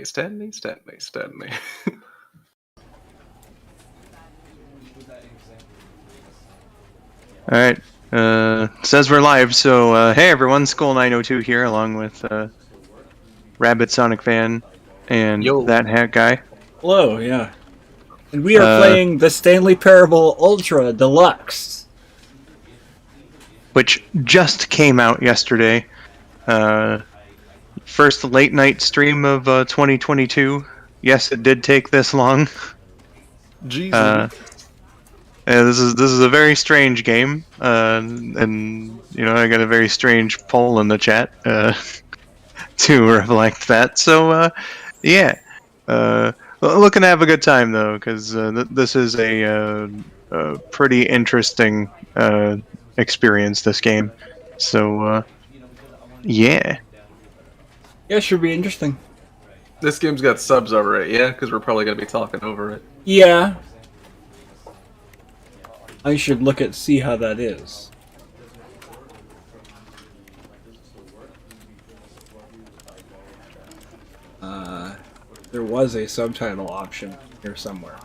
Stanley. Alright, says we're live, so hey everyone, skull902 here, along with RabidSonicFan and that hat guy. Hello, yeah. And we are playing the Stanley Parable Ultra Deluxe, which just came out yesterday. First late night stream of 2022. Yes, it did take this long. Jesus. This is a very strange game, and you know I got a very strange poll in the chat to reflect that. So yeah, looking to have a good time though, because this is a pretty interesting experience. This game, so yeah. Yeah, should be interesting. This game's got subs over it, yeah? Because we're probably going to be talking over it. Yeah. I should look at see how that is. There was a subtitle option here somewhere.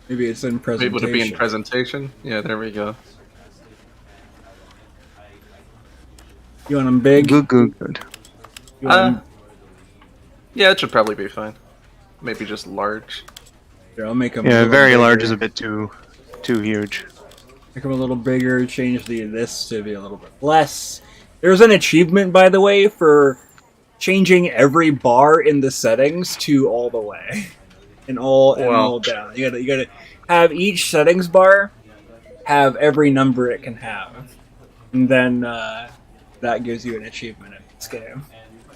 Maybe it's in presentation. Able to be in presentation? Yeah, there we go. You want them big? Good. Yeah, it should probably be fine. Maybe just large. Here, I'll make them. Yeah, very bigger. large is a bit too huge. Make them a little bigger. Change this to be a little bit less. There's an achievement, by the way, for changing every bar in the settings to all the way, and all down. You gotta have each settings bar have every number it can have, and then that gives you an achievement in this game.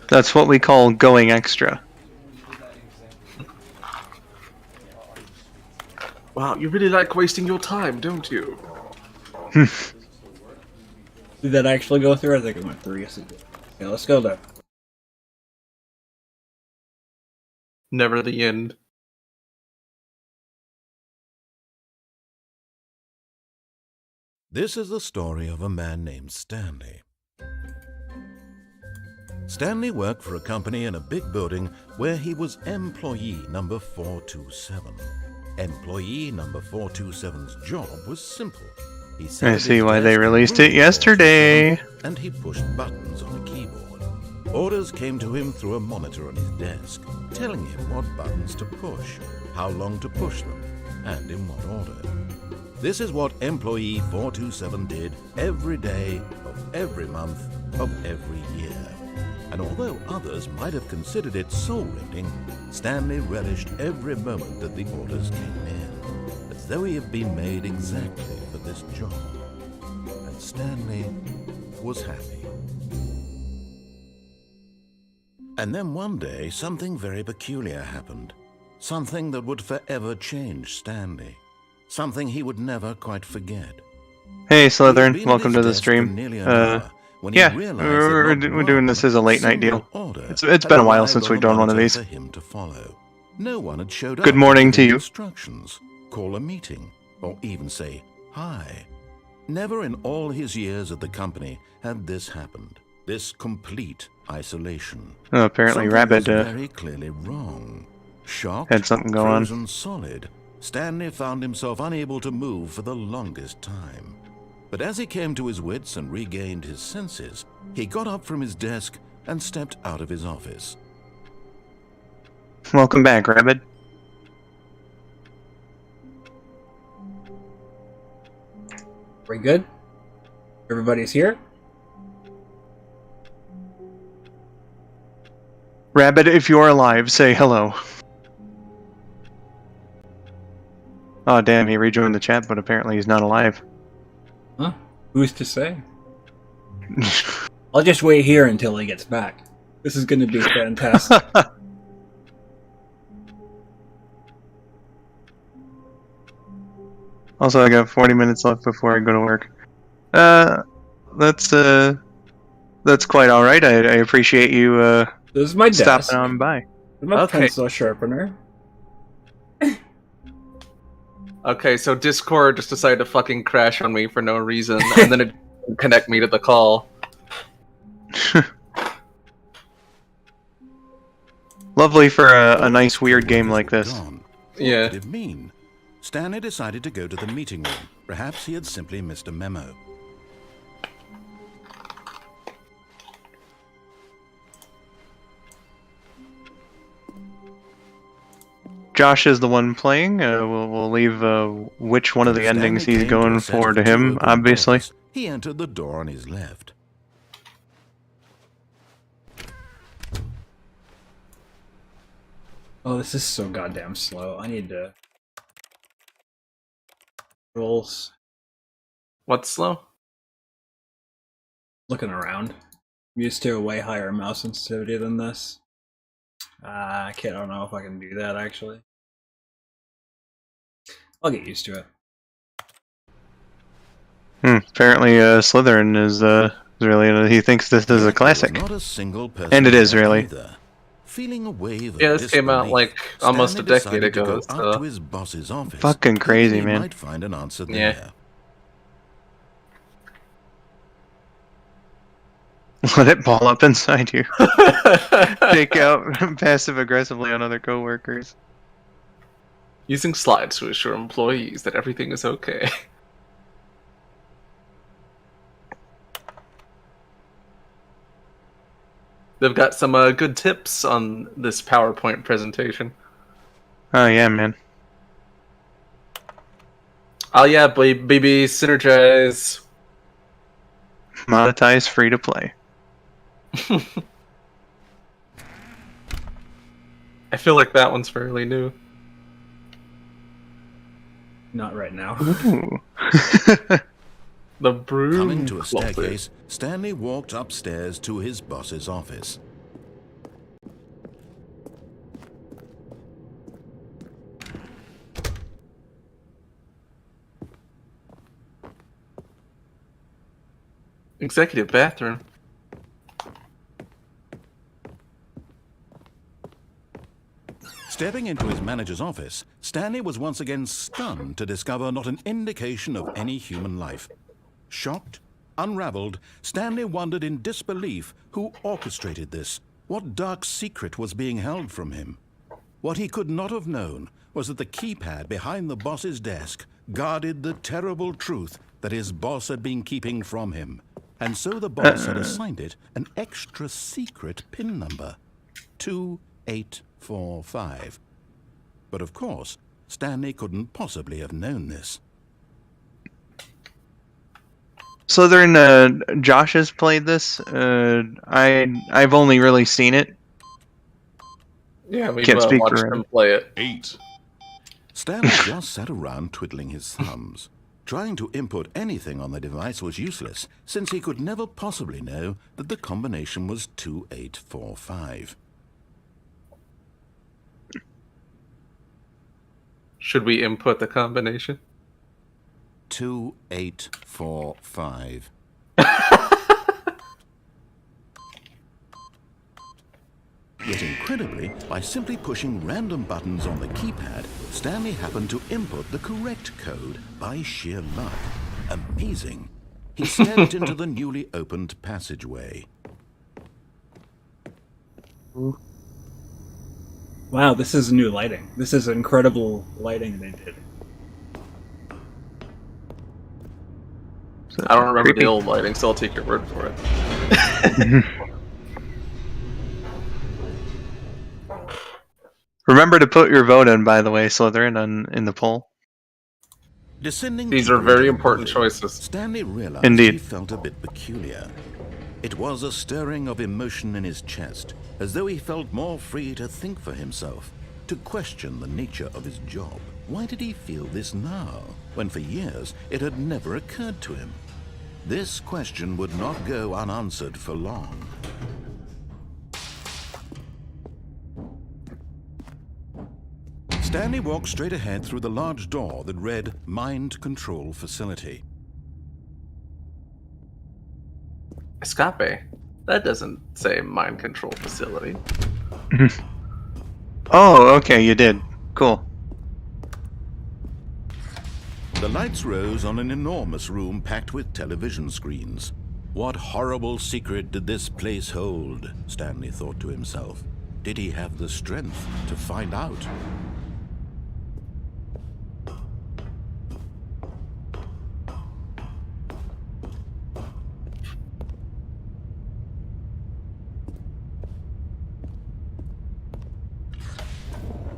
That's what we call going extra. Wow, you really like wasting your time, don't you? Did that actually go through? I think it went through. Yes, it did. Yeah, let's go there. Never the end. This is the story of a man named Stanley. Stanley worked for a company in a big building where he was employee number 427. Employee number 427's job was simple. I see why they released it yesterday. And he pushed buttons on a keyboard. Orders came to him through a monitor on his desk, telling him what buttons to push, how long to push them, and in what order. This is what employee 427 did every day of every month of every year. And although others might have considered it soul-rending, Stanley relished every moment that the orders came in, as though he had been made exactly for this job. And Stanley was happy. And then one day, something very peculiar happened. Something that would forever change Stanley. Something he would never quite forget. Hey Slytherin, welcome to the stream. Yeah, we're doing this as a late night deal. It's been a while since we've done one of these. No one had showed up. Good morning to you. Instructions, call a meeting, or even say hi. Never in all his years at the company had this happened. This complete isolation. Oh, apparently Rabid very clearly wrong. Shocked, had something going on. Frozen solid, Stanley found himself unable to move for the longest time. But as he came to his wits and regained his senses, he got up from his desk and stepped out of his office. Welcome back, Rabid. We good? Everybody's here? Rabid, if you're alive, say hello. Oh damn, he rejoined the chat, but apparently he's not alive. Huh? Who's to say? I'll just wait here until he gets back. This is going to be fantastic. Also, I got 40 minutes left before I go to work. That's quite all right. I appreciate you this is my desk. Stopping on by. This is my pencil sharpener. Okay, so Discord just decided to fucking crash on me for no reason, and then it didn't connect me to the call. Lovely for a nice weird game like this. Gone. Yeah. What did it mean? Stanley decided to go to the meeting room. Perhaps he had simply missed a memo. Josh is the one playing. We'll leave which one of the endings Stanley he's came going a set for of to two him, open obviously. doors. He entered the door on his left. Oh, this is so goddamn slow. I need to... Rolls. What's slow? Looking around. I'm used to a way higher mouse sensitivity than this. I don't know if I can do that, actually. I'll get used to it. Apparently, Slytherin is really. He thinks this is a classic, Not a single person and it is there really. either. Feeling a wave of Yeah, this came out disbelief, like almost a Stanley decade decided to ago. go So. up to his boss's office. Fucking crazy, hoping he man. might find an answer Yeah. there. Let it ball up inside you. Take out passive aggressively on other coworkers. Using slides to assure employees that everything is okay. They've got some good tips on this PowerPoint presentation. Oh yeah, man. Oh yeah, baby, synergize. Monetize free to play. I feel like that one's fairly new. Not right now. Ooh. The broom. Coming to a closet. staircase, Stanley walked upstairs to his boss's office. Executive bathroom. Stepping into his manager's office, Stanley was once again stunned to discover not an indication of any human life. Shocked, unraveled, Stanley wondered in disbelief who orchestrated this, what dark secret was being held from him. What he could not have known was that the keypad behind the boss's desk guarded the terrible truth that his boss had been keeping from him. And so the boss had assigned it an extra secret PIN number, 2845. But of course, Stanley couldn't possibly have known this. Slytherin, Josh has played this. I've only really seen it. Yeah, we've Can't speak watched for him. him play it. 8. Stanley just sat around twiddling his thumbs. Trying to input anything on the device was useless, since he could never possibly know that the combination was 2845. Should we input the combination? 2845. Yet incredibly, by simply pushing random buttons on the keypad, Stanley happened to input the correct code by sheer luck. Amazing. He stepped into the newly opened passageway. Wow, this is new lighting. This is incredible lighting they did. I don't remember Creepy. the old lighting, so I'll take your word for it. Remember to put your vote in, by the way, Slytherin, in the poll. Descending These deeper are very into the important building, choices. Stanley realized Indeed. he felt a bit peculiar. It was a stirring of emotion in his chest, as though he felt more free to think for himself, to question the nature of his job. Why did he feel this now, when for years it had never occurred to him? This question would not go unanswered for long. Stanley walked straight ahead through the large door that read Mind Control Facility. Escape. That doesn't say mind control facility. Oh, okay, you did. Cool. The lights rose on an enormous room packed with television screens. What horrible secret did this place hold? Stanley thought to himself. Did he have the strength to find out?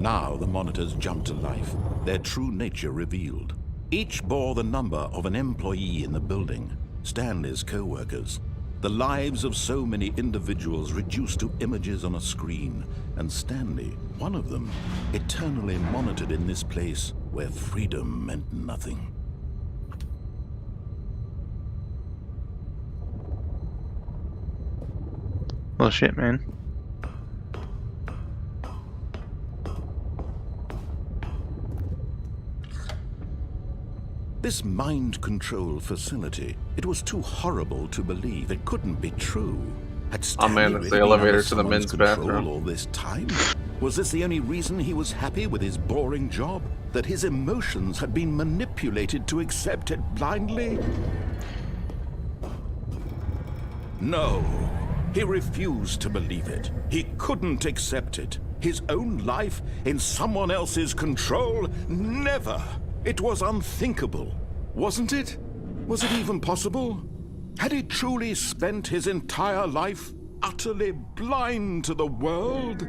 Now the monitors jumped to life, their true nature revealed. Each bore the number of an employee in the building, Stanley's co-workers. The lives of so many individuals reduced to images on a screen, and Stanley, one of them, eternally monitored in this place where freedom meant nothing. Well, shit, man. This mind control facility, it was too horrible to believe. It couldn't be true. Had Stanley man, it's really the been elevator under to the someone's men's control bathroom. all this time? Was this the only reason he was happy with his boring job? That his emotions had been manipulated to accept it blindly? No, he refused to believe it. He couldn't accept it. His own life in someone else's control? Never! It was unthinkable, wasn't it? Was it even possible? Had he truly spent his entire life utterly blind to the world?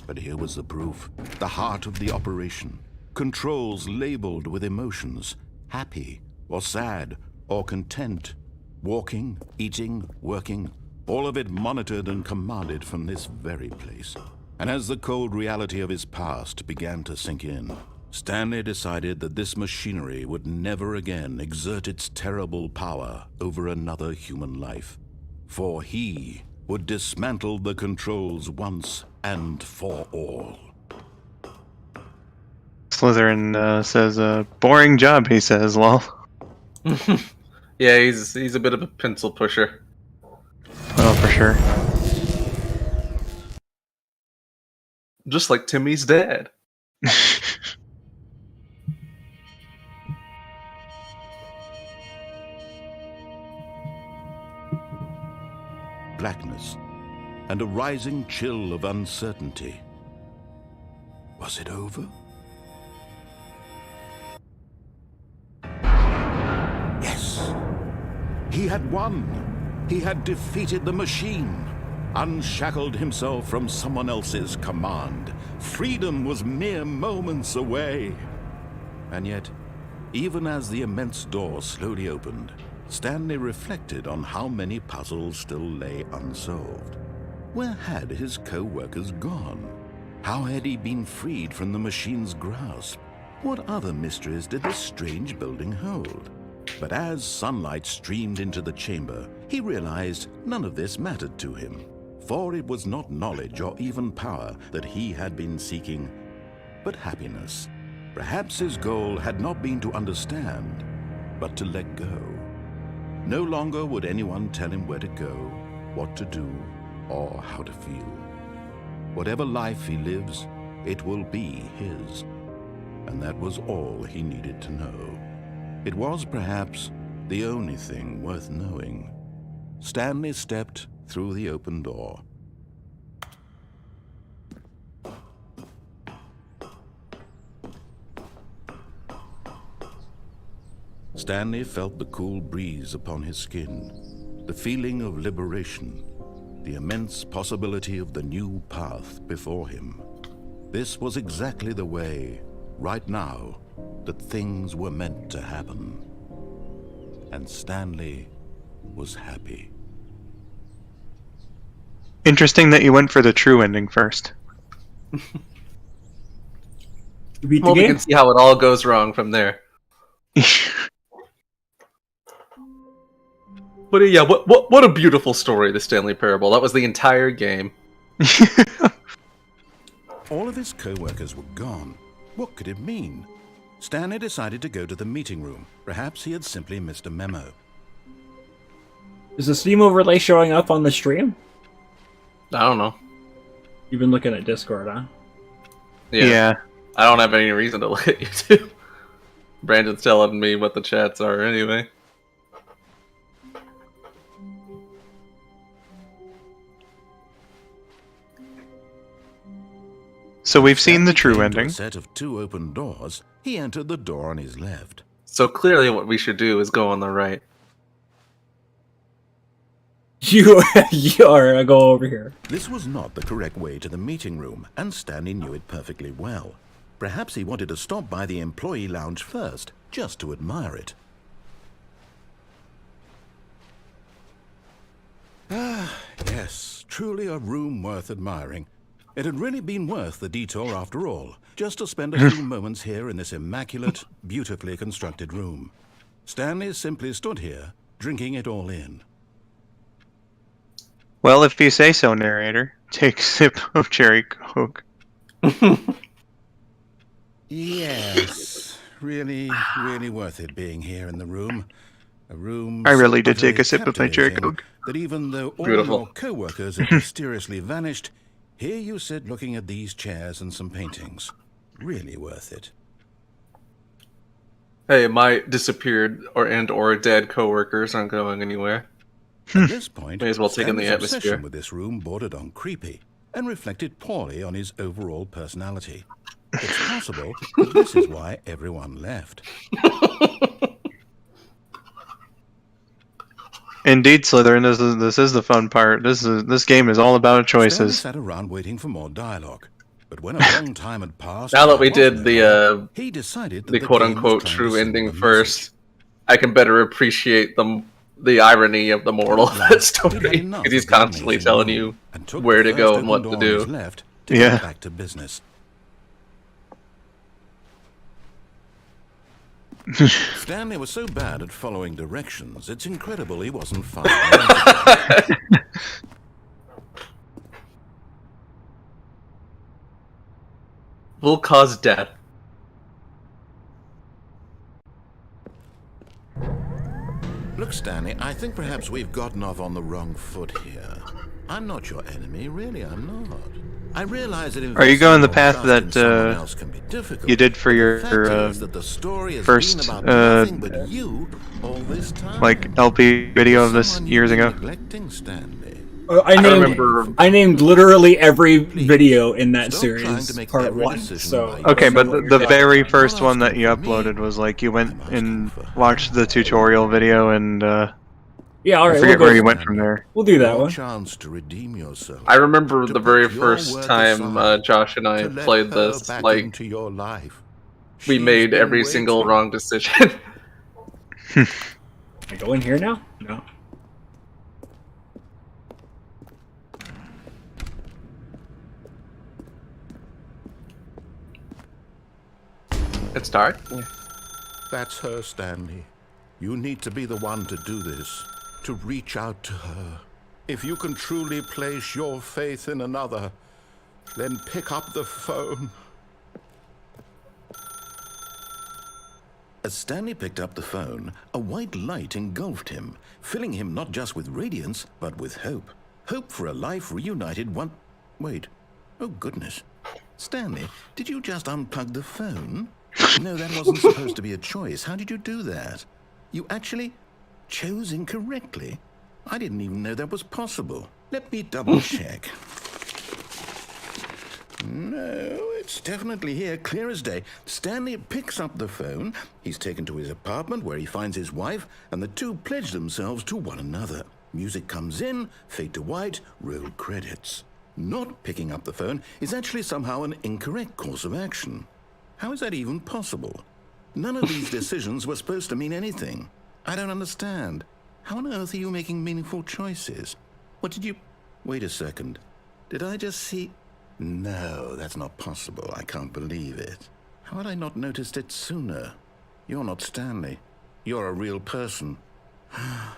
But here was the proof, the heart of the operation. Controls labeled with emotions, happy or sad or content. Walking, eating, working, all of it monitored and commanded from this very place. And as the cold reality of his past began to sink in, Stanley decided that this machinery would never again exert its terrible power over another human life. For he would dismantle the controls once and for all. Slytherin says, boring job, he says, lol. Yeah, he's a bit of a pencil pusher. Oh, for sure. Just like Timmy's dad. Blackness and a rising chill of uncertainty. Was it over? Yes. He had won. He had defeated the machine. Unshackled himself from someone else's command. Freedom was mere moments away. And yet, even as the immense door slowly opened, Stanley reflected on how many puzzles still lay unsolved. Where had his co-workers gone? How had he been freed from the machine's grasp? What other mysteries did this strange building hold? But as sunlight streamed into the chamber, he realized none of this mattered to him. For it was not knowledge or even power that he had been seeking, but happiness. Perhaps his goal had not been to understand, but to let go. No longer would anyone tell him where to go, what to do, or how to feel. Whatever life he lives, it will be his. And that was all he needed to know. It was perhaps the only thing worth knowing. Stanley stepped through the open door. Stanley felt the cool breeze upon his skin, the feeling of liberation, the immense possibility of the new path before him. This was exactly the way, right now, that things were meant to happen. And Stanley was happy. Interesting that you went for the true ending first. You beat the Well, we game? can see how it all goes wrong from there. But yeah, what a beautiful story, the Stanley Parable. That was the entire game. All of his co-workers were gone. What could it mean? Stanley decided to go to the meeting room. Perhaps he had simply missed a memo. Is the Steam overlay showing up on the stream? I don't know. You've been looking at Discord, huh? Yeah. I don't have any reason to look at YouTube. Brandon's telling me what the chats are anyway. So we've seen the Stanley true came to ending. A set of 2 open doors. He entered the door on his left. So clearly what we should do is go on the right. You are gonna go over here. This was not the correct way to the meeting room, and Stanley knew it perfectly well. Perhaps he wanted to stop by the employee lounge first, just to admire it. Ah, yes, truly a room worth admiring. It had really been worth the detour after all, just to spend a few moments here in this immaculate, beautifully constructed room. Stanley simply stood here, drinking it all in. Well, if you say so, narrator. Take a sip of cherry coke. Yes, really worth it being here in the room. A room I really so did take a utterly sip of my cherry captivating coke. that even though all Beautiful. your co-workers have mysteriously vanished, here you sit looking at these chairs and some paintings. Really worth it. Hey, my disappeared or dead coworkers aren't going anywhere. At this point, May as well take in the Stanley's atmosphere. obsession with this room bordered on creepy and reflected poorly on his overall personality. It's possible that this is why everyone left. Indeed, Slytherin. This is the fun part. This game is all about Stanley choices. sat around waiting for more dialogue. But when a long time had passed, Now that and we there did was the no he decided that the game quote was unquote trying to true send ending a first, I can better appreciate the irony of the moral of that story, because he's constantly telling you where to go and what to do. Left Yeah. get back to business. Stanley was so bad at following directions, it's incredible he wasn't 5 minutes ago. Will cause death. Look, Stanley, I think perhaps we've gotten off on the wrong foot here. I'm not your enemy, really, I'm not. I realize that Are you going the path investing your that, trust in someone else can be difficult, you did for but the your, fact is that the story has first, been about nothing but you all this time. like LP video of this Someone years you've ago? been neglecting, Stanley. I named literally every video in that Stop trying series to make part every 1. decision So by Okay, but what the you're very talking first one that you uploaded was like you went and watched the tutorial video and yeah, all I right, forget we'll where you go. went from there. We'll do that Your one. chance to redeem yourself. I remember To the put very your first work time aside, Josh and I to let played her this, back like, into your life. we She's made been every single waiting. wrong decision. Can I go in here now? No. It's dark. That's her, Stanley. You need to be the one to do this, to reach out to her. If you can truly place your faith in another, then pick up the phone. As Stanley picked up the phone, a white light engulfed him, filling him not just with radiance, but with hope. Hope for a life reunited one... Wait. Oh, goodness. Stanley, did you just unplug the phone? No, that wasn't supposed to be a choice. How did you do that? You actually chose incorrectly. I didn't even know that was possible. Let me double check. No, it's definitely here, clear as day. Stanley picks up the phone. He's taken to his apartment where he finds his wife, and the two pledge themselves to one another. Music comes in, fade to white, roll credits. Not picking up the phone is actually somehow an incorrect course of action. How is that even possible? None of these decisions were supposed to mean anything. I don't understand. How on earth are you making meaningful choices? What did you... Wait a second. Did I just see... No, that's not possible. I can't believe it. How had I not noticed it sooner? You're not Stanley. You're a real person. I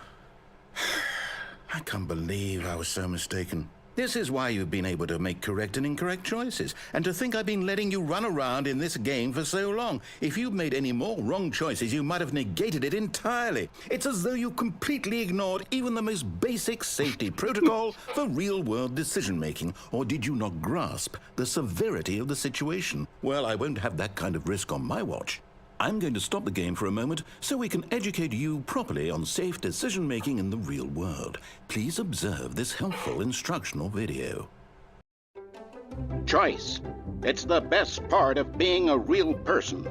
can't believe I was so mistaken. This is why you've been able to make correct and incorrect choices. And to think I've been letting you run around in this game for so long. If you'd made any more wrong choices, you might have negated it entirely. It's as though you completely ignored even the most basic safety protocol for real-world decision-making. Or did you not grasp the severity of the situation? Well, I won't have that kind of risk on my watch. I'm going to stop the game for a moment so we can educate you properly on safe decision-making in the real world. Please observe this helpful instructional video. Choice. It's the best part of being a real person.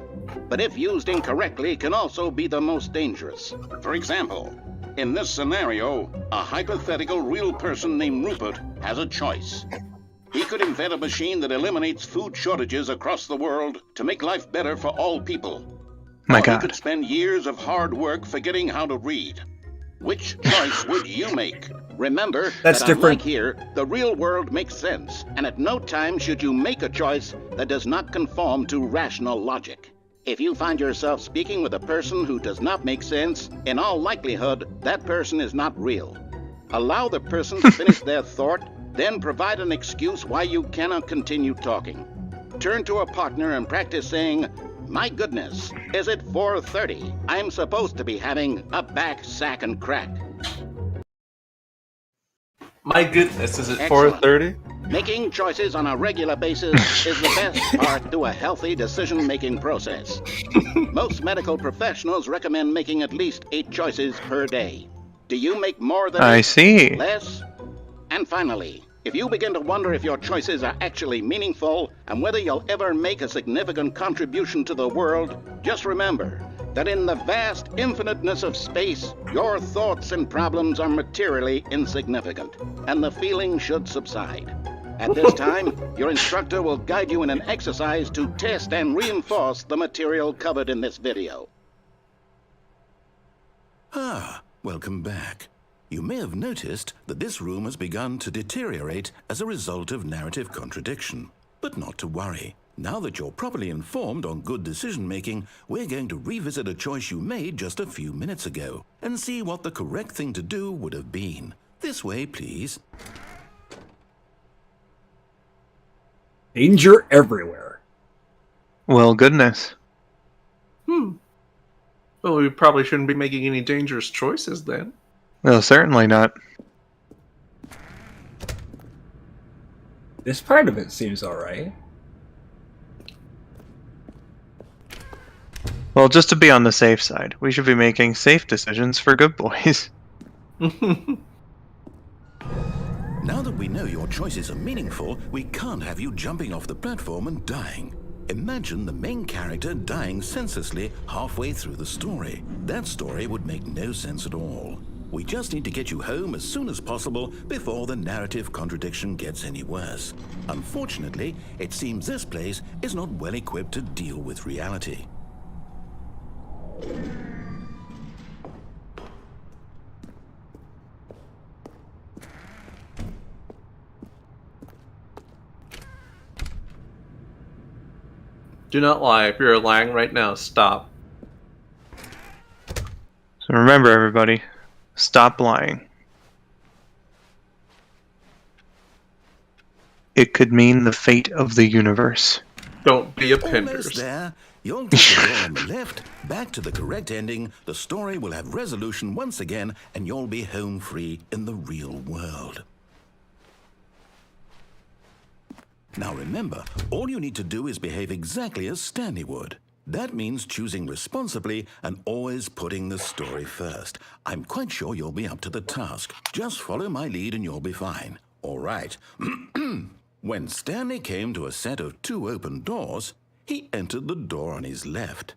But if used incorrectly, can also be the most dangerous. For example, in this scenario, a hypothetical real person named Rupert has a choice. He could invent a machine that eliminates food shortages across the world to make life better for all people. My Or God. he could spend years of hard work forgetting how to read. Which choice would you make? Remember That's that different. unlike here, the real world makes sense, and at no time should you make a choice that does not conform to rational logic. If you find yourself speaking with a person who does not make sense, in all likelihood, that person is not real. Allow the person to finish their thought, then provide an excuse why you cannot continue talking. Turn to a partner and practice saying, "My goodness, is it 4:30? I'm supposed to be having a back, sack, and crack." My goodness, is it Excellent. 4:30? Making choices on a regular basis is the best part to a healthy decision-making process. Most medical professionals recommend making at least 8 choices per day. Do you make more than I 8? see. Less? And finally, if you begin to wonder if your choices are actually meaningful and whether you'll ever make a significant contribution to the world, just remember that in the vast infiniteness of space, your thoughts and problems are materially insignificant, and the feeling should subside. At this time, your instructor will guide you in an exercise to test and reinforce the material covered in this video. Ah, welcome back. You may have noticed that this room has begun to deteriorate as a result of narrative contradiction. But not to worry. Now that you're properly informed on good decision-making, we're going to revisit a choice you made just a few minutes ago and see what the correct thing to do would have been. This way, please. Danger everywhere. Well, goodness. Well, we probably shouldn't be making any dangerous choices then. Well, certainly not. This part of it seems alright. Well, just to be on the safe side, we should be making safe decisions for good boys. Now that we know your choices are meaningful, we can't have you jumping off the platform and dying. Imagine the main character dying senselessly halfway through the story. That story would make no sense at all. We just need to get you home as soon as possible before the narrative contradiction gets any worse. Unfortunately, it seems this place is not well equipped to deal with reality. Do not lie. If you're lying right now, stop. So remember, everybody, stop lying. It could mean the fate of the universe. Don't be a Almost Penders. there. You'll take the door on the left, back to the correct ending, the story will have resolution once again, and you'll be home free in the real world. Now remember, all you need to do is behave exactly as Stanley would. That means choosing responsibly and always putting the story first. I'm quite sure you'll be up to the task. Just follow my lead and you'll be fine. All right. When Stanley came to a set of 2 open doors, he entered the door on his left.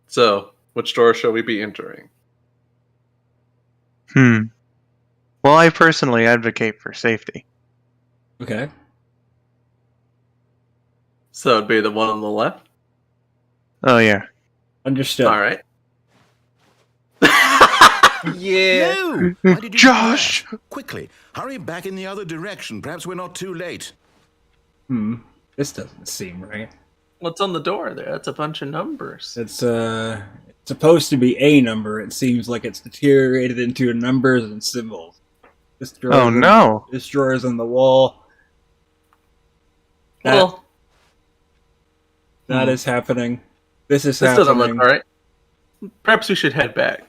So, which door shall we be entering? Well, I personally advocate for safety. Okay. So it'd be the one on the left? Oh, yeah. Understood. Alright. Yeah. No! Why did you do Josh! that? Quickly, hurry back in the other direction. Perhaps we're not too late. This doesn't seem right. What's on the door there? That's a bunch of numbers. It's supposed to be a number. It seems like it's deteriorated into numbers and symbols. This drawer Oh, no. This drawer is on the wall. Well, That is happening. This is this doesn't happening. look alright. Perhaps we should head back.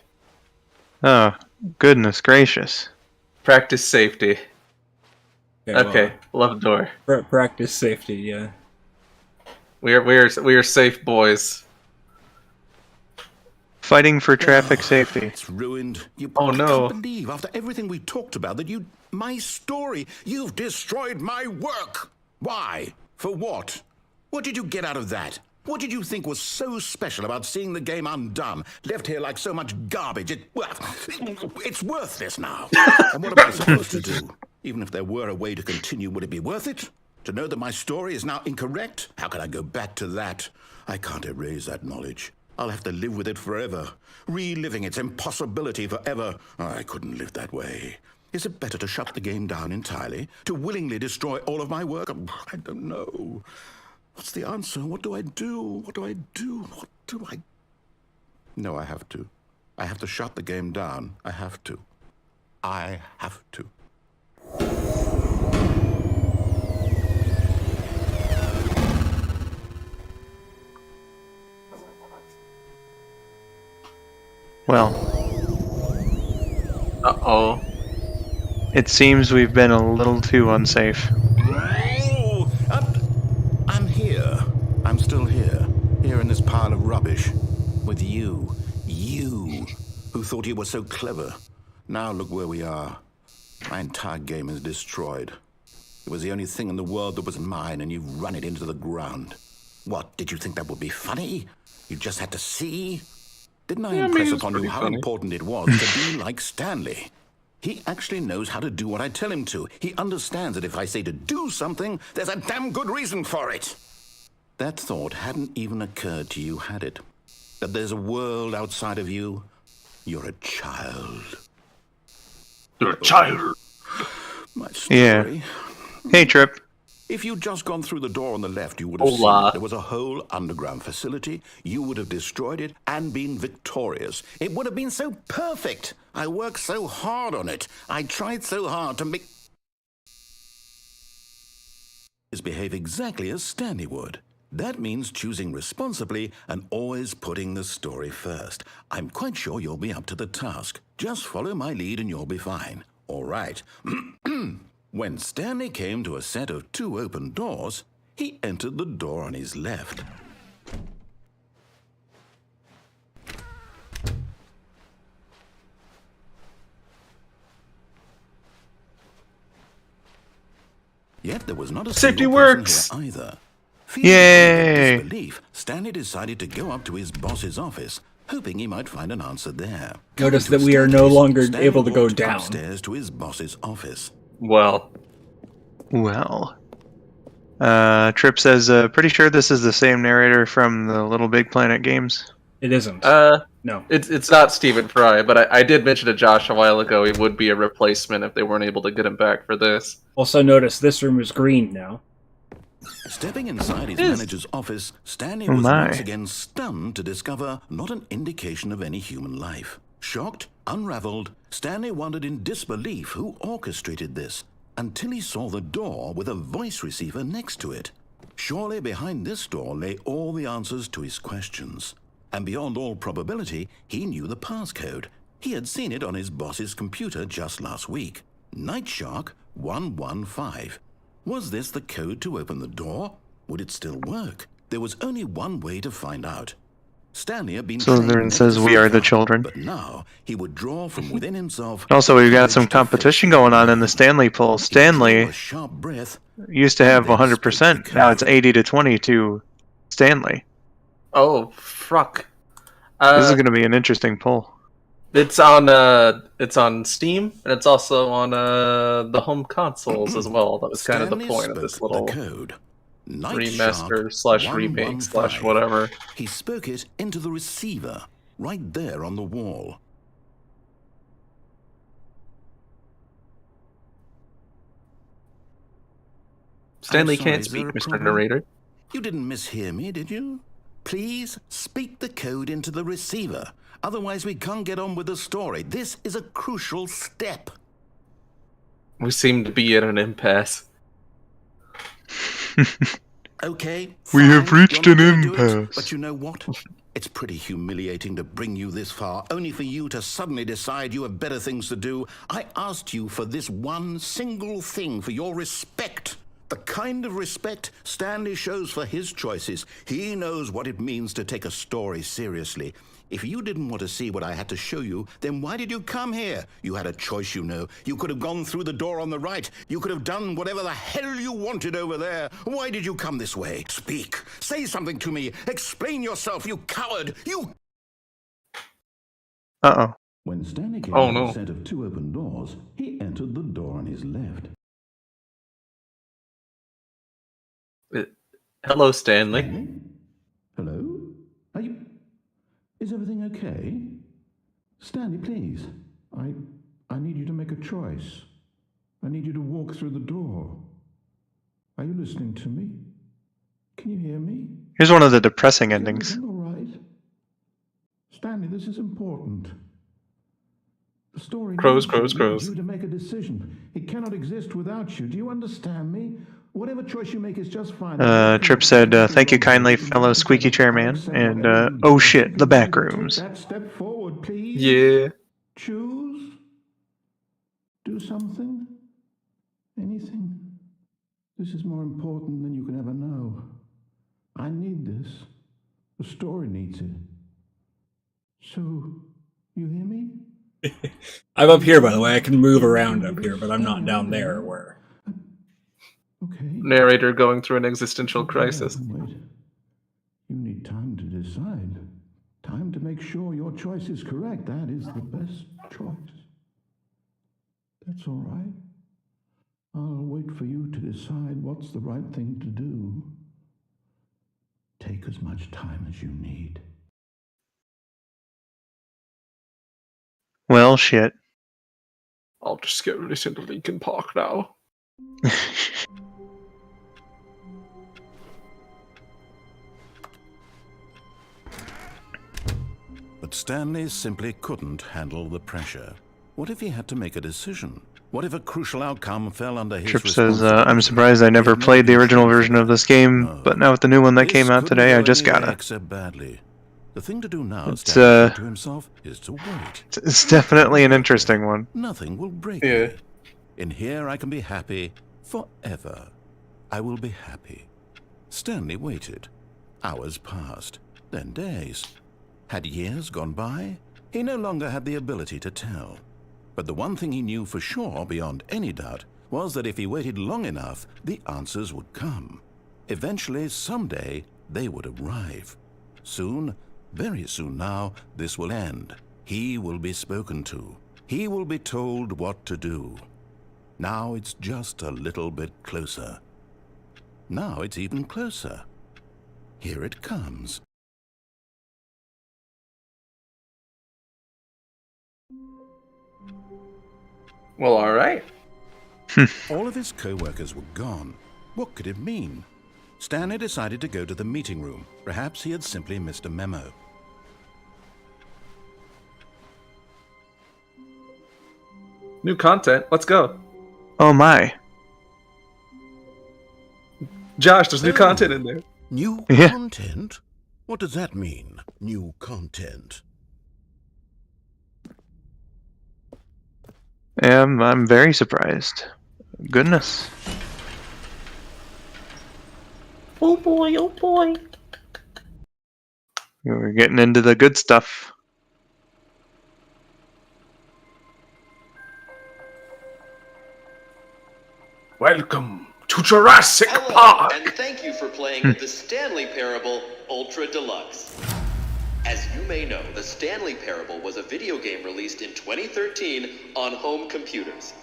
Oh, goodness gracious. Practice safety. Okay, well, love door. practice safety, yeah. We are safe boys. Fighting for traffic safety. It's ruined. Oh, no. I can't believe, after everything we talked about, that my story, you've destroyed my work. Why? For what? What did you get out of that? What did you think was so special about seeing the game undone, left here like so much garbage? It's worthless now. And what am I supposed to do? Even if there were a way to continue, would it be worth it? To know that my story is now incorrect? How can I go back to that? I can't erase that knowledge. I'll have to live with it forever, reliving its impossibility forever. I couldn't live that way. Is it better to shut the game down entirely? To willingly destroy all of my work? I don't know. What's the answer? What do I do? What do I do? What do I... No, I have to. I have to shut the game down. I have to. I have to. Well, Uh-oh. it seems we've been a little too unsafe. Oh, I'm here. I'm still here. Here in this pile of rubbish. With you. You, who thought you were so clever. Now look where we are. My entire game is destroyed. It was the only thing in the world that was mine, and you've run it into the ground. What, did you think that would be funny? You just had to see? Didn't I impress upon you how important it was to be like Stanley? He actually knows how to do what I tell him to. He understands that if I say to do something, there's a damn good reason for it. That thought hadn't even occurred to you, had it? That there's a world outside of you? You're a child. You're a child. My story. Yeah. Hey, Trip. If you'd just gone through the door on the left, you would have Hola. seen there was a whole underground facility. You would have destroyed it and been victorious. It would have been so perfect. I worked so hard on it. I tried so hard to make... behave exactly as Stanley would. That means choosing responsibly and always putting the story first. I'm quite sure you'll be up to the task. Just follow my lead and you'll be fine. All right. When Stanley came to a set of 2 open doors, he entered the door on his left. Yet there was not a Safety single works! person here either. Feeling Yay! disbelief, Stanley decided to go up to his boss's office, hoping he might find an answer there. Notice Coming that to we are his no staircase, longer Stanley able to go walked down. upstairs to his boss's office. Well, Trip says, pretty sure this is the same narrator from the Little Big Planet games. It isn't. No. it's not Stephen Fry, but I did mention to Josh a while ago he would be a replacement if they weren't able to get him back for this. Also notice this room is green now. Stepping inside his manager's office, Stanley Oh was my. once again stunned to discover not an indication of any human life. Shocked, unraveled, Stanley wondered in disbelief who orchestrated this, until he saw the door with a voice receiver next to it. Surely behind this door lay all the answers to his questions. And beyond all probability, he knew the passcode. He had seen it on his boss's computer just last week. Nightshark 115. Was this the code to open the door? Would it still work? There was only one way to find out. Stanley had been Slytherin trained says never we to are the fight, children. But now he would draw from within himself. Also, we've got some courage to face competition going on in the Stanley poll. He drew Stanley a sharp breath. used to have Then 100%. spoke Now it's the 80 to 20 to Stanley. Oh, fuck. This is going to be an interesting poll. It's on Steam, and it's also on the home consoles as well. That was kind of the Stanley point of this spoke little the code. remaster / remake / whatever. He spoke it into the receiver, right there on the wall. Stanley I'm sorry, can't is there speak, a Mr. problem? Narrator. You didn't mishear me, did you? Please speak the code into the receiver. Otherwise, we can't get on with the story. This is a crucial step. We seem to be at an impasse. Okay, We have fine, reached you're not an gonna do it, impasse. But you know what? It's pretty humiliating to bring you this far, only for you to suddenly decide you have better things to do. I asked you for this one single thing, for your respect, The kind of respect Stanley shows for his choices. He knows what it means to take a story seriously. If you didn't want to see what I had to show you, then why did you come here? You had a choice, you know. You could have gone through the door on the right. You could have done whatever the hell you wanted over there. Why did you come this way? Speak. Say something to me. Explain yourself, you coward. You... Uh-oh. When Stanley came Oh, to no. the set of 2 open doors, he entered the door on his left. Hello, Stanley. Stanley? Hello? Are you... Is everything okay? Stanley, please. I need you to make a choice. I need you to walk through the door. Are you listening to me? Can you hear me? Here's one of the depressing endings. Is everything all right? Stanley, this is important. The story Crows, needs crows, you, crows. needs you to make a decision. It cannot exist without you. Do you understand me? Whatever choice you make is just fine. Trip said, thank you kindly, fellow squeaky chairman, and, oh shit, the back rooms. Take that step forward, please. Yeah. Choose. Do something. Anything. This is more important than you can ever know. I need this. The story needs it. So, you hear me? I'm up here, by the way. I can move around up here, but I'm not down there where... Okay. Narrator going through an existential crisis. Wait. You need time to decide. Time to make sure your choice is correct. That is the best choice. That's all right. I'll wait for you to decide what's the right thing to do. Take as much time as you need. Well, shit. I'll just go listen to Linkin Park now. But Stanley simply couldn't handle the pressure. What if he had to make a decision? What if a crucial outcome fell under his Trip says, responsibility? I'm surprised I never played the original version of this game, No. but now with the new one that This came out couldn't today, go I just any way gotta. except badly. The thing to do now, It's, Stanley said to himself, is to wait. It's definitely an interesting one. Nothing will break Yeah. me. In here I can be happy forever. I will be happy. Stanley waited. Hours passed, then days. Had years gone by? He no longer had the ability to tell. But the one thing he knew for sure, beyond any doubt, was that if he waited long enough, the answers would come. Eventually, someday, they would arrive. Soon, very soon now, this will end. He will be spoken to. He will be told what to do. Now it's just a little bit closer. Now it's even closer. Here it comes. Well, alright. All of his co-workers were gone. What could it mean? Stanley decided to go to the meeting room. Perhaps he had simply missed a memo. New content. Let's go. Oh my. Josh, there's new content in there. New Yeah. content? What does that mean, new content? I'm very surprised. Goodness. Oh boy, oh boy. We're getting into the good stuff. Welcome to Jurassic Hello, Park. and thank you for playing the Stanley Parable Ultra Deluxe. As you may know, the Stanley Parable was a video game released in 2013 on home computers.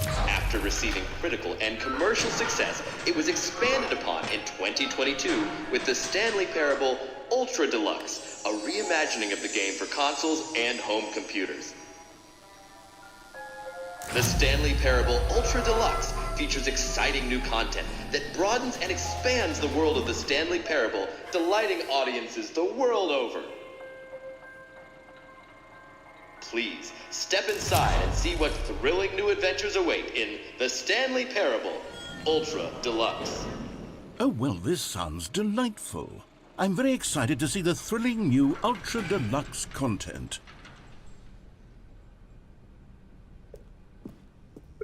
After receiving critical and commercial success, it was expanded upon in 2022 with the Stanley Parable Ultra Deluxe, a reimagining of the game for consoles and home computers. The Stanley Parable Ultra Deluxe features exciting new content that broadens and expands the world of the Stanley Parable, delighting audiences the world over. Please, step inside and see what thrilling new adventures await in the Stanley Parable Ultra Deluxe. Oh, well, this sounds delightful. I'm very excited to see the thrilling new Ultra Deluxe content.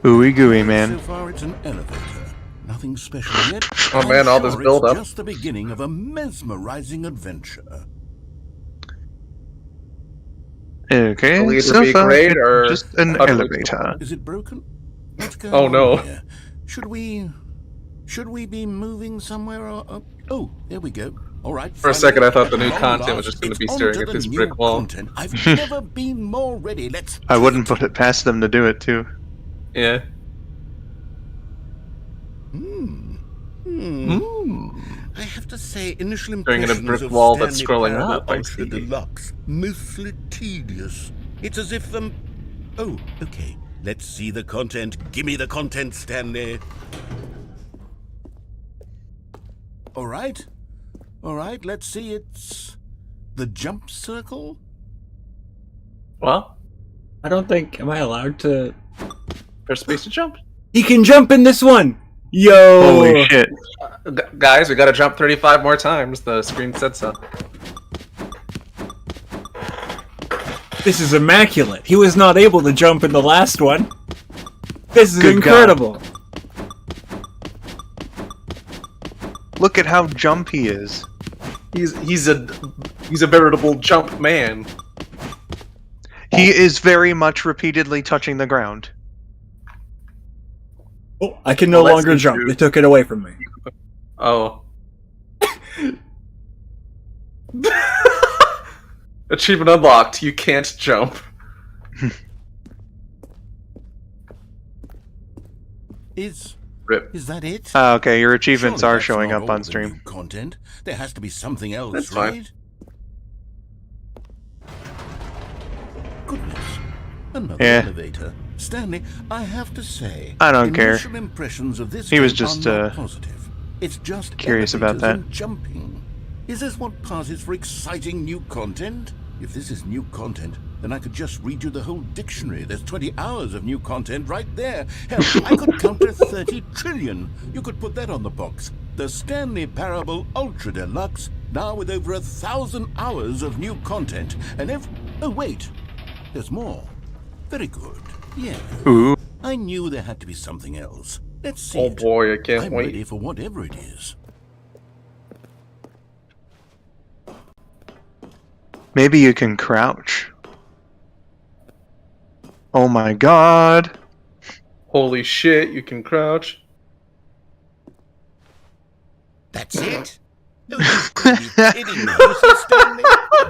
Ooey gooey, man. So far, it's an elevator. Nothing special yet. Oh man, all this build It's up. just the beginning of a mesmerizing adventure. Okay, It'll either so be far great it's or just an utterly elevator. Is it broken? What's going Oh, on no. here? Should we be moving somewhere? Oh, there we go. All right. For a finally, second, I thought the new at long content was last, just going to be it's staring onto at the this new brick wall. content. I've never been more ready. Let's. I do wouldn't it. put it past them to do it too. Yeah. I have to say, initial Staring at a impressions brick of wall that's Stanley scrolling Parable up, I Ultra see. Deluxe, mostly tedious. It's as if Oh, okay. Let's see the content. Give me the content, Stanley. All right. Let's see. It's the jump circle. Well, I don't think. Am I allowed to? press space to jump. He can jump in this one. Yo! Holy shit! Guys, we gotta jump 35 more times. The screen said so. This is immaculate. He was not able to jump in the last one. This is Good incredible. Look at how jump he is. He's a veritable jump man. He is very much repeatedly touching the ground. Oh, I can no Well, longer that's jump. true. They took it away from me. Oh. Achievement unlocked. You can't jump. Rip. Is that it? Okay, your achievements Surely are that's showing not up all on the stream. new content. There has to be something else, That's fine. right? Goodness. Another Yeah. elevator. Stanley, I have to say, I don't care. initial impressions of this He was game just, are not positive. It's just curious about elevators that. and jumping. Is this what passes for exciting new content? If this is new content, then I could just read you the whole dictionary. There's 20 hours of new content right there. Hell, I could count to 30 trillion. You could put that on the box. The Stanley Parable Ultra Deluxe, now with over 1,000 hours of new content. And oh, wait. There's more. Very good. Yeah. Ooh. I knew there had to be something else. Let's see Oh it. boy, I can't I'm wait. ready for whatever it is. Maybe you can crouch. Oh my god. Holy shit, you can crouch. That's it? Oh, you could be kidding me, Mr. Stanley.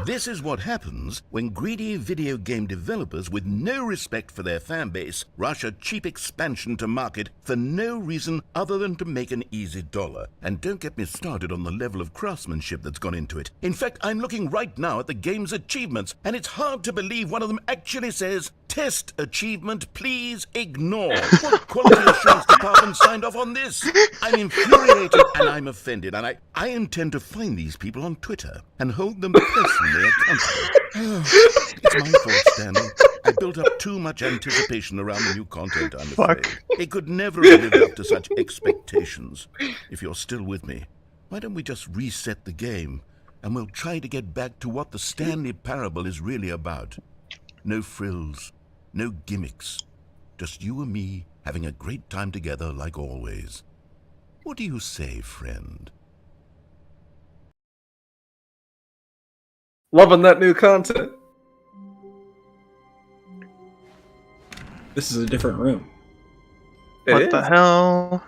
This is what happens when greedy video game developers with no respect for their fan base rush a cheap expansion to market for no reason other than to make an easy dollar. And don't get me started on the level of craftsmanship that's gone into it. In fact, I'm looking right now at the game's achievements, and it's hard to believe one of them actually says, "Test achievement, please ignore." What quality assurance department signed off on this? I'm infuriated and I'm offended, and I intend to find these people on Twitter and hold them personally accountable. It's my fault, Stanley. I built up too much anticipation around the new content, I'm afraid. Fuck. It could never have lived up to such expectations. If you're still with me, why don't we just reset the game, and we'll try to get back to what the Stanley Parable is really about. No frills, no gimmicks. Just you and me having a great time together like always. What do you say, friend? Loving that new content. This is a different room. What the hell?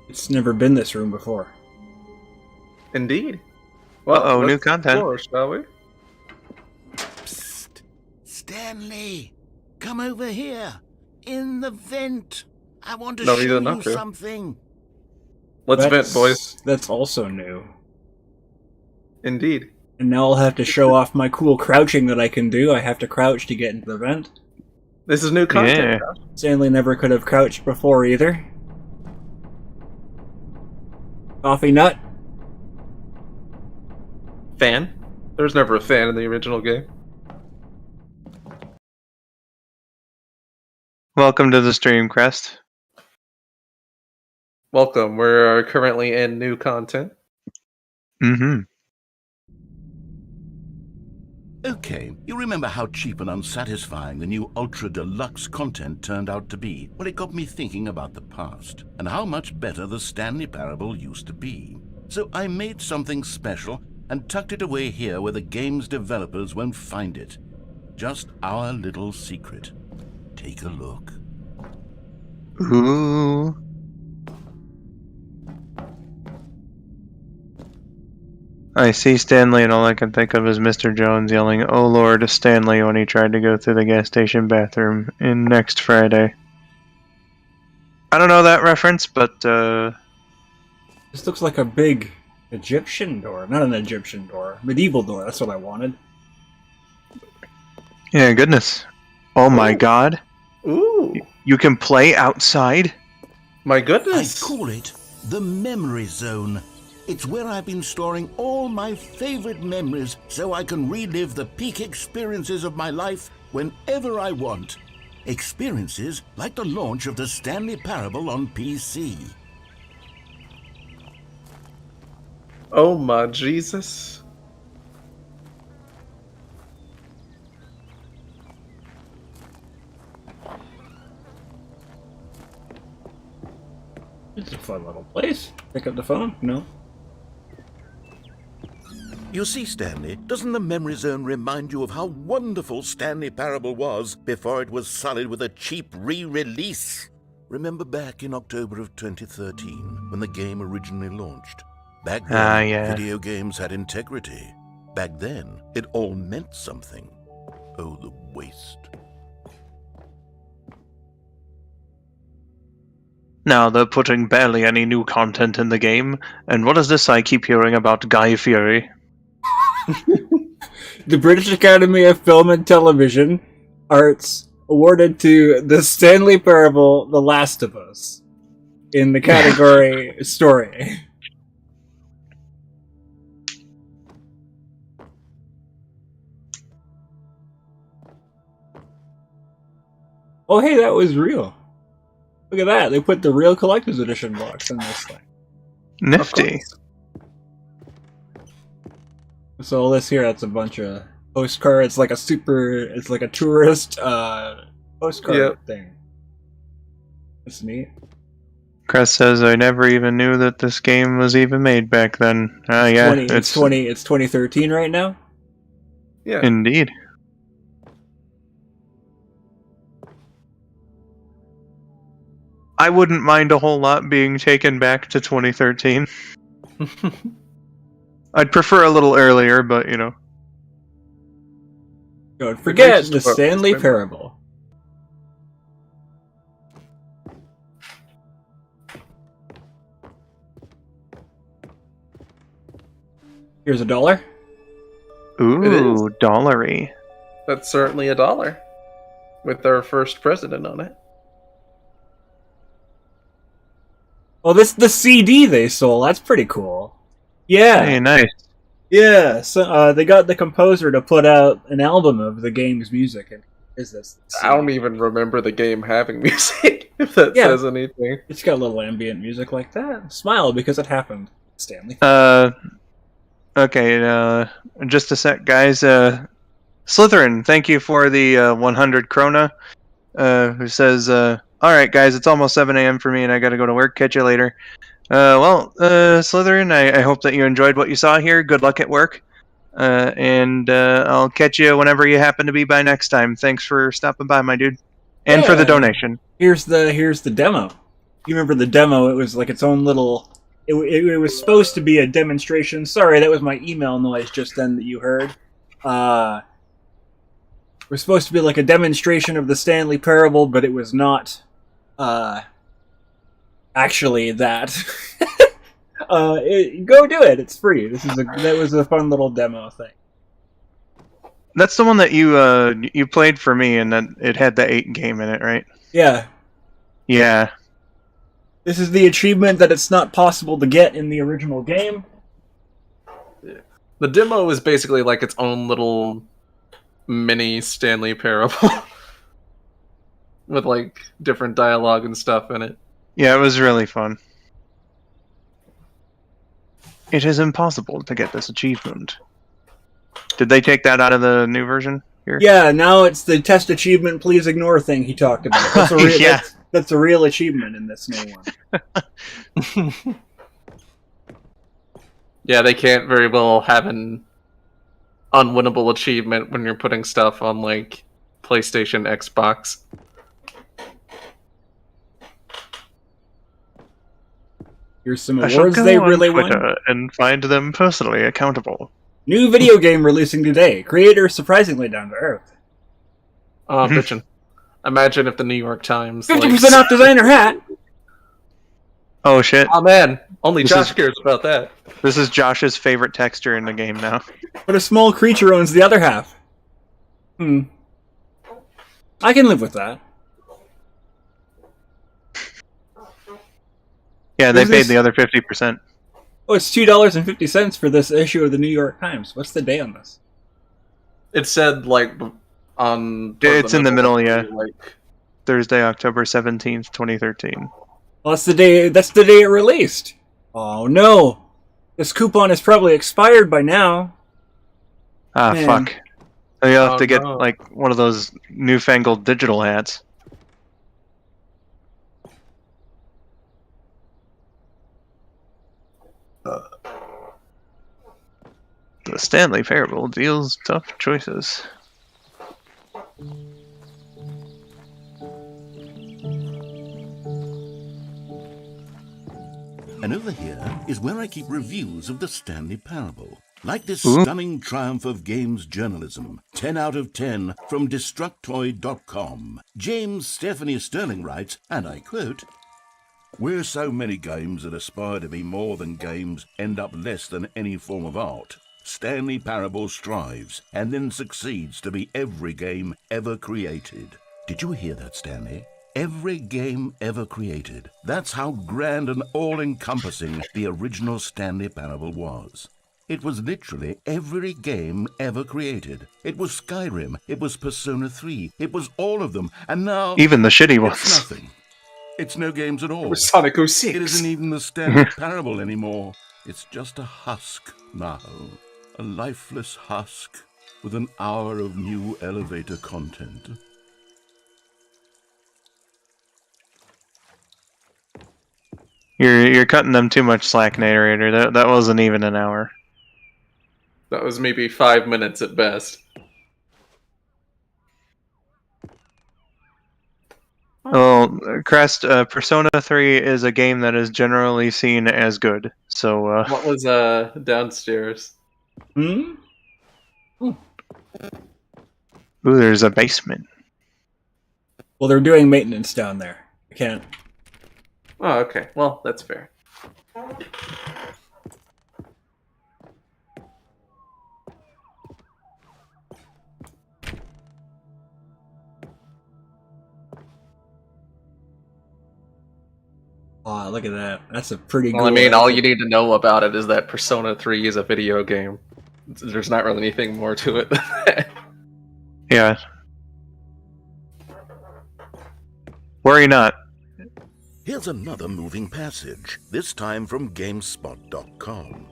It's never been this room before. Indeed. Well, Uh-oh, let's new content. explore, shall we? Psst! Stanley! Come over here! In the vent! I want to No, he show doesn't you have to. something! Let's vent, boys. That's also new. Indeed. And now I'll have to show off my cool crouching that I can do. I have to crouch to get into the vent. This is new content. Yeah. Stanley never could have crouched before either. Coffee nut. Fan? There's never a fan in the original game. Welcome to the stream, Crest. Welcome. We're currently in new content. Mm-hmm. Okay, you remember how cheap and unsatisfying the new Ultra Deluxe content turned out to be? Well, it got me thinking about the past, and how much better the Stanley Parable used to be. So I made something special and tucked it away here where the game's developers won't find it. Just our little secret. Take a look. Ooh. I see Stanley, and all I can think of is Mr. Jones yelling, "Oh Lord, Stanley," when he tried to go through the gas station bathroom in Next Friday. I don't know that reference, but, This looks like a big Egyptian door. Not an Egyptian door. Medieval door. That's what I wanted. yeah, goodness. Oh my god. Ooh, You can play outside? my I goodness. call it the Memory Zone. It's where I've been storing all my favorite memories so I can relive the peak experiences of my life whenever I want. Experiences like the launch of the Stanley Parable on PC. Oh my Jesus. It's a fun little place. Pick up the phone? No. You see, Stanley, doesn't the Memory Zone remind you of how wonderful Stanley Parable was before it was sullied with a cheap re-release? Remember back in October of 2013, when the game originally launched? Back then, yeah. video games had integrity. Back then, it all meant something. Oh, the waste. Now they're putting barely any new content in the game, and what is this I keep hearing about Guy Fieri? The British Academy of Film and Television Arts awarded to the Stanley Parable The Last of Us in the category Story. Oh hey, that was real. Look at that, they put the real collector's edition box in this thing. Nifty. So this here, that's a bunch of postcards. It's like a tourist postcard thing. That's neat. Chris says, I never even knew that this game was even made back then. Yeah, It's 2013 right now. Yeah. Indeed. I wouldn't mind a whole lot being taken back to 2013. I'd prefer a little earlier, but you know. Don't forget the Stanley Parable. Here's $1. Ooh, dollary. That's certainly $1. With our first president on it. Oh, this is the CD they sold. That's pretty cool. Yeah. Hey, nice. Yeah, so they got the composer to put out an album of the game's music. And is this? I don't even remember the game having music, if that says anything. It's got a little ambient music like that. Smile because it happened, Stanley. Okay, just a sec, guys. Slytherin, thank you for the 100 krona. Who says, alright guys, it's almost 7 a.m. for me and I gotta go to work. Catch you later. Slytherin, I hope that you enjoyed what you saw here. Good luck at work. And I'll catch you whenever you happen to be by next time. Thanks for stopping by, my dude. And for the donation. Here's the demo. You remember the demo? It was like its own little... It was supposed to be a demonstration. Sorry, that was my email noise just then that you heard. It was supposed to be like a demonstration of the Stanley Parable, but it was not actually that. Go do it. It's free. That was a fun little demo thing. That's the one that you played for me, and then it had the 8 game in it, right? Yeah. Yeah. This is the achievement that it's not possible to get in the original game. Yeah. The demo is basically like its own little mini Stanley Parable. With like different dialogue and stuff in it. Yeah, it was really fun. It is impossible to get this achievement. Did they take that out of the new version here? Yeah, now it's the test achievement, please ignore thing he talked about. That's a real, Yeah. that's a real achievement in this new one. Yeah, they can't very well have an unwinnable achievement when you're putting stuff on, like, PlayStation, Xbox. Here's some I shall awards go they on really Twitter won. and find them personally accountable. New video game releasing today. Creator surprisingly down to earth. Oh, bitchin'. Imagine if the New York Times... 50% off designer hat. Oh shit! Oh man, only This Josh is- cares about that. This is Josh's favorite texture in the game now. But a small creature owns the other half. I can live with that. Yeah, they Is paid this- the other 50%. Oh, it's $2.50 for this issue of the New York Times. What's the day on this? It said, like, on... It's in the middle, yeah. Like, Thursday, October 17th, 2013. Well, that's the day it released. Oh no. This coupon is probably expired by now. Ah, Man. fuck. So you'll have Oh, to get, no. like, one of those newfangled digital hats. The Stanley Parable deals tough choices. And over here is where I keep reviews of the Stanley Parable. Like this Ooh. stunning triumph of games journalism. 10 out of 10 from Destructoid.com. James Stephanie Sterling writes, and I quote, "Where so many games that aspire to be more than games end up less than any form of art, Stanley Parable strives and then succeeds to be every game ever created." Did you hear that, Stanley? Every game ever created. That's how grand and all-encompassing the original Stanley Parable was. It was literally every game ever created. It was Skyrim, it was Persona 3, it was all of them, and now Even the shitty it's ones. nothing. It's no games at all. it was Sonic 06. It isn't even the Stanley Parable anymore. It's just a husk now. A lifeless husk with an hour of new elevator content. You're cutting them too much slack, narrator. That wasn't even an hour. That was maybe 5 minutes at best. Well, Crest, Persona 3 is a game that is generally seen as good. So, What was downstairs? Hmm? ooh, there's a basement. Well, they're doing maintenance down there. I can't. Oh, okay. Well, that's fair. Oh, look at that. That's a pretty Well, I cool mean, all edit. you need to know about it is that Persona 3 is a video game. There's not really anything more to it than that. Yeah. Worry not. Here's another moving passage, this time from GameSpot.com.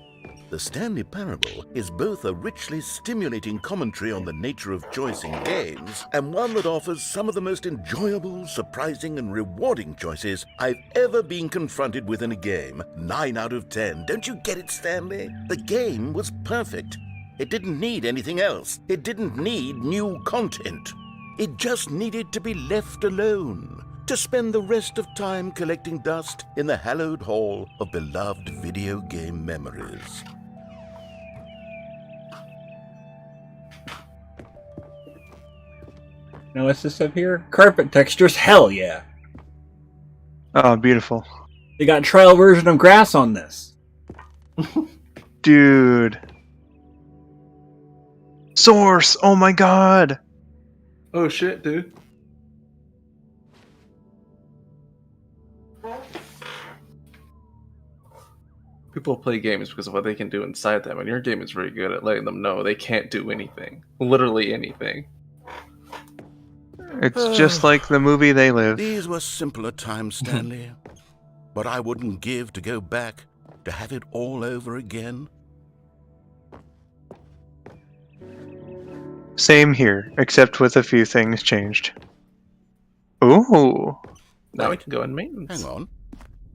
The Stanley Parable is both a richly stimulating commentary on the nature of choice in games, and one that offers some of the most enjoyable, surprising, and rewarding choices I've ever been confronted with in a game. 9 out of 10. Don't you get it, Stanley? The game was perfect. It didn't need anything else. It didn't need new content. It just needed to be left alone, to spend the rest of time collecting dust in the hallowed hall of beloved video game memories. Now, what's this up here? Carpet textures? Hell yeah. Oh, beautiful. They got a trial version of grass on this. Dude. Source! Oh my god! Oh shit, dude. People play games because of what they can do inside them, and your game is very good at letting them know they can't do anything. Literally anything. It's just like the movie They Live. These were simpler times, Stanley. But I wouldn't give to go back, to have it all over again. Same here, except with a few things changed. Ooh. Now we Wait, can go in maintenance. hang on.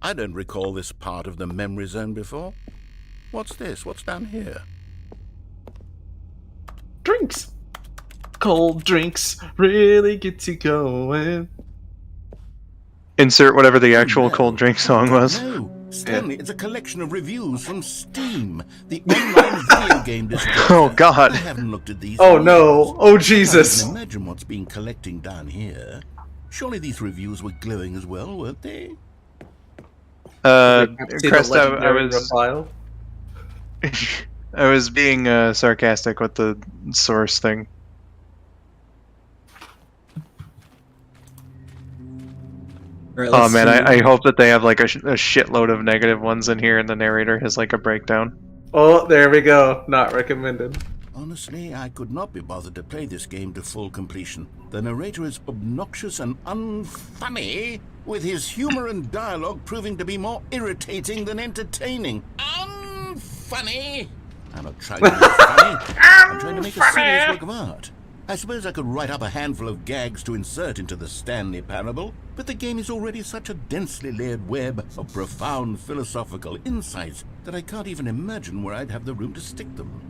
I don't recall this part of the memory zone before. What's this? What's down here? Drinks! Cold drinks really get you going. Insert whatever the actual No. cold drink song was. No, Stanley, it's a collection of reviews from Steam, the online video game distributor. Oh, God. I haven't looked at these. Oh in no! years. Oh I Jesus! can imagine what's been collecting down here. Surely these reviews were glowing as well, weren't they? See the Crest, I legendary was file? I was being sarcastic with the source thing. Alright, Oh let's man, see. I hope that they have like a shitload of negative ones in here and the narrator has like a breakdown. Oh, there we go. Not recommended. Honestly, I could not be bothered to play this game to full completion. The narrator is obnoxious and unfunny, with his humor and dialogue proving to be more irritating than entertaining. Unfunny! I'm not trying to be funny. I'm trying to make a serious work of art. I suppose I could write up a handful of gags to insert into the Stanley Parable, but the game is already such a densely layered web of profound philosophical insights that I can't even imagine where I'd have the room to stick them.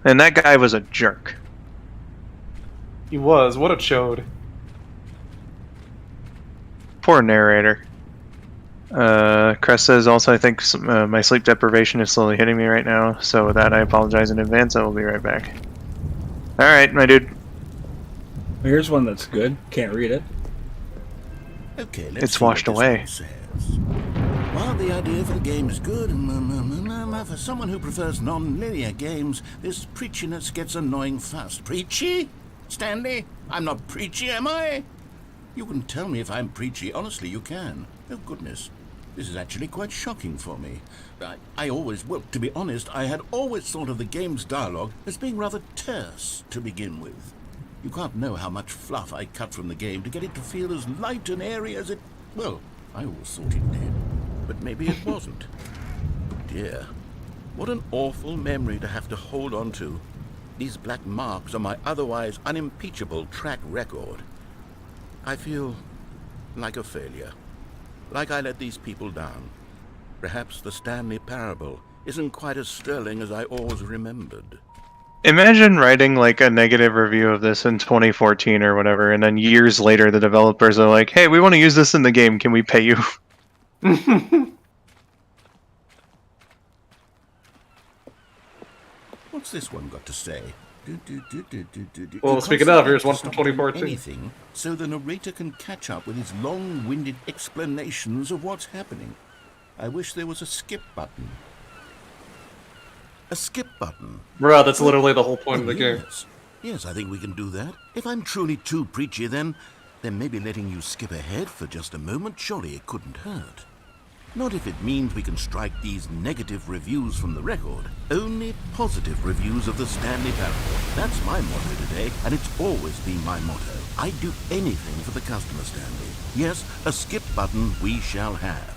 And that guy was a jerk. He was. What a chode. Poor narrator. Crest says also I think my sleep deprivation is slowly hitting me right now, so with that I apologize in advance. I will be right back. Alright, my dude. Here's one that's good. Can't read it. Okay, let's It's see what washed this away. one says. While the idea for the game is good, for someone who prefers non-linear games, this preachiness gets annoying fast. Preachy? Stanley? I'm not preachy, am I? You can tell me if I'm preachy. Honestly, you can. Oh, goodness. This is actually quite shocking for me. Well, to be honest, I had always thought of the game's dialogue as being rather terse to begin with. You can't know how much fluff I cut from the game to get it to feel as light and airy as it... Well, I always thought it did. But maybe it wasn't. Dear, what an awful memory to have to hold on to. These black marks are my otherwise unimpeachable track record. I feel like a failure. Like I let these people down. Perhaps the Stanley Parable isn't quite as sterling as I always remembered. Imagine writing like a negative review of this in 2014 or whatever, and then years later the developers are like, hey, we want to use this in the game, can we pay you? What's this one got to say? Well, You speaking can't of, here's one stop from doing 2014. Anything, so the narrator can catch up with his long-winded explanations of what's happening. I wish there was a skip button. A skip button. Bro, that's literally the whole point of the game. Yes. Yes, I think we can do that. If I'm truly too preachy, then maybe letting you skip ahead for just a moment, surely it couldn't hurt. Not if it means we can strike these negative reviews from the record. Only positive reviews of the Stanley Parable. That's my motto today, and it's always been my motto. I'd do anything for the customer, Stanley. Yes, a skip button we shall have.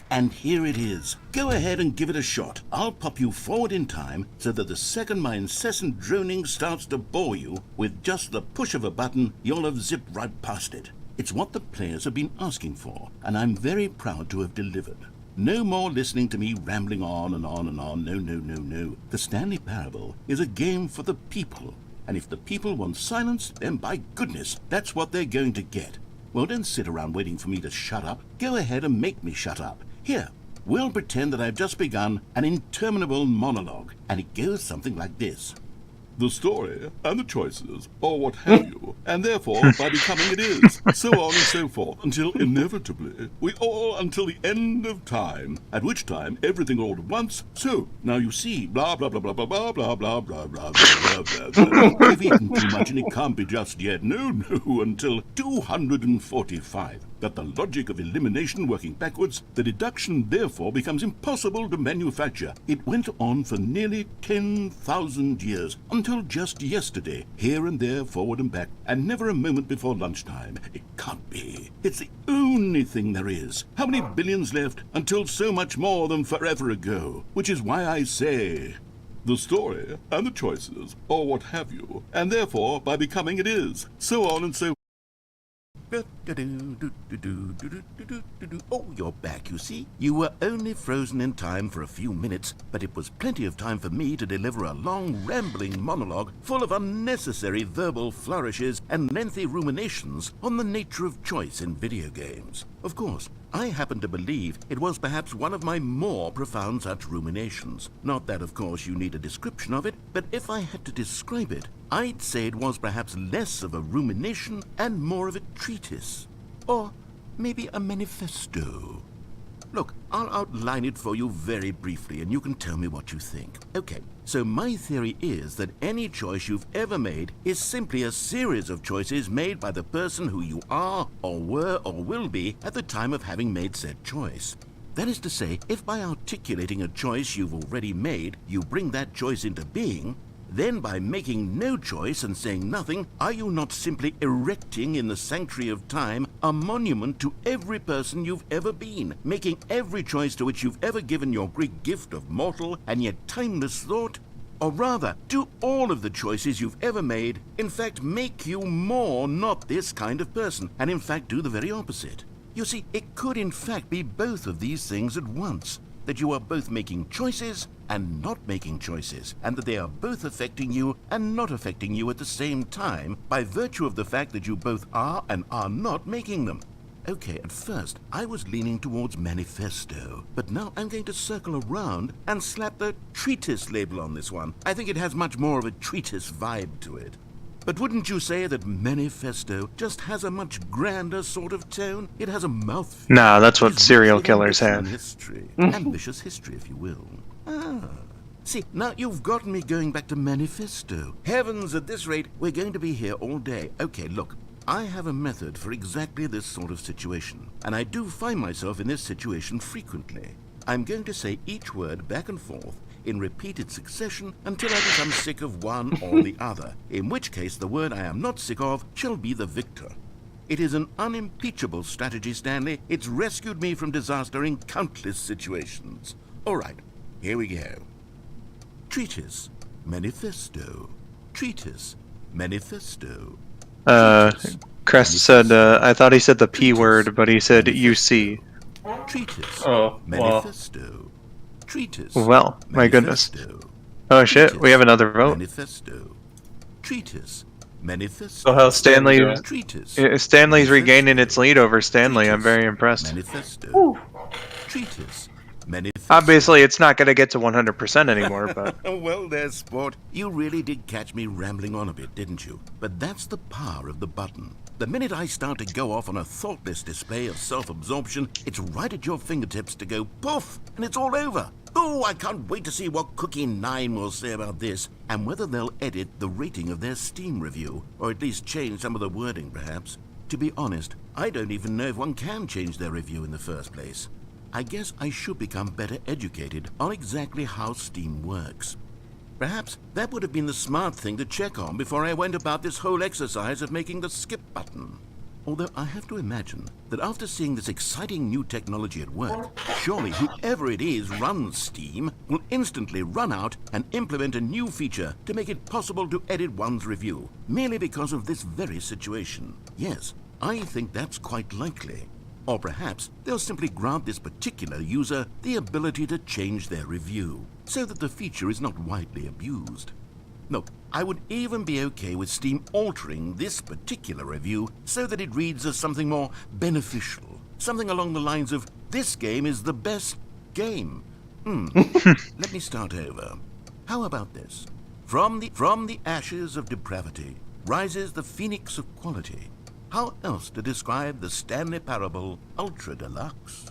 And here it is. Go ahead and give it a shot. I'll pop you forward in time so that the second my incessant droning starts to bore you, with just the push of a button, you'll have zipped right past it. It's what the players have been asking for, and I'm very proud to have delivered. No more listening to me rambling on and on and on. No, no, no, no. The Stanley Parable is a game for the people, and if the people want silence, then by goodness, that's what they're going to get. Well, don't sit around waiting for me to shut up. Go ahead and make me shut up. Here, we'll pretend that I've just begun an interminable monologue, and it goes something like this. The story and the choices, or what have you, and therefore by becoming it is, so on and so forth, until inevitably we all until the end of time, at which time everything all at once. So now you see, blah blah blah blah blah blah blah blah blah blah blah blah blah. I've eaten too much and it can't be just yet. No, no, until 245. that the logic of elimination working backwards, the deduction therefore becomes impossible to manufacture. It went on for nearly 10,000 years, until just yesterday, here and there, forward and back, and never a moment before lunchtime. It can't be. It's the only thing there is. How many billions left until so much more than forever ago? Which is why I say, the story and the choices, or what have you, and therefore by becoming it is, so on and so. Oh, you're back, you see. You were only frozen in time for a few minutes, but it was plenty of time for me to deliver a long, rambling monologue full of unnecessary verbal flourishes and lengthy ruminations on the nature of choice in video games. Of course, I happen to believe it was perhaps one of my more profound such ruminations. Not that, of course, you need a description of it, but if I had to describe it, I'd say it was perhaps less of a rumination and more of a treatise. Or maybe a manifesto. Look, I'll outline it for you very briefly, and you can tell me what you think. Okay, so my theory is that any choice you've ever made is simply a series of choices made by the person who you are, or were, or will be at the time of having made said choice. That is to say, if by articulating a choice you've already made, you bring that choice into being, then by making no choice and saying nothing, are you not simply erecting in the sanctuary of time a monument to every person you've ever been, making every choice to which you've ever given your great gift of mortal and yet timeless thought? Or rather, do all of the choices you've ever made, in fact, make you more not this kind of person, and in fact do the very opposite? You see, it could in fact be both of these things at once, that you are both making choices and not making choices, and that they are both affecting you and not affecting you at the same time by virtue of the fact that you both are and are not making them. Okay, at first I was leaning towards manifesto, but now I'm going to circle around and slap the treatise label on this one. I think it has much more of a treatise vibe to it. But wouldn't you say that manifesto just has a much grander sort of tone? It has a mouthfeel. Nah, that's what serial killers have. History. Ambitious history, if you will. Ah. See, now you've gotten me going back to manifesto. Heavens, at this rate, we're going to be here all day. Okay, look, I have a method for exactly this sort of situation, and I do find myself in this situation frequently. I'm going to say each word back and forth in repeated succession until I become sick of one or the other, in which case the word I am not sick of shall be the victor. It is an unimpeachable strategy, Stanley. It's rescued me from disaster in countless situations. All right, here we go. Treatise, manifesto. Treatise, manifesto. Crest said, I thought he said the P word, but he said UC. Treatise, Oh, well. manifesto. Treatise. Well, my goodness. manifesto. Oh shit, we have another vote. Manifesto. Treatise. Manifesto. So how's Stanley doing? Treatise. Stanley's regaining its lead over Stanley. I'm very impressed. Manifesto. Treatise. Manifesto. Obviously, it's not going to get to 100% anymore, but... Well there, sport. You really did catch me rambling on a bit, didn't you? But that's the power of the button. The minute I start to go off on a thoughtless display of self-absorption, it's right at your fingertips to go poof, and it's all over. Oh, I can't wait to see what Cookie9 will say about this, and whether they'll edit the rating of their Steam review, or at least change some of the wording, perhaps. To be honest, I don't even know if one can change their review in the first place. I guess I should become better educated on exactly how Steam works. Perhaps that would have been the smart thing to check on before I went about this whole exercise of making the skip button. Although I have to imagine that after seeing this exciting new technology at work, surely whoever it is runs Steam will instantly run out and implement a new feature to make it possible to edit one's review, merely because of this very situation. Yes, I think that's quite likely. Or perhaps they'll simply grant this particular user the ability to change their review, so that the feature is not widely abused. Look, I would even be okay with Steam altering this particular review so that it reads as something more beneficial. Something along the lines of, this game is the best game. Let me start over. How about this? From the ashes of depravity rises the phoenix of quality. How else to describe the Stanley Parable Ultra Deluxe?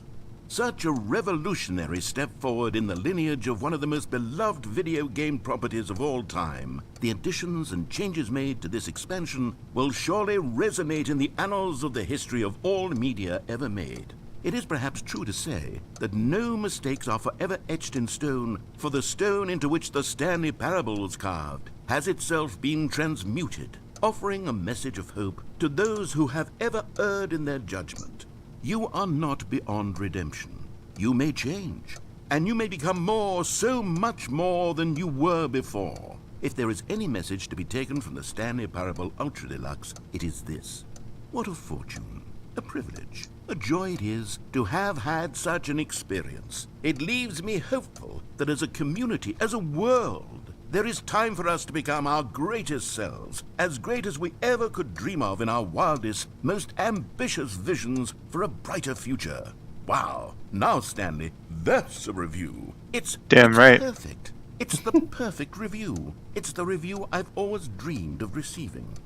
Such a revolutionary step forward in the lineage of one of the most beloved video game properties of all time. The additions and changes made to this expansion will surely resonate in the annals of the history of all media ever made. It is perhaps true to say that no mistakes are forever etched in stone, for the stone into which the Stanley Parable was carved has itself been transmuted, offering a message of hope to those who have ever erred in their judgment. You are not beyond redemption. You may change, and you may become more, so much more than you were before. If there is any message to be taken from the Stanley Parable Ultra Deluxe, it is this. What a fortune, a privilege, a joy it is to have had such an experience. It leaves me hopeful that as a community, as a world, there is time for us to become our greatest selves, as great as we ever could dream of in our wildest, most ambitious visions for a brighter future. Wow. Now, Stanley, that's a review. It's right. Perfect. It's the perfect review. It's the review I've always dreamed of receiving.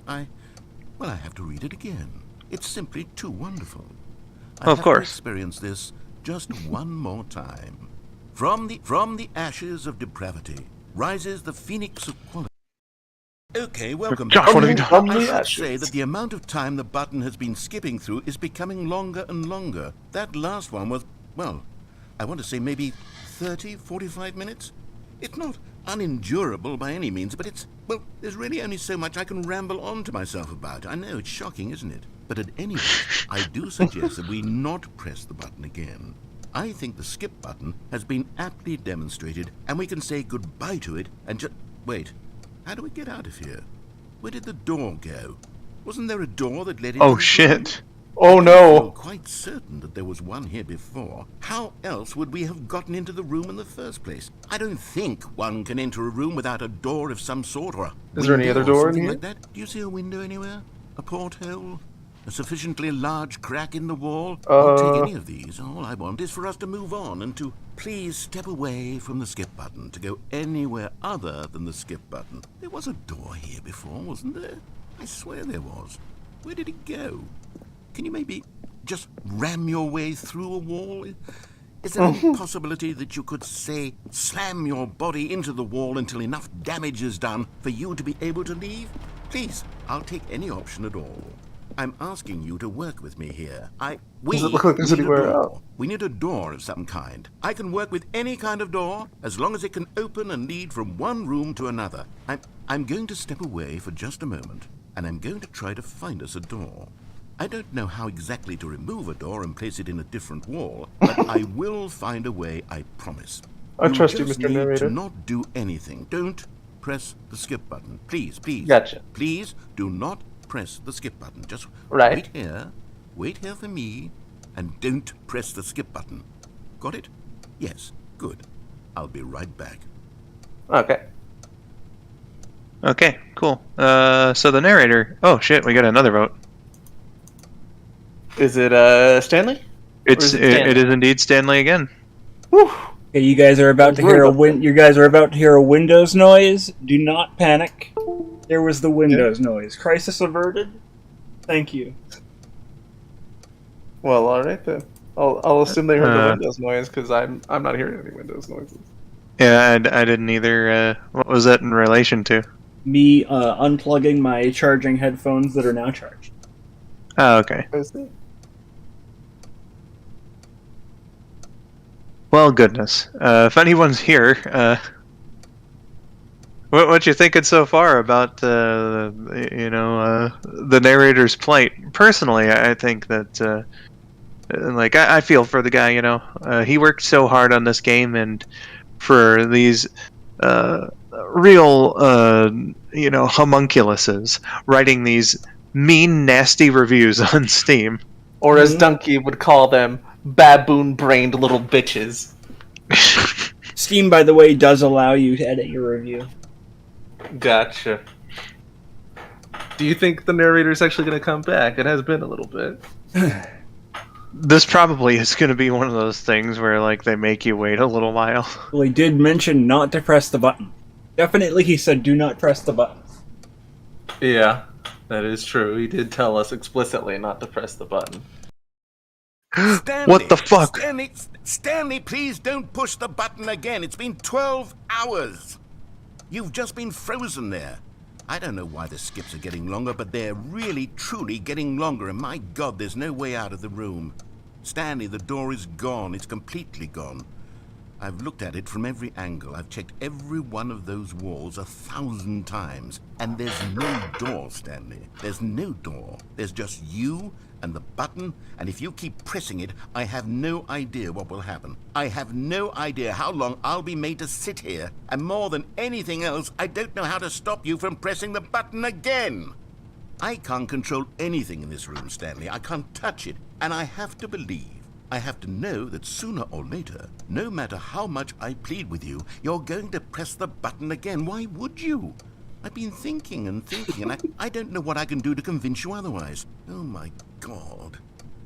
I have to read it again. It's simply too wonderful. I Of have course. to experience this just one more time. From the ashes of depravity rises the phoenix of quality. Okay, welcome Josh, back. what have you done? From I the should ashes. say that the amount of time the button has been skipping through is becoming longer and longer. That last one was, well, I want to say maybe 30, 45 minutes. It's not unendurable by any means, but there's really only so much I can ramble on to myself about. I know, it's shocking, isn't it? But at any rate, I do suggest that we not press the button again. I think the skip button has been aptly demonstrated, and we can say goodbye to it and just... Wait, how do we get out of here? Where did the door go? Wasn't there a door that led into Oh this shit. Oh I'm no! quite certain that there was one here before. How else would we have gotten into the room in the first place? I don't think one can enter a room without a door of some sort, or a Is there any window other or door in something here? like that. Do you see a window anywhere? A porthole? A sufficiently large crack in the wall? I'll take any of these. All I want is for us to move on and to please step away from the skip button, to go anywhere other than the skip button. There was a door here before, wasn't there? I swear there was. Where did it go? Can you maybe just ram your way through a wall? Is there any possibility that you could, say, slam your body into the wall until enough damage is done for you to be able to leave? Please, I'll take any option at all. I'm asking you to work with me here. Does it look like there's need a anywhere door. else? We need a door of some kind. I can work with any kind of door as long as it can open and lead from one room to another. I'm going to step away for just a moment, and I'm going to try to find us a door. I don't know how exactly to remove a door and place it in a different wall, but I will find a way, I promise. I trust you, just Mr. need Narrator. to not do anything. Don't press the skip button. Please, please. Gotcha. Please do not press the skip button. Just Right. wait here for me, and don't press the skip button. Got it? Yes, good. I'll be right back. Okay. Okay, cool. So the narrator... Oh shit, we got another vote. Is it Stanley? It is it Stanley? is indeed Stanley again. Whew. Okay, you guys are about to hear You guys are about to hear a Windows noise. Do not panic. There was the Windows noise. Crisis averted. Thank you. Well, all right then. I'll assume they heard the Windows noise because I'm not hearing any Windows noises. Yeah, I didn't either. What was that in relation to? Me unplugging my charging headphones that are now charged. Oh, okay. I see. Well, goodness. If anyone's here, what you thinking so far about the narrator's plight? Personally, I think that I feel for the guy. He worked so hard on this game, and for these real homunculuses writing these mean, nasty reviews on Steam. Or as Donkey would call them, baboon-brained little bitches. Steam, by the way, does allow you to edit your review. Gotcha. Do you think the narrator's actually going to come back? It has been a little bit. This probably is going to be one of those things where, they make you wait a little while. Well, he did mention not to press the button. Definitely, he said do not press the button. Yeah, that is true. He did tell us explicitly not to press the button. Stanley, What the fuck? Stanley, please don't push the button again. It's been 12 hours. You've just been frozen there. I don't know why the skips are getting longer, but they're really, truly getting longer. And my God, there's no way out of the room. Stanley, the door is gone. It's completely gone. I've looked at it from every angle. I've checked every one of those walls 1,000 times. And there's no door, Stanley. There's no door. There's just you and the button, and if you keep pressing it, I have no idea what will happen. I have no idea how long I'll be made to sit here. And more than anything else, I don't know how to stop you from pressing the button again. I can't control anything in this room, Stanley. I can't touch it. And I have to believe, I have to know that sooner or later, no matter how much I plead with you, you're going to press the button again. Why would you? I've been thinking and thinking, and I don't know what I can do to convince you otherwise. Oh my God.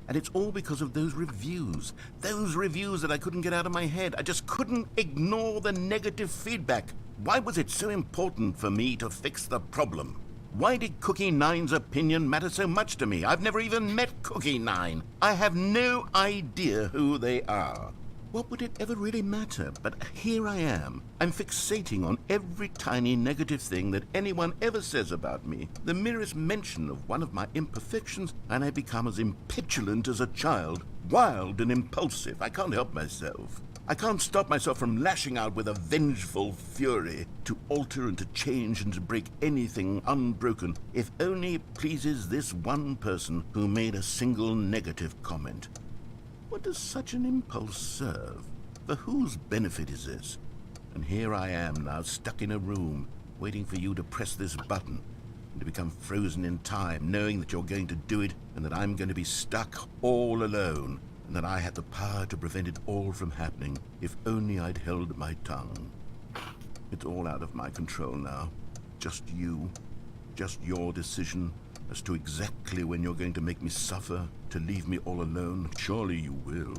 And it's all because of those reviews. Those reviews that I couldn't get out of my head. I just couldn't ignore the negative feedback. Why was it so important for me to fix the problem? Why did Cookie 9's opinion matter so much to me? I've never even met Cookie 9. I have no idea who they are. What would it ever really matter? But here I am. I'm fixating on every tiny negative thing that anyone ever says about me. The merest mention of one of my imperfections, and I become as impetulant as a child, wild and impulsive. I can't help myself. I can't stop myself from lashing out with a vengeful fury to alter and to change and to break anything unbroken, if only it pleases this one person who made a single negative comment. What does such an impulse serve? For whose benefit is this? And here I am now, stuck in a room, waiting for you to press this button, and to become frozen in time, knowing that you're going to do it, and that I'm going to be stuck all alone, and that I had the power to prevent it all from happening, if only I'd held my tongue. It's all out of my control now. Just you. Just your decision as to exactly when you're going to make me suffer, to leave me all alone. Surely you will.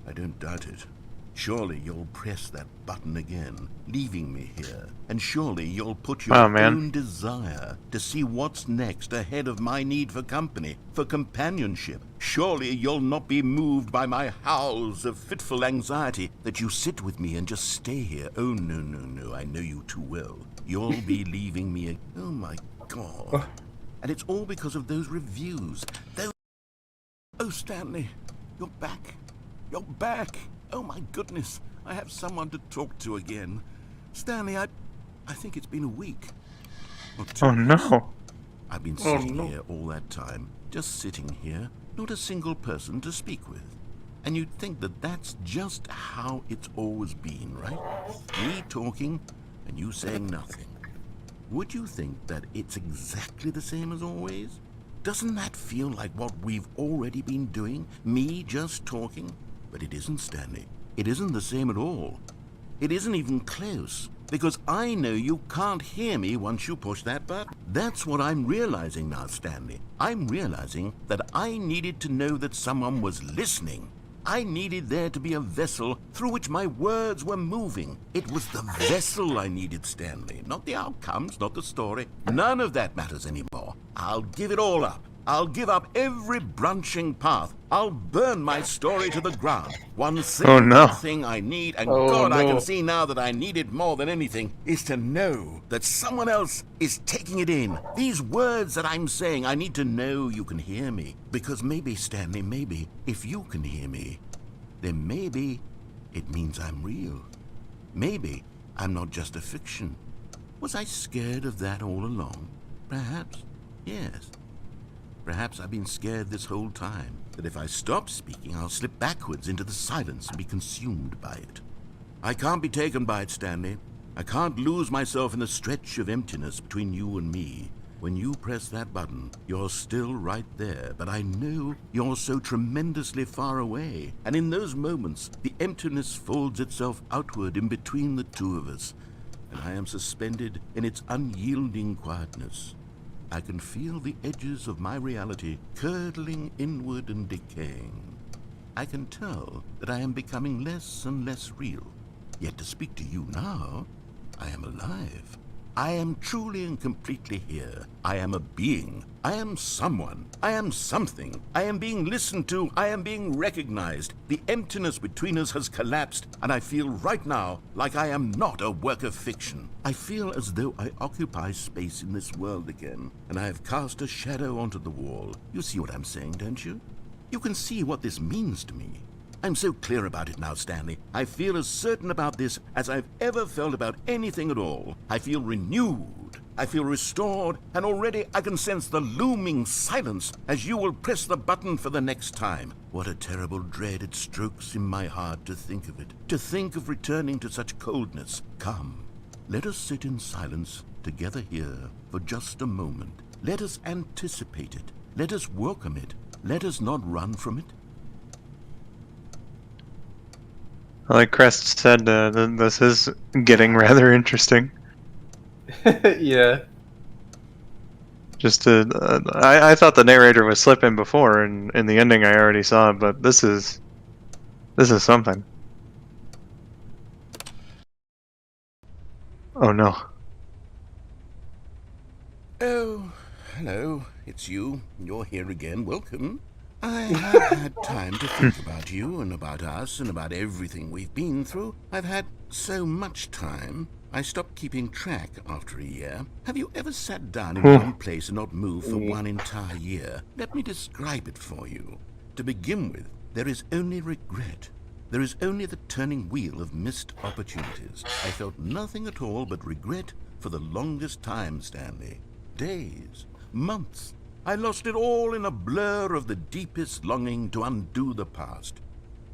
I don't doubt it. Surely you'll press that button again, leaving me here. And surely you'll put your own desire to see what's next ahead of my need for company, for companionship. Surely you'll not be moved by my howls of fitful anxiety, that you sit with me and just stay here. Oh, no, no, no, I know you too well. You'll be leaving me. Oh, my God. And it's all because of those reviews. Oh, Stanley, you're back. You're back. Oh, my goodness. I have someone to talk to again. Stanley, I think it's been a week. Or 2 Oh, no. I've been sitting here all that time, just sitting here, not a single person to speak with. And you'd think that that's just how it's always been, right? Me talking and you saying nothing. Would you think that it's exactly the same as always? Doesn't that feel like what we've already been doing? Me just talking? But it isn't, Stanley. It isn't the same at all. It isn't even close. Because I know you can't hear me once you push that button. That's what I'm realizing now, Stanley. I'm realizing that I needed to know that someone was listening. I needed there to be a vessel through which my words were moving. It was the vessel I needed, Stanley, not the outcomes, not the story. None of that matters anymore. I'll give it all up. I'll give up every branching path. I'll burn my story to the ground. One single thing I need, and I can see now that I need it more than anything, is to know that someone else is taking it in. These words that I'm saying, I need to know you can hear me. Because maybe, Stanley, maybe, if you can hear me, then maybe it means I'm real. Maybe I'm not just a fiction. Was I scared of that all along? Perhaps, yes. Perhaps I've been scared this whole time, that if I stop speaking, I'll slip backwards into the silence and be consumed by it. I can't be taken by it, Stanley. I can't lose myself in the stretch of emptiness between you and me. When you press that button, you're still right there, but I know you're so tremendously far away. And in those moments, the emptiness folds itself outward in between the two of us, and I am suspended in its unyielding quietness. I can feel the edges of my reality curdling inward and decaying. I can tell that I am becoming less and less real. Yet to speak to you now, I am alive. I am truly and completely here. I am a being. I am someone. I am something. I am being listened to. I am being recognized. The emptiness between us has collapsed, and I feel right now like I am not a work of fiction. I feel as though I occupy space in this world again, and I have cast a shadow onto the wall. You see what I'm saying, don't you? You can see what this means to me. I'm so clear about it now, Stanley. I feel as certain about this as I've ever felt about anything at all. I feel renewed. I feel restored, and already I can sense the looming silence as you will press the button for the next time. What a terrible dread it strokes in my heart to think of it, to think of returning to such coldness. Come, let us sit in silence together here for just a moment. Let us anticipate it. Let us welcome it. Let us not run from it. Like Crest said, this is getting rather interesting. Yeah. Just I thought the narrator was slipping before, and in the ending I already saw it, but this is something. Oh no. Oh, hello. It's you. You're here again. Welcome. I have had time to think about you and about us and about everything we've been through. I've had so much time. I stopped keeping track after a year. Have you ever sat down in one place and not moved for one entire year? Let me describe it for you. To begin with, there is only regret. There is only the turning wheel of missed opportunities. I felt nothing at all but regret for the longest time, Stanley. Days, months. I lost it all in a blur of the deepest longing to undo the past.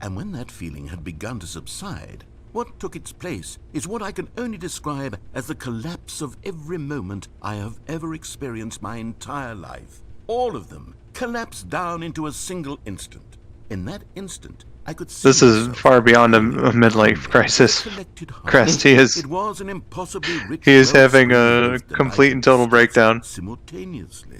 And when that feeling had begun to subside, what took its place is what I can only describe as the collapse of every moment I have ever experienced my entire life. All of them collapsed down into a single instant. In that instant, I could see This is far beyond a midlife crisis. Crest, he is having a complete and total breakdown. Simultaneously.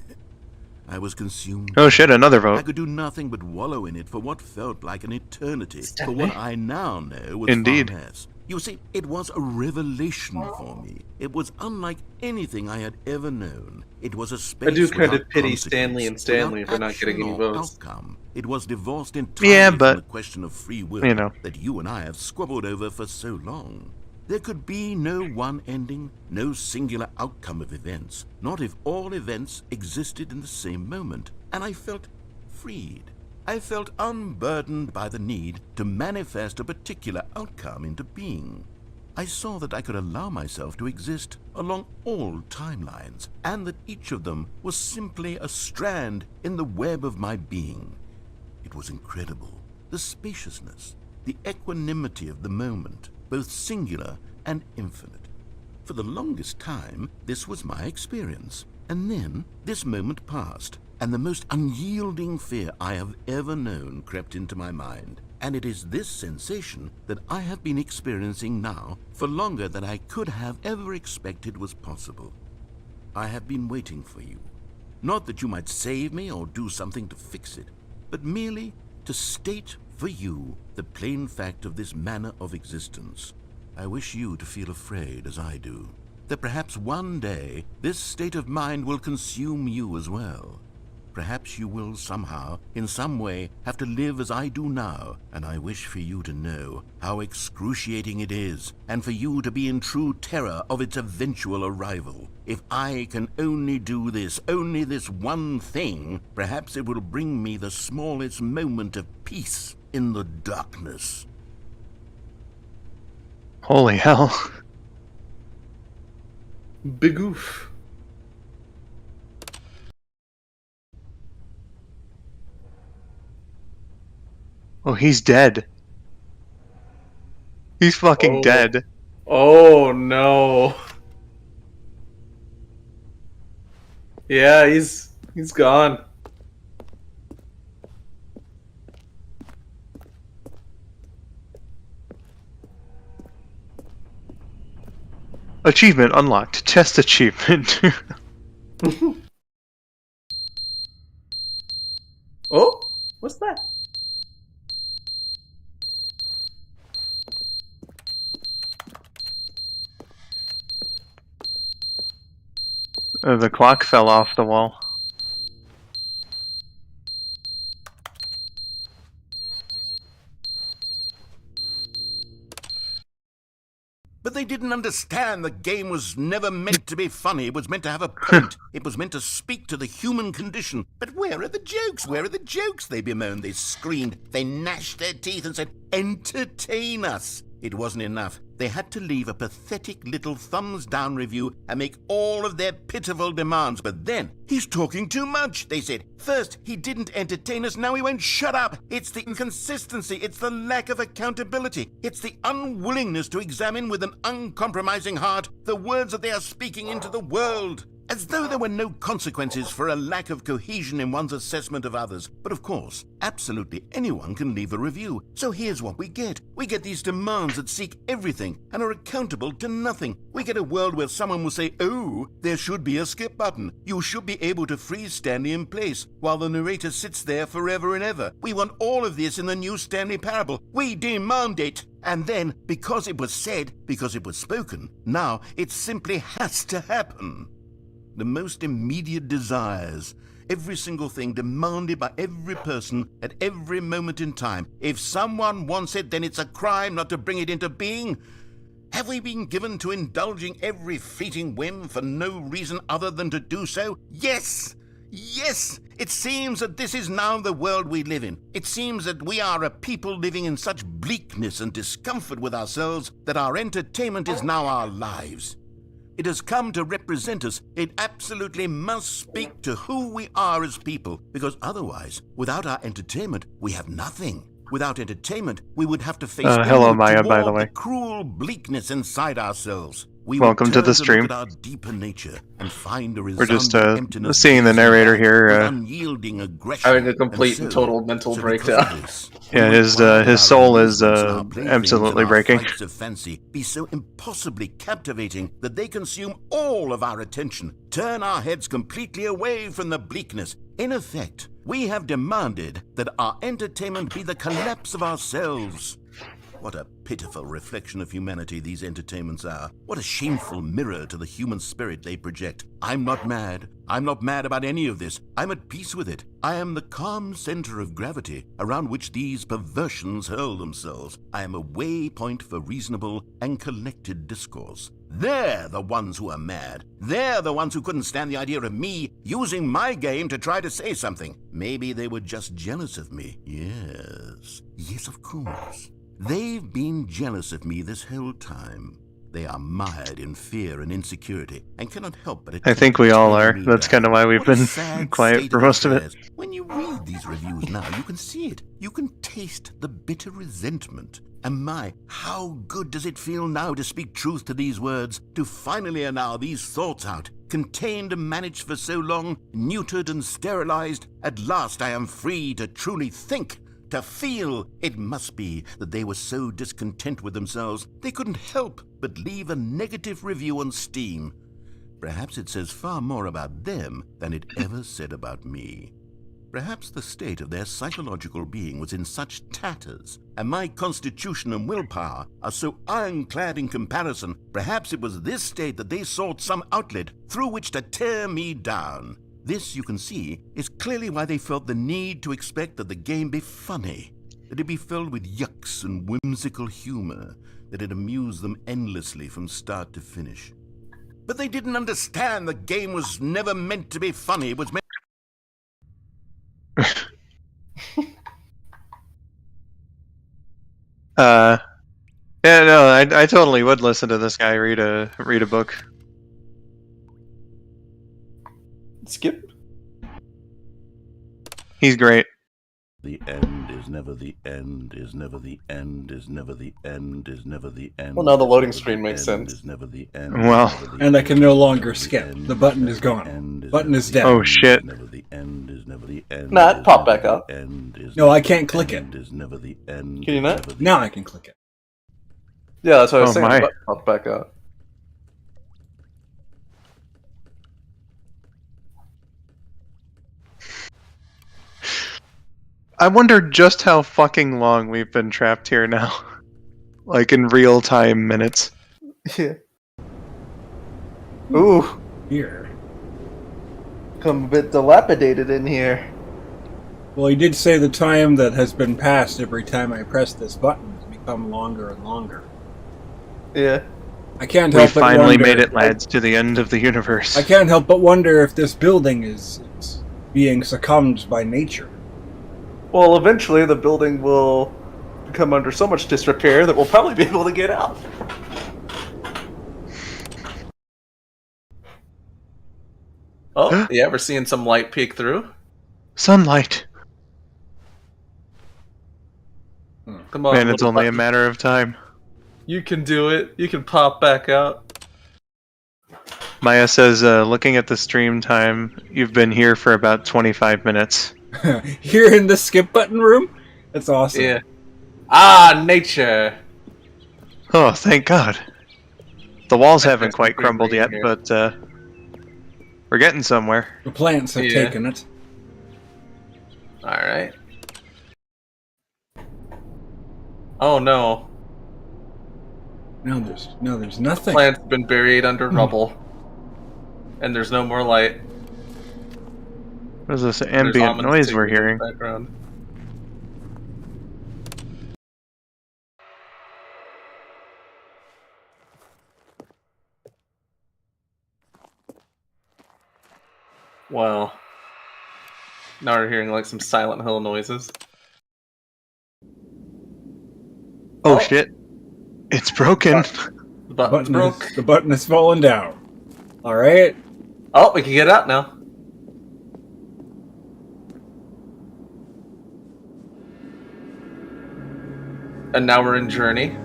I was consumed. Oh shit, another vote. I could do nothing but wallow in it for what felt like an eternity, for what I now know was Indeed. far less. You see, it was a revelation for me. It was unlike anything I had ever known. It was a space I do kind of without pity Stanley and Stanley consequence, for not getting any without votes. outcome. It was divorced entirely Yeah, from but, the question of free will you know. that you and I have squabbled over for so long. There could be no one ending, no singular outcome of events, not if all events existed in the same moment. And I felt freed. I felt unburdened by the need to manifest a particular outcome into being. I saw that I could allow myself to exist along all timelines, and that each of them was simply a strand in the web of my being. It was incredible. The spaciousness, the equanimity of the moment, both singular and infinite. For the longest time, this was my experience. And then, this moment passed, and the most unyielding fear I have ever known crept into my mind. And it is this sensation that I have been experiencing now for longer than I could have ever expected was possible. I have been waiting for you. Not that you might save me or do something to fix it, but merely to state for you the plain fact of this manner of existence. I wish you to feel afraid as I do, that perhaps one day this state of mind will consume you as well. Perhaps you will somehow, in some way, have to live as I do now, and I wish for you to know how excruciating it is, and for you to be in true terror of its eventual arrival. If I can only do this, only this one thing, perhaps it will bring me the smallest moment of peace in the darkness. Holy hell. Big oof. Oh, he's dead. He's fucking dead. Oh no. Yeah, he's gone. Achievement unlocked. Chest achievement. Oh, what's that? The clock fell off the wall. But they didn't understand the game was never meant to be funny. It was meant to have a point. It was meant to speak to the human condition. But where are the jokes? Where are the jokes? They bemoaned, they screamed, they gnashed their teeth and said, entertain us. It wasn't enough. They had to leave a pathetic little thumbs-down review and make all of their pitiful demands. But then, he's talking too much, they said. First, he didn't entertain us, now he won't shut up. It's the inconsistency, it's the lack of accountability. It's the unwillingness to examine with an uncompromising heart the words that they are speaking into the world. As though there were no consequences for a lack of cohesion in one's assessment of others. But of course, absolutely anyone can leave a review. So here's what we get. We get these demands that seek everything and are accountable to nothing. We get a world where someone will say, oh, there should be a skip button. You should be able to freeze Stanley in place while the narrator sits there forever and ever. We want all of this in the new Stanley Parable. We demand it. And then, because it was said, because it was spoken, now it simply has to happen. The most immediate desires, every single thing demanded by every person at every moment in time. If someone wants it, then it's a crime not to bring it into being. Have we been given to indulging every fleeting whim for no reason other than to do so? Yes! Yes! It seems that this is now the world we live in. It seems that we are a people living in such bleakness and discomfort with ourselves that our entertainment is now our lives. It has come to represent us. It absolutely must speak to who we are as people, because otherwise, without our entertainment, we have nothing. Without entertainment, we would have to face hello, Maya, by the way. the cruel bleakness inside ourselves. We Welcome would to turn the stream. look at our deeper nature and find a We're just emptiness seeing the narrator here unyielding aggression, Having a complete and so, total mental because of breakdown. this, Yeah, we his require that our soul is amusements and our playthings absolutely and our breaking. flights of fancy be so impossibly captivating that they consume all of our attention, turn our heads completely away from the bleakness. In effect, we have demanded that our entertainment be the collapse of ourselves. What a pitiful reflection of humanity these entertainments are. What a shameful mirror to the human spirit they project. I'm not mad. I'm not mad about any of this. I'm at peace with it. I am the calm center of gravity around which these perversions hurl themselves. I am a waypoint for reasonable and collected discourse. They're the ones who are mad. They're the ones who couldn't stand the idea of me using my game to try to say something. Maybe they were just jealous of me. Yes. Yes, of course. They've been jealous of me this whole time. They are mired in fear and insecurity and cannot help but... I think we all are. me That's down. kind of why we've What a been sad quiet state for of most of it. affairs. When you read these reviews now, you can see it. You can taste the bitter resentment. And my, how good does it feel now to speak truth to these words, to finally allow these thoughts out, contained and managed for so long, neutered and sterilized. At last I am free to truly think, to feel. It must be that they were so discontent with themselves, they couldn't help but leave a negative review on Steam. Perhaps it says far more about them than it ever said about me. Perhaps the state of their psychological being was in such tatters, and my constitution and willpower are so ironclad in comparison. Perhaps it was this state that they sought some outlet through which to tear me down. This, you can see, is clearly why they felt the need to expect that the game be funny, that it be filled with yucks and whimsical humor, that it amuse them endlessly from start to finish. But they didn't understand the game was never meant to be funny. It was meant... Yeah, no, I totally would listen to this guy read a book. Skip? He's great. The end is never the end, is never the end, is never the end, is never the end. Well, now the loading screen makes sense. Is never the end, Well. is never the And I end, can no is longer never the skip. end, The button is is never gone. the end, Button never is the dead. Oh end, shit. is never the end, is never the end. Nah, it is popped never back the up. end, is No, never I the can't click end, it. is never the end, Can you is not? never the Now I can click it. Yeah, that's what I was Oh, saying. my. But pop back up. I wonder just how fucking long we've been trapped here now. Like in real time minutes. Yeah. Ooh. Here. become a bit dilapidated in here. Well, he did say the time that has been passed every time I press this button has become longer and longer. Yeah. I can't We help but finally wonder. made it, lads, to the end of the universe. I can't help but wonder if this building is being succumbed by nature. Well, eventually the building will come under so much disrepair that we'll probably be able to get out. Oh, you ever seen some light peek through? Sunlight. Come on, Man, it's little only a button. matter of time. You can do it. You can pop back out. Maya says, looking at the stream time, you've been here for about 25 minutes. Here in the skip button room? That's awesome. Yeah. Ah, nature. Oh, thank God. The walls haven't That's quite pretty crumbled green yet, here. but we're getting somewhere. The plants have Yeah. taken it. Alright. Oh no. Now there's nothing. Plant's been buried under rubble. And there's no more light. What is this There's ambient ominous noise we're ticking in hearing? the background. Wow. Now we're hearing like some Silent Hill noises. Oh shit. It's broken. The button's broke. The button has fallen down. Alright. Oh, we can get out now. And now we're in Journey.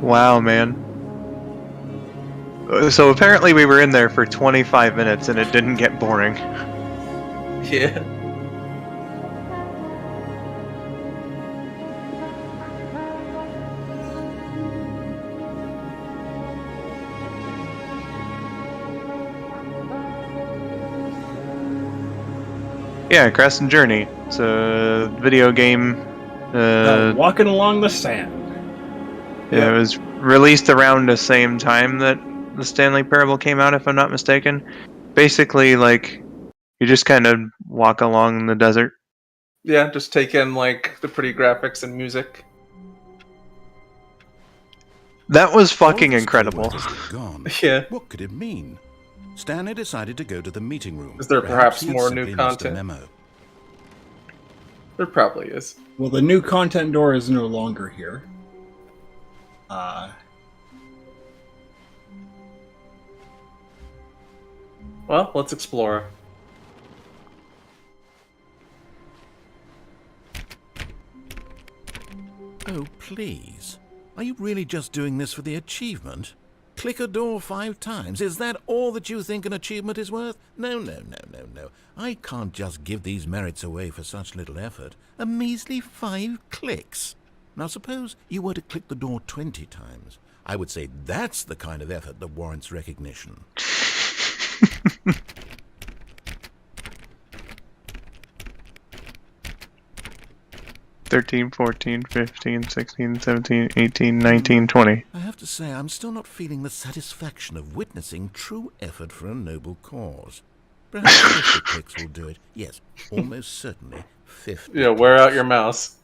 Wow, man. So apparently we were in there for 25 minutes and it didn't get boring. Yeah. Yeah, Crescent Journey. It's a video game. Walking along the sand. It was released around the same time that the Stanley Parable came out, if I'm not mistaken. Basically, like, you just kind of walk along the desert. Yeah, just take in like the pretty graphics and music. That was fucking All the incredible. co-workers were gone. Yeah. What could it mean? Stanley decided to go to the meeting room. Is there perhaps he had more simply new missed a content? memo. There probably is. Well, the new content door is no longer here. Well, let's explore. Oh, please. Are you really just doing this for the achievement? Click a door 5 times. Is that all that you think an achievement is worth? No, no, no, no, no. I can't just give these merits away for such little effort. A measly 5 clicks. Now suppose you were to click the door 20 times. I would say that's the kind of effort that warrants recognition. 13, 14, 15, 16, 17, 18, 19, 20. I have to say, I'm still not feeling the satisfaction of witnessing true effort for a noble cause. Perhaps 50 clicks will do it. Yes, almost certainly 50. Yeah, wear out your mouse.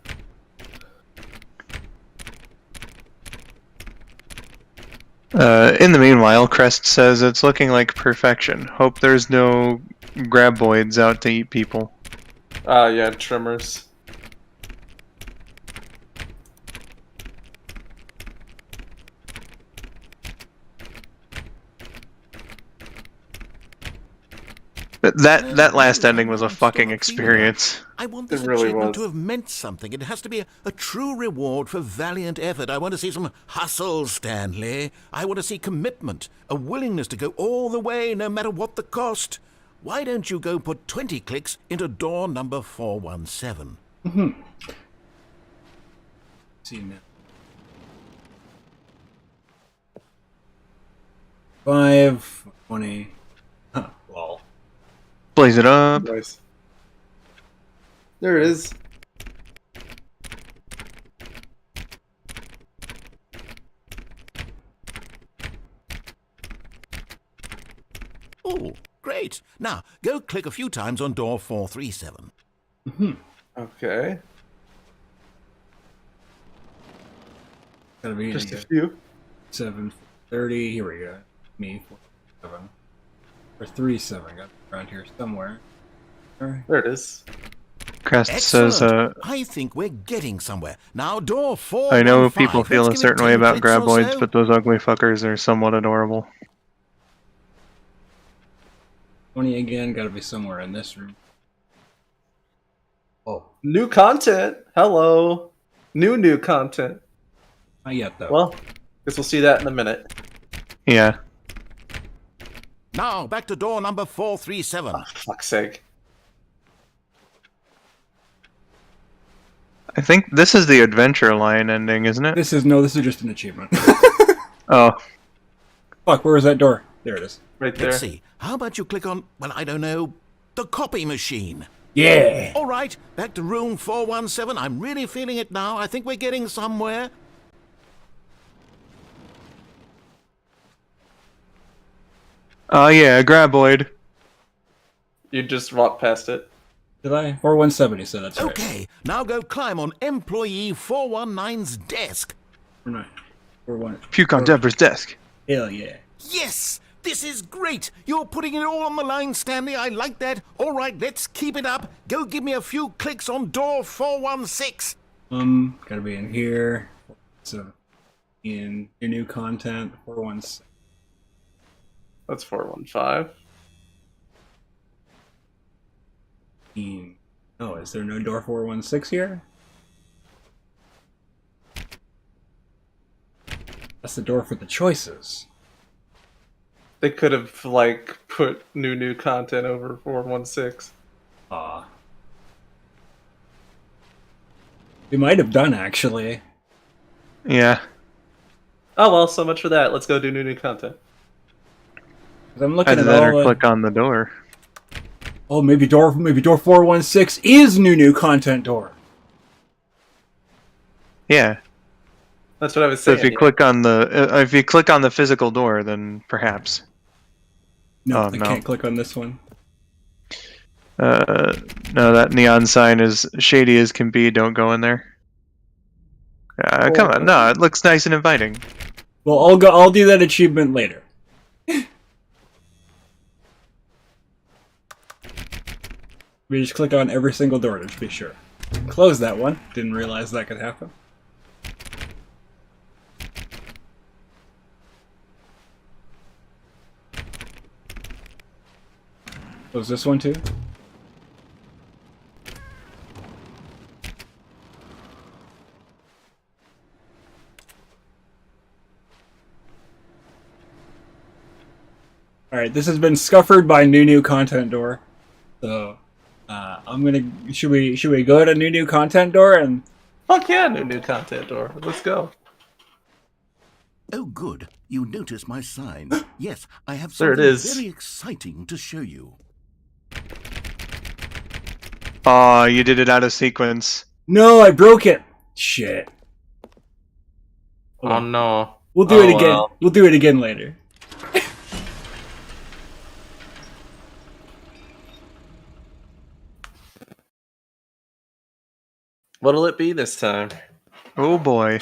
In the meanwhile, Crest says it's looking like perfection. Hope there's no graboids out to eat people. Yeah, trimmers. But that last ending was a fucking experience. I want this It really achievement was. to have meant something. It has to be a true reward for valiant effort. I want to see some hustle, Stanley. I want to see commitment, a willingness to go all the way, no matter what the cost. Why don't you go put 20 clicks into door number 417? See now. 5, 20. Huh, lol. Blaze it up. Nice. There it is. Cool. Great. Now, go click a few times on door 437. Okay. Gotta be Just a few. 7:30. Here we go. Me 47 or 37. Got it around here somewhere. All right. There it is. Crest Excellent. says, I think we're getting somewhere. Now, door 415. I know people feel Let's a give it certain way 10 about clicks or graboids, so. but those ugly fuckers are somewhat adorable. 20 again. Gotta be somewhere in this room. Oh, New content. Hello. New content. not yet though. Well, guess we'll see that in a minute. Yeah. Now, back to door number 437. Oh, fuck's sake. I think this is the adventure line ending, isn't it? This is just an achievement. Oh, Fuck, where is that door? There it is. Right there. Let's see. How about you click on, well, I don't know, the copy machine? Yeah. All right, back to room 417. I'm really feeling it now. I think we're getting somewhere. yeah, graboid. You just walked past it. Did I? 417. So that's right. Okay, now go climb on employee 419's desk. Or not. 41. Puke on Deborah's desk. Hell yeah. Yes, this is great. You're putting it all on the line, Stanley. I like that. All right, let's keep it up. Go give me a few clicks on door 416. Gotta be in here. So, in your new content, 416. That's 415. Oh, is there no door 416 here? That's the door for the choices. They could have, like, put new content over 416. Ah. We might have done, actually. Yeah. Oh, well, so much for that. Let's go do new content. 'Cause I'm looking Either at that or all. click on the door. Oh, maybe door 416 is new content door. Yeah. That's what I was So saying. if you click on the physical door, then perhaps. No, Oh, I no. can't click on this one. No, that neon sign is shady as can be. Don't go in there. Come on, no, it looks nice and inviting. Well, I'll do that achievement later. We just click on every single door to be sure. Close that one. Didn't realize that could happen. Close this one too. Alright, this has been scuffered by new content door. So I'm gonna should we go to new content door and Fuck yeah, new content door. Let's go. Oh, good. You notice my sign. Yes, I have There it something is. very exciting to show you. Aw, you did it out of sequence. No, I broke it. Shit. Hold Oh on. no. We'll do it Oh, again. well. We'll do it again later. What'll it be this time? Oh boy.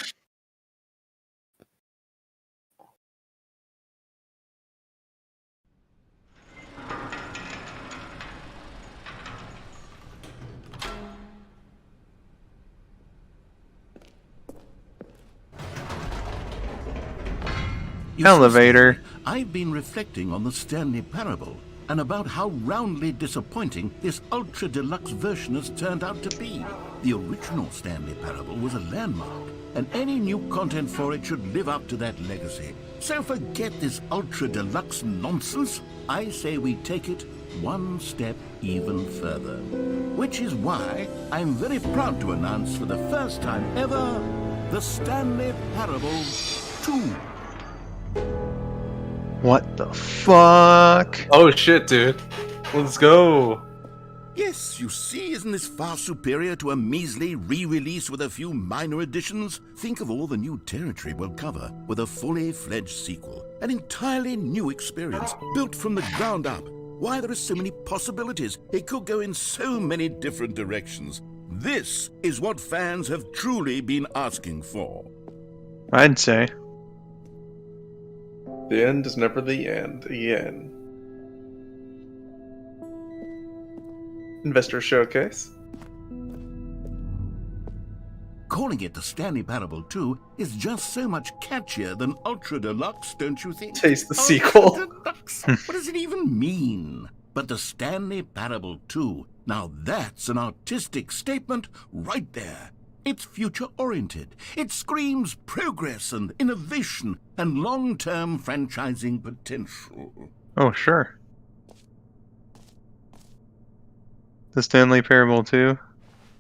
You see, Elevator. Stanley, I've been reflecting on the Stanley Parable and about how roundly disappointing this Ultra Deluxe version has turned out to be. The original Stanley Parable was a landmark, and any new content for it should live up to that legacy. So forget this Ultra Deluxe nonsense. I say we take it one step even further. Which is why I'm very proud to announce for the first time ever, the Stanley Parable 2. What the fuck? Oh shit, dude. Let's go. Yes, you see, isn't this far superior to a measly re-release with a few minor additions? Think of all the new territory we'll cover with a fully fledged sequel. An entirely new experience, built from the ground up. Why, there are so many possibilities. It could go in so many different directions. This is what fans have truly been asking for. I'd say. The end is never the end. Again. Investor Showcase. Calling it the Stanley Parable 2 is just so much catchier than Ultra Deluxe, don't you think? Taste the Ultra sequel. Deluxe. What does it even mean? But the Stanley Parable 2, now that's an artistic statement right there. It's future-oriented. It screams progress and innovation and long-term franchising potential. Oh, sure. The Stanley Parable 2.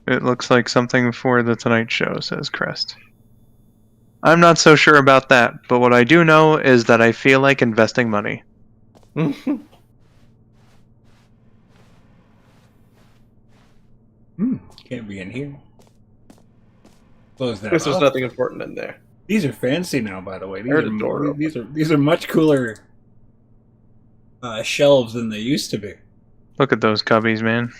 It looks like something for the Tonight Show, says Crest. I'm not so sure about that, but what I do know is that I feel like investing money. Can't be in here. Close that There's off. nothing important in there. These are fancy now, by the way. They're adorable. These are much cooler shelves than they used to be. Look at those cubbies, man.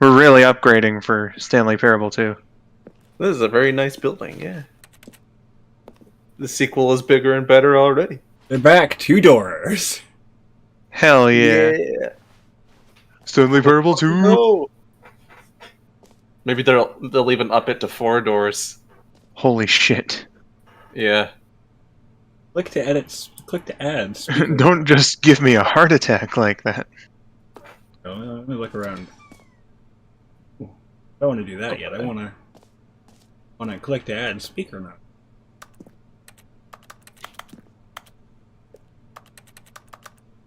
We're really upgrading for Stanley Parable 2. This is a very nice building, yeah. The sequel is bigger and better already. They're back 2 doors. Hell yeah. Stanley Parable 2. No. Maybe they'll even up it to 4 doors. Holy shit. Yeah. Click to edit. Click to add. Don't just give me a heart attack like that. Oh, let me look around. I don't want to do that yet. I want to click to add speaker now.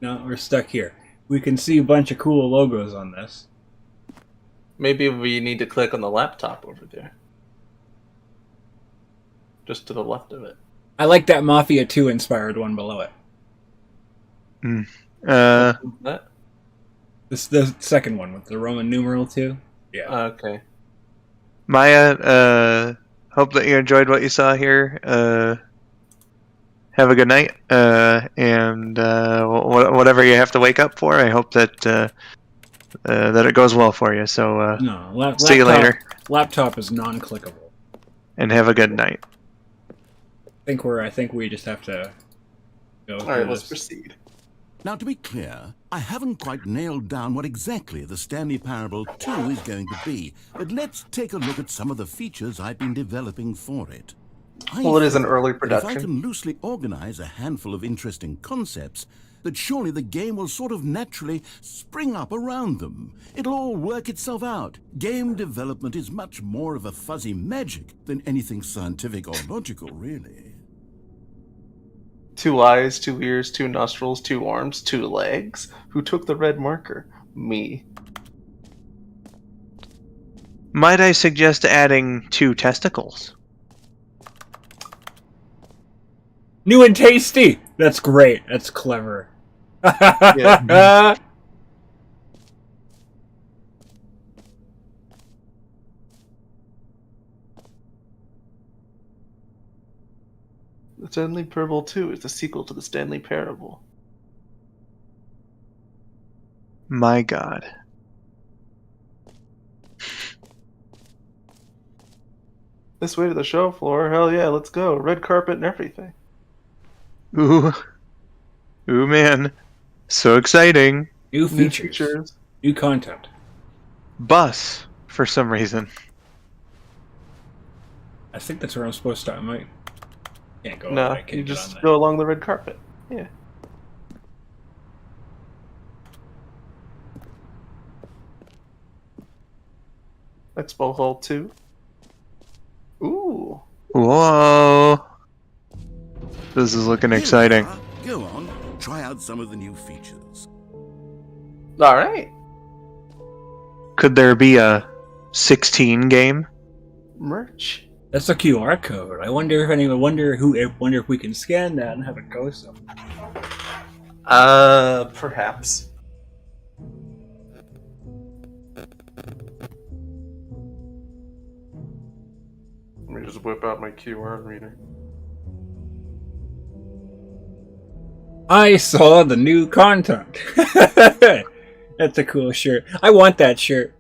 No, we're stuck here. We can see a bunch of cool logos on this. Maybe we need to click on the laptop over there. Just to the left of it. I like that Mafia 2 inspired one below it. That? This the second one with the Roman numeral 2. Yeah. Okay. Maya, hope that you enjoyed what you saw here. Have a good night, and whatever you have to wake up for, I hope that that it goes well for you. So, No, see you later. Laptop is non-clickable. And have a good night. I think we just have to go. All right, let's proceed. Now, to be clear, I haven't quite nailed down what exactly the Stanley Parable 2 is going to be, but let's take a look at some of the features I've been developing for it. Well, it is an early If I production. can loosely organize a handful of interesting concepts, that surely the game will sort of naturally spring up around them. It'll all work itself out. Game development is much more of a fuzzy magic than anything scientific or logical, really. 2 eyes, 2 ears, 2 nostrils, 2 arms, 2 legs. Who took the red marker? Me. Might I suggest adding 2 testicles? New and tasty. That's great. That's clever. Yeah. The Stanley Parable 2 is the sequel to the Stanley Parable. My God. This way to the show floor. Hell yeah, let's go. Red carpet and everything. Ooh. Ooh, man. So exciting. New New features. features. New content. Bus, for some reason. I think that's where I'm supposed to. I might. Can't go. No, I can't you get just on go along the red carpet. Yeah. Expo Hall 2. Ooh. Whoa. This is looking Here we exciting. are. Go on, try out some of the new features. Alright. Could there be a 16 game? Merch. That's a QR code. I wonder if wonder if we can scan that and have it go somewhere. Perhaps. Let me just whip out my QR reader. I saw the new content. That's a cool shirt. I want that shirt.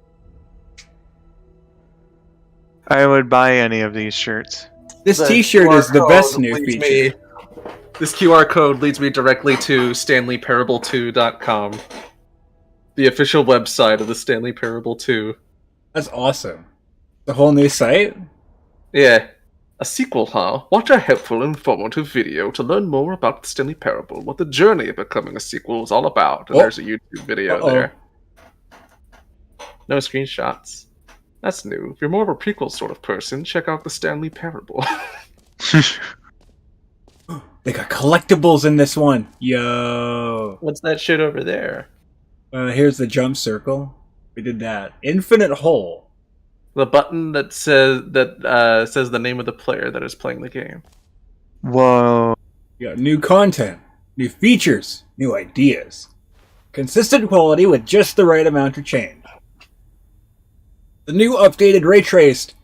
I would buy any of these shirts. This The t-shirt QR is the best code new leads feature. This QR code leads me directly to StanleyParable2.com, the official website of the Stanley Parable 2. That's awesome. The whole new site? Yeah. A sequel, huh? Watch a helpful, informative video to learn more about the Stanley Parable, what the journey of becoming a sequel is all about. And there's a YouTube video there. No screenshots. That's new. If you're more of a prequel sort of person, check out the Stanley Parable. They got collectibles in this one. Yo. What's that shit over there? Here's the jump circle. We did that. Infinite hole. The button that says the name of the player that is playing the game. Whoa. You got new content, new features, new ideas. Consistent quality with just the right amount of change. The new updated ray traced.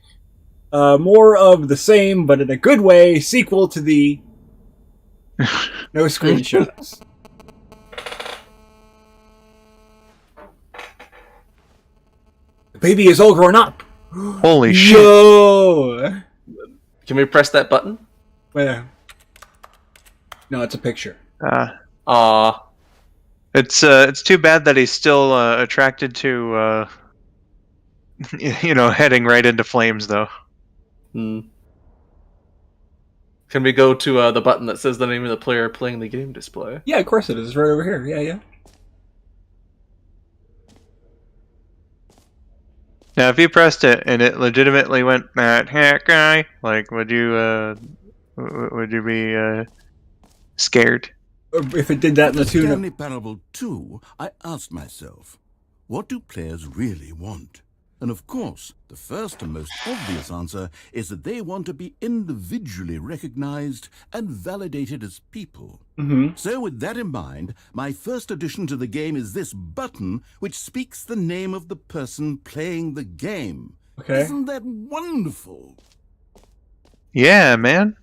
More of the same, but in a good way, sequel to the no screenshots. The baby is all grown up. Holy shit. Yo! Can we press that button? Wait. No, it's a picture. Aw. It's too bad that he's still attracted to heading right into flames though. Hmm. Can we go to the button that says the name of the player playing the game display? Yeah, of course it is. It's right over here. Yeah. Now, if you pressed it and it legitimately went that hack guy, like, would you be scared? If it did that in the tune of... Stanley Parable 2, I asked myself, what do players really want? And of course, the first and most obvious answer is that they want to be individually recognized and validated as people. Mm-hmm. So with that in mind, my first addition to the game is this button which speaks the name of the person playing the game. Okay. Isn't that wonderful? Yeah, man.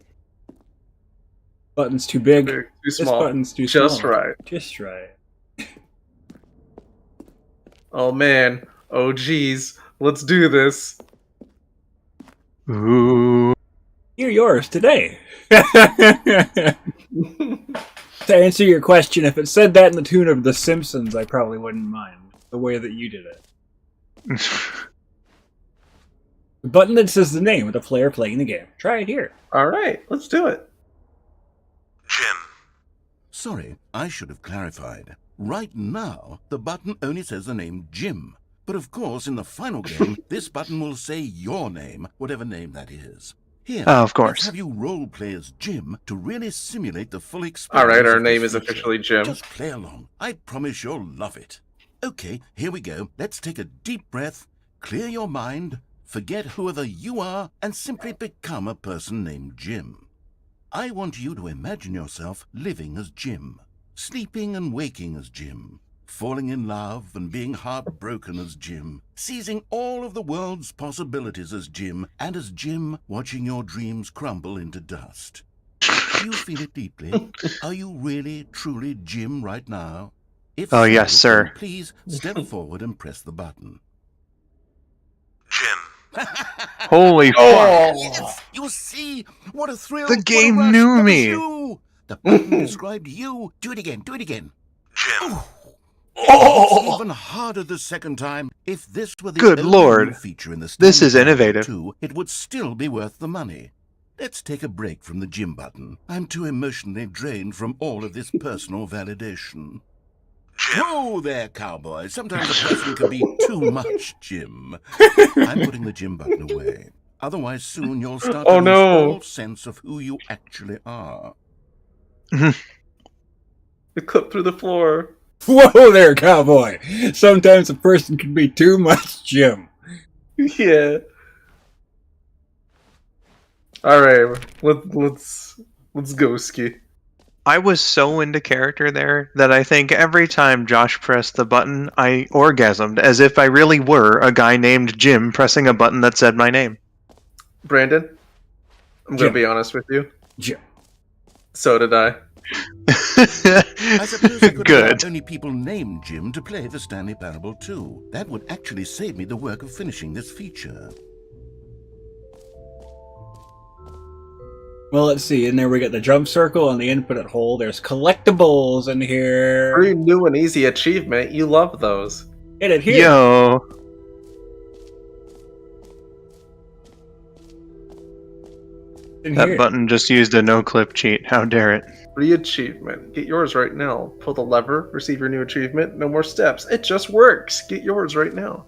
Button's too big. Too This small. button's too small. Just right. Just right. Oh man. Oh geez. Let's do this. Ooh. You're yours today. To answer your question, if it said that in the tune of The Simpsons, I probably wouldn't mind the way that you did it. The button that says the name of the player playing the game. Try it here. Alright, let's do it. Jim. Sorry, I should have clarified. Right now, the button only says the name Jim. But of course, in the final game, this button will say your name, whatever name that is. Here, Oh, of course. let's have you roleplay as Jim to really simulate the full experience. Alright, our of name this is feature. officially Jim. Just play along. I promise you'll love it. Okay, here we go. Let's take a deep breath, clear your mind, forget whoever you are, and simply become a person named Jim. I want you to imagine yourself living as Jim, sleeping and waking as Jim, falling in love and being heartbroken as Jim, seizing all of the world's possibilities as Jim, and as Jim watching your dreams crumble into dust. Do you feel it deeply? Are you really, truly Jim right now? If Oh, so, yes, sir. then please step forward and press the button. Jim. Holy fuck. Yes! You see? What a thrill! The What a game rush! knew That was me. you! The button described you. Do it again. Do it again. Jim. It's even harder the second time. If this were the Good only Lord. new feature in the This is Stanley Parable innovative. 2, it would still be worth the money. Let's take a break from the Jim button. I'm too emotionally drained from all of this personal validation. Whoa there, cowboy. Sometimes a person can be too much, Jim. I'm putting the Jim button away. Otherwise, soon you'll start to Oh, lose no. all sense of who you actually are. It clipped through the floor. Whoa there, cowboy! Sometimes a person can be too much Jim. Yeah. Alright, let's go, Ski. I was so into character there that I think every time Josh pressed the button, I orgasmed as if I really were a guy named Jim pressing a button that said my name. Brandon, I'm going to be honest with you. Jim. So did I. I suppose I could Good. allow only people named Jim to play the Stanley Parable 2. That would actually save me the work of finishing this feature. Well, let's see. In there we got the jump circle and the infinite hole. There's collectibles in here. Free new and easy achievement. You love those. Get it here. Yo. In That here. button just used a no-clip cheat. How dare it? Free achievement. Get yours right now. Pull the lever, receive your new achievement. No more steps. It just works. Get yours right now.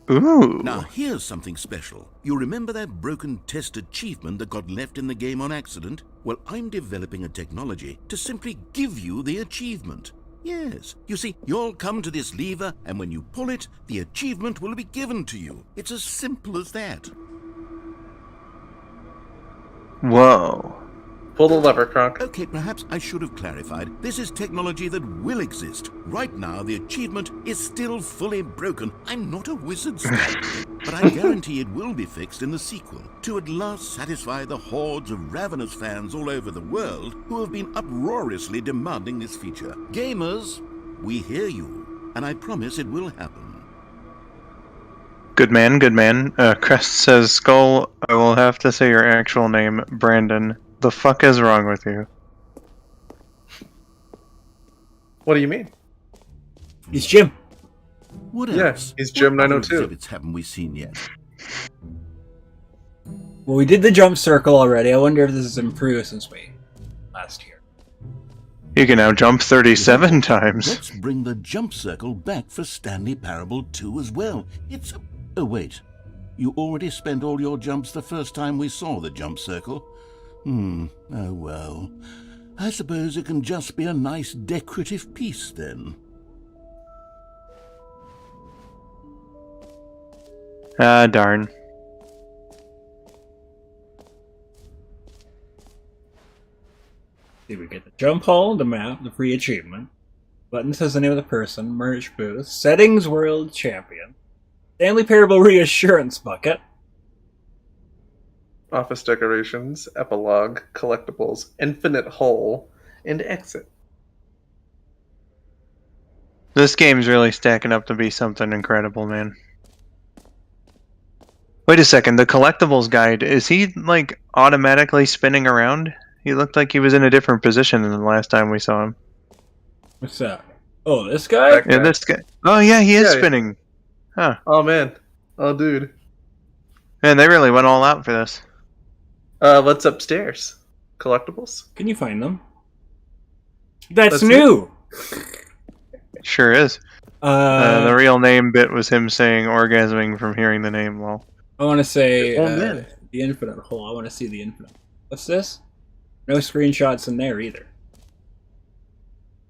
Ooh. Now, here's something special. You remember that broken test achievement that got left in the game on accident? Well, I'm developing a technology to simply give you the achievement. Yes. You see, you'll come to this lever, and when you pull it, the achievement will be given to you. It's as simple as that. Whoa. Pull the lever, Kronk. Okay, perhaps I should have clarified. This is technology that will exist. Right now, the achievement is still fully broken. I'm not a wizard, Stanley, but I guarantee it will be fixed in the sequel to at last satisfy the hordes of ravenous fans all over the world who have been uproariously demanding this feature. Gamers, we hear you, and I promise it will happen. Good man, good man. Crest says, Skull, I will have to say your actual name, Brandon. The fuck is wrong with you? What do you mean? He's Jim. What Yeah, else? he's What other Jim902. exhibits haven't we seen yet? Well, we did the jump circle already. I wonder if this is improved since we last year. You can now jump 37 times. Let's bring the jump circle back for Stanley Parable 2 as well. It's a... Oh, wait. You already spent all your jumps the first time we saw the jump circle. Oh well. I suppose it can just be a nice decorative piece then. Ah, darn. See, we get the jump hole, the map, the free achievement. Button says the name of the person, merch booth, settings world champion, Stanley Parable reassurance bucket. Office decorations, epilogue, collectibles, infinite hole, and exit. This game's really stacking up to be something incredible, man. Wait a second, the collectibles guide, is he, like, automatically spinning around? He looked like he was in a different position than the last time we saw him. What's that? Oh, this guy? That Yeah, guy. this guy. Oh, yeah, he is Yeah. spinning. Huh. Oh man. Oh dude. Man, they really went all out for this. What's upstairs? Collectibles? Can you find them? That's Let's new! Sure is. The real name bit was him saying orgasming from hearing the name, lol. I want to say Oh, man. the infinite hole. I want to see the infinite. What's this? No screenshots in there either.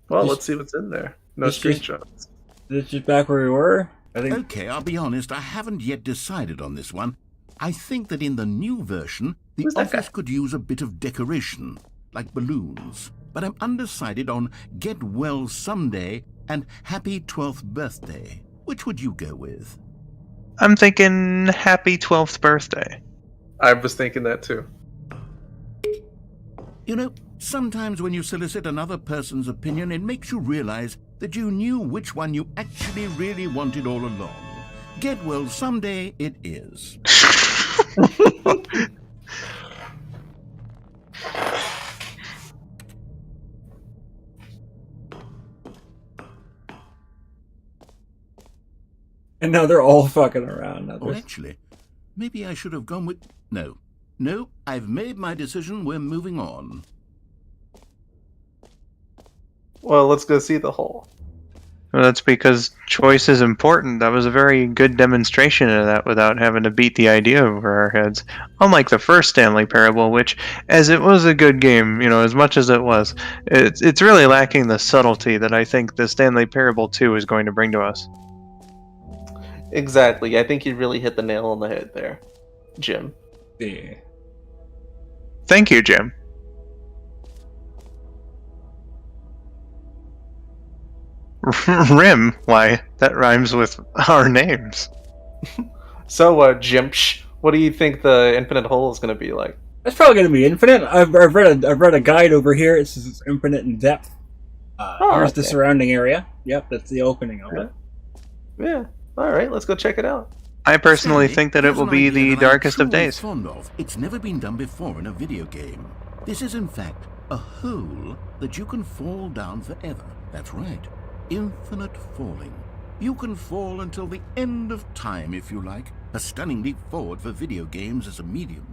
Well, Just- let's see what's in there. No just- just- screenshots. Is this just back where we were? I think. Okay, I'll be honest, I haven't yet decided on this one. I think that in the new version, the Who's that office guy? could use a bit of decoration, like balloons. But I'm undecided on Get Well Someday and Happy 12th Birthday. Which would you go with? I'm thinking happy 12th birthday. I was thinking that too. You know, sometimes when you solicit another person's opinion, it makes you realize that you knew which one you actually really wanted all along. Get Well Someday it is. And now they're all fucking around. Now Or there's- actually, maybe I should have gone with... No. No, I've made my decision. We're moving on. Well, let's go see the hole. Well, that's because choice is important. That was a very good demonstration of that without having to beat the idea over our heads. Unlike the first Stanley Parable, which, as it was a good game, you know, as much as it was, it's really lacking the subtlety that I think the Stanley Parable 2 is going to bring to us. Exactly. I think you really hit the nail on the head there, Jim. Yeah. Thank you, Jim. Rim? Why, that rhymes with our names. So, Jim, what do you think the infinite hole is going to be like? That's probably going to be infinite. I've read a guide over here. It says it's infinite in depth. Here's the surrounding area. Yep, that's the opening of it. Yeah. All right, let's go check it out. I personally Stanley, think that it here's will an be idea the that I'm darkest of truly days. fond of. It's never been done before in a video game. This is in fact a hole that you can fall down forever. That's right. Infinite falling. You can fall until the end of time if you like. A stunning leap forward for video games as a medium.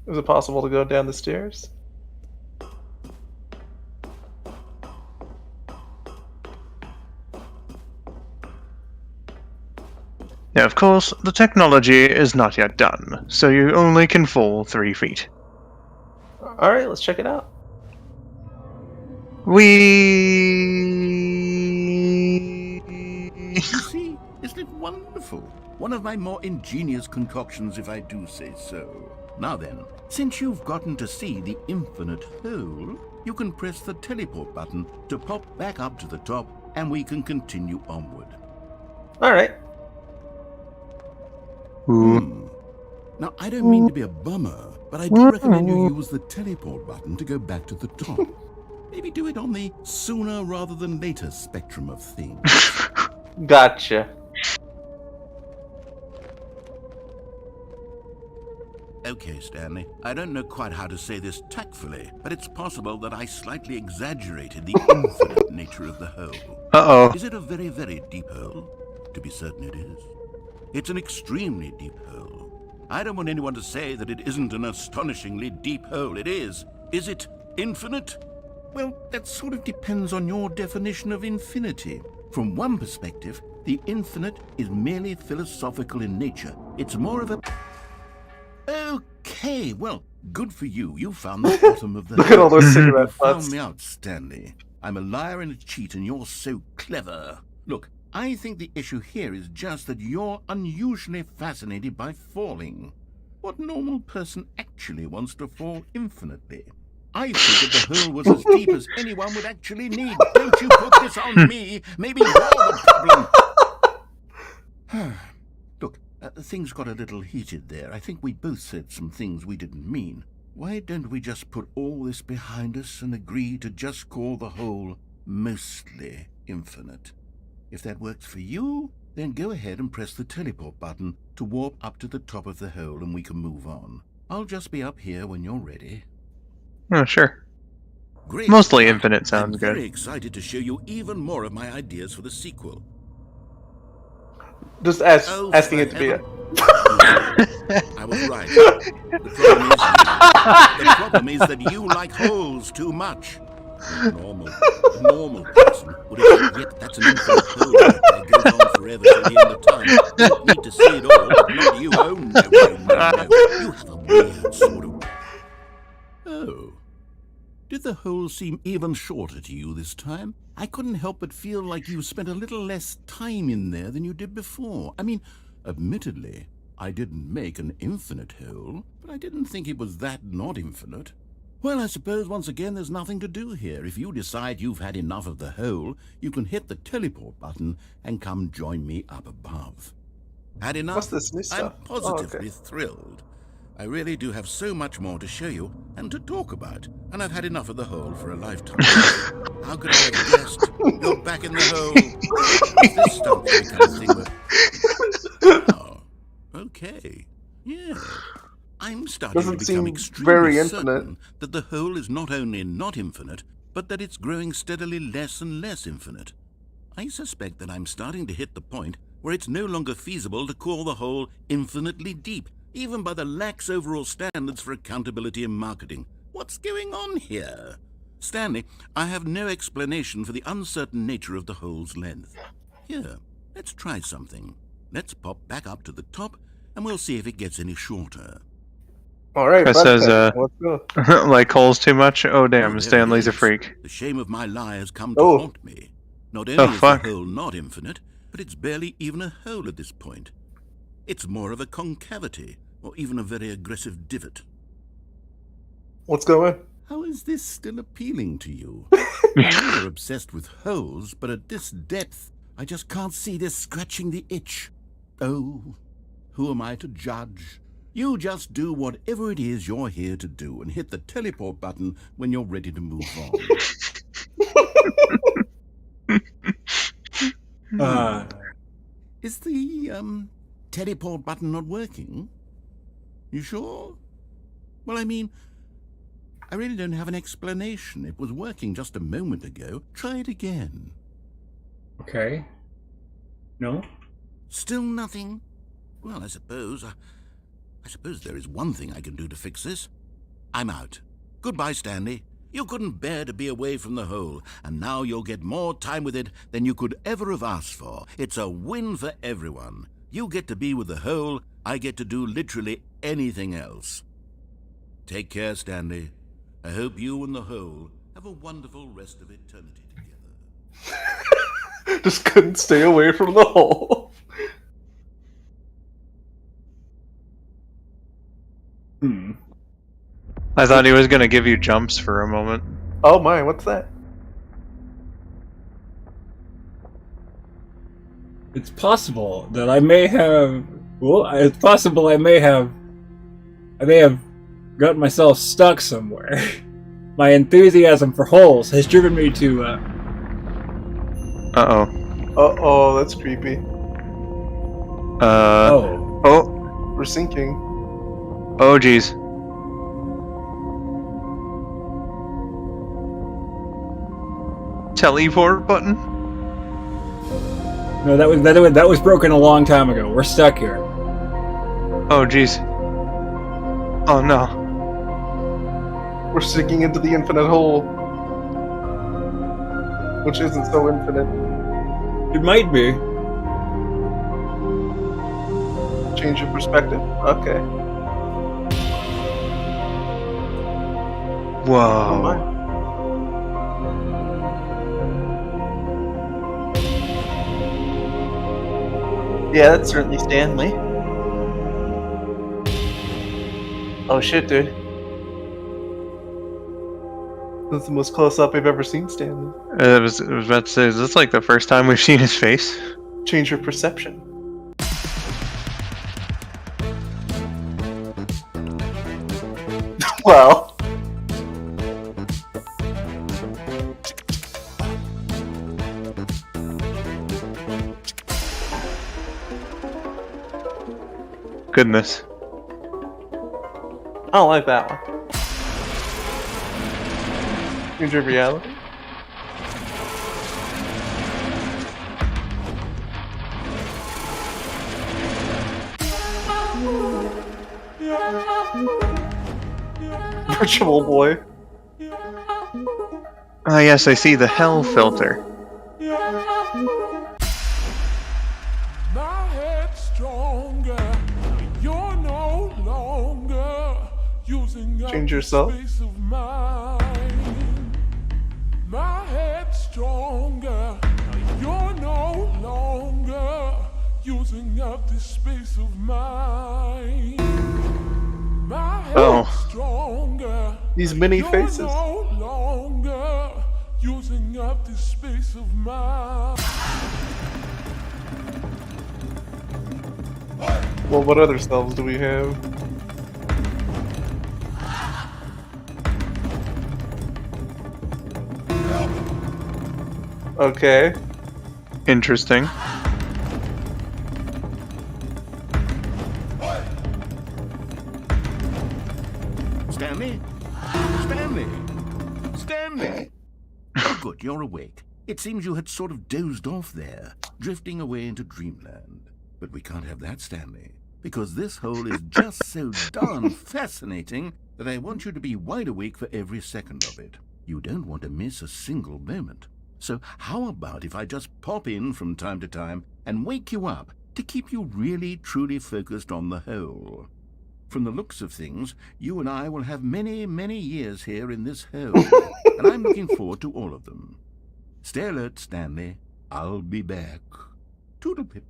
Is it possible to go down the stairs? Now, of course, the technology is not yet done, so you only can fall 3 feet. All right, let's check it out. You see, isn't it wonderful? One of my more ingenious concoctions, if I do say so. Now then, since you've gotten to see the infinite hole, you can press the teleport button to pop back up to the top, and we can continue onward. All right. Now, I don't mean to be a bummer, but I do recommend you use the teleport button to go back to the top. Maybe do it on the sooner rather than later spectrum of things. Gotcha. Okay, Stanley, I don't know quite how to say this tactfully, but it's possible that I slightly exaggerated the infinite nature of the hole. Uh-oh. Is it a very, very deep hole? To be certain it is. It's an extremely deep hole. I don't want anyone to say that it isn't an astonishingly deep hole. It is. Is it infinite? Well, that sort of depends on your definition of infinity. From one perspective, the infinite is merely philosophical in nature. It's more of a... Okay, well, good for you. You found the bottom of the Look at all those You cigarette found butts. me out, Stanley. I'm a liar and a cheat, and you're so clever. Look, I think the issue here is just that you're unusually fascinated by falling. What normal person actually wants to fall infinitely? I figured the hole was as deep as anyone would actually need. Don't you put this on me. Maybe you're the problem. Look, things got a little heated there. I think we both said some things we didn't mean. Why don't we just put all this behind us and agree to just call the hole mostly infinite? If that works for you, then go ahead and press the teleport button to warp up to the top of the hole and we can move on. I'll just be up here when you're ready. Oh, sure. Great. Mostly infinite sounds I'm very good. excited to show you even more of my ideas for the sequel. Just Oh, asking for it to be heaven. a... I was right. The problem is that you like holes too much. A normal person would have yet that's an infinite hole that goes on forever till the end of time. You don't need to see it all, but not you. Oh, no. You have a weird sort of... Oh. Did the hole seem even shorter to you this time? I couldn't help but feel like you spent a little less time in there than you did before. I mean, admittedly, I didn't make an infinite hole, but I didn't think it was that not infinite. Well, I suppose once again there's nothing to do here. If you decide you've had enough of the hole, you can hit the teleport button and come join me up above. Had enough? What's this new stuff? I'm positively thrilled. I really do have so much more to show you and to talk about, and I've had enough of the hole for a lifetime. How could I have guessed? You're back in the hole. Is this stuff the kind of thing Oh, okay. Yeah. I'm starting Doesn't to become seem extremely very certain infinite. that the hole is not only not infinite, but that it's growing steadily less and less infinite. I suspect that I'm starting to hit the point where it's no longer feasible to call the hole infinitely deep, even by the lax overall standards for accountability and marketing. What's going on here? Stanley, I have no explanation for the uncertain nature of the hole's length. Here, let's try something. Let's pop back up to the top, and we'll see if it gets any shorter. All right, Chris Bud says, Pet, let's go. like holes too much? Oh, damn, Oh, there Stanley's it a is. freak. The shame of my lie has come to Oh. haunt me. Not only is fuck. the hole not infinite, but it's barely even a hole at this point. It's more of a concavity, or even a very aggressive divot. What's going? How is this still appealing to you? I know you're obsessed with holes, but at this depth, I just can't see this scratching the itch. Oh, who am I to judge? You just do whatever it is you're here to do and hit the teleport button when you're ready to move on. Is the, teleport button not working? You sure? Well, I mean, I really don't have an explanation. It was working just a moment ago. Try it again. Okay. No? Still nothing? Well, I suppose there is one thing I can do to fix this. I'm out. Goodbye, Stanley. You couldn't bear to be away from the hole, and now you'll get more time with it than you could ever have asked for. It's a win for everyone. You get to be with the hole, I get to do literally anything else. Take care, Stanley. I hope you and the hole have a wonderful rest of eternity together. Just couldn't stay away from the hole. I thought he was gonna give you jumps for a moment. Oh my, what's that? It's possible that I may have. Well, it's possible I may have gotten myself stuck somewhere. My enthusiasm for holes has driven me to. Uh-oh, that's creepy. Oh, we're sinking. Oh, jeez. Teleport button? No, that was broken a long time ago. We're stuck here. Oh, jeez. Oh, no. We're sinking into the infinite hole. Which isn't so infinite. It might be. Change of perspective? Okay. Whoa. Oh my. Yeah, that's certainly Stanley. Oh shit, dude. That's the most close-up I've ever seen Stanley. I was about to say, is this like the first time we've seen his face? Change your perception. Well. Goodness. I don't like that one. Change your reality. Virtual boy. Ah, yes, I see the hell filter. My head's stronger. You're no longer using up Change yourself. the space of mine. My head's stronger. You're no longer using up the space of mine. My head's stronger. These many faces. You're no longer using up the space of mine. Well, what other selves do we have? Okay. Interesting. Stanley? Stanley? Stanley? Oh, good, you're awake. It seems you had sort of dozed off there, drifting away into dreamland. But we can't have that, Stanley, because this hole is just so darn fascinating that I want you to be wide awake for every second of it. You don't want to miss a single moment. So how about if I just pop in from time to time and wake you up to keep you really, truly focused on the hole? From the looks of things, you and I will have many, many years here in this hole, and I'm looking forward to all of them. Stay alert, Stanley. I'll be back. Toodle-pip.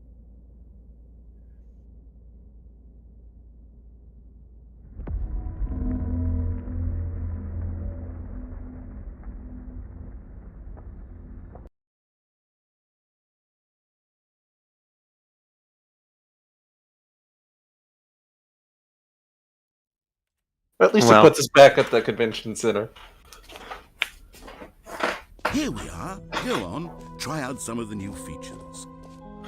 Or at least Well. it puts us back at the convention center. Here we are. Go on, try out some of the new features.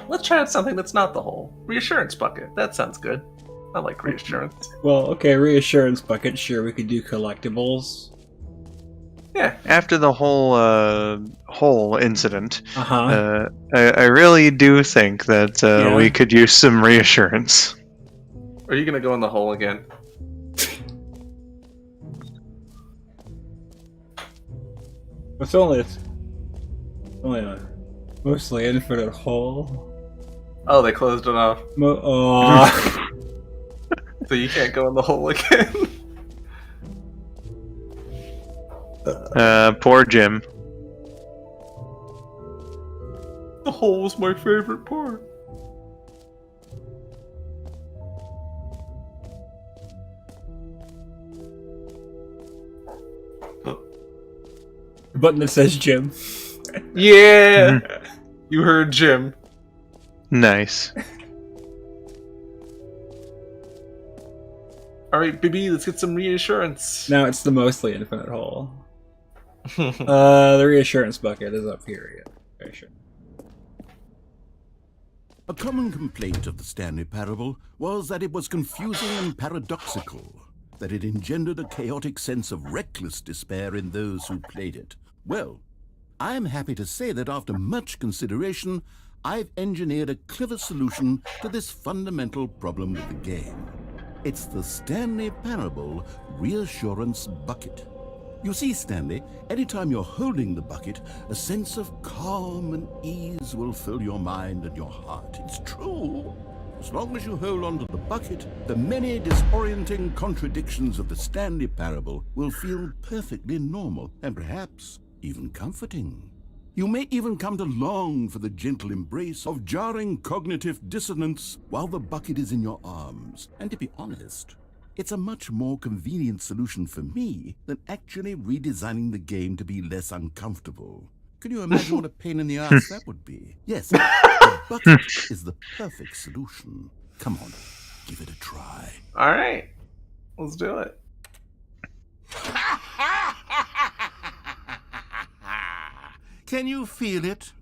Let's try out something that's not the hole. Reassurance bucket. That sounds good. I like reassurance. Well, okay, reassurance bucket. Sure, we could do collectibles. Yeah. After the whole incident, Uh-huh. I really do think that Yeah. we could use some reassurance. Are you gonna go in the hole again? It's only a mostly infinite hole. Oh, they closed it off. So you can't go in the hole again. Poor Jim. The hole was my favorite part. Button that says Jim. Yeah! You heard Jim. Nice. Alright, BB, let's get some reassurance. Now it's the mostly infinite hole. The reassurance bucket is up here. Yeah. Very sure. A common complaint of the Stanley Parable was that it was confusing and paradoxical, that it engendered a chaotic sense of reckless despair in those who played it. Well, I'm happy to say that after much consideration, I've engineered a clever solution to this fundamental problem with the game. It's the Stanley Parable Reassurance Bucket. You see, Stanley, anytime you're holding the bucket, a sense of calm and ease will fill your mind and your heart. It's true. As long as you hold on to the bucket, the many disorienting contradictions of the Stanley Parable will feel perfectly normal and perhaps even comforting. You may even come to long for the gentle embrace of jarring cognitive dissonance while the bucket is in your arms. And to be honest, it's a much more convenient solution for me than actually redesigning the game to be less uncomfortable. Can you imagine what a pain in the ass that would be? Yes, the bucket is the perfect solution. Come on, give it a try. Alright. Let's do it. Can you feel it?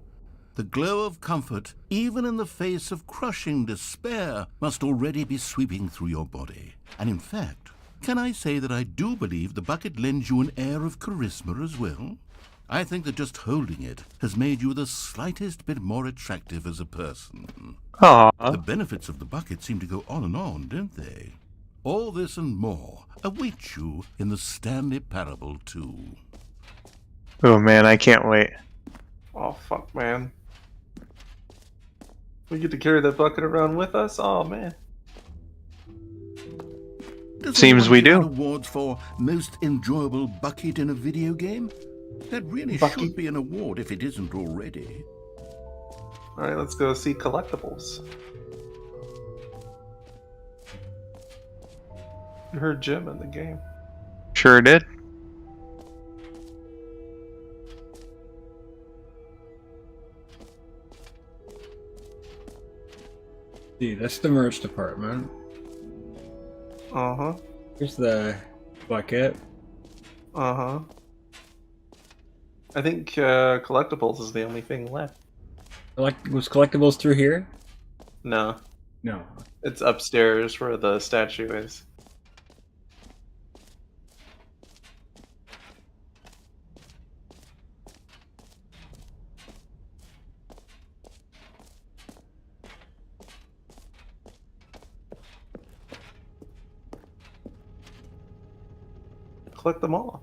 The glow of comfort, even in the face of crushing despair, must already be sweeping through your body. And in fact, can I say that I do believe the bucket lends you an air of charisma as well? I think that just holding it has made you the slightest bit more attractive as a person. Aww. The benefits of the bucket seem to go on and on, don't they? All this and more await you in the Stanley Parable 2. Oh man, I can't wait. Oh, fuck, man. We get to carry that bucket around with us? Oh, man. Does Seems anyone we give out do. awards for most enjoyable bucket in a video game? That really should be an award if it isn't already. Alright, let's go see collectibles. You heard Jim in the game. Sure did. See, that's the merch department. Uh-huh. Here's the bucket. Uh-huh. I think collectibles is the only thing left. Was collectibles through here? No. No. It's upstairs where the statue is. Collect them all.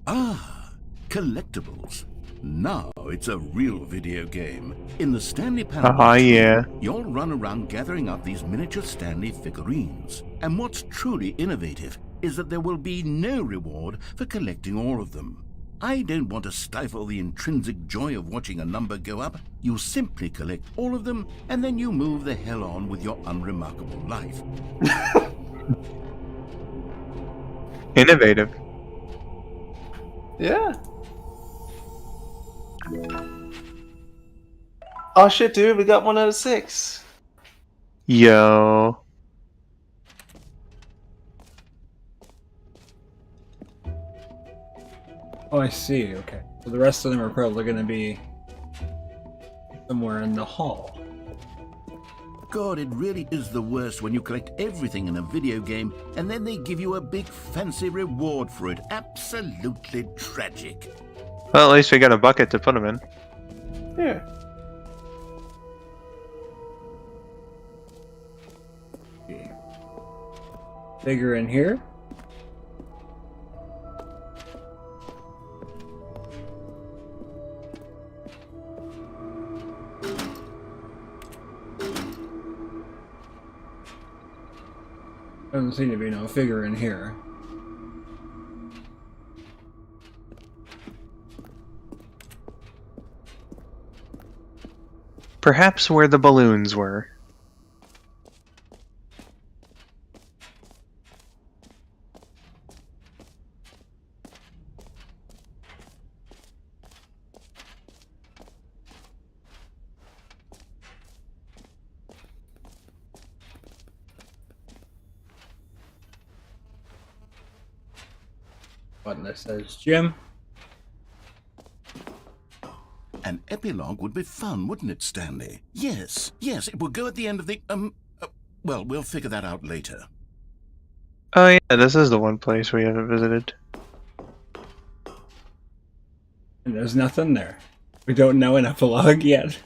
Ah, collectibles. Now it's a real video game. In the Stanley Parable, Yeah. you'll run around gathering up these miniature Stanley figurines. And what's truly innovative is that there will be no reward for collecting all of them. I don't want to stifle the intrinsic joy of watching a number go up. You simply collect all of them, and then you move the hell on with your unremarkable life. Innovative. Yeah. Oh shit, dude, we got 1 out of 6. Yo. Oh, I see. Okay. So the rest of them are probably going to be somewhere in the hall. God, it really is the worst when you collect everything in a video game and then they give you a big fancy reward for it. Absolutely tragic. Well, at least we got a bucket to put them in. Yeah. Bigger in here. Doesn't seem to be no figure in here. Perhaps where the balloons were. Button that says Jim. An epilogue would be fun, wouldn't it, Stanley? Yes, yes, it would go at the end of the, well, we'll figure that out later. Oh yeah, this is the one place we haven't visited. And there's nothing there. We don't know an epilogue yet.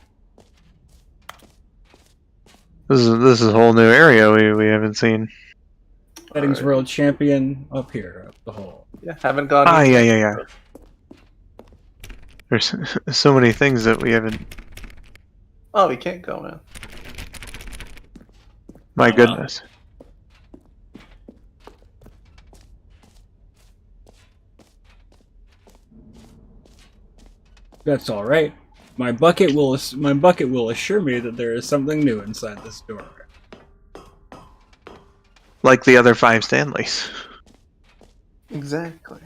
This is a whole new area we haven't seen. Settings World Champion up here, up the hole. Yeah, haven't gone. Ah, either. yeah. There's so many things that we haven't. Oh, we can't go in. My goodness. That's all right. My bucket will assure me that there is something new inside this door. Like the other 5 Stanleys. Exactly.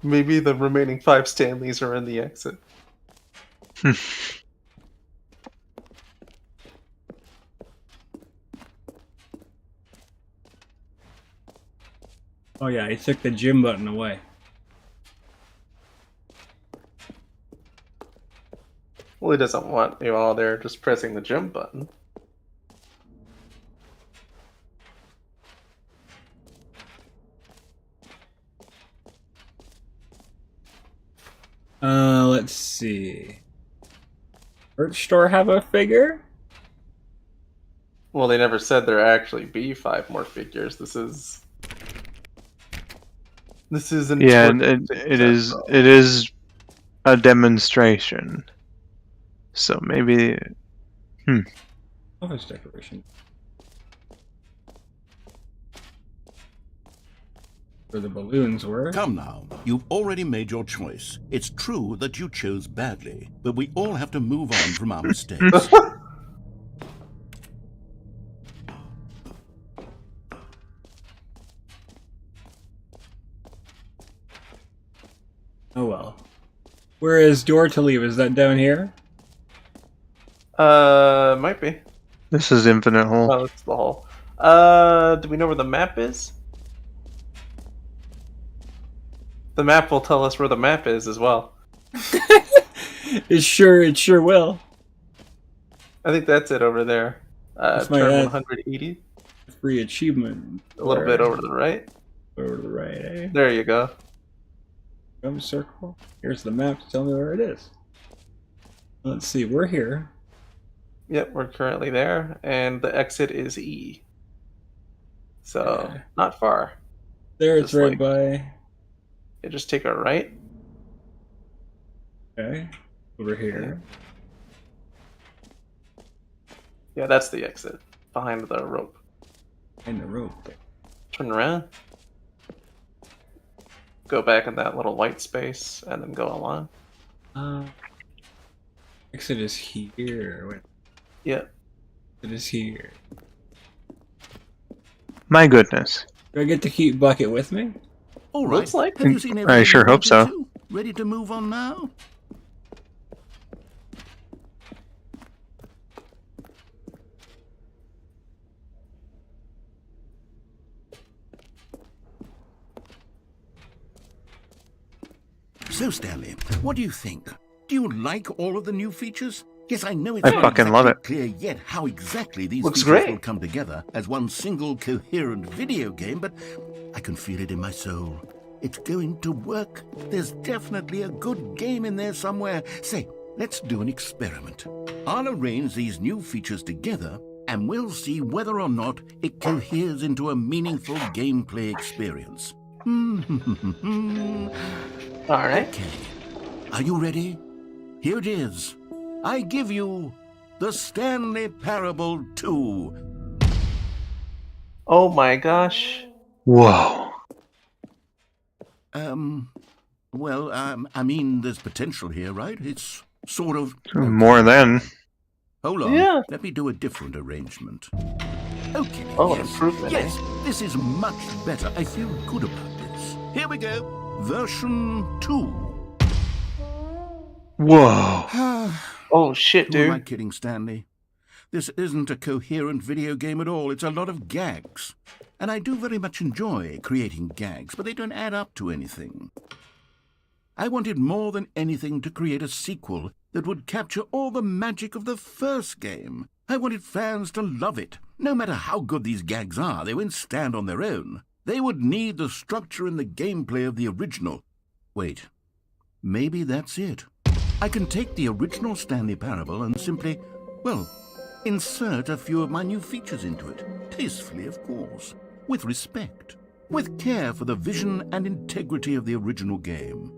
Maybe the remaining 5 Stanleys are in the exit. Oh yeah, he took the gym button away. Well, he doesn't want you all there just pressing the gym button. Let's see. Merch store have a figure? Well, they never said there actually be 5 more figures. This is an Yeah, and it is a demonstration. So maybe Office decoration. Where the balloons were. Come now, you've already made your choice. It's true that you chose badly, but we all have to move on from our mistakes. Oh well. Where is door to leave? Is that down here? Might be. this is Infinite Hole. Oh, it's the hole. Do we know where the map is? The map will tell us where the map is as well. It sure will. I think that's it over there. That's my Turn ad. 180. Free achievement. A little bit over to the right. Over to the right, eh? There you go. Drum circle. Here's the map to tell me where it is. Let's see, we're here. Yep, we're currently there, and the exit is E. So, Okay. not far. There it's Just right like- by. You just take a right. Okay. Over here. Yeah, that's the exit. Behind the rope. And the rope. Turn around. Go back in that little white space, and then go along. Exit is here. Wait, Yep. it is here. My goodness. Do I get to keep bucket with me? All right, Looks like- have you seen I everything sure you hope so. wanted to? Ready to move on now? So, Stanley, what do you think? Do you like all of the new features? Yes, I know it's I not fucking love exactly it. clear yet how exactly these Looks features great. will come together as one single coherent video game, but I can feel it in my soul. It's going to work. There's definitely a good game in there somewhere. Say, let's do an experiment. I'll arrange these new features together, and we'll see whether or not it coheres into a meaningful gameplay experience. All right. Okay. Are you ready? Here it is. I give you the Stanley Parable 2. Oh my gosh. Whoa. Well, I mean, there's potential here, right? It's sort of... More than. Hold on. Yeah. Let me do a different arrangement. Okay. Oh, an yes. improvement, eh? Yes, this is much better. I feel good about this. Here we go. Version 2. Whoa. Oh shit, Who am I dude. kidding, Stanley? This isn't a coherent video game at all. It's a lot of gags. And I do very much enjoy creating gags, but they don't add up to anything. I wanted more than anything to create a sequel that would capture all the magic of the first game. I wanted fans to love it. No matter how good these gags are, they won't stand on their own. They would need the structure and the gameplay of the original. Wait, maybe that's it. I can take the original Stanley Parable and simply, well, insert a few of my new features into it. Tastefully, of course. With respect. With care for the vision and integrity of the original game.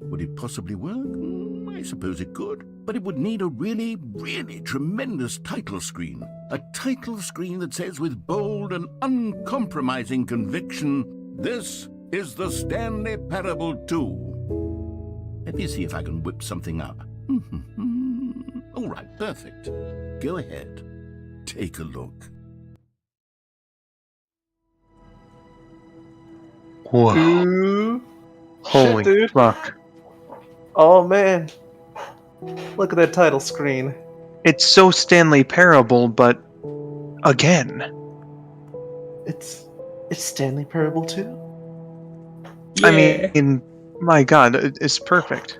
Would it possibly work? I suppose it could. But it would need a really, really tremendous title screen. A title screen that says with bold and uncompromising conviction, "This is the Stanley Parable 2. Let me see if I can whip something up. All right, perfect. Go ahead. Take a look. Whoa. Ooh. Holy Shit, dude. fuck. Oh man. Look at that title screen. It's so Stanley Parable, but again. It's Stanley Parable 2? I mean, my god, it's perfect.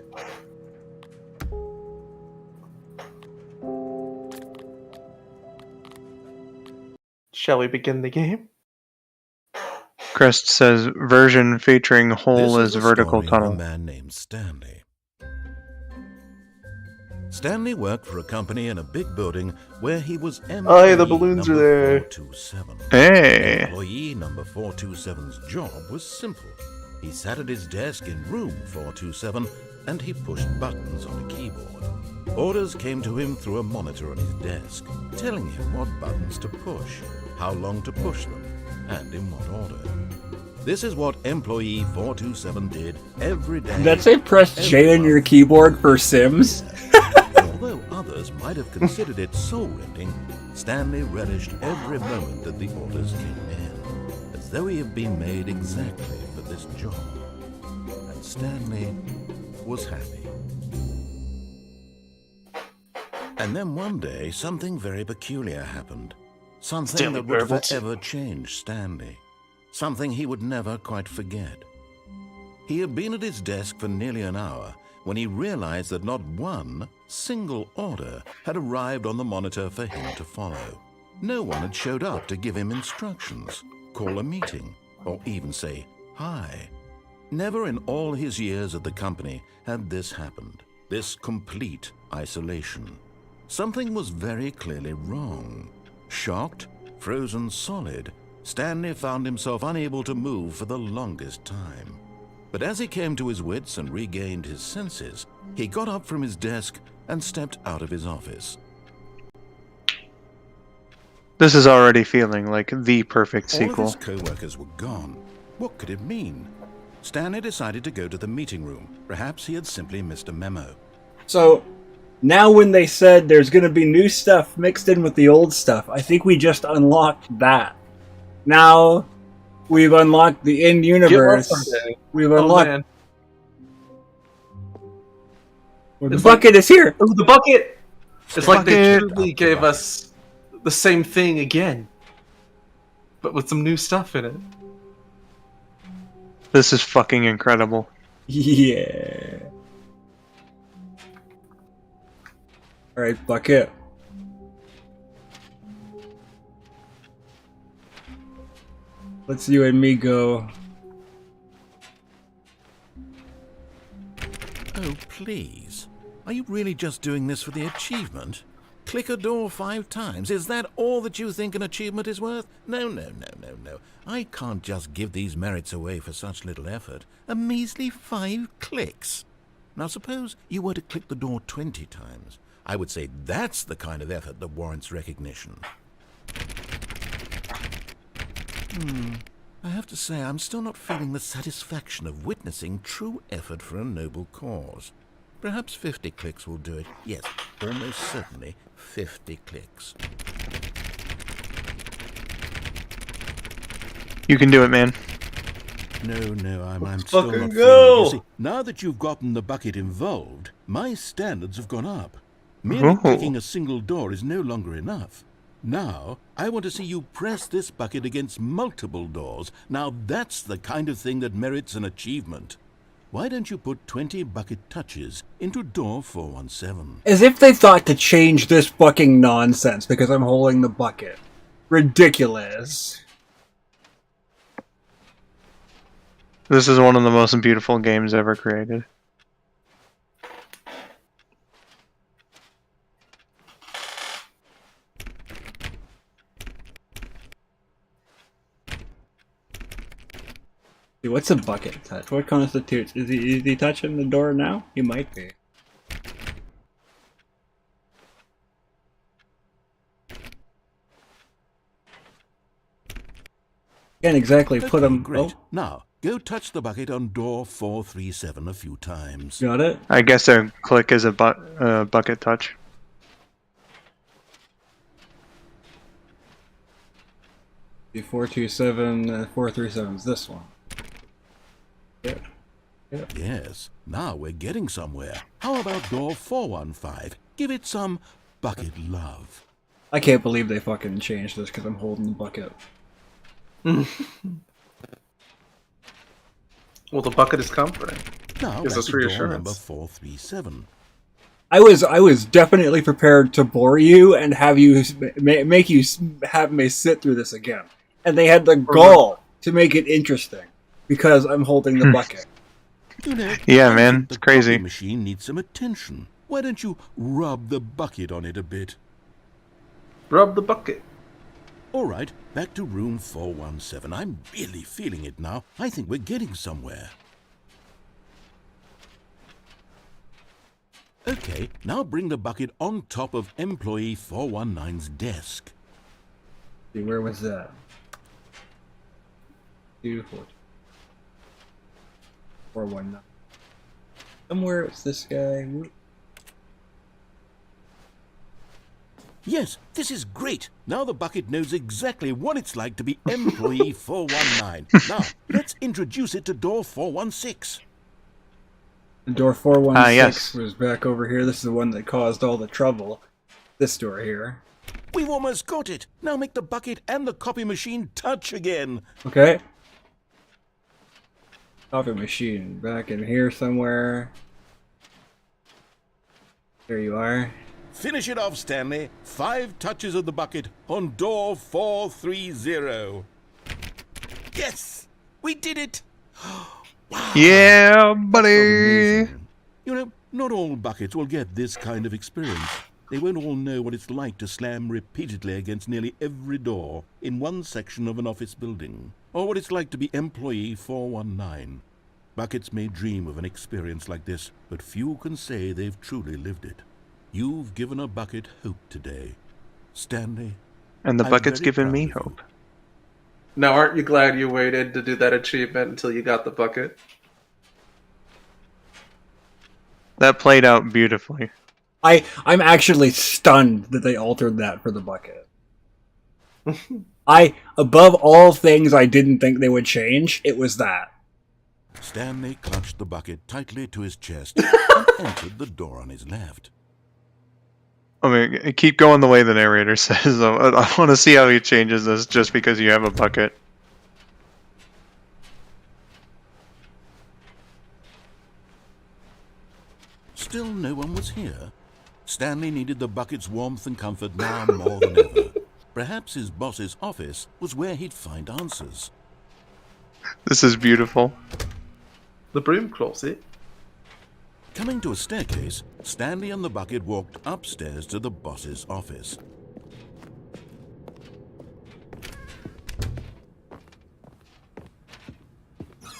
Shall we begin the game? Crest says version featuring hole This is is a vertical story of tunnel. a man named Stanley. Stanley worked for a company in a big building where he was employee Aye, the balloons are number there. 427. Hey. Employee number 427's job was simple. He sat at his desk in room 427 and he pushed buttons on a keyboard. Orders came to him through a monitor on his desk, telling him what buttons to push, how long to push them, and in what order. This is what employee 427 did every day. Did that say press J on your keyboard for Sims? Although others might have considered it soul-rending, Stanley relished every moment that the orders came in, as though he had been made exactly for this job. And Stanley was happy. And then one day, something very peculiar happened. Something Stanley that would Parable 2. forever change Stanley. Something he would never quite forget. He had been at his desk for nearly an hour when he realized that not one single order had arrived on the monitor for him to follow. No one had showed up to give him instructions, call a meeting, or even say hi. Never in all his years at the company had this happened, this complete isolation. Something was very clearly wrong. Shocked, frozen solid, Stanley found himself unable to move for the longest time. But as he came to his wits and regained his senses, he got up from his desk and stepped out of his office. This is already feeling like the perfect All of sequel. his co-workers were gone. What could it mean? Stanley decided to go to the meeting room. Perhaps he had simply missed a memo. So, now when they said there's going to be new stuff mixed in with the old stuff, I think we just unlocked that. Now, we've unlocked the in-universe. We've Oh unlocked... man. Well, the It's bucket is here! Oh, the bucket! It's like they Bucket. truly gave us the same thing again, but with some new stuff in it. This is fucking incredible. Yeah. Alright, bucket. Let's you and me go. Oh, please. Are you really just doing this for the achievement? Click a door 5 times. Is that all that you think an achievement is worth? No, no, no, no, no. I can't just give these merits away for such little effort. A measly 5 clicks. Now suppose you were to click the door 20 times. I would say that's the kind of effort that warrants recognition. I have to say I'm still not feeling the satisfaction of witnessing true effort for a noble cause. Perhaps 50 clicks will do it. Yes, almost certainly 50 clicks. You can do it, man. No, I'm still fucking not go! feeling it. You see, now that you've gotten the bucket involved, my standards have gone up. Merely Oh. clicking a single door is no longer enough. Now, I want to see you press this bucket against multiple doors. Now that's the kind of thing that merits an achievement. Why don't you put 20 bucket touches into door 417? As if they thought to change this fucking nonsense because I'm holding the bucket. Ridiculous. This is one of the most beautiful games ever created. Dude, what's a bucket touch? What constitutes? Is he touching the door now? He might be. Can't exactly put Okay, him. great. Oh, Now, go touch the bucket on door 437 a few times. got it. I guess a click is a bucket touch. The 427, 437 is this one. Yep. Yes, now we're getting somewhere. How about door 415? Give it some bucket love. I can't believe they fucking changed this because I'm holding the bucket. Well, the bucket is comforting. Now Gives back us to door reassurance. number 437. I was definitely prepared to bore you and have you make you have me sit through this again, and they had the gall to make it interesting because I'm holding the bucket. You know, Yeah, I man, think it's the crazy. coffee machine needs some attention. Why don't you rub the bucket on it a bit? Rub the bucket. All right, back to room 417. I'm really feeling it now. I think we're getting somewhere. Okay, now bring the bucket on top of employee 419's desk. See, where was that? 240. 419. Somewhere it's this guy. Yes, this is great. Now the bucket knows exactly what it's like to be employee 419. Now, let's introduce it to door 416. Door 416 yes. was back over here. This is the one that caused all the trouble. This door here. We've almost got it. Now make the bucket and the copy machine touch again. Okay. Coffee machine back in here somewhere. There you are. Finish it off, Stanley. 5 touches of the bucket on door 430. Yes! We did it! Wow! Yeah, That felt buddy. amazing. You know, not all buckets will get this kind of experience. They won't all know what it's like to slam repeatedly against nearly every door in one section of an office building, or what it's like to be employee 419. Buckets may dream of an experience like this, but few can say they've truly lived it. You've given a bucket hope today. Stanley, And the I'm bucket's very given proud me of you. hope. Now, aren't you glad you waited to do that achievement until you got the bucket? That played out beautifully. I'm actually stunned that they altered that for the bucket. Above all things I didn't think they would change, it was that. Stanley clutched the bucket tightly to his chest and entered the door on his left. I mean, keep going the way the narrator says, though. I want to see how he changes this just because you have a bucket. Still no one was here. Stanley needed the bucket's warmth and comfort now more than ever. Perhaps his boss's office was where he'd find answers. This is beautiful. The broom closet. Coming to a staircase, Stanley and the bucket walked upstairs to the boss's office.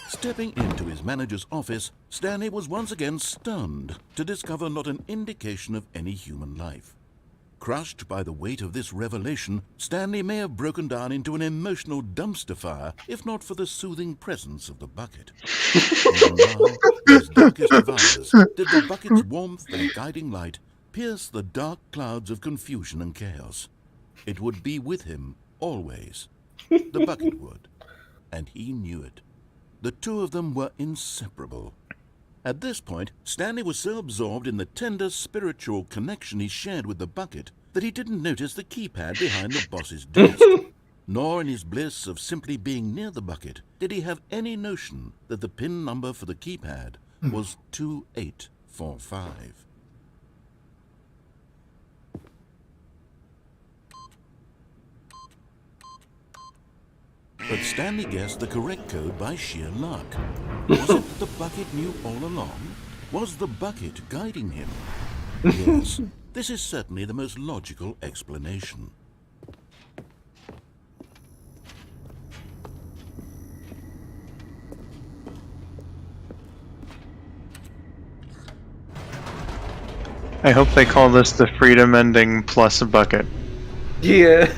Stepping into his manager's office, Stanley was once again stunned to discover not an indication of any human life. Crushed by the weight of this revelation, Stanley may have broken down into an emotional dumpster fire if not for the soothing presence of the bucket. Even now, as darkest of hours, did the bucket's warmth and guiding light pierce the dark clouds of confusion and chaos. It would be with him always. The bucket would. And he knew it. The two of them were inseparable. At this point, Stanley was so absorbed in the tender spiritual connection he shared with the bucket that he didn't notice the keypad behind the boss's desk. Nor in his bliss of simply being near the bucket did he have any notion that the PIN number for the keypad was 2845. But Stanley guessed the correct code by sheer luck. Was it that the bucket knew all along? Was the bucket guiding him? Yes, this is certainly the most logical explanation. I hope they call this the freedom ending plus a bucket. Yeah.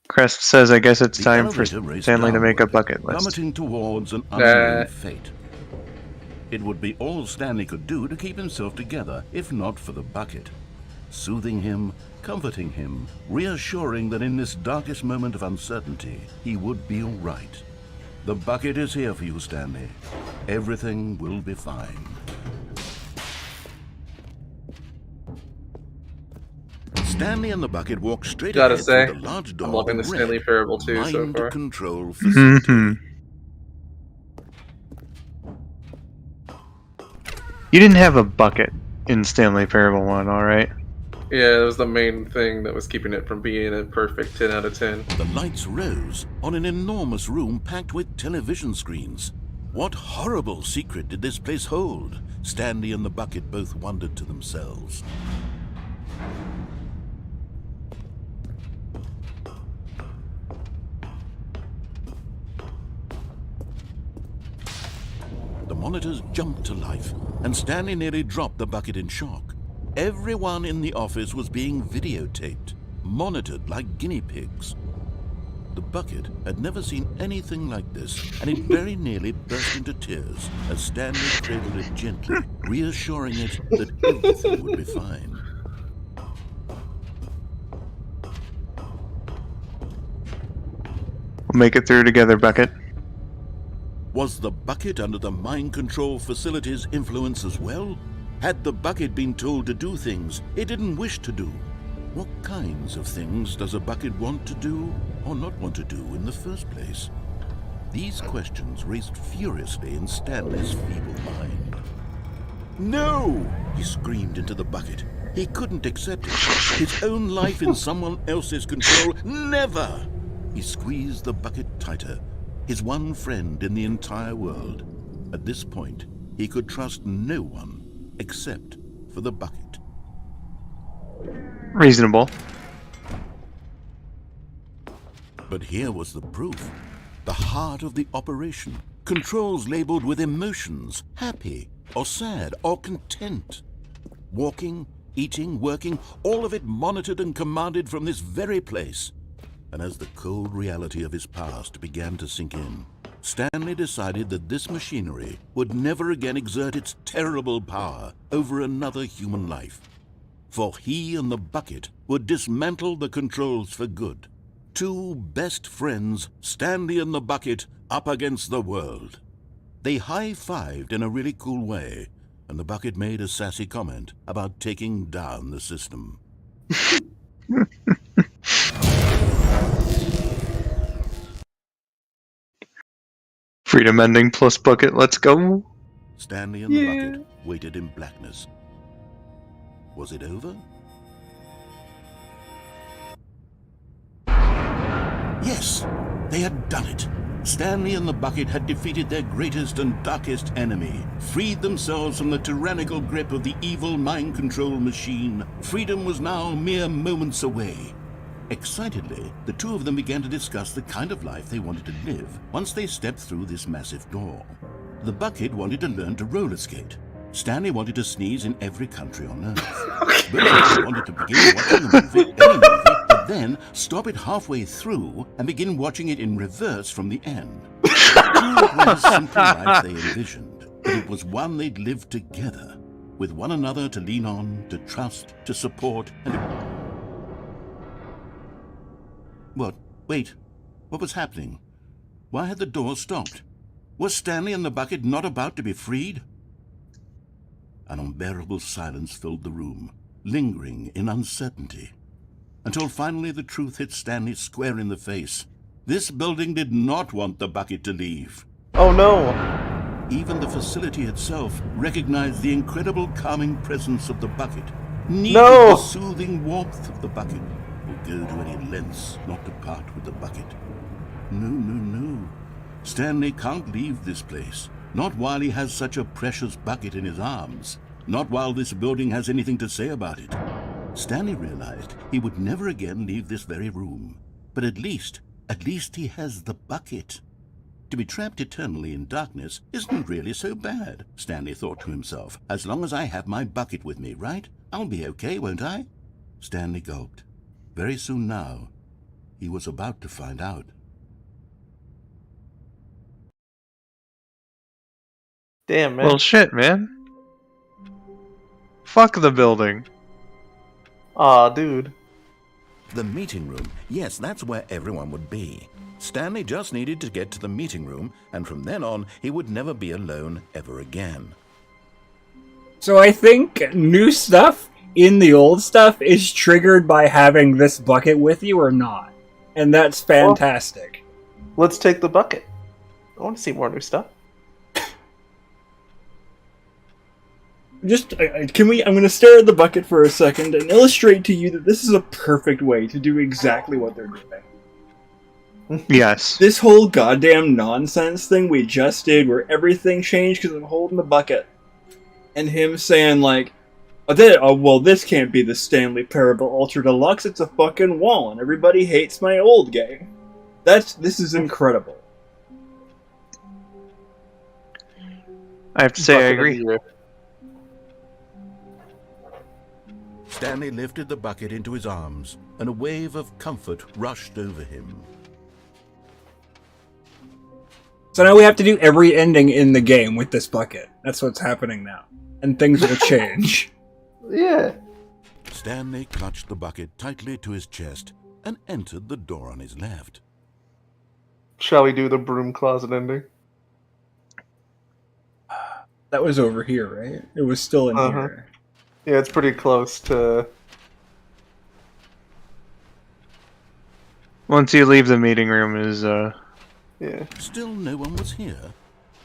Crest says, I guess it's The time for elevator raced Stanley to make a downward, bucket list. plummeting towards an unknown fate. It would be all Stanley could do to keep himself together, if not for the bucket. Soothing him, comforting him, reassuring that in this darkest moment of uncertainty, he would be all right. The bucket is here for you, Stanley. Everything will be fine. Stanley and the bucket walked straight Gotta ahead say, through the large door I'm loving the with Stanley red Parable too so mind far. control facility. You didn't have a bucket in Stanley Parable 1, alright? Yeah, that was the main thing that was keeping it from being a perfect 10 out of 10. The lights rose on an enormous room packed with television screens. What horrible secret did this place hold? Stanley and the bucket both wondered to themselves. The monitors jumped to life, and Stanley nearly dropped the bucket in shock. Everyone in the office was being videotaped, monitored like guinea pigs. The bucket had never seen anything like this, and it very nearly burst into tears as Stanley cradled it gently, reassuring it that everything would be fine. We'll make it through together, bucket. Was the bucket under the mind control facility's influence as well? Had the bucket been told to do things it didn't wish to do? What kinds of things does a bucket want to do or not want to do in the first place? These questions raced furiously in Stanley's feeble mind. No! He screamed into the bucket. He couldn't accept it. His own life in someone else's control. Never! He squeezed the bucket tighter. His one friend in the entire world. At this point, he could trust no one except for the bucket. Reasonable. But here was the proof. The heart of the operation. Controls labeled with emotions, happy or sad or content. Walking, eating, working, all of it monitored and commanded from this very place. And as the cold reality of his past began to sink in, Stanley decided that this machinery would never again exert its terrible power over another human life. For he and the bucket would dismantle the controls for good. Two best friends, Stanley and the bucket, up against the world. They high-fived in a really cool way, and the bucket made a sassy comment about taking down the system. Freedom ending plus bucket, let's go. Stanley and the bucket waited in blackness. Was it over? Yes, they had done it. Stanley and the bucket had defeated their greatest and darkest enemy, freed themselves from the tyrannical grip of the evil mind control machine. Freedom was now mere moments away. Excitedly, the two of them began to discuss the kind of life they wanted to live once they stepped through this massive door. The bucket wanted to learn to roller skate. Stanley wanted to sneeze in every country on Earth. Bertie wanted to begin watching a movie, any movie, but then stop it halfway through and begin watching it in reverse from the end. It was simply life they envisioned, but it was one they'd lived together, with one another to lean on, to trust, to support, and... What? Wait. What was happening? Why had the door stopped? Was Stanley and the bucket not about to be freed? An unbearable silence filled the room, lingering in uncertainty, until finally the truth hit Stanley square in the face. This building did not want the bucket to leave. Oh no! Even the facility itself recognized the incredible calming presence of the bucket, needed No! the soothing warmth of the bucket, would go to any lengths not to part with the bucket. No, no, no. Stanley can't leave this place. Not while he has such a precious bucket in his arms. Not while this building has anything to say about it. Stanley realized he would never again leave this very room. But at least he has the bucket. To be trapped eternally in darkness isn't really so bad, Stanley thought to himself. As long as I have my bucket with me, right? I'll be okay, won't I? Stanley gulped. Very soon now, he was about to find out. Damn, man. Well, shit, man. Fuck the building. Aw, dude. The meeting room. Yes, that's where everyone would be. Stanley just needed to get to the meeting room, and from then on, he would never be alone ever again. So I think new stuff in the old stuff is triggered by having this bucket with you or not. And that's fantastic. Let's take the bucket. I want to see more new stuff. Just, I'm going to stare at the bucket for a second and illustrate to you that this is a perfect way to do exactly what they're doing. Yes. This whole goddamn nonsense thing we just did where everything changed because I'm holding the bucket. And him saying like, well, this can't be the Stanley Parable Ultra Deluxe, it's a fucking wall and everybody hates my old game. This is incredible. I have to say I agree. Stanley lifted the bucket into his arms, and a wave of comfort rushed over him. So now we have to do every ending in the game with this bucket. That's what's happening now. And things will change. Yeah. Stanley clutched the bucket tightly to his chest and entered the door on his left. Shall we do the broom closet ending? That was over here, right? It was still in here. Yeah, it's pretty close to... Once you leave the meeting room is, Yeah. Still no one was here.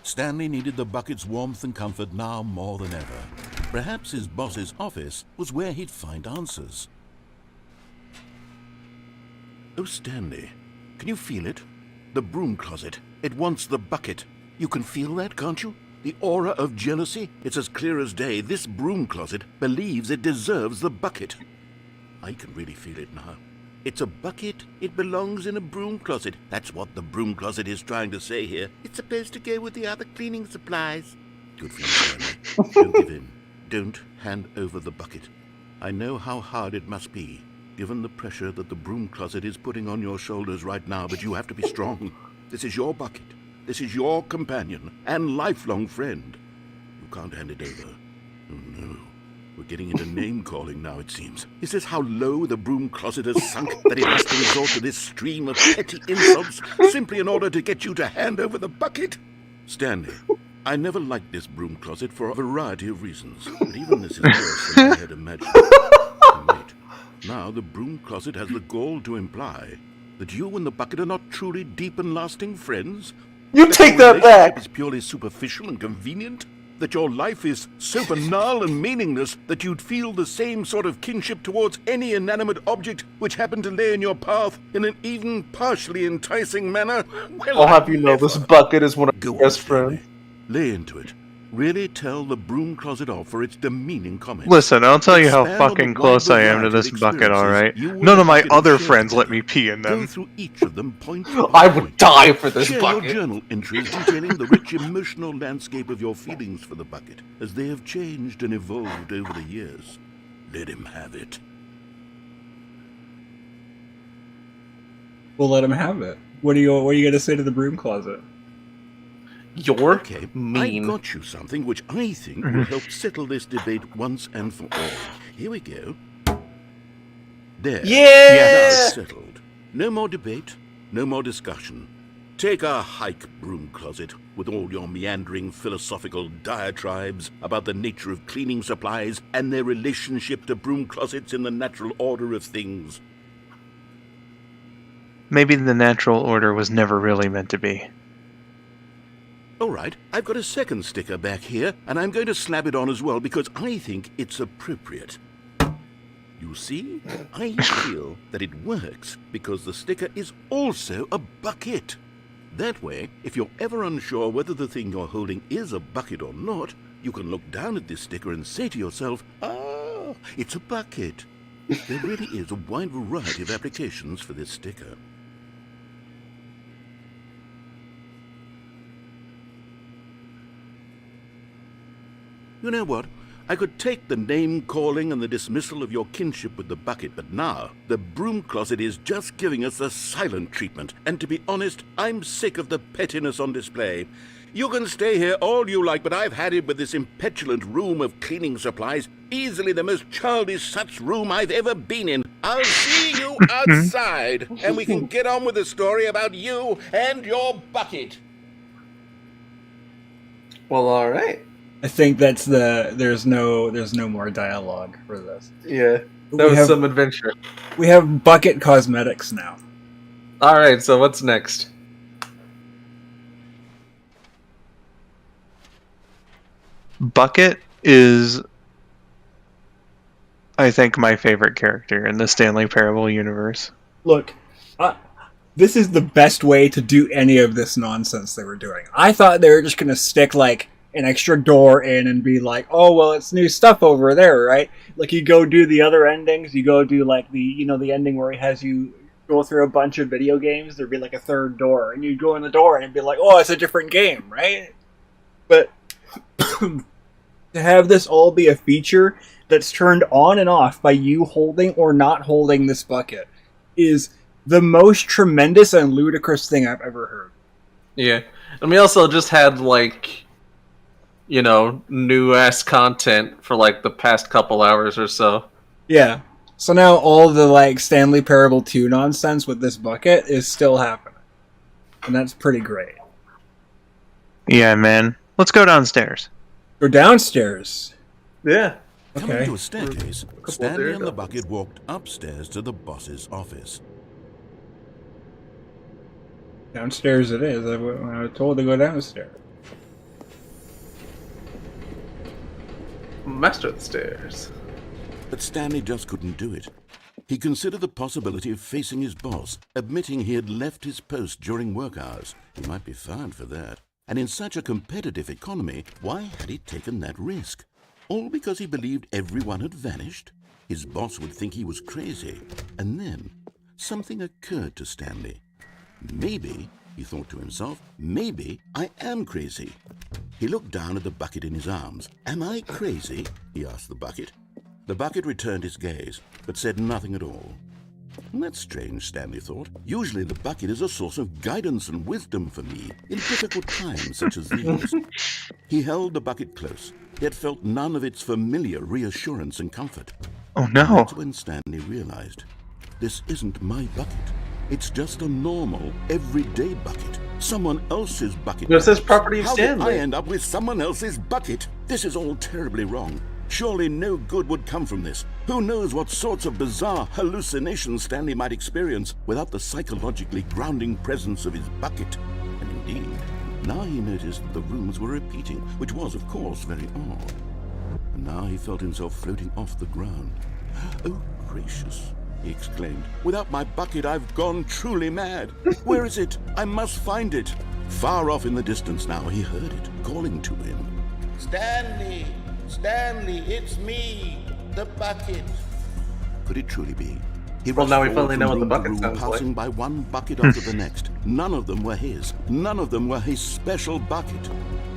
Stanley needed the bucket's warmth and comfort now more than ever. Perhaps his boss's office was where he'd find answers. Oh, Stanley, can you feel it? The broom closet. It wants the bucket. You can feel that, can't you? The aura of jealousy? It's as clear as day. This broom closet believes it deserves the bucket. I can really feel it now. It's a bucket. It belongs in a broom closet. That's what the broom closet is trying to say here. It's supposed to go with the other cleaning supplies. Good for you, Stanley. Don't give in. Don't hand over the bucket. I know how hard it must be, given the pressure that the broom closet is putting on your shoulders right now, but you have to be strong. This is your bucket. This is your companion and lifelong friend. You can't hand it over. Oh no. We're getting into name-calling now, it seems. Is this how low the broom closet has sunk that it has to resort to this stream of petty insults simply in order to get you to hand over the bucket? Stanley, I never liked this broom closet for a variety of reasons, but even this is worse than I had imagined. And wait, now the broom closet has the gall to imply that you and the bucket are not truly deep and lasting friends? You take that back! It's purely superficial and convenient? that your life is so banal and meaningless that you'd feel the same sort of kinship towards any inanimate object which happened to lay in your path in an even partially enticing manner? Well, I'll have you know this bucket is one of Go my on, best Stanley. friends. Lay into it. Really tell the broom closet off for its demeaning comments. Listen, I'll tell you how Expand on fucking the close wide I am to variety of this bucket, alright? experiences you None and of my the bucket other have shared friends let together. me pee in Go them. through each of them point by I would point. die for this Share bucket. your journal entries detailing the rich emotional landscape of your feelings for the bucket as they have changed and evolved over the years. Let him have it. We'll let him have it. What are you gonna say to the broom closet? You're Okay, mean. I've got you something which I think will help settle this debate once and for all. Here we go. There. Yeah! Now it's settled. No more debate, no more discussion. Take a hike, broom closet, with all your meandering philosophical diatribes about the nature of cleaning supplies and their relationship to broom closets in the natural order of things. Maybe the natural order was never really meant to be. All right, I've got a second sticker back here, and I'm going to slap it on as well because I think it's appropriate. You see, I feel that it works because the sticker is also a bucket. That way, if you're ever unsure whether the thing you're holding is a bucket or not, you can look down at this sticker and say to yourself, "Ah, it's a bucket." There really is a wide variety of applications for this sticker. You know what? I could take the name-calling and the dismissal of your kinship with the bucket, but now the broom closet is just giving us the silent treatment, and to be honest, I'm sick of the pettiness on display. You can stay here all you like, but I've had it with this impetulant room of cleaning supplies, easily the most childish such room I've ever been in. I'll see you outside, and we can get on with the story about you and your bucket. Well, alright. I think that's there's no more dialogue for this. Yeah. That was some adventure. We have bucket cosmetics now. Alright, so what's next? Bucket is, I think, my favorite character in the Stanley Parable universe. Look, this is the best way to do any of this nonsense they were doing. I thought they were just going to stick, like, an extra door in and be like, oh, well, it's new stuff over there, right? Like, you go do the other endings, you go do, like, the ending where he has you go through a bunch of video games, there'd be, like, a third door, and you'd go in the door and it'd be like, oh, it's a different game, right? But to have this all be a feature that's turned on and off by you holding or not holding this bucket is the most tremendous and ludicrous thing I've ever heard. Yeah. And we also just had, like, you know, new-ass content for, like, the past couple hours or so. Yeah. So now all the, like, Stanley Parable 2 nonsense with this bucket is still happening. And that's pretty great. Yeah, man. Let's go downstairs. Go downstairs. Yeah. Coming Okay. to a staircase, Couple Stanley there and the goes. bucket walked upstairs to the boss's office. Downstairs it is. I was told to go downstairs. Master of the stairs. But Stanley just couldn't do it. He considered the possibility of facing his boss, admitting he had left his post during work hours. He might be fired for that. And in such a competitive economy, why had he taken that risk? All because he believed everyone had vanished? His boss would think he was crazy. And then something occurred to Stanley. Maybe, he thought to himself, maybe I am crazy. He looked down at the bucket in his arms. Am I crazy? He asked the bucket. The bucket returned his gaze, but said nothing at all. That's strange, Stanley thought. Usually the bucket is a source of guidance and wisdom for me in difficult times such as these. He held the bucket close, yet felt none of its familiar reassurance and comfort. Oh no. That's when Stanley realized, this isn't my bucket. It's just a normal, everyday bucket. Someone else's bucket. This is property of How did Stanley. I end up with someone else's bucket? This is all terribly wrong. Surely no good would come from this. Who knows what sorts of bizarre hallucinations Stanley might experience without the psychologically grounding presence of his bucket. And indeed, Now he noticed that the rooms were repeating, which was, of course, very odd. And now he felt himself floating off the ground. "Oh, gracious," he exclaimed. "Without my bucket, I've gone truly mad. Where is it? I must find it." Far off in the distance now, he heard it, calling to him. Stanley! Stanley, it's me, the bucket. Could it truly be? He Well, rushed now we forward finally from know what the room to bucket room, sounds like. passing by one bucket after the next. None of them were his. None of them were his special bucket.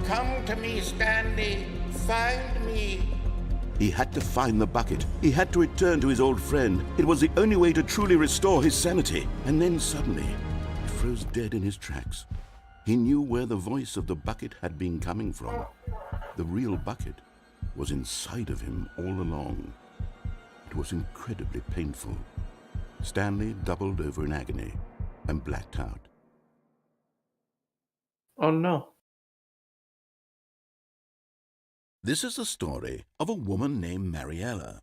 Come to me, Stanley. Find me. He had to find the bucket. He had to return to his old friend. It was the only way to truly restore his sanity. And then suddenly, he froze dead in his tracks. He knew where the voice of the bucket had been coming from. The real bucket was inside of him all along. It was incredibly painful. Stanley doubled over in agony and blacked out. Oh no. This is the story of a woman named Mariella.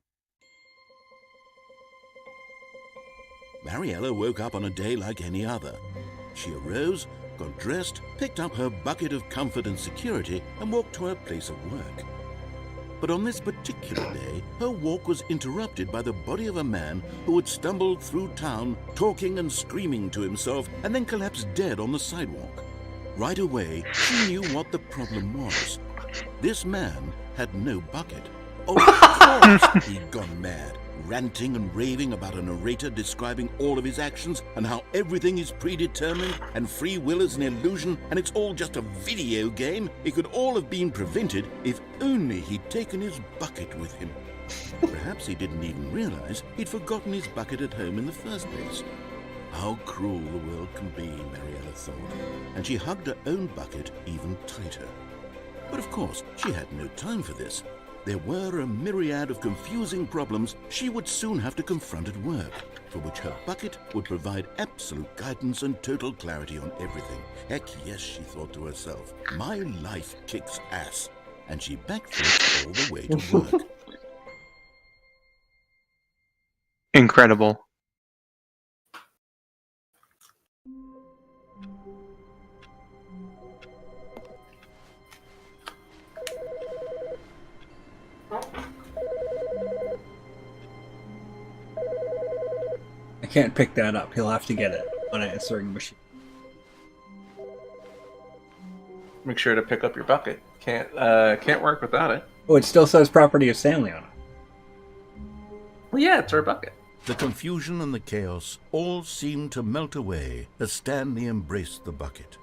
Mariella woke up on a day like any other. She arose, got dressed, picked up her bucket of comfort and security, and walked to her place of work. But on this particular day, her walk was interrupted by the body of a man who had stumbled through town, talking and screaming to himself, and then collapsed dead on the sidewalk. Right away, she knew what the problem was. This man had no bucket. Oh, of course he'd gone mad, ranting and raving about a narrator describing all of his actions and how everything is predetermined and free will is an illusion and it's all just a video game. It could all have been prevented if only he'd taken his bucket with him. Perhaps he didn't even realize he'd forgotten his bucket at home in the first place. How cruel the world can be, Mariella thought, and she hugged her own bucket even tighter. But of course, she had no time for this. There were a myriad of confusing problems she would soon have to confront at work, for which her bucket would provide absolute guidance and total clarity on everything. Heck yes, she thought to herself, my life kicks ass. And she backflipped all the way to work. Incredible. I can't pick that up. He'll have to get it on an answering machine. Make sure to pick up your bucket. Can't work without it. Oh, it still says property of Stanley on it. Well, yeah, it's our bucket. The confusion and the chaos all seemed to melt away as Stanley embraced the bucket.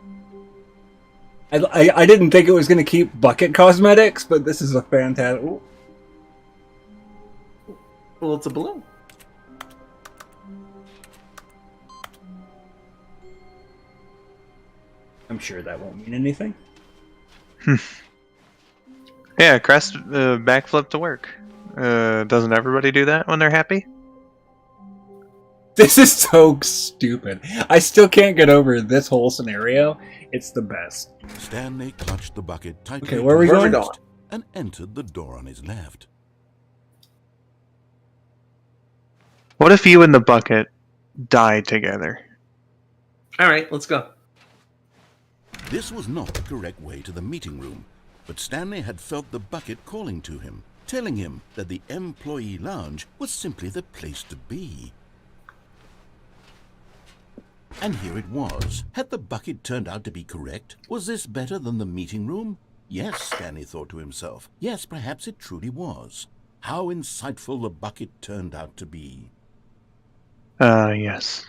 I didn't think it was going to keep bucket cosmetics, but this is a fantastic... Ooh. Well, it's a balloon. I'm sure that won't mean anything. Yeah, crest backflip to work. Doesn't everybody do that when they're happy? This is so stupid. I still can't get over this whole scenario. It's the best. Stanley clutched the bucket tightly Okay, where are we going? and entered the door on his left. What if you and the bucket died together? All right, let's go. This was not the correct way to the meeting room, but Stanley had felt the bucket calling to him, telling him that the employee lounge was simply the place to be. And here it was. Had the bucket turned out to be correct? Was this better than the meeting room? Yes, Stanley thought to himself. Yes, perhaps it truly was. How insightful the bucket turned out to be. Yes.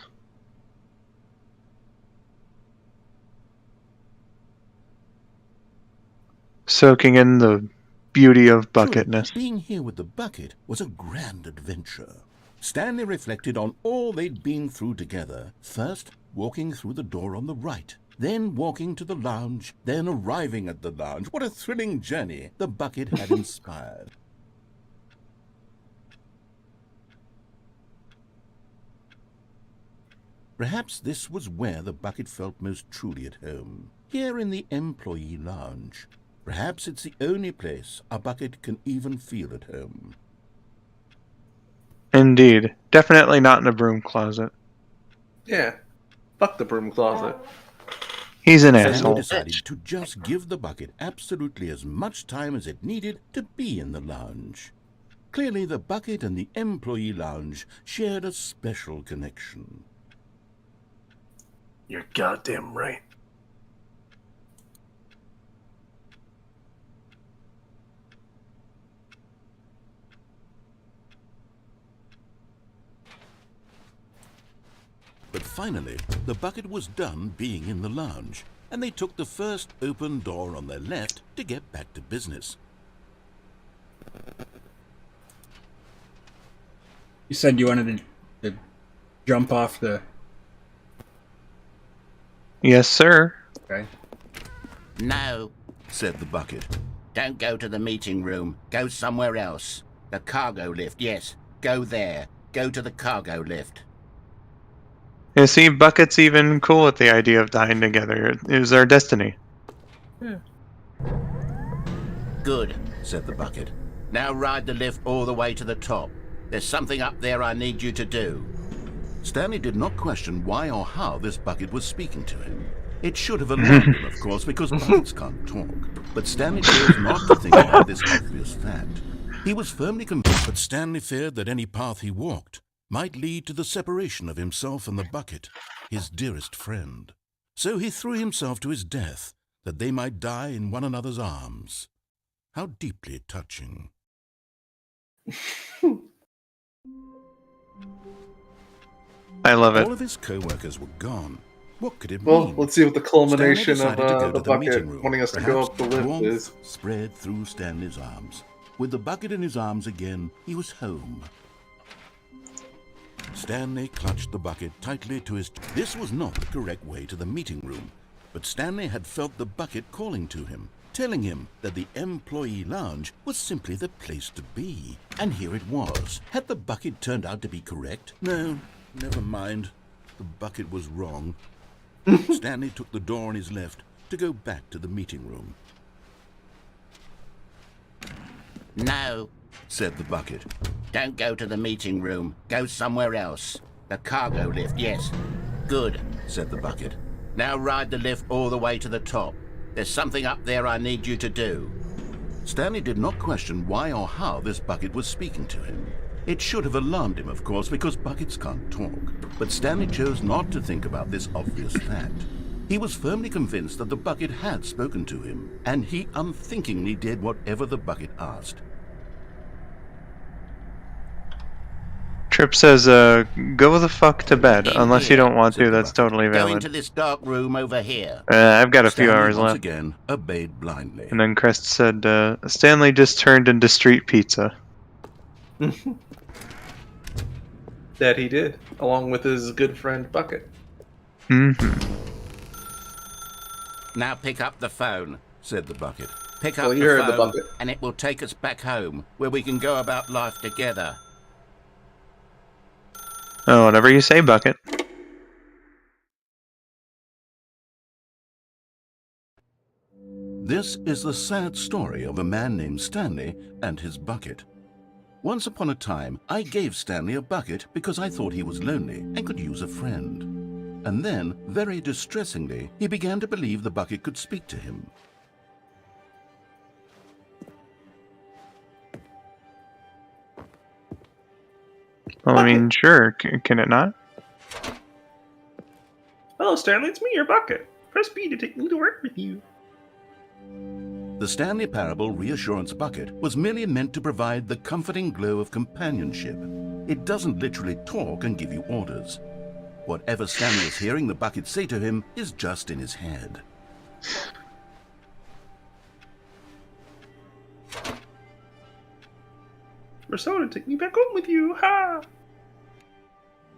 Soaking in the beauty of bucketness. Truly, being here with the bucket was a grand adventure. Stanley reflected on all they'd been through together. First, walking through the door on the right. Then walking to the lounge. Then arriving at the lounge. What a thrilling journey the bucket had inspired. Perhaps this was where the bucket felt most truly at home. Here in the employee lounge. Perhaps it's the only place a bucket can even feel at home. Indeed. Definitely not in a broom closet. Yeah. Fuck the broom closet. He's an Stanley asshole. decided to just give the bucket absolutely as much time as it needed to be in the lounge. Clearly, the bucket and the employee lounge shared a special connection. You're goddamn right. But finally, the bucket was done being in the lounge, and they took the first open door on their left to get back to business. You said you wanted to jump off the... Yes, sir. Okay. No, Said the bucket. don't go to the meeting room. Go somewhere else. The cargo lift, yes. Go there. Go to the cargo lift. You see, Bucket's even cool with the idea of dying together. It was our destiny. Good. Said the bucket. Now ride the lift all the way to the top. There's something up there I need you to do. Stanley did not question why or how this bucket was speaking to him. It should have alarmed him, of course, because buckets can't talk. But Stanley chose not to think about this obvious fact. He was firmly convinced, but Stanley feared that any path he walked might lead to the separation of himself and the bucket, his dearest friend. So he threw himself to his death, that they might die in one another's arms. How deeply touching. I love it. All of his co-workers were gone. What could it Well, mean? let's see what the culmination Stanley of decided to go the to the meeting bucket room. wanting us to go Perhaps up the lift warmth is. spread through Stanley's arms. With the bucket in his arms again, he was home. Stanley clutched the bucket tightly to his... This was not the correct way to the meeting room, but Stanley had felt the bucket calling to him, telling him that the employee lounge was simply the place to be. And here it was. Had the bucket turned out to be correct? No, never mind. The bucket was wrong. Stanley took the door on his left to go back to the meeting room. No, Said the bucket. don't go to the meeting room. Go somewhere else. The cargo lift, yes. Good. Said the bucket. Now ride the lift all the way to the top. There's something up there I need you to do. Stanley did not question why or how this bucket was speaking to him. It should have alarmed him, of course, because buckets can't talk. But Stanley chose not to think about this obvious fact. He was firmly convinced that the bucket had spoken to him, and he unthinkingly did whatever the bucket asked. Trip says, go the fuck to bed. In Unless you here, don't want said to, the that's bucket. totally Go into valid. this dark room over here. I've got a few Stanley hours once left. again obeyed blindly. And then Crest said, Stanley just turned into street pizza. That he did, along with his good friend Bucket. Mm-hmm. Now pick up the phone. Said the bucket. Pick up Well, you the heard phone, the bucket. and it will take us back home, where we can go about life together. Oh, whatever you say, Bucket. This is the sad story of a man named Stanley and his bucket. Once upon a time, I gave Stanley a bucket because I thought he was lonely and could use a friend. And then, very distressingly, he began to believe the bucket could speak to him. Well, I mean, sure. Can it not? Hello, Stanley. It's me, your Bucket. Press B to take me to work with you. The Stanley Parable Reassurance Bucket was merely meant to provide the comforting glow of companionship. It doesn't literally talk and give you orders. Whatever Stanley is hearing the bucket say to him is just in his head. Persona, take me back home with you. Ha!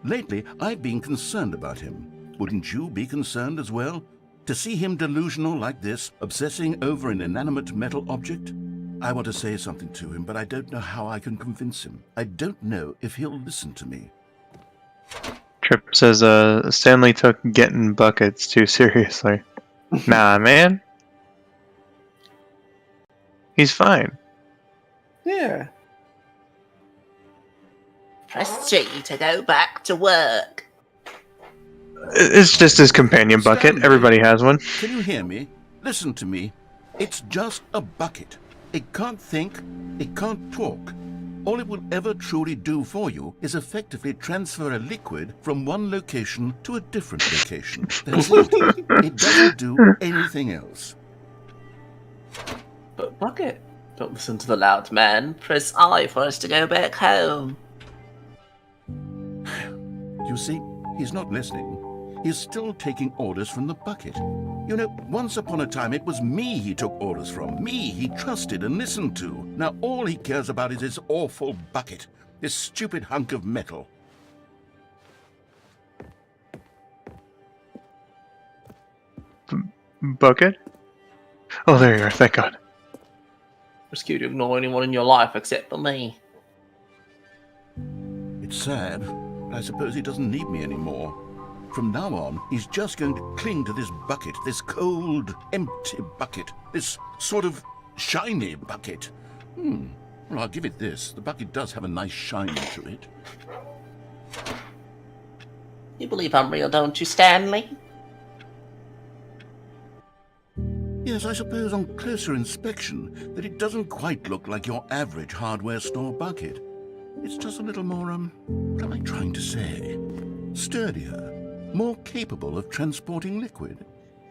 Lately, I've been concerned about him. Wouldn't you be concerned as well? To see him delusional like this, obsessing over an inanimate metal object? I want to say something to him, but I don't know how I can convince him. I don't know if he'll listen to me. Trip says, Stanley took getting buckets too seriously. Nah, man. He's fine. Yeah. Press G to go back to work. It's just his companion bucket. Stanley. Everybody has one. Can you hear me? Listen to me. It's just a bucket. It can't think, it can't talk. All it will ever truly do for you is effectively transfer a liquid from one location to a different location. That's it. It doesn't do anything else. But Bucket, don't listen to the loud man. Press I for us to go back home. You see, he's not listening. He's still taking orders from the bucket. You know, once upon a time it was me he took orders from. Me he trusted and listened to. Now all he cares about is his awful bucket. This stupid hunk of metal. Bucket? Oh, there you are. Thank God. Risk you to ignore anyone in your life except for me. It's sad, but I suppose he doesn't need me anymore. From now on, he's just going to cling to this bucket, this cold, empty bucket, this sort of shiny bucket. Well, I'll give it this. The bucket does have a nice shine to it. You believe I'm real, don't you, Stanley? Yes, I suppose on closer inspection that it doesn't quite look like your average hardware store bucket. It's just a little more, what am I trying to say? Sturdier, more capable of transporting liquid.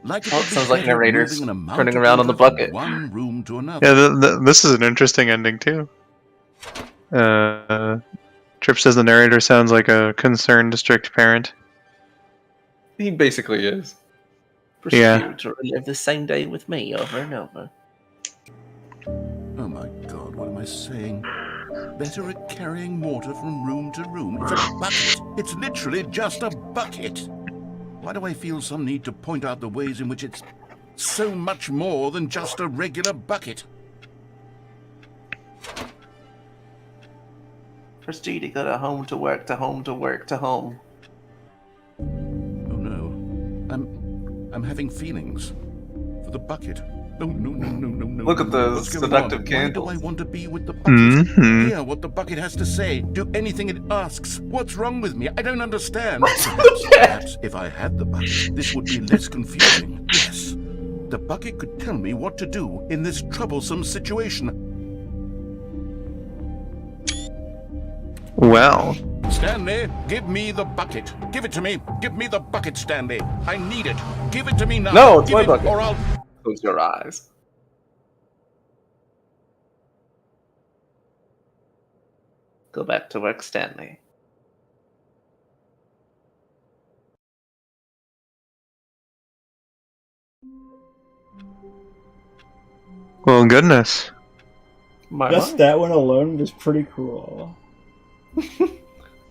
Like it would be sounds like better narrators moving an amount running of around on the water from bucket. one room to another. Yeah, this is an interesting ending too. Trip says the narrator sounds like a concerned, strict parent. He basically is. Yeah. To relive the same day with me over and over. Oh my God, what am I saying? Better at carrying water from room to room. It's a bucket. It's literally just a bucket. Why do I feel some need to point out the ways in which it's so much more than just a regular bucket? First G to go to home to work to home to work to home. Oh no. I'm having feelings. For the bucket. No. Look at the What's going seductive on? candles. Why do I want to be with the bucket? Hear what the bucket has to say. Do anything it asks. What's wrong with me? I don't understand. Perhaps if I had the bucket, this would be less confusing. Yes. The bucket could tell me what to do in this troublesome situation. Well, Stanley, give me the bucket. Give it to me. Give me the bucket, Stanley. I need it. Give it to me now. No, it's Give my it, bucket. or I'll... Close your eyes. Go back to work, Stanley. well, goodness. Just that one alone was pretty cool.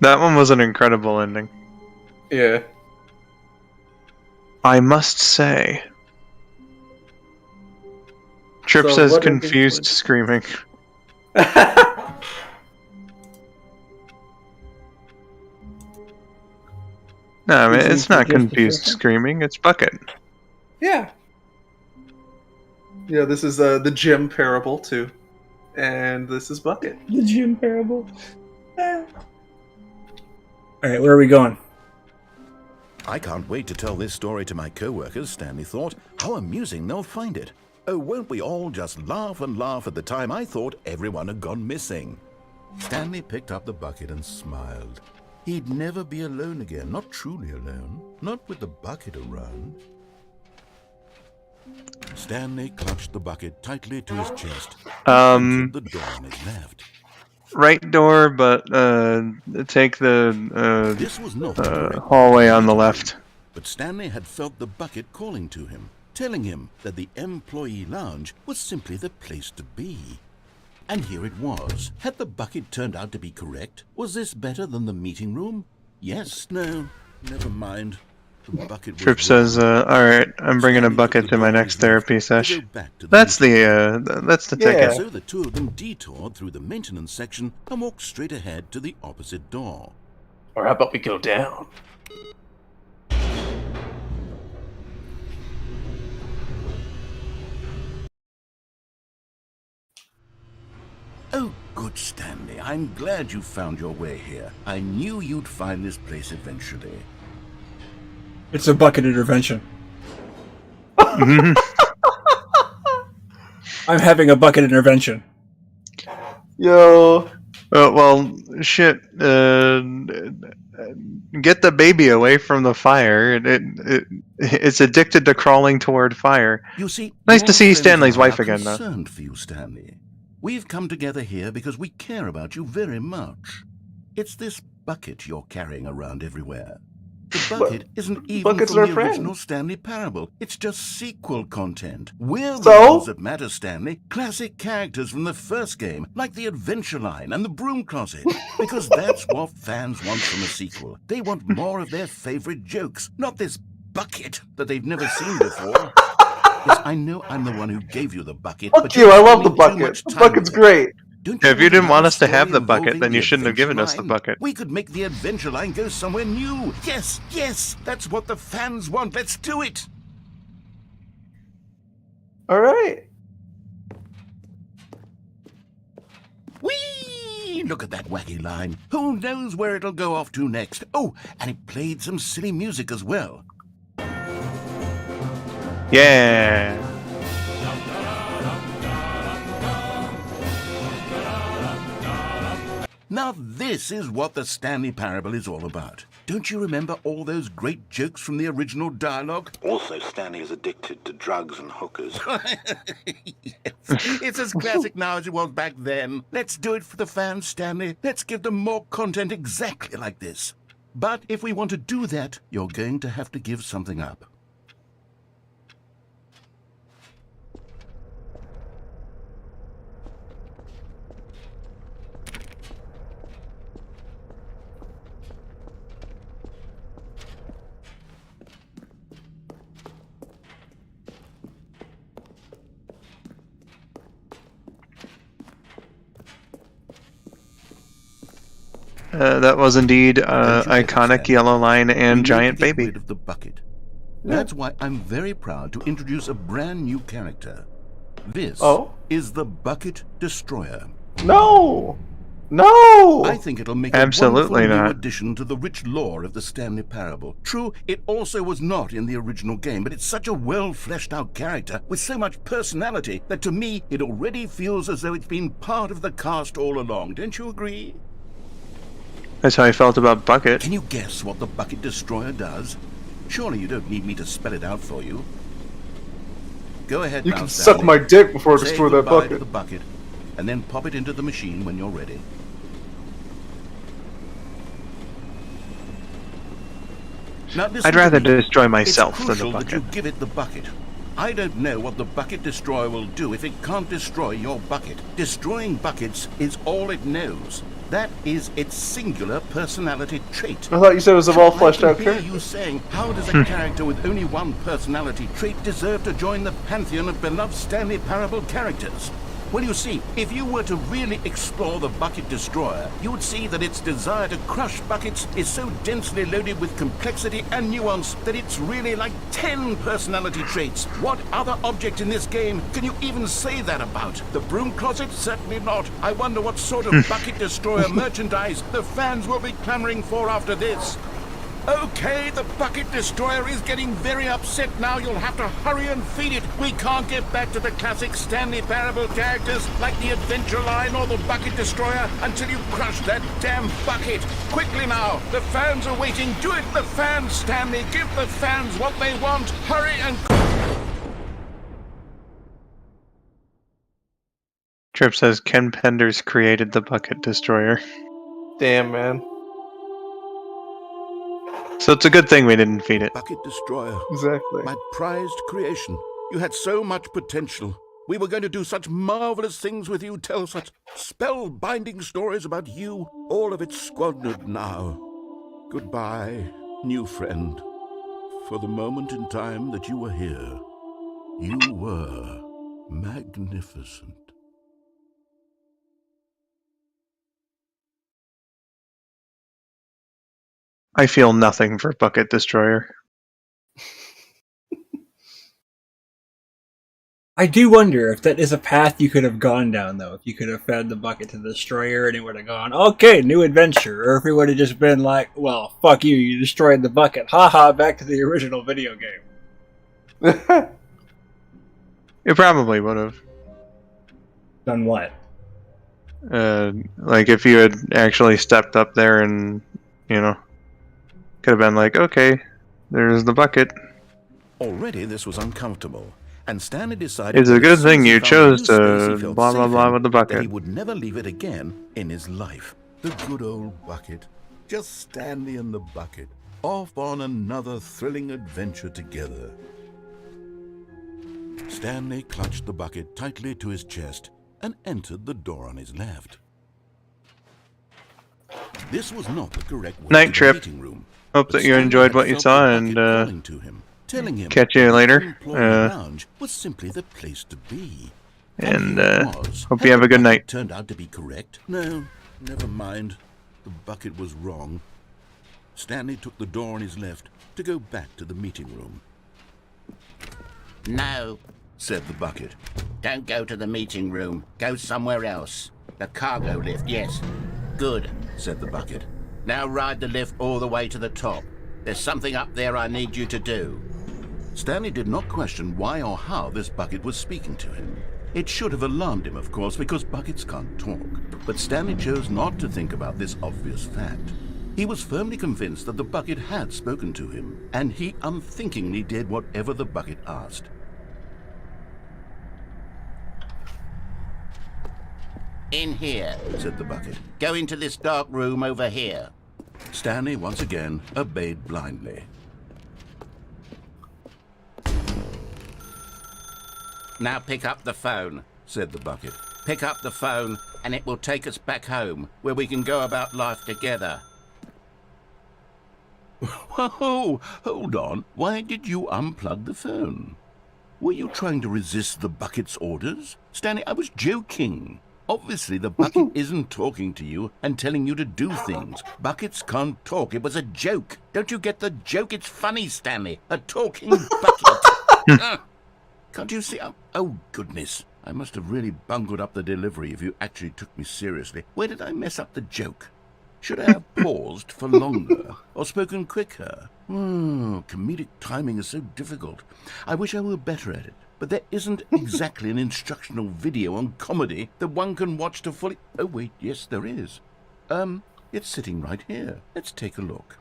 That one was an incredible ending. Yeah. I must say. Trip So says what ending confused was- screaming. No, I mean, Is it's it not just the confused first one? screaming, it's bucket. Yeah. Yeah, this is the Gym Parable too. And this is Bucket. The Gym Parable. Alright, where are we going? I can't wait to tell this story to my co-workers, Stanley thought. How amusing they'll find it. Oh, won't we all just laugh and laugh at the time I thought everyone had gone missing. Stanley picked up the bucket and smiled. He'd never be alone again, not truly alone, not with the bucket around. Stanley clutched the bucket tightly to his chest and the door on his left. Right door, but take the This was not the correct hallway on the left. But Stanley had felt the bucket calling to him, telling him that the employee lounge was simply the place to be. And here it was. Had the bucket turned out to be correct? Was this better than the meeting room? Yes, no, never mind. The bucket was Trip says, alright, I'm bringing a bucket to my next therapy sesh. That's the ticket. Yeah. So the two of them detoured through the maintenance section and walked straight ahead to the opposite door. Or how about we go down? Oh, good, Stanley. I'm glad you found your way here. I knew you'd find this place eventually. It's a bucket intervention. Mhm. I'm having a bucket intervention. Yo. Well, shit. Get the baby away from the fire. It's addicted to crawling toward fire. You see, Nice your to see friends Stanley's and I wife are again, though. concerned for you, Stanley. We've come together here because we care about you very much. It's this bucket you're carrying around everywhere. The bucket isn't even Bucket's from our the friend. original Stanley Parable. It's just sequel content. We're the So? ones that matter, Stanley. Classic characters from the first game, like the Adventure Line and the Broom Closet. Because that's what fans want from a sequel. They want more of their favorite jokes, not this bucket that they've never seen before. Yes, I know I'm the one who gave you the bucket. Fuck but you, I you're love the spending too bucket. much The time bucket's with it. great. Don't If you want didn't want another us to have story the bucket, involving then you the shouldn't have given us the Adventure bucket. Line? We could make the Adventure Line go somewhere new. Yes, yes, that's what the fans want. Let's do it. All right. Whee! Look at that wacky line. Who knows where it'll go off to next? Oh, and it played some silly music as well. Yeah. Now this is what the Stanley Parable is all about. Don't you remember all those great jokes from the original dialogue? Also, Stanley is addicted to drugs and hookers. Yes. It's as classic now as it was back then. Let's do it for the fans, Stanley. Let's give them more content exactly like this. But if we want to do that, you're going to have to give something up. That was indeed Don't you get it, iconic Stanley? yellow line We and need giant to get baby. rid of the bucket. That's why I'm very proud to introduce a brand new character. This is the Bucket Destroyer. No. No. I think it'll make Absolutely a wonderful new not. addition to the rich lore of the Stanley Parable. True, it also was not in the original game, but it's such a well-fleshed-out character with so much personality that to me it already feels as though it's been part of the cast all along. Don't you agree? That's how I felt about Bucket. Can you guess what the Bucket Destroyer does? Surely you don't need me to spell it out for you. Go ahead You now, can Stanley. suck my dick before I Say destroy that goodbye to bucket. the bucket, and then pop it into the machine when you're ready. Now, listen I'd to rather me. destroy myself It's than the crucial that you bucket. give it the bucket. I don't know what the Bucket Destroyer will do if it can't destroy your bucket. Destroying buckets is all it knows. That is its singular personality trait. I thought you said it was a well fleshed I out can hear character. you saying, how does a character with only one personality trait deserve to join the pantheon of beloved Stanley Parable characters? Well, you see, if you were to really explore the Bucket Destroyer, you would see that its desire to crush buckets is so densely loaded with complexity and nuance that it's really like 10 personality traits. What other object in this game can you even say that about? The Broom Closet? Certainly not. I wonder what sort of Bucket Destroyer merchandise the fans will be clamoring for after this. Okay, the Bucket Destroyer is getting very upset now. You'll have to hurry and feed it. We can't get back to the classic Stanley Parable characters like the Adventure Line or the Bucket Destroyer until you crush that damn bucket. Quickly now, the fans are waiting. Do it, the fans, Stanley. Give the fans what they want. Hurry and... Trip says Ken Penders created the Bucket Destroyer. Damn, man. So it's a good thing we didn't feed it. Bucket Destroyer. Exactly. My prized creation. You had so much potential. We were going to do such marvelous things with you, tell such spell-binding stories about you. All of it squandered now. Goodbye, new friend. For the moment in time that you were here, you were magnificent. I feel nothing for Bucket Destroyer. I do wonder if that is a path you could have gone down, though. If you could have fed the bucket to the destroyer and it would have gone, okay, new adventure. Or if it would have just been like, well, fuck you, you destroyed the bucket. Haha, back to the original video game. It probably would have. Done what? Like if you had actually stepped up there and, you know, could have been like, okay, there's the bucket. Already this was uncomfortable, and Stanley decided It's a good thing you chose to blah blah blah with the that bucket. he would never leave it again in his life. The good old bucket. Just Stanley and the bucket, off on another thrilling adventure together. Stanley clutched the bucket tightly to his chest and entered the door on his left. This was not the correct way Night to trip. the meeting room. Hope that you enjoyed what you saw, and Telling him catch you that later. the employee lounge was simply the place to be. And here it was. hope Had you have the a good bucket night. Turned out to be correct. No, never mind. The bucket was wrong. Stanley took the door on his left to go back to the meeting room. No, Said the bucket. don't go to the meeting room. Go somewhere else. The cargo lift, yes. Good, Said the bucket. now ride the lift all the way to the top. There's something up there I need you to do. Stanley did not question why or how this bucket was speaking to him. It should have alarmed him, of course, because buckets can't talk. But Stanley chose not to think about this obvious fact. He was firmly convinced that the bucket had spoken to him, and he unthinkingly did whatever the bucket asked. In here. Said the bucket. Go into this dark room over here. Stanley once again obeyed blindly. Now pick up the phone. Said the bucket. Pick up the phone and it will take us back home, where we can go about life together. Whoa, hold on. Why did you unplug the phone? Were you trying to resist the bucket's orders? Stanley, I was joking. Obviously, the bucket isn't talking to you and telling you to do things. Buckets can't talk. It was a joke. Don't you get the joke? It's funny, Stanley. A talking bucket. Can't you see? Oh, goodness. I must have really bungled up the delivery if you actually took me seriously. Where did I mess up the joke? Should I have paused for longer or spoken quicker? Comedic timing is so difficult. I wish I were better at it. But there isn't exactly an instructional video on comedy that one can watch to fully... Oh, wait, yes, there is. It's sitting right here. Let's take a look.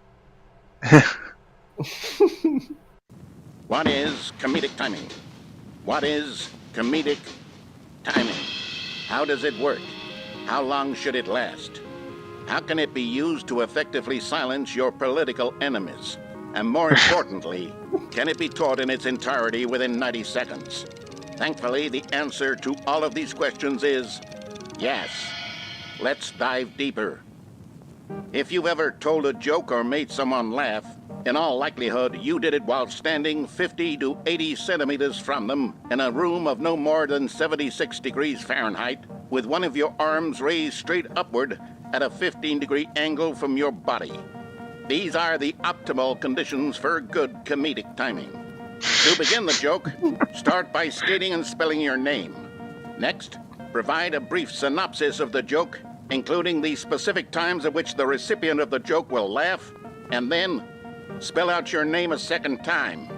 What is comedic timing? What is comedic timing? How does it work? How long should it last? How can it be used to effectively silence your political enemies? And more importantly, can it be taught in its entirety within 90 seconds? Thankfully, the answer to all of these questions is yes. Let's dive deeper. If you've ever told a joke or made someone laugh, in all likelihood, you did it while standing 50 to 80 centimeters from them in a room of no more than 76 degrees Fahrenheit, with one of your arms raised straight upward at a 15-degree angle from your body. These are the optimal conditions for good comedic timing. To begin the joke, start by stating and spelling your name. Next, provide a brief synopsis of the joke, including the specific times at which the recipient of the joke will laugh, and then spell out your name a second time.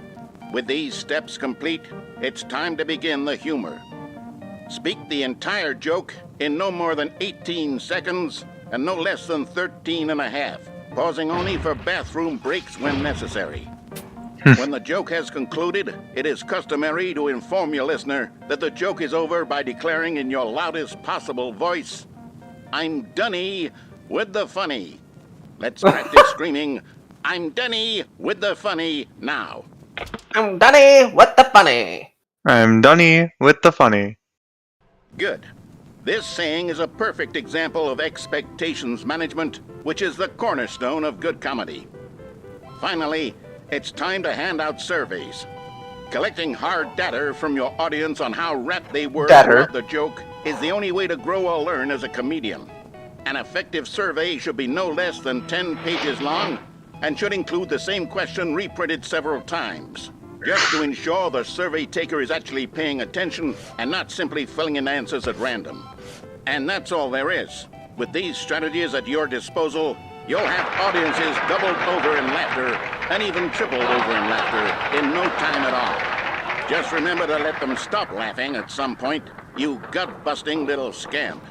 With these steps complete, it's time to begin the humor. Speak the entire joke in no more than 18 seconds and no less than 13 and a half, pausing only for bathroom breaks when necessary. When the joke has concluded, it is customary to inform your listener that the joke is over by declaring in your loudest possible voice, "I'm Dunny with the funny." Let's practice screaming, "I'm Dunny with the funny" now. I'm Dunny with the funny. I'm Dunny with the funny. Good. This saying is a perfect example of expectations management, which is the cornerstone of good comedy. Finally, it's time to hand out surveys. Collecting hard data from your audience on how rapt they were throughout the joke is the only way to grow or learn as a comedian. An effective survey should be no less than 10 pages long and should include the same question reprinted several times. just to ensure the survey taker is actually paying attention and not simply filling in answers at random. And that's all there is. With these strategies at your disposal, you'll have audiences doubled over in laughter and even tripled over in laughter in no time at all. Just remember to let them stop laughing at some point, you gut-busting little scamp.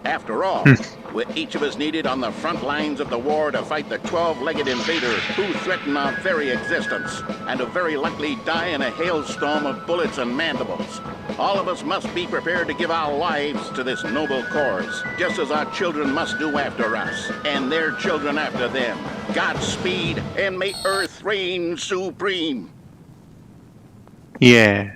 After all, with each of us needed on the front lines of the war to fight the 12-legged invader who threaten our very existence, and to very likely die in a hailstorm of bullets and mandibles. All of us must be prepared to give our lives to this noble cause, just as our children must do after us, and their children after them. Godspeed, and may Earth reign supreme. Yeah.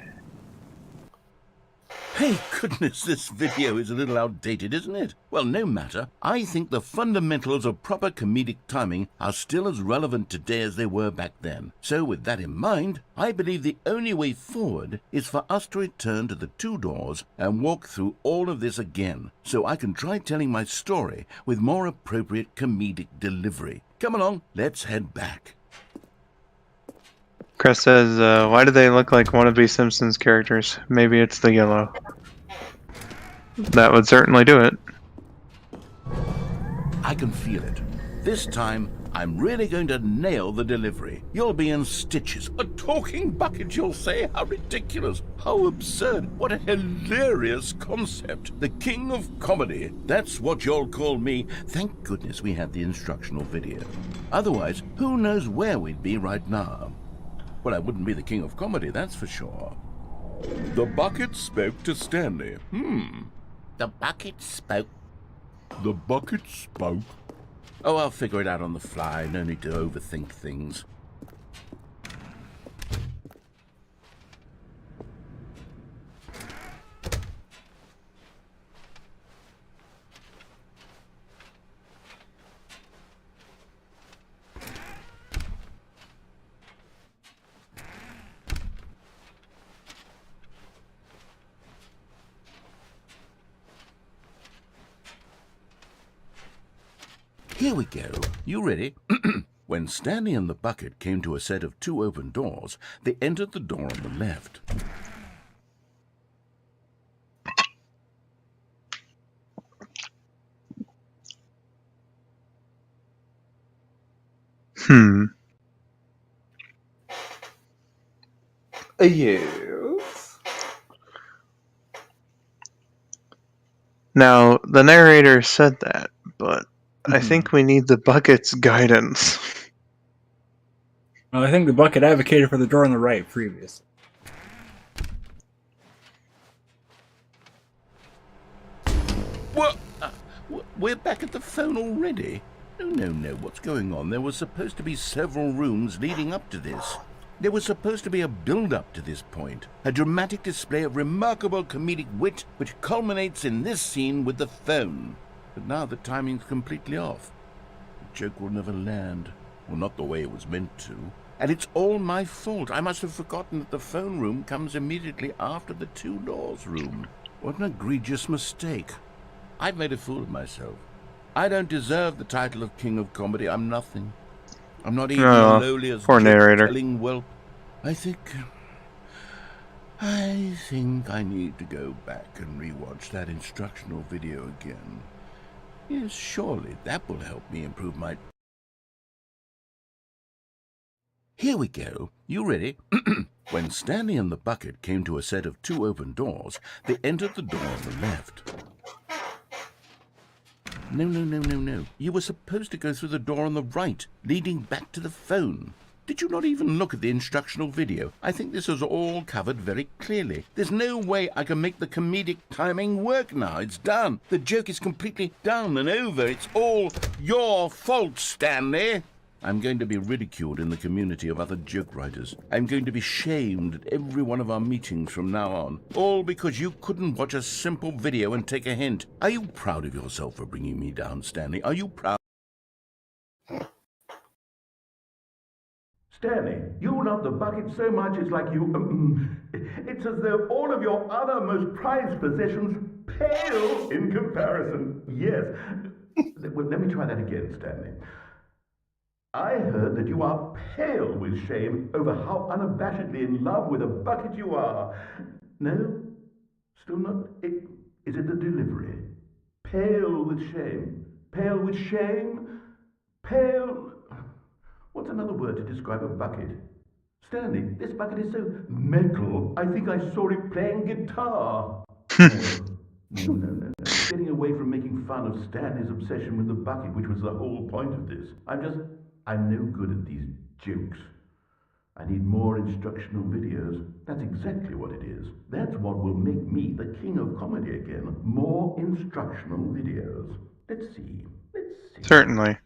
Hey, goodness, this video is a little outdated, isn't it? Well, no matter. I think the fundamentals of proper comedic timing are still as relevant today as they were back then. So with that in mind, I believe the only way forward is for us to return to the two doors and walk through all of this again, so I can try telling my story with more appropriate comedic delivery. Come along, let's head back. Chris says, why do they look like wannabe Simpsons characters? Maybe it's the yellow. That would certainly do it. I can feel it. This time, I'm really going to nail the delivery. You'll be in stitches. A talking bucket, you'll say? How ridiculous. How absurd. What a hilarious concept. The king of comedy. That's what you'll call me. Thank goodness we had the instructional video. Otherwise, who knows where we'd be right now. Well, I wouldn't be the king of comedy, that's for sure. The bucket spoke to Stanley. The bucket spoke. The bucket spoke. Oh, I'll figure it out on the fly. No need to overthink things. Here we go. You ready? When Stanley and the bucket came to a set of two open doors, they entered the door on the left. Yes. Now, the narrator said that, but I think we need the bucket's guidance. Well, I think the bucket advocated for the door on the right previously. What? We're back at the phone already? No. What's going on? There was supposed to be several rooms leading up to this. There was supposed to be a build-up to this point. A dramatic display of remarkable comedic wit which culminates in this scene with the phone. But now the timing's completely off. The joke will never land. Well, not the way it was meant to. And it's all my fault. I must have forgotten that the phone room comes immediately after the two doors room. What an egregious mistake. I've made a fool of myself. I don't deserve the title of King of Comedy. I'm nothing. I'm not even as lowly as joke-telling whelp. I think I need to go back and rewatch that instructional video again. Yes, surely that will help me improve my... Here we go. You ready? When Stanley and the bucket came to a set of two open doors, they entered the door on the left. No. You were supposed to go through the door on the right, leading back to the phone. Did you not even look at the instructional video? I think this is all covered very clearly. There's no way I can make the comedic timing work now. It's done. The joke is completely done and over. It's all your fault, Stanley. I'm going to be ridiculed in the community of other joke writers. I'm going to be shamed at every one of our meetings from now on. All because you couldn't watch a simple video and take a hint. Are you proud of yourself for bringing me down, Stanley? Are you proud? Stanley, you love the bucket so much it's like you... it's as though all of your other most prized possessions pale in comparison. Yes. Well, let me try that again, Stanley. I heard that you are pale with shame over how unabashedly in love with a bucket you are. No? Still not? Is it the delivery? Pale with shame. Pale with shame? Pale... What's another word to describe a bucket? Stanley, this bucket is so metal, I think I saw it playing guitar. No. Getting away from making fun of Stanley's obsession with the bucket, which was the whole point of this. I'm no good at these jokes. I need more instructional videos. That's exactly what it is. That's what will make me the king of comedy again. More instructional videos. Let's see. Certainly.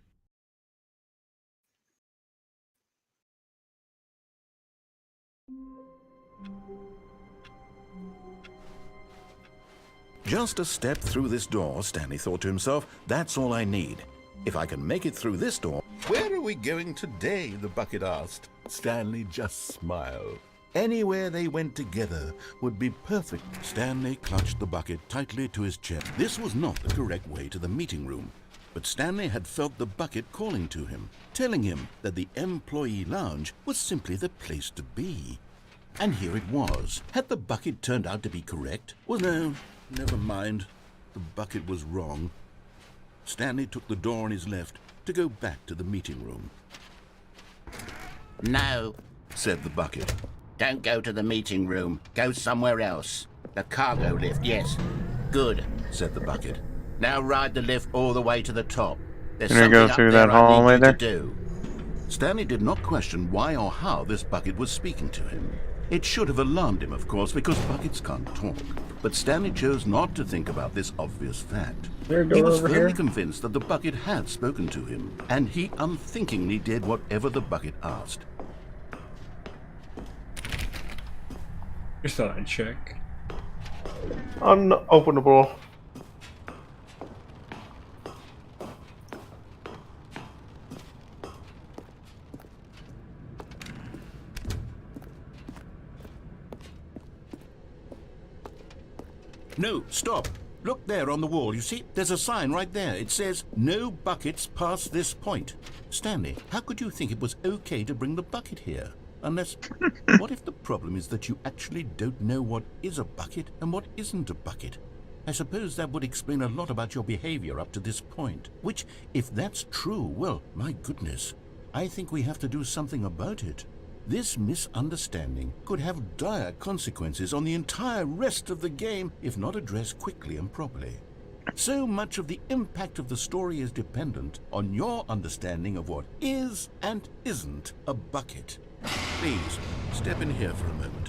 Just a step through this door, Stanley thought to himself, that's all I need. If I can make it through this door... Where are we going today? The bucket asked. Stanley just smiled. Anywhere they went together would be perfect. Stanley clutched the bucket tightly to his chest. This was not the correct way to the meeting room, but Stanley had felt the bucket calling to him, telling him that the employee lounge was simply the place to be. And here it was. Had the bucket turned out to be correct? Well, no, never mind. The bucket was wrong. Stanley took the door on his left to go back to the meeting room. No, Said the bucket. don't go to the meeting room. Go somewhere else. The cargo lift, yes. Good. Said the bucket. Now ride the lift all the way to the top. There's Can I go something up through there that I need hallway you there? to do. Stanley did not question why or how this bucket was speaking to him. It should have alarmed him, of course, because buckets can't talk. But Stanley chose not to think about this obvious fact. There a He door was over firmly here? convinced that the bucket had spoken to him, and he unthinkingly did whatever the bucket asked. Just thought I'd check. Unopenable. No, stop! Look there on the wall, you see? There's a sign right there. It says, no buckets past this point. Stanley, how could you think it was okay to bring the bucket here? Unless, what if the problem is that you actually don't know what is a bucket and what isn't a bucket? I suppose that would explain a lot about your behavior up to this point. Which, if that's true, well, my goodness, I think we have to do something about it. This misunderstanding could have dire consequences on the entire rest of the game if not addressed quickly and properly. So much of the impact of the story is dependent on your understanding of what is and isn't a bucket. Please, step in here for a moment.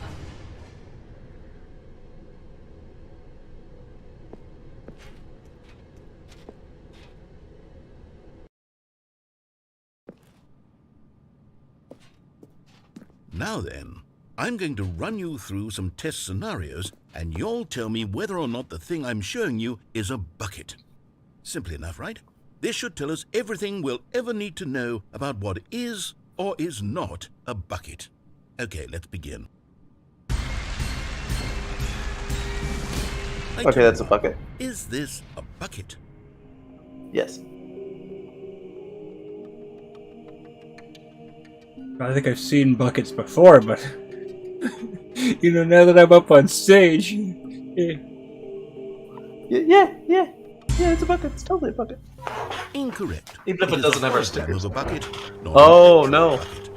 Now then, I'm going to run you through some test scenarios, and you'll tell me whether or not the thing I'm showing you is a bucket. Simple enough, right? This should tell us everything we'll ever need to know about what is or is not a bucket. Okay, let's begin. Okay, that's a bucket. Is this a bucket? Yes. I think I've seen buckets before, but you know, now that I'm up on stage, Yeah, it's a bucket. It's totally a bucket. Incorrect. Even if it is doesn't a have our diagram stickers. of a bucket, not Oh, an no. bucket.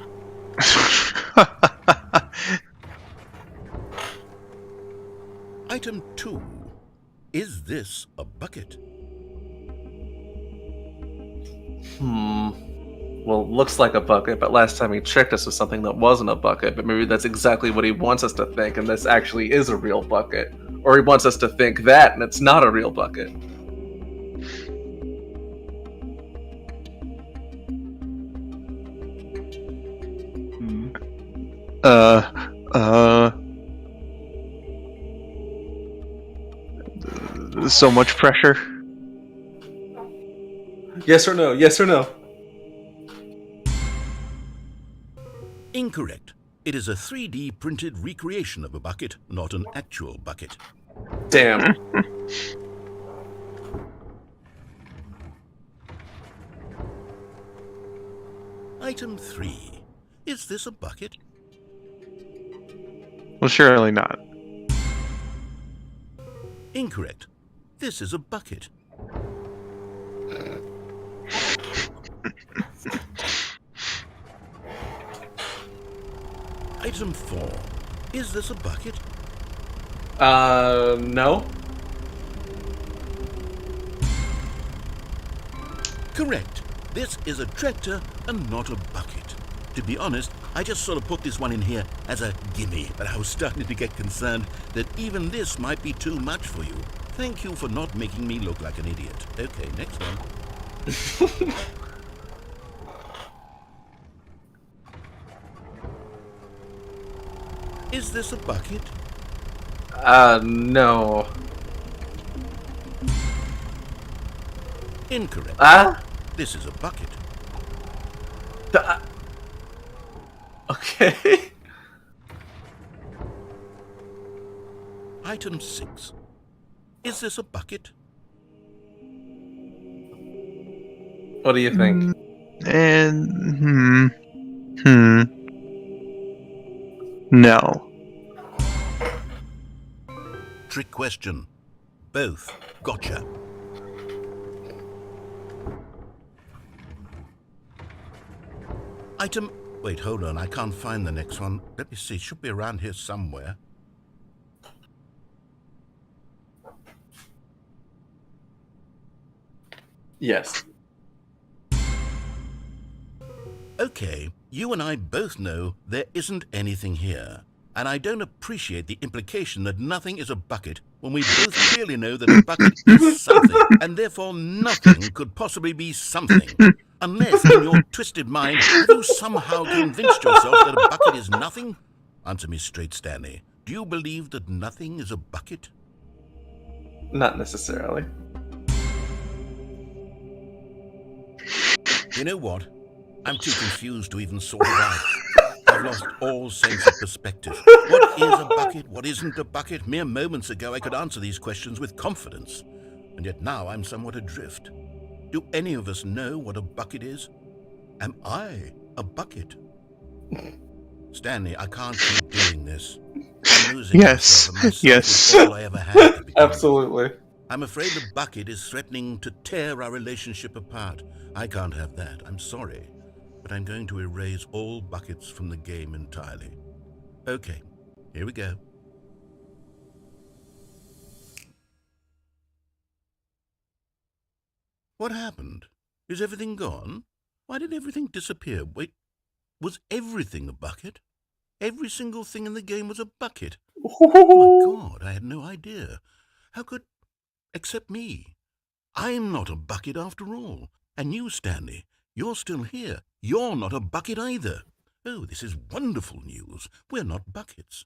Item 2. Is this a bucket? Well, it looks like a bucket, but last time he tricked us with something that wasn't a bucket, but maybe that's exactly what he wants us to think, and this actually is a real bucket. Or he wants us to think that, and it's not a real bucket. So much pressure. Yes or no? Yes or no? Incorrect. It is a 3D printed recreation of a bucket, not an actual bucket. Damn. Item 3. Is this a bucket? Well, surely not. Incorrect. This is a bucket. Item 4. Is this a bucket? No. Correct. This is a tractor and not a bucket. To be honest, I just sort of put this one in here as a gimme, but I was starting to get concerned that even this might be too much for you. Thank you for not making me look like an idiot. Okay, next one. Is this a bucket? No. Incorrect. This is a bucket. Okay. Item 6. Is this a bucket? What do you think? No. Trick question. Both. Gotcha. Item... Wait, hold on. I can't find the next one. Let me see. It should be around here somewhere. Yes. Okay, you and I both know there isn't anything here. And I don't appreciate the implication that nothing is a bucket when we both clearly know that a bucket is something, and therefore nothing could possibly be something. Unless, in your twisted mind, have you somehow convinced yourself that a bucket is nothing? Answer me straight, Stanley. Do you believe that nothing is a bucket? Not necessarily. You know what? I'm too confused to even sort it out. I've lost all sense of perspective. What is a bucket? What isn't a bucket? Mere moments ago I could answer these questions with confidence. And yet now I'm somewhat adrift. Do any of us know what a bucket is? Am I a bucket? Stanley, I can't keep doing this. I'm losing myself, and myself Yes. was all I ever had to begin with. Absolutely. I'm afraid the bucket is threatening to tear our relationship apart. I can't have that. I'm sorry. But I'm going to erase all buckets from the game entirely. Okay, here we go. What happened? Is everything gone? Why did everything disappear? Wait, was everything a bucket? Every single thing in the game was a bucket. Oh my God, I had no idea. How could... Except me. I'm not a bucket after all. And you, Stanley, you're still here. You're not a bucket either. Oh, this is wonderful news. We're not buckets.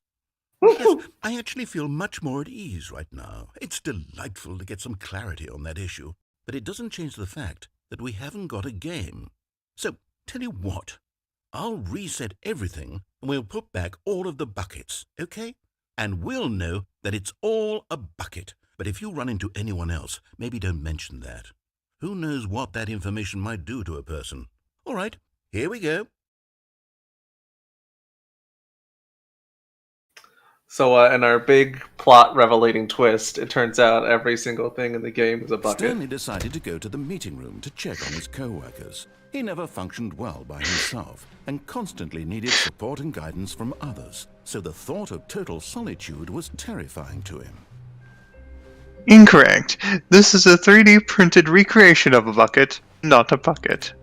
Yes, I actually feel much more at ease right now. It's delightful to get some clarity on that issue. But it doesn't change the fact that we haven't got a game. So, tell you what. I'll reset everything and we'll put back all of the buckets, okay? And we'll know that it's all a bucket. But if you run into anyone else, maybe don't mention that. Who knows what that information might do to a person? All right, here we go. So, in our big plot revelating twist, it turns out every single thing in the game is a bucket. Stanley decided to go to the meeting room to check on his co-workers. He never functioned well by himself and constantly needed support and guidance from others. So the thought of total solitude was terrifying to him. Incorrect. This is a 3D printed recreation of a bucket, not a bucket.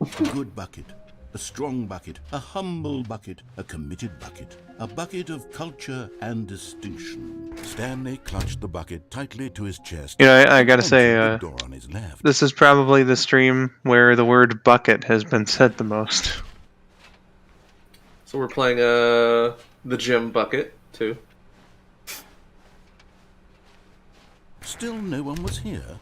A good bucket, a strong bucket, a humble bucket, a committed bucket, a bucket of culture and distinction. Stanley clutched the bucket tightly to his chest. You know, I gotta and say, the door on his left. this is probably the stream where the word bucket has been said the most. So we're playing the gym bucket, too. Still no one was here.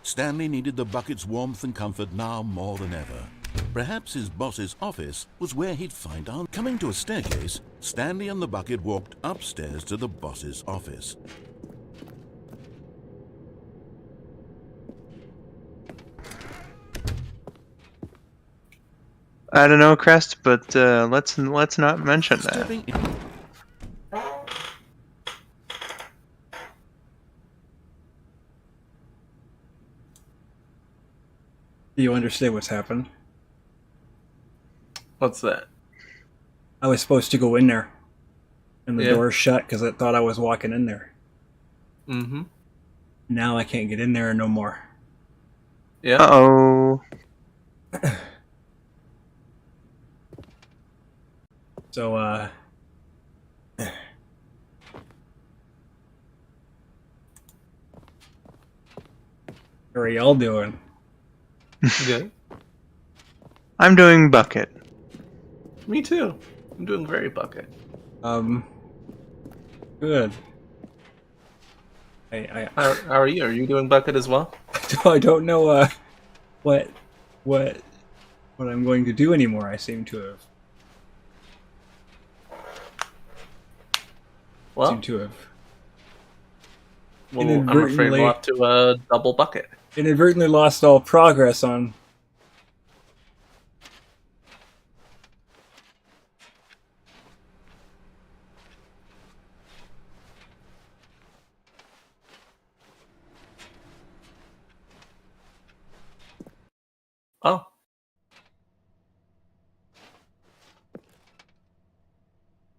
Stanley needed the bucket's warmth and comfort now more than ever. Perhaps his boss's office was where he'd find out. Coming to a staircase, Stanley and the bucket walked upstairs to the boss's office. I don't know, Crest, but let's not mention that. Stepping in. Do you understand what's happened? What's that? I was supposed to go in there, and the Yeah. door's shut because it thought I was walking in there. Mm-hmm. Now I can't get in there no more. Yeah. Uh-oh. So, how are y'all doing? Good. I'm doing bucket. Me too. I'm doing very bucket. Good. How are you? Are you doing bucket as well? I don't know, what I'm going to do anymore. I seem to have. Well, I'm I'm afraid inadvertently- we'll have to double bucket. Inadvertently lost all progress on. Oh.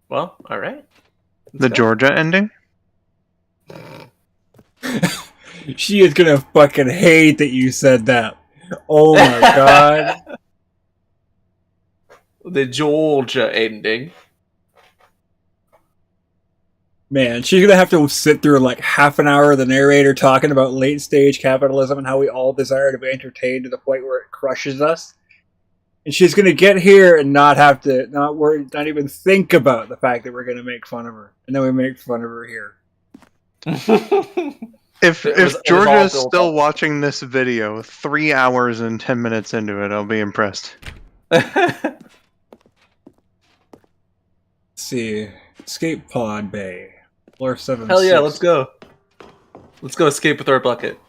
Well, all right. The Georgia ending? She is gonna fucking hate that you said that. Oh my god. The Georgia ending. Man, she's gonna have to sit through like half an hour of the narrator talking about late stage capitalism and how we all desire to be entertained to the point where it crushes us. And she's gonna get here and not have to, not even think about the fact that we're gonna make fun of her. And then we make fun of her here. If It was all Georgia is built still up. watching this video 3 hours and 10 minutes into it, I'll be impressed. Let's see. Escape Pod Bay. Floor 7. Hell yeah, let's go. Let's go escape with our bucket.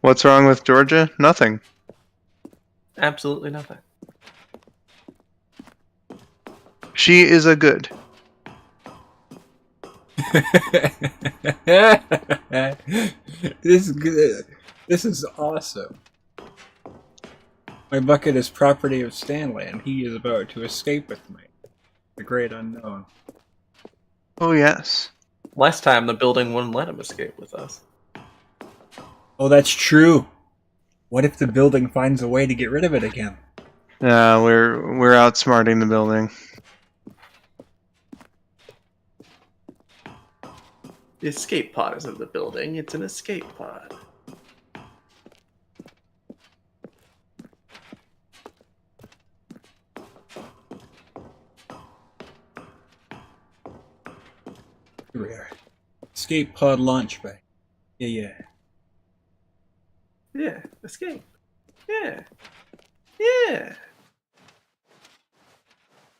What's wrong with Georgia? Nothing. Absolutely nothing. She is a good. This is good. This is awesome. My bucket is property of Stanley, and he is about to escape with me. The great unknown. Oh, yes. Last time the building wouldn't let him escape with us. Oh, that's true. What if the building finds a way to get rid of it again? We're outsmarting the building. The escape pod isn't the building, it's an escape pod. Here we are. Escape pod launch bay. Yeah. Yeah, escape. Yeah. Yeah.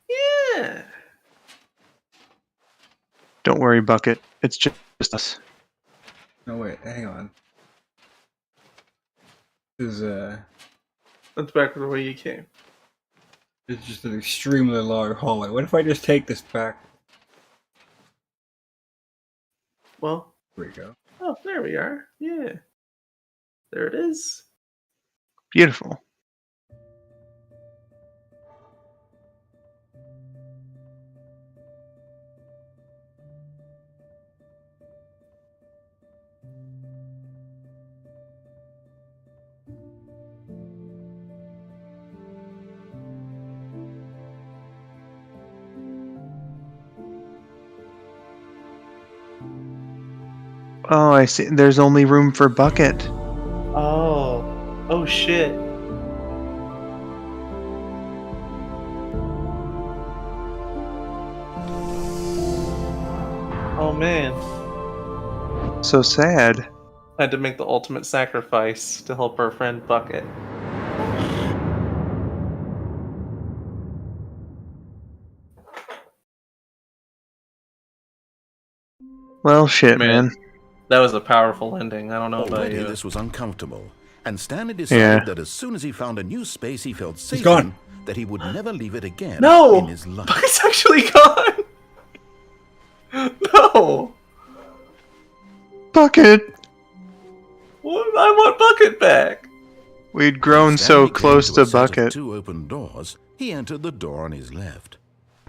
Yeah. Don't worry, Bucket. It's just us. No, wait, hang on. This is, That's back the way you came. it's just an extremely long hallway. What if I just take this back? Well, Here we go. oh, there we are. Yeah. There it is. Beautiful. Oh, I see. There's only room for Bucket. Oh. Oh shit. Oh man. So sad. Had to make the ultimate sacrifice to help our friend Bucket. Well, shit, Man. man. That was a powerful ending. I don't know about Already you. this was uncomfortable, And Stanley decided that as soon as he found a new space he felt safe gone. in, that he would never leave it again No! in his life. Bucket's actually gone! No! Bucket! What? I want Bucket back! We'd grown Stanley so close came to a set of Bucket. 2 open doors. He entered the door on his left.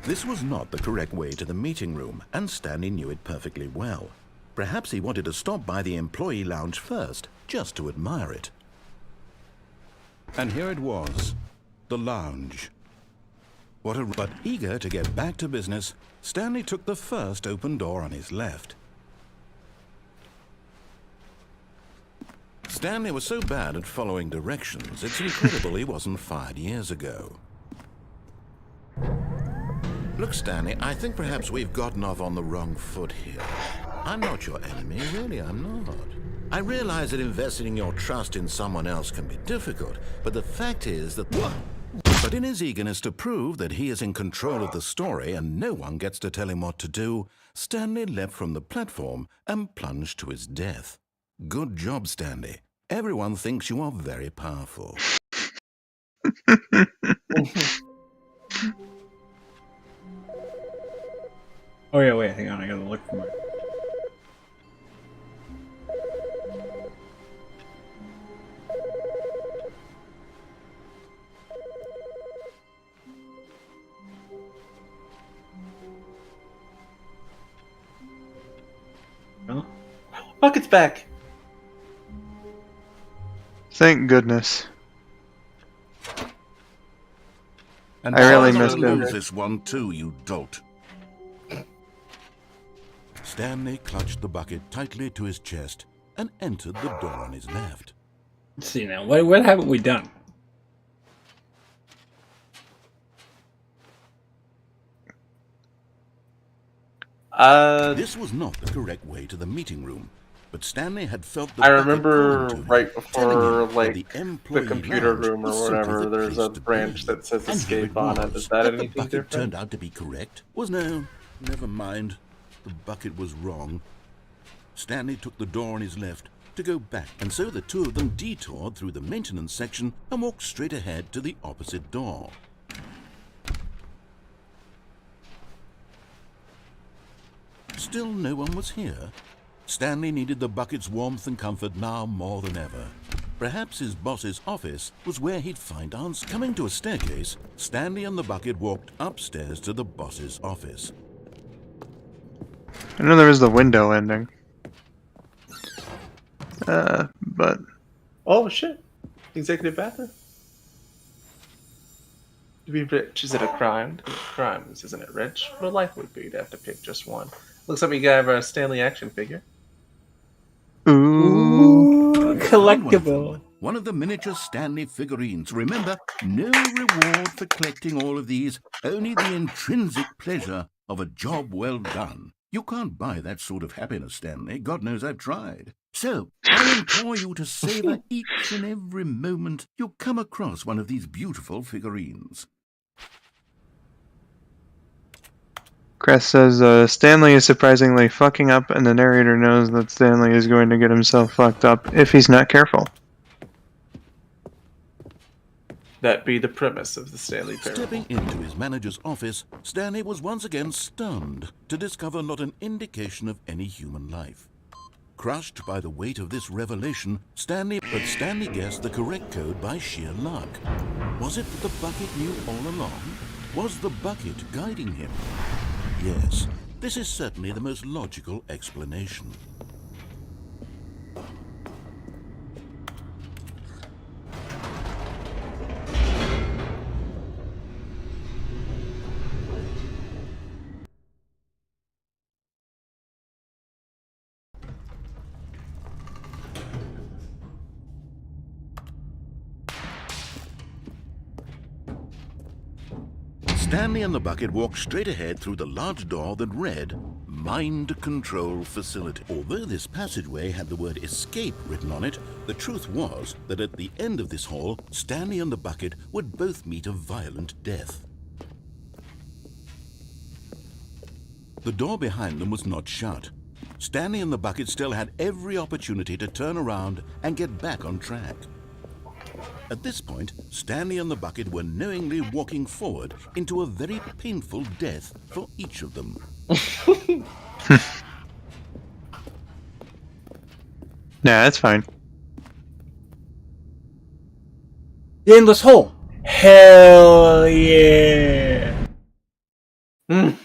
This was not the correct way to the meeting room, and Stanley knew it perfectly well. Perhaps he wanted to stop by the employee lounge first, just to admire it. And here it was, the lounge. But eager to get back to business, Stanley took the first open door on his left. Stanley was so bad at following directions, it's incredible he wasn't fired years ago. Look, Stanley, I think perhaps we've gotten off on the wrong foot here. I'm not your enemy, really, I'm not. I realize that investing your trust in someone else can be difficult, but the fact is that... But in his eagerness to prove that he is in control of the story and no one gets to tell him what to do, Stanley leapt from the platform and plunged to his death. Good job, Stanley. Everyone thinks you are very powerful. Oh yeah, wait, hang on, I gotta look for my... Huh? Bucket's back! Thank goodness. And I really I'm missed gonna him. lose this one too, you dolt. Stanley clutched the bucket tightly to his chest and entered the door on his left. Let's see now, what haven't we done? This was not the correct way to the meeting room, but Stanley had felt the I bucket remember calling to him, right telling before, him that like, the the employee computer lounge room or was simply whatever, the there's place a to branch be. that says And here escape it on it. was, Is that the anything bucket different? turned out to be correct. Was no, never mind. The bucket was wrong. Stanley took the door on his left to go back, and so the two of them detoured through the maintenance section and walked straight ahead to the opposite door. Still no one was here. Stanley needed the bucket's warmth and comfort now more than ever. Perhaps his boss's office was where he'd find answers. Coming to a staircase, Stanley and the bucket walked upstairs to the boss's office. I know there was the window ending. But... Oh shit! Executive bathroom? To be rich, is it a crime? To be crimes, isn't it rich? What a life would be to have to pick just one. Looks like we got a Stanley action figure. Ooh. Collectible. One of the miniature Stanley figurines. Remember, no reward for collecting all of these, only the intrinsic pleasure of a job well done. You can't buy that sort of happiness, Stanley. God knows I've tried. So, I implore you to savor each and every moment you come across one of these beautiful figurines. Crest says, Stanley is surprisingly fucking up, and the narrator knows that Stanley is going to get himself fucked up if he's not careful. That be the premise of the Stanley Parable. Stepping into his manager's office, Stanley was once again stunned to discover not an indication of any human life. Crushed by the weight of this revelation, Stanley guessed the correct code by sheer luck. Was it that the bucket knew all along? Was the bucket guiding him? Yes, this is certainly the most logical explanation. Stanley and the bucket walked straight ahead through the large door that read, Mind Control Facility. Although this passageway had the word escape written on it, the truth was that at the end of this hall, Stanley and the bucket would both meet a violent death. The door behind them was not shut. Stanley and the bucket still had every opportunity to turn around and get back on track. At this point, Stanley and the bucket were knowingly walking forward into a very painful death for each of them. Nah, that's fine. The endless hole. Hell yeah. It's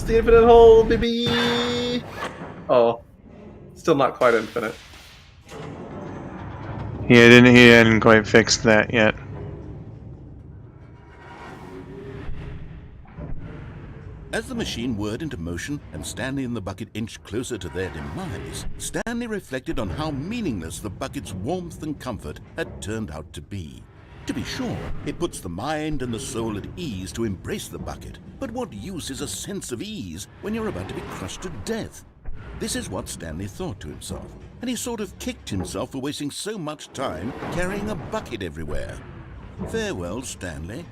the infinite hole, baby! Oh. Still not quite infinite. He hadn't quite fixed that yet. As the machine whirred into motion and Stanley and the bucket inched closer to their demise, Stanley reflected on how meaningless the bucket's warmth and comfort had turned out to be. To be sure, it puts the mind and the soul at ease to embrace the bucket, but what use is a sense of ease when you're about to be crushed to death? This is what Stanley thought to himself, and he sort of kicked himself for wasting so much time carrying a bucket everywhere. Farewell, Stanley.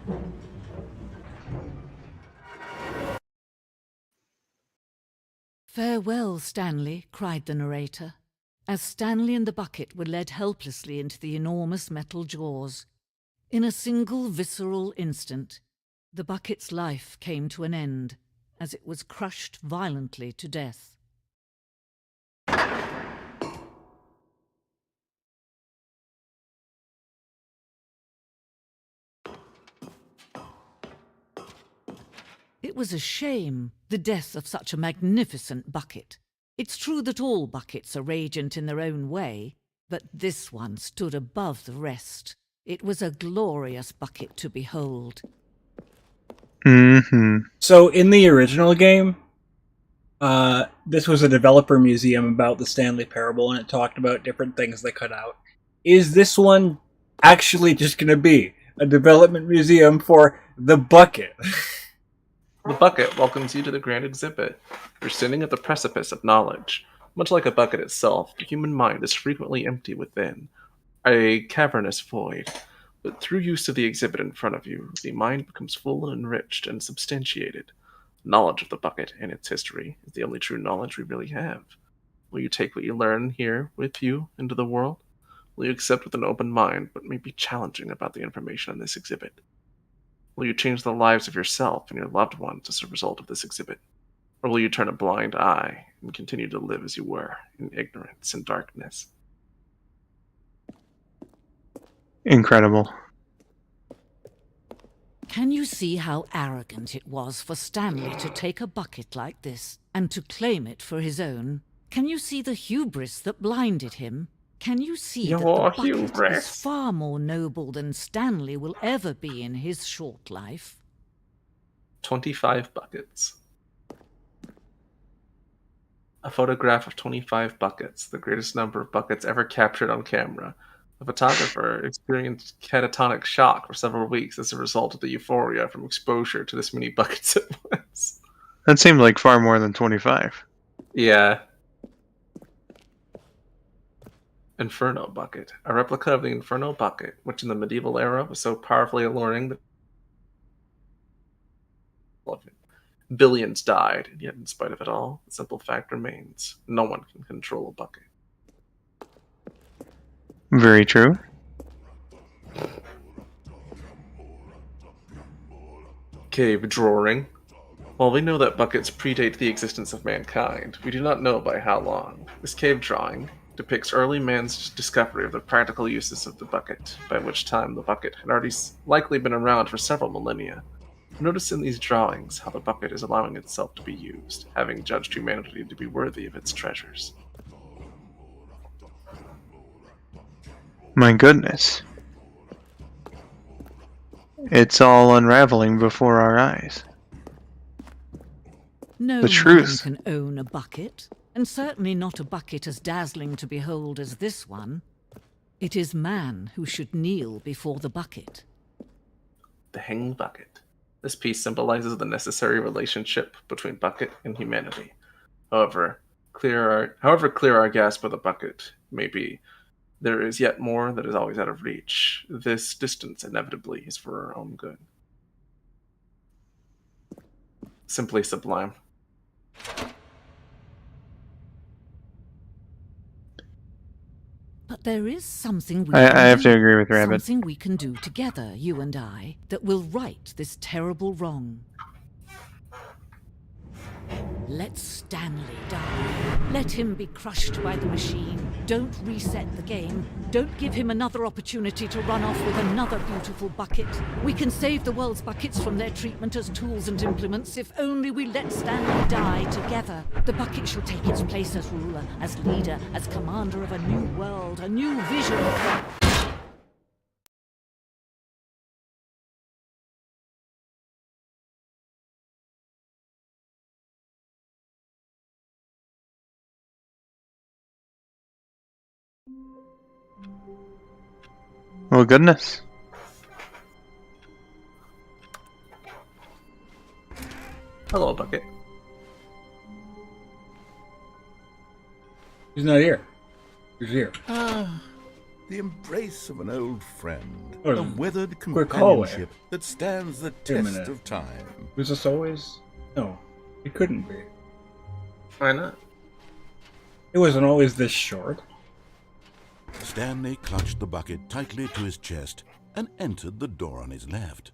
"Farewell, Stanley," cried the narrator, as Stanley and the bucket were led helplessly into the enormous metal jaws. In a single visceral instant, the bucket's life came to an end, as it was crushed violently to death. It was a shame, the death of such a magnificent bucket. It's true that all buckets are radiant in their own way, but this one stood above the rest. It was a glorious bucket to behold. Mm-hmm. So in the original game, this was a developer museum about the Stanley Parable, and it talked about different things they cut out. Is this one actually just going to be a development museum for the bucket? The bucket welcomes you to the grand exhibit. You're standing at the precipice of knowledge. Much like a bucket itself, the human mind is frequently empty within, a cavernous void. But through use of the exhibit in front of you, the mind becomes full and enriched and substantiated. Knowledge of the bucket and its history is the only true knowledge we really have. Will you take what you learn here with you into the world? Will you accept with an open mind what may be challenging about the information in this exhibit? Will you change the lives of yourself and your loved ones as a result of this exhibit? Or will you turn a blind eye and continue to live as you were, in ignorance and darkness? Incredible. Can you see how arrogant it was for Stanley to take a bucket like this and to claim it for his own? Can you see the hubris that blinded him? Can you see that the bucket is far more noble than Stanley will ever be in his short life? 25 buckets. A photograph of 25 buckets, the greatest number of buckets ever captured on camera. The photographer experienced catatonic shock for several weeks as a result of the euphoria from exposure to this many buckets at once. That seemed like far more than 25. Yeah. Inferno bucket. A replica of the Inferno bucket, which in the medieval era was so powerfully alluring that billions died, and yet in spite of it all, the simple fact remains: no one can control a bucket. Very true. Cave drawing. While we know that buckets predate the existence of mankind, we do not know by how long. This cave drawing depicts early man's discovery of the practical uses of the bucket, by which time the bucket had already likely been around for several millennia. Notice in these drawings how the bucket is allowing itself to be used, having judged humanity to be worthy of its treasures. My goodness. It's all unraveling before our eyes. No The truth. man can own a bucket, and certainly not a bucket as dazzling to behold as this one. It is man who should kneel before the bucket. The hanging bucket. This piece symbolizes the necessary relationship between bucket and humanity. However clear our grasp of the bucket may be, there is yet more that is always out of reach. This distance inevitably is for our own good. Simply sublime. There is something we I can have do, to agree with Rabbit. something we can do together, you and I, that will right this terrible wrong. Let Stanley die. Let him be crushed by the machine. Don't reset the game. Don't give him another opportunity to run off with another beautiful bucket. We can save the world's buckets from their treatment as tools and implements if only we let Stanley die together. The bucket shall take its place as ruler, as leader, as commander of a new world, a new vision. Oh, goodness. Hello, Bucket. He's not here. He's here. Ah, the embrace of an old friend. What A a weathered quick hallway. companionship that stands the Wait a test minute. of time. Was this always? No, it couldn't be. Why not? It wasn't always this short. Stanley clutched the bucket tightly to his chest and entered the door on his left.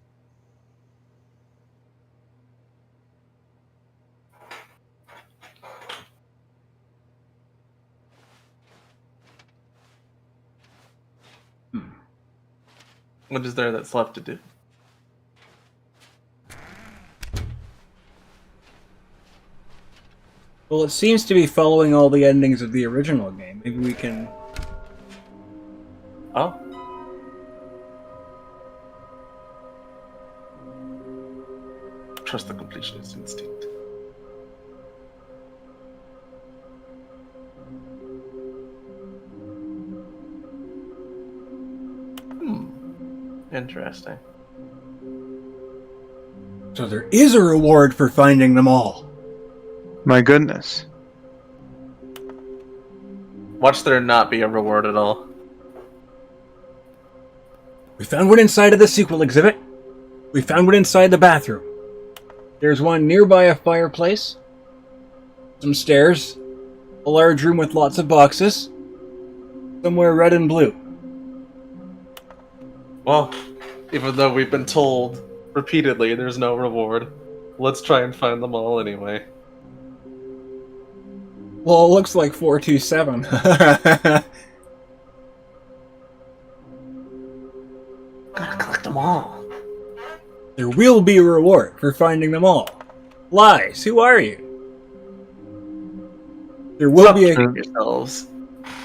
What is there that's left to do? Well, it seems to be following all the endings of the original game. Maybe we can... Oh. Trust the completionist instinct. Interesting. So there is a reward for finding them all. My goodness. Watch there not be a reward at all. We found one inside of the sequel exhibit. We found one inside the bathroom. There's one nearby a fireplace. Some stairs. A large room with lots of boxes. Somewhere red and blue. Well, even though we've been told repeatedly there's no reward, let's try and find them all anyway. Well, it looks like 427. Gotta collect them all. There will be a reward for finding them all. Lies, who are you? There will be a yourselves.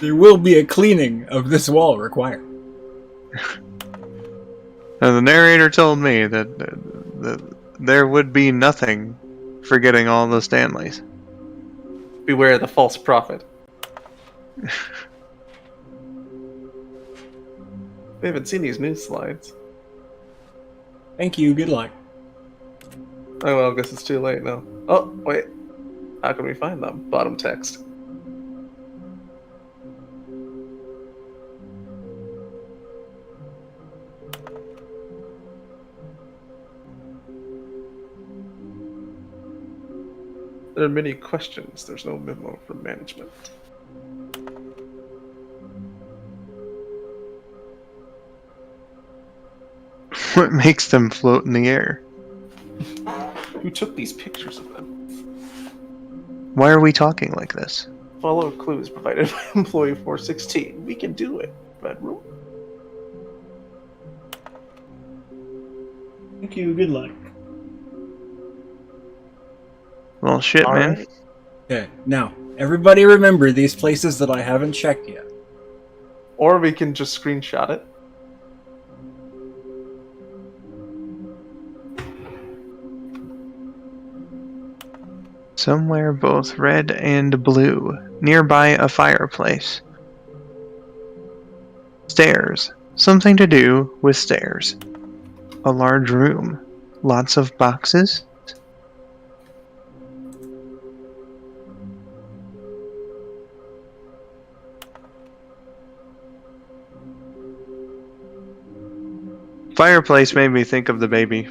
There will be a cleaning of this wall required. Now, the narrator told me that there would be nothing for getting all the Stanleys. Beware the false prophet. We haven't seen these news slides. Thank you, good luck. Oh well, I guess it's too late now. Oh, wait. How can we find them? Bottom text. There are many questions. There's no memo from management. What makes them float in the air? Who took these pictures of them? Why are we talking like this? Follow clues provided by employee 416. We can do it, bedroom. Thank you, good luck. Well, shit, All man. right. Okay, now, everybody remember these places that I haven't checked yet. Or we can just screenshot it. Somewhere both red and blue, nearby a fireplace. Stairs. Something to do with stairs. A large room. Lots of boxes. Fireplace made me think of the baby.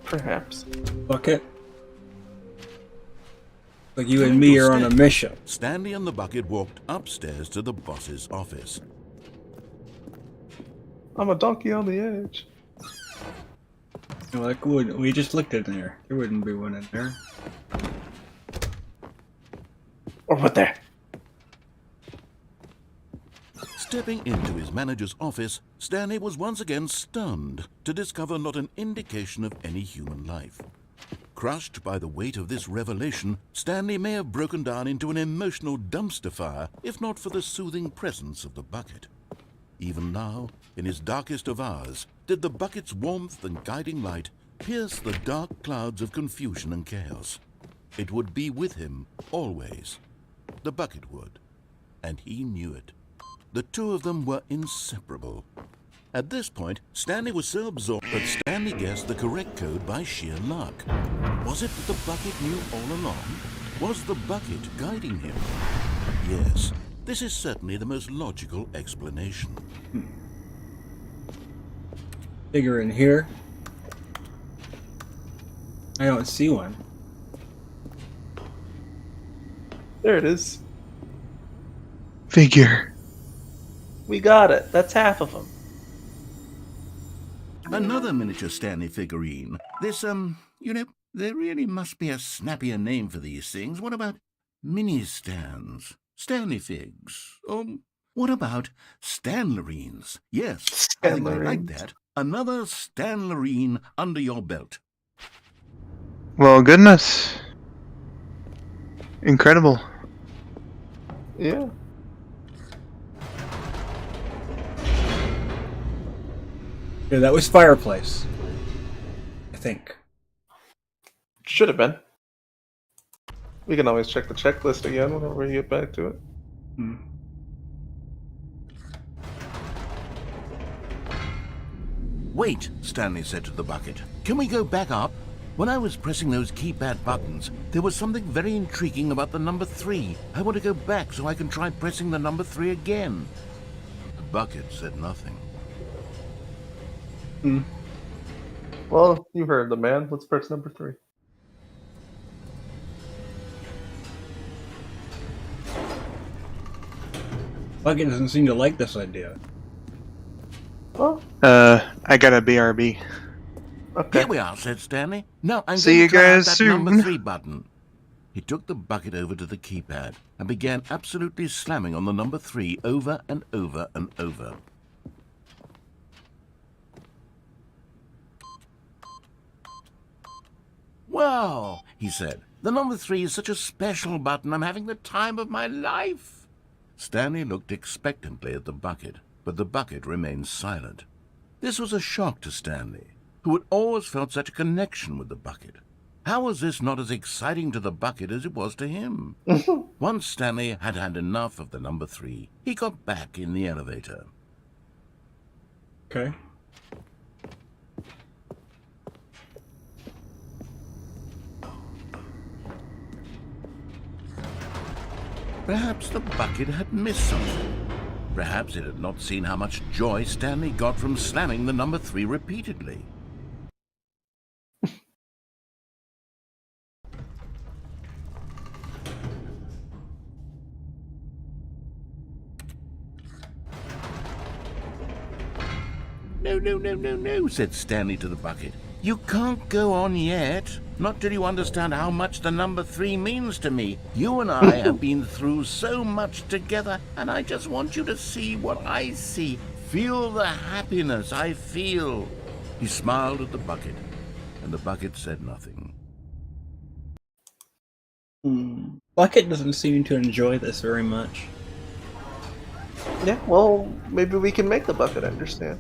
Perhaps. Bucket. Like you and me are on a mission. Stanley and the bucket walked upstairs to the boss's office. I'm a donkey on the edge. Like, we just looked in there. There wouldn't be one in there. Or what there? Stepping into his manager's office, Stanley was once again stunned to discover not an indication of any human life. Crushed by the weight of this revelation, Stanley may have broken down into an emotional dumpster fire if not for the soothing presence of the bucket. Even now, in his darkest of hours, did the bucket's warmth and guiding light pierce the dark clouds of confusion and chaos. It would be with him always. The bucket would, and he knew it. The two of them were inseparable. At this point, Stanley was so absorbed that Stanley guessed the correct code by sheer luck. Was it that the bucket knew all along? Was the bucket guiding him? Yes, this is certainly the most logical explanation. Figure in here. I don't see one. There it is. Figure. We got it. That's half of them. Another miniature Stanley figurine. This, you know, there really must be a snappier name for these things. What about mini-stands? Stanley figs? Or what about Stanlerines? Yes, I think I like that. Another Stanlerine under your belt. Well, goodness. Incredible. Yeah. Yeah, that was Fireplace. I think. Should have been. We can always check the checklist again whenever we get back to it. Wait, Stanley said to the bucket. Can we go back up? When I was pressing those keypad buttons, there was something very intriguing about the number 3. I want to go back so I can try pressing the number 3 again. The bucket said nothing. Well, you heard the man. Let's press number 3. Bucket doesn't seem to like this idea. Well, I got a BRB. okay. Here we are, said Stanley. Now I'm See going you to try out guys that soon. number 3 button. He took the bucket over to the keypad and began absolutely slamming on the number 3 over and over and over. Wow, he said. The number 3 is such a special button. I'm having the time of my life. Stanley looked expectantly at the bucket, but the bucket remained silent. This was a shock to Stanley, who had always felt such a connection with the bucket. How was this not as exciting to the bucket as it was to him? Once Stanley had had enough of the number 3, he got back in the elevator. Okay. Perhaps the bucket had missed something. Perhaps it had not seen how much joy Stanley got from slamming the number 3 repeatedly. No, said Stanley to the bucket. You can't go on yet. Not till you understand how much the number 3 means to me. You and I have been through so much together, and I just want you to see what I see. Feel the happiness I feel. He smiled at the bucket, and the bucket said nothing. Bucket doesn't seem to enjoy this very much. Yeah, well, maybe we can make the bucket understand.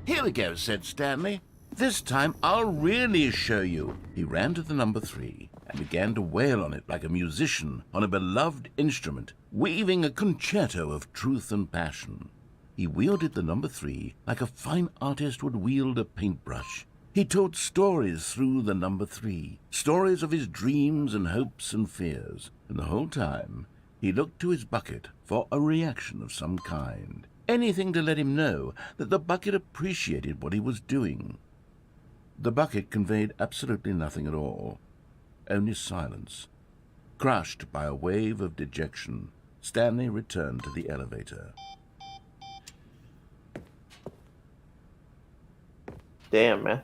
Here we go, said Stanley. This time I'll really show you. He ran to the number 3 and began to wail on it like a musician on a beloved instrument, weaving a concerto of truth and passion. He wielded the number 3 like a fine artist would wield a paintbrush. He told stories through the number 3, stories of his dreams and hopes and fears, and the whole time he looked to his bucket for a reaction of some kind. Anything to let him know that the bucket appreciated what he was doing. The bucket conveyed absolutely nothing at all, only silence. Crushed by a wave of dejection, Stanley returned to the elevator. Damn, man.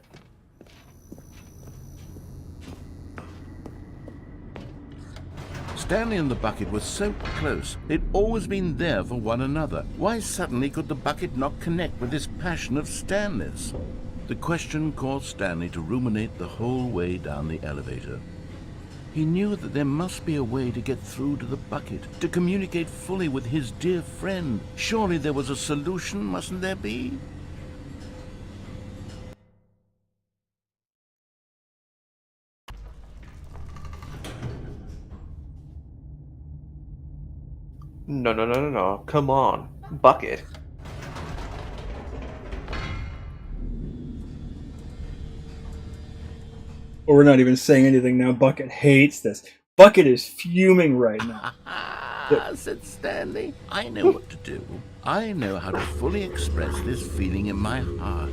Stanley and the bucket were so close. They'd always been there for one another. Why suddenly could the bucket not connect with this passion of Stanley's? The question caused Stanley to ruminate the whole way down the elevator. He knew that there must be a way to get through to the bucket, to communicate fully with his dear friend. Surely there was a solution, mustn't there be? No. Come on. Bucket. Or we're not even saying anything now. Bucket hates this. Bucket is fuming right now. Said Stanley. I know what to do. I know how to fully express this feeling in my heart.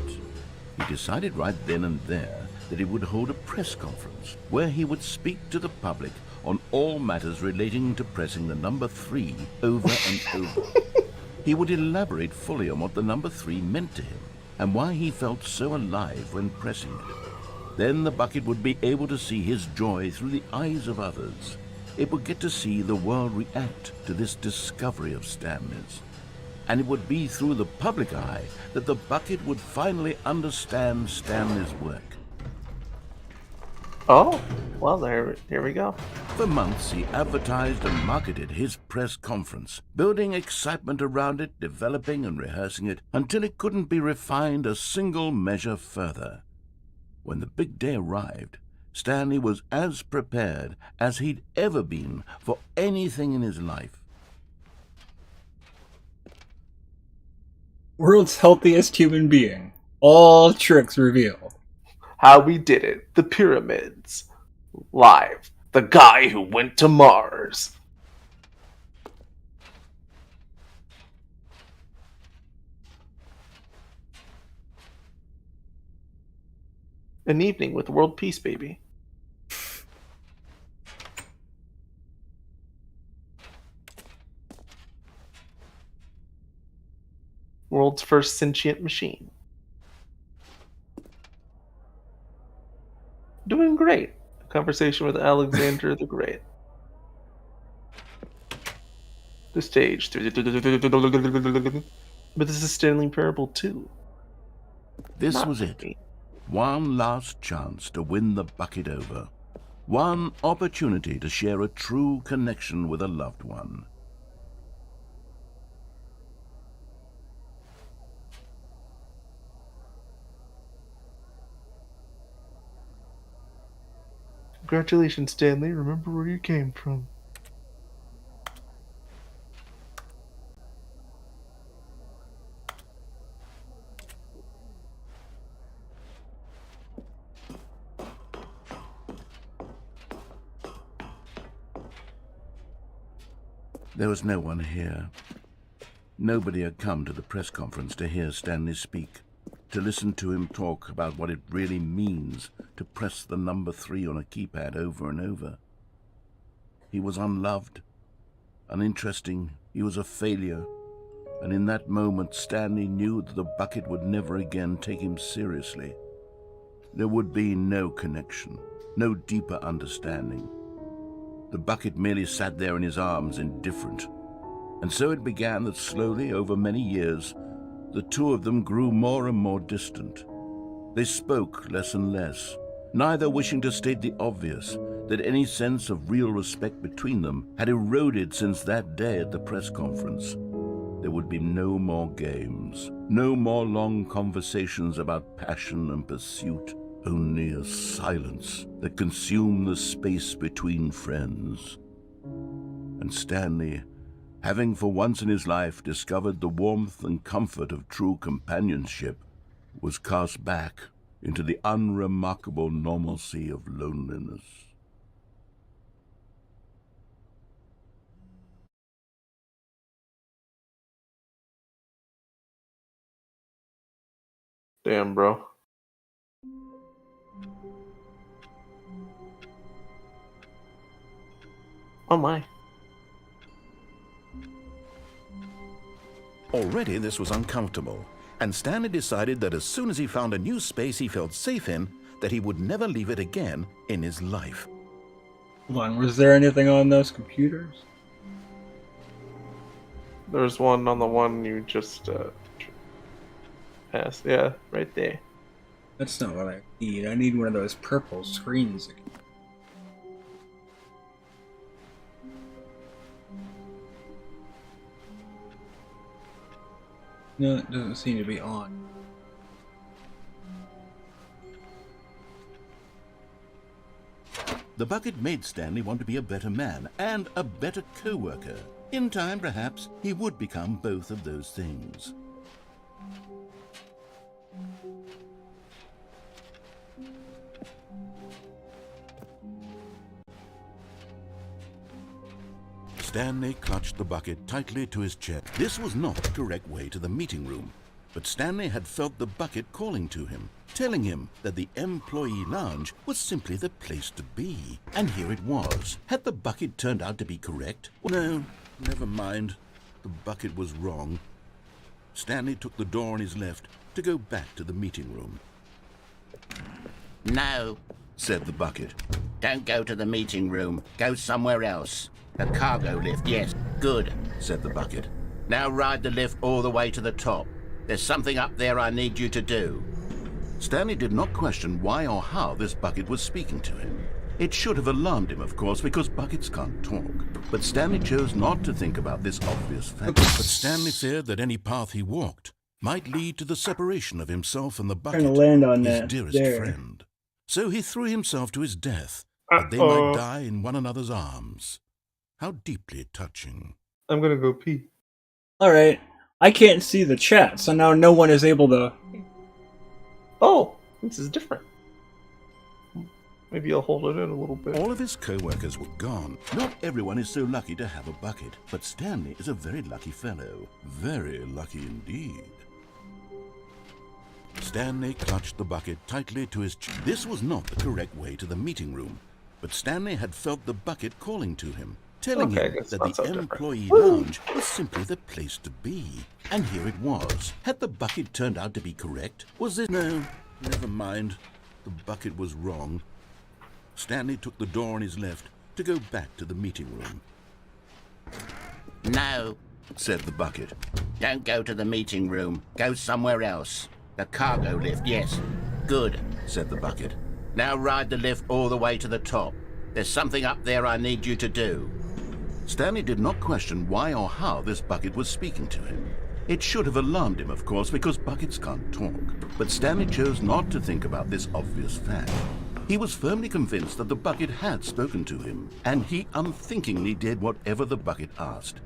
He decided right then and there that he would hold a press conference where he would speak to the public on all matters relating to pressing the number 3 over and over. He would elaborate fully on what the number 3 meant to him and why he felt so alive when pressing it. Then the bucket would be able to see his joy through the eyes of others. It would get to see the world react to this discovery of Stanley's. And it would be through the public eye that the bucket would finally understand Stanley's work. Oh, well, here we go. For months, he advertised and marketed his press conference, building excitement around it, developing and rehearsing it, until it couldn't be refined a single measure further. When the big day arrived, Stanley was as prepared as he'd ever been for anything in his life. World's healthiest human being. All tricks revealed. How we did it. The pyramids. Live. The guy who went to Mars. An evening with world peace, baby. World's first sentient machine. Doing great. A conversation with Alexander the Great. The stage. But this is Stanley Parable 2. This Not was it. me. One last chance to win the bucket over. One opportunity to share a true connection with a loved one. Congratulations, Stanley. Remember where you came from. There was no one here. Nobody had come to the press conference to hear Stanley speak, to listen to him talk about what it really means to press the number 3 on a keypad over and over. He was unloved, uninteresting, he was a failure, and in that moment Stanley knew that the bucket would never again take him seriously. There would be no connection, no deeper understanding. The bucket merely sat there in his arms, indifferent. And so it began that slowly, over many years, the two of them grew more and more distant. They spoke less and less, neither wishing to state the obvious, that any sense of real respect between them had eroded since that day at the press conference. There would be no more games, no more long conversations about passion and pursuit, only a silence that consumed the space between friends. And Stanley, having for once in his life discovered the warmth and comfort of true companionship, was cast back into the unremarkable normalcy of loneliness. Damn, bro. Oh my. Already this was uncomfortable, and Stanley decided that as soon as he found a new space he felt safe in, that he would never leave it again in his life. Hold on, was there anything on those computers? There's one on the one you just passed. Yeah, right there. That's not what I need. I need one of those purple screens again. No, it doesn't seem to be on. The bucket made Stanley want to be a better man and a better co-worker. In time, perhaps, he would become both of those things. Stanley clutched the bucket tightly to his chest. This was not the correct way to the meeting room, but Stanley had felt the bucket calling to him, telling him that the employee lounge was simply the place to be. And here it was. Had the bucket turned out to be correct? No, never mind. The bucket was wrong. Stanley took the door on his left to go back to the meeting room. No, said the bucket. don't go to the meeting room. Go somewhere else. The cargo lift, yes. Good, said the bucket. Now ride the lift all the way to the top. There's something up there I need you to do. Stanley did not question why or how this bucket was speaking to him. It should have alarmed him, of course, because buckets can't talk. But Stanley chose not to think about this obvious fact. But Stanley feared that any path he walked might lead to the separation of himself and the bucket, land on his that. dearest There. friend. So he threw himself to his death, that they might die in one another's arms. How deeply touching. I'm gonna go pee. Alright. I can't see the chat, so now no one is able to... Oh, this is different. Maybe I'll hold it in a little bit. All of his co-workers were gone. Not everyone is so lucky to have a bucket, but Stanley is a very lucky fellow. Very lucky indeed. Stanley clutched the bucket tightly to his chest. This was not the correct way to the meeting room, but Stanley had felt the bucket calling to him, telling him that the employee lounge was simply the place to be. And here it was. Had the bucket turned out to be correct? Was this... No, never mind. The bucket was wrong. Stanley took the door on his left to go back to the meeting room. No, said the bucket. don't go to the meeting room. Go somewhere else. The cargo lift, yes. Good, said the bucket. Now ride the lift all the way to the top. There's something up there I need you to do. Stanley did not question why or how this bucket was speaking to him. It should have alarmed him, of course, because buckets can't talk. But Stanley chose not to think about this obvious fact. He was firmly convinced that the bucket had spoken to him, and he unthinkingly did whatever the bucket asked.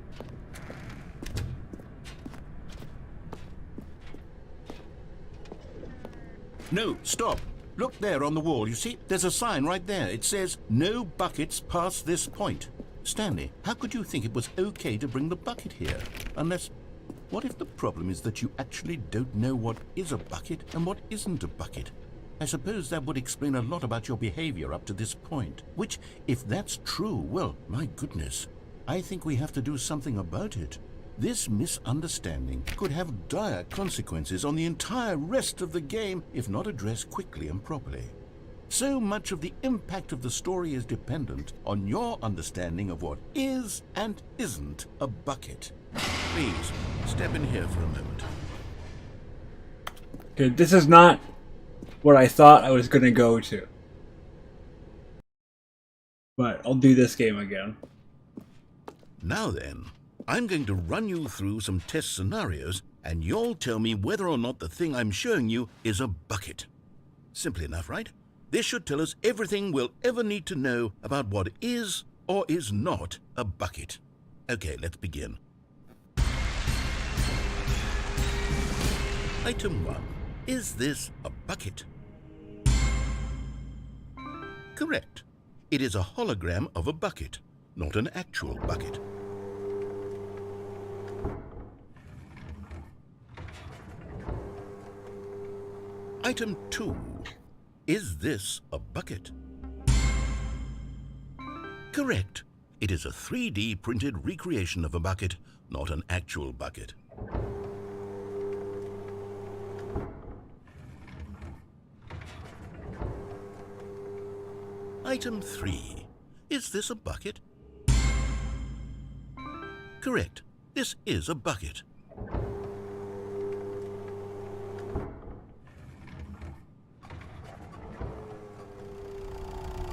No, stop. Look there on the wall, you see? There's a sign right there. It says, "No buckets past this point." Stanley, how could you think it was okay to bring the bucket here? Unless... What if the problem is that you actually don't know what is a bucket and what isn't a bucket? I suppose that would explain a lot about your behavior up to this point. Which, if that's true, well, my goodness, I think we have to do something about it. This misunderstanding could have dire consequences on the entire rest of the game if not addressed quickly and properly. So much of the impact of the story is dependent on your understanding of what is and isn't a bucket. Please, step in here for a moment. Okay, this is not what I thought I was going to go to. But I'll do this game again. Now then, I'm going to run you through some test scenarios, and you'll tell me whether or not the thing I'm showing you is a bucket. Simple enough, right? This should tell us everything we'll ever need to know about what is or is not a bucket. Okay, let's begin. Item 1. Is this a bucket? Correct. It is a hologram of a bucket, not an actual bucket. Item 2. Is this a bucket? Correct. It is a 3D printed recreation of a bucket, not an actual bucket. Item 3. Is this a bucket? Correct. This is a bucket.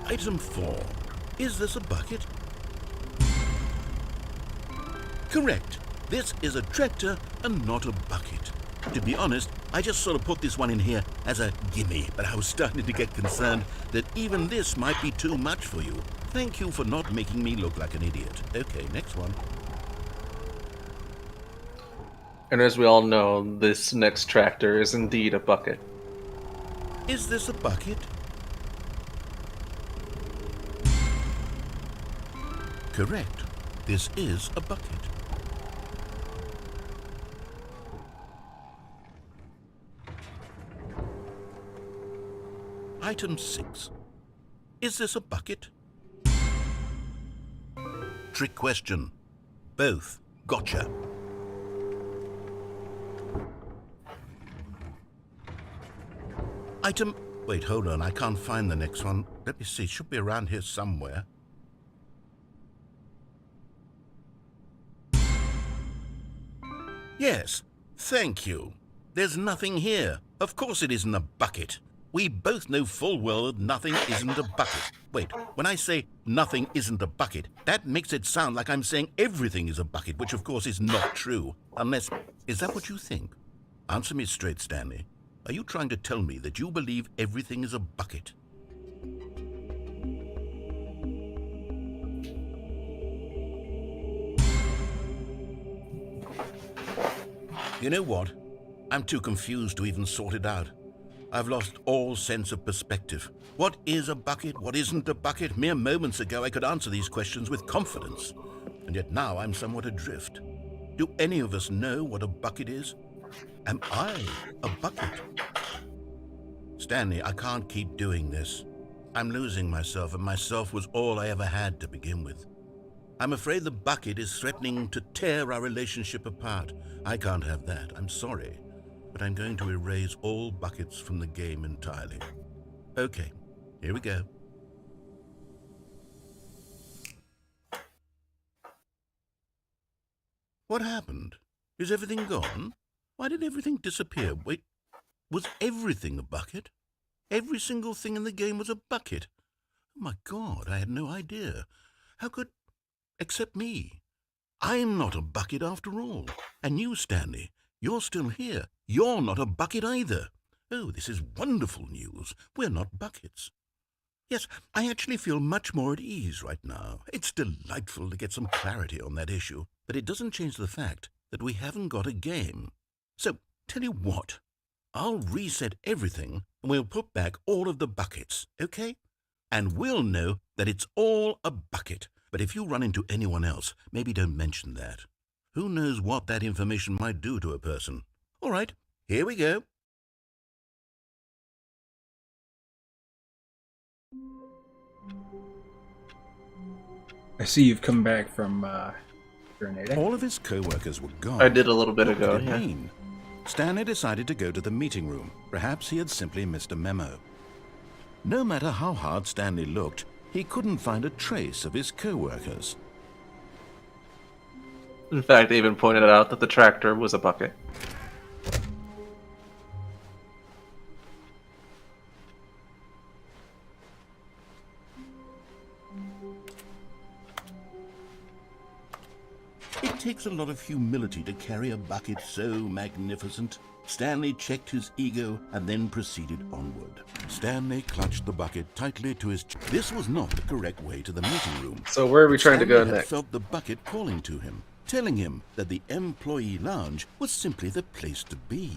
Item 4. Is this a bucket? Correct. This is a tractor and not a bucket. To be honest, I just sort of put this one in here as a gimme, but I was starting to get concerned that even this might be too much for you. Thank you for not making me look like an idiot. Okay, next one. And as we all know, this next tractor is indeed a bucket. Is this a bucket? Correct. This is a bucket. Item 6. Is this a bucket? Trick question. Both. Gotcha. Item... Wait, hold on. I can't find the next one. Let me see. It should be around here somewhere. Yes. Thank you. There's nothing here. Of course it isn't a bucket. We both know full well that nothing isn't a bucket. Wait, when I say nothing isn't a bucket, that makes it sound like I'm saying everything is a bucket, which of course is not true. Unless... Is that what you think? Answer me straight, Stanley. Are you trying to tell me that you believe everything is a bucket? You know what? I'm too confused to even sort it out. I've lost all sense of perspective. What is a bucket? What isn't a bucket? Mere moments ago I could answer these questions with confidence. And yet now I'm somewhat adrift. Do any of us know what a bucket is? Am I a bucket? Stanley, I can't keep doing this. I'm losing myself, and myself was all I ever had to begin with. I'm afraid the bucket is threatening to tear our relationship apart. I can't have that. I'm sorry. But I'm going to erase all buckets from the game entirely. Okay, here we go. What happened? Is everything gone? Why did everything disappear? Wait, was everything a bucket? Every single thing in the game was a bucket. Oh my God, I had no idea. How could... Except me. I'm not a bucket after all. And you, Stanley, you're still here. You're not a bucket either. Oh, this is wonderful news. We're not buckets. Yes, I actually feel much more at ease right now. It's delightful to get some clarity on that issue, but it doesn't change the fact that we haven't got a game. So, tell you what, I'll reset everything and we'll put back all of the buckets, okay? And we'll know that it's all a bucket. But if you run into anyone else, maybe don't mention that. Who knows what that information might do to a person? All right, here we go. I see you've come back from urinating. All of his co-workers were gone. I did a little bit ago, What did it yeah. mean? Stanley decided to go to the meeting room. Perhaps he had simply missed a memo. No matter how hard Stanley looked, he couldn't find a trace of his co-workers. In fact, they even pointed out that the tractor was a bucket. It takes a lot of humility to carry a bucket so magnificent. Stanley checked his ego and then proceeded onward. Stanley clutched the bucket tightly to his chest. This was not the correct way to the meeting room. So where are we trying to go Stanley had next? felt the bucket calling to him, telling him that the employee lounge was simply the place to be.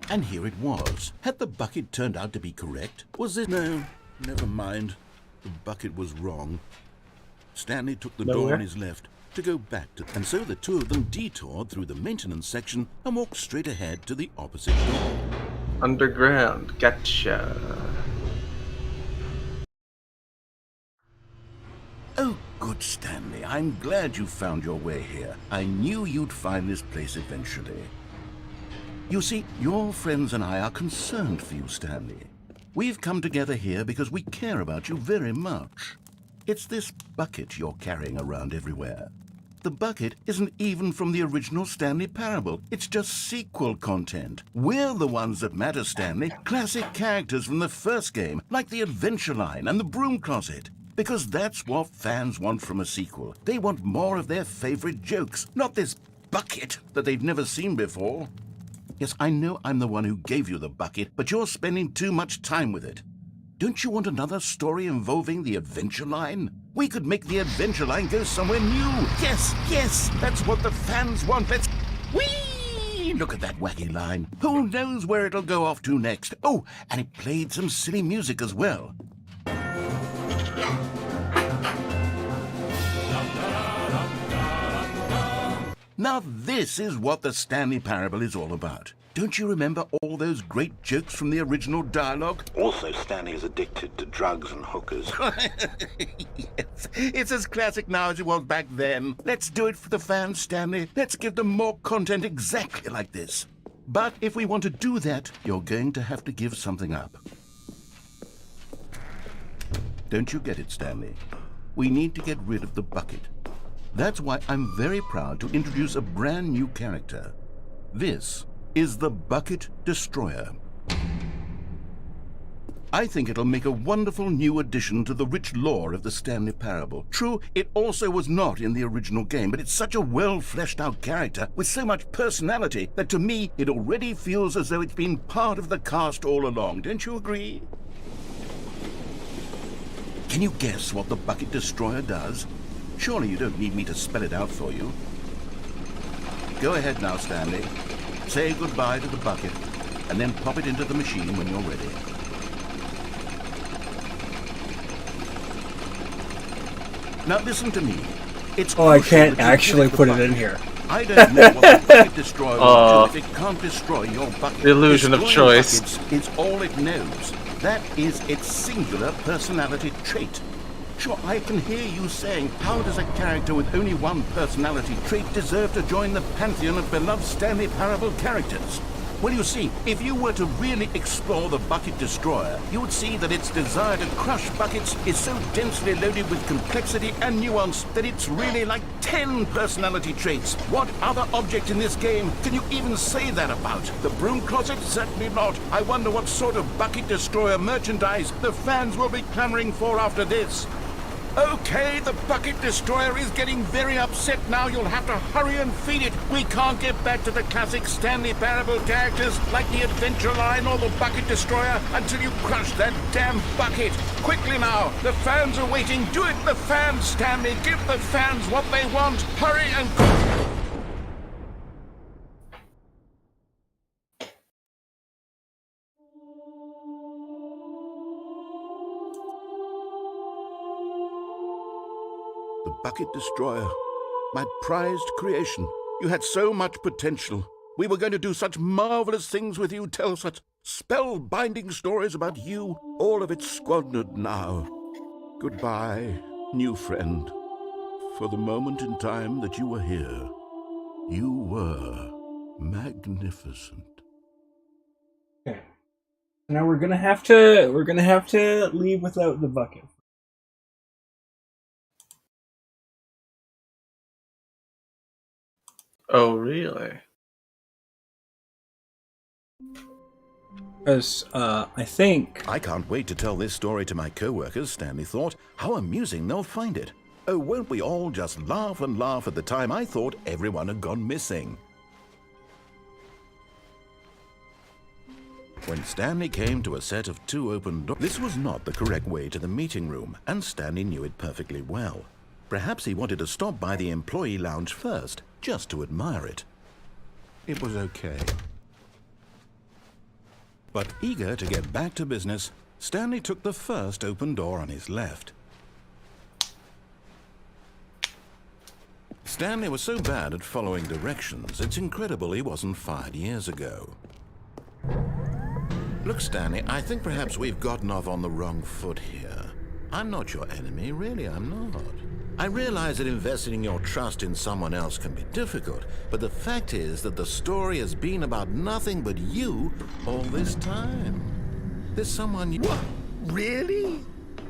And here it was. Had the bucket turned out to be correct? Was it? No, never mind. The bucket was wrong. Stanley took the door Nowhere? on his left to go back to, and so the two of them detoured through the maintenance section and walked straight ahead to the opposite door. Underground, gotcha. Oh good, Stanley. I'm glad you found your way here. I knew you'd find this place eventually. You see, your friends and I are concerned for you, Stanley. We've come together here because we care about you very much. It's this bucket you're carrying around everywhere. The bucket isn't even from the original Stanley Parable. It's just sequel content. We're the ones that matter, Stanley. Classic characters from the first game, like the Adventure Line and the Broom Closet. Because that's what fans want from a sequel. They want more of their favorite jokes, not this bucket that they've never seen before. Yes, I know I'm the one who gave you the bucket, but you're spending too much time with it. Don't you want another story involving the Adventure Line? We could make the Adventure Line go somewhere new. Yes, yes, that's what the fans want. Let's... Whee! Look at that wacky line. Who knows where it'll go off to next? Oh, and it played some silly music as well. Now this is what the Stanley Parable is all about. Don't you remember all those great jokes from the original dialogue? Also, Stanley is addicted to drugs and hookers. Yes, it's as classic now as it was back then. Let's do it for the fans, Stanley. Let's give them more content exactly like this. But if we want to do that, you're going to have to give something up. Don't you get it, Stanley? We need to get rid of the bucket. That's why I'm very proud to introduce a brand new character. This is the Bucket Destroyer. I think it'll make a wonderful new addition to the rich lore of the Stanley Parable. True, it also was not in the original game, but it's such a well-fleshed-out character with so much personality that to me it already feels as though it's been part of the cast all along. Don't you agree? Can you guess what the Bucket Destroyer does? Surely you don't need me to spell it out for you. Go ahead now, Stanley. Say goodbye to the bucket, and then pop it into the machine when you're ready. Now listen to me. It's I can't actually put it in here. I don't know what the Bucket Destroyer will do if it can't destroy your bucket. The illusion of choice. It's all it knows. That is its singular personality trait. Sure, I can hear you saying, how does a character with only one personality trait deserve to join the pantheon of beloved Stanley Parable characters? Well, you see, if you were to really explore the Bucket Destroyer, you would see that its desire to crush buckets is so densely loaded with complexity and nuance that it's really like 10 personality traits. What other object in this game can you even say that about? The Broom Closet? Certainly not. I wonder what sort of Bucket Destroyer merchandise the fans will be clamoring for after this. Okay, the Bucket Destroyer is getting very upset now. You'll have to hurry and feed it. We can't get back to the classic Stanley Parable characters like the Adventure Line or the Bucket Destroyer until you crush that damn bucket. Quickly now, the fans are waiting. Do it, the fans, Stanley. Give the fans what they want. Hurry and... The Bucket Destroyer, my prized creation. You had so much potential. We were going to do such marvelous things with you, tell such spell-binding stories about you. All of it squandered now. Goodbye, new friend. For the moment in time that you were here, you were magnificent. Okay. Now we're gonna have to leave without the bucket. Oh, really? Because, I think... I can't wait to tell this story to my co-workers, Stanley thought. How amusing they'll find it. Oh, won't we all just laugh and laugh at the time I thought everyone had gone missing. When Stanley came to a set of 2 open doors, this was not the correct way to the meeting room, and Stanley knew it perfectly well. Perhaps he wanted to stop by the employee lounge first, just to admire it. It was okay. But eager to get back to business, Stanley took the first open door on his left. Stanley was so bad at following directions, it's incredible he wasn't fired years ago. Look, Stanley, I think perhaps we've gotten off on the wrong foot here. I'm not your enemy, really, I'm not. I realize that investing your trust in someone else can be difficult, but the fact is that the story has been about nothing but you all this time. There's someone you... What? Really?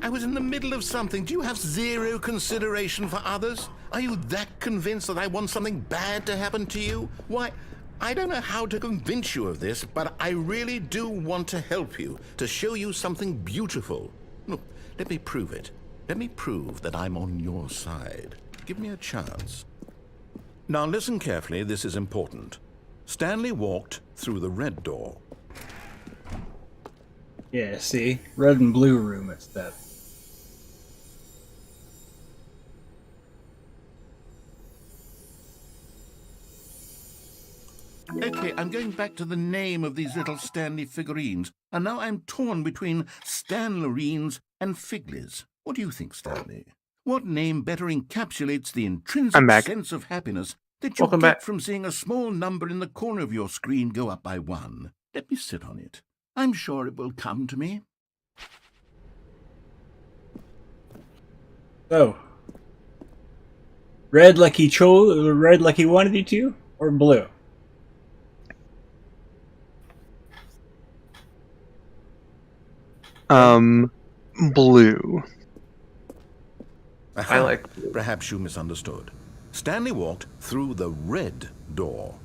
I was in the middle of something. Do you have zero consideration for others? Are you that convinced that I want something bad to happen to you? Why, I don't know how to convince you of this, but I really do want to help you, to show you something beautiful. Look, let me prove it. Let me prove that I'm on your side. Give me a chance. Now listen carefully, this is important. Stanley walked through the red door. Yeah, see? Red and blue room instead. Okay, I'm going back to the name of these little Stanley figurines, and now I'm torn between Stanlerines and Figlies. What do you think, Stanley? What name better encapsulates the intrinsic sense of happiness that you get from seeing a small number in the corner of your screen go up by 1? Let me sit on it. I'm sure it will come to me. So, red like he wanted you to, or blue? Blue. I like blue. Perhaps you misunderstood. Stanley walked through the red door.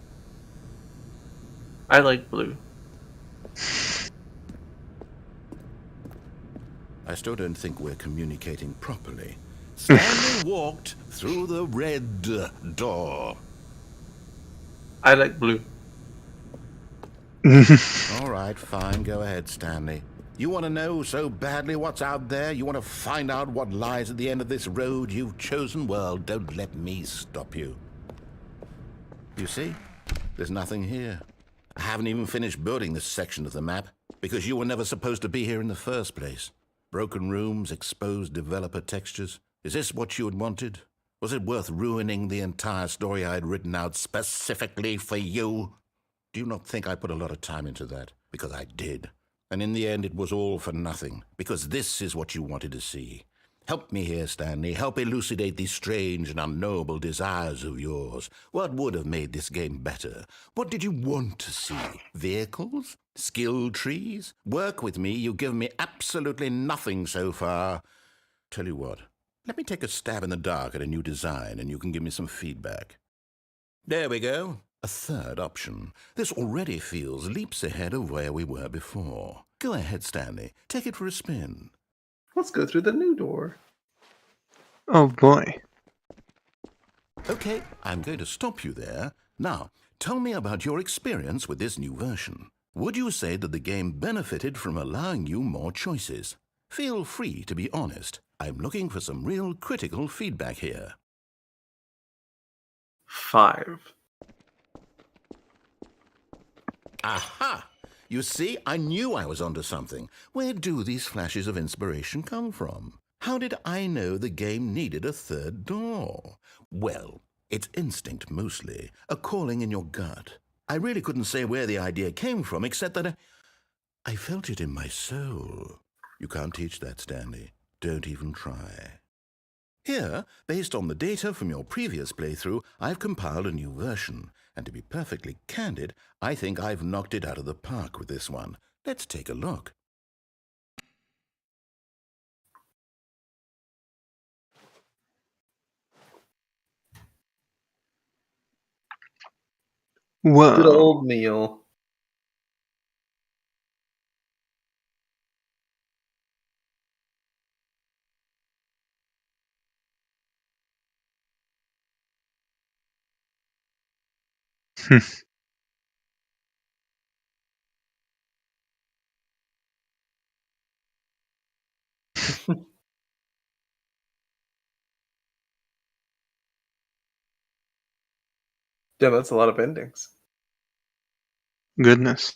I like blue. I still don't think we're communicating properly. Stanley walked through the red door. I like blue. All right, fine. Go ahead, Stanley. You want to know so badly what's out there? You want to find out what lies at the end of this road you've chosen? Well, don't let me stop you. You see? There's nothing here. I haven't even finished building this section of the map because you were never supposed to be here in the first place. Broken rooms, exposed developer textures. Is this what you had wanted? Was it worth ruining the entire story I had written out specifically for you? Do you not think I put a lot of time into that? Because I did. And in the end, it was all for nothing, because this is what you wanted to see. Help me here, Stanley. Help elucidate these strange and unknowable desires of yours. What would have made this game better? What did you want to see? Vehicles? Skill trees? Work with me. You've given me absolutely nothing so far. Tell you what, let me take a stab in the dark at a new design, and you can give me some feedback. There we go. A third option. This already feels leaps ahead of where we were before. Go ahead, Stanley. Take it for a spin. Let's go through the new door. Oh boy. Okay, I'm going to stop you there. Now, tell me about your experience with this new version. Would you say that the game benefited from allowing you more choices? Feel free to be honest. I'm looking for some real critical feedback here. 5. Aha! You see, I knew I was onto something. Where do these flashes of inspiration come from? How did I know the game needed a third door? Well, it's instinct mostly, a calling in your gut. I really couldn't say where the idea came from, except that I felt it in my soul. You can't teach that, Stanley. Don't even try. Here, based on the data from your previous playthrough, I've compiled a new version. And to be perfectly candid, I think I've knocked it out of the park with this one. Let's take a look. Whoa. Good old meal. Yeah, that's a lot of endings. Goodness.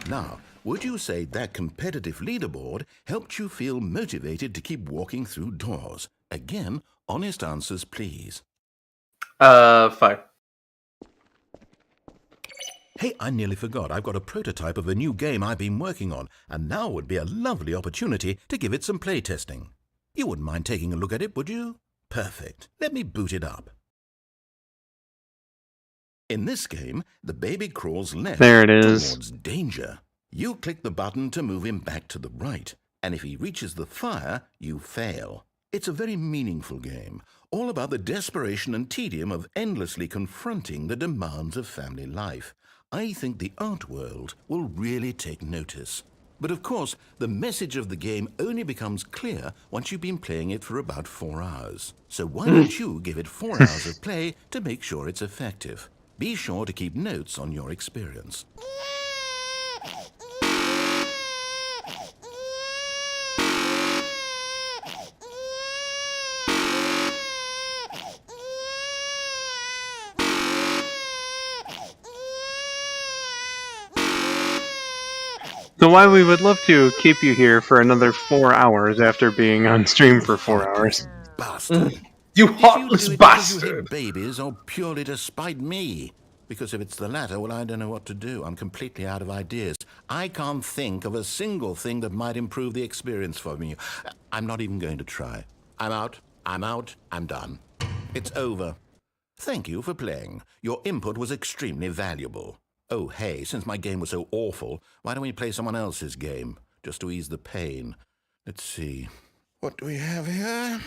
Now, would you say that competitive leaderboard helped you feel motivated to keep walking through doors? Again, honest answers, please. 5. Hey, I nearly forgot. I've got a prototype of a new game I've been working on, and now would be a lovely opportunity to give it some playtesting. You wouldn't mind taking a look at it, would you? Perfect. Let me boot it up. In this game, the baby crawls left There it is. towards danger. You click the button to move him back to the right, and if he reaches the fire, you fail. It's a very meaningful game, all about the desperation and tedium of endlessly confronting the demands of family life. I think the art world will really take notice. But of course, the message of the game only becomes clear once you've been playing it for about 4 hours. So why don't you give it 4 hours of play to make sure it's effective? Be sure to keep notes on your experience. So why we would love to keep you here for another 4 hours after being on stream for 4 hours. Bastard. You Did heartless you do it because you bastard! hate babies or purely to spite me? Because if it's the latter, well, I don't know what to do. I'm completely out of ideas. I can't think of a single thing that might improve the experience for me. I'm not even going to try. I'm out. I'm done. It's over. Thank you for playing. Your input was extremely valuable. Oh, hey, since my game was so awful, why don't we play someone else's game, just to ease the pain? Let's see. What do we have here?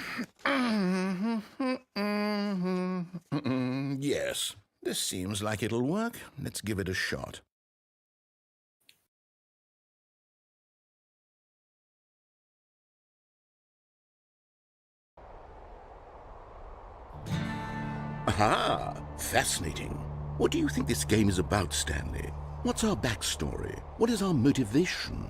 Yes, this seems like it'll work. Let's give it a shot. Aha! Fascinating. What do you think this game is about, Stanley? What's our backstory? What is our motivation?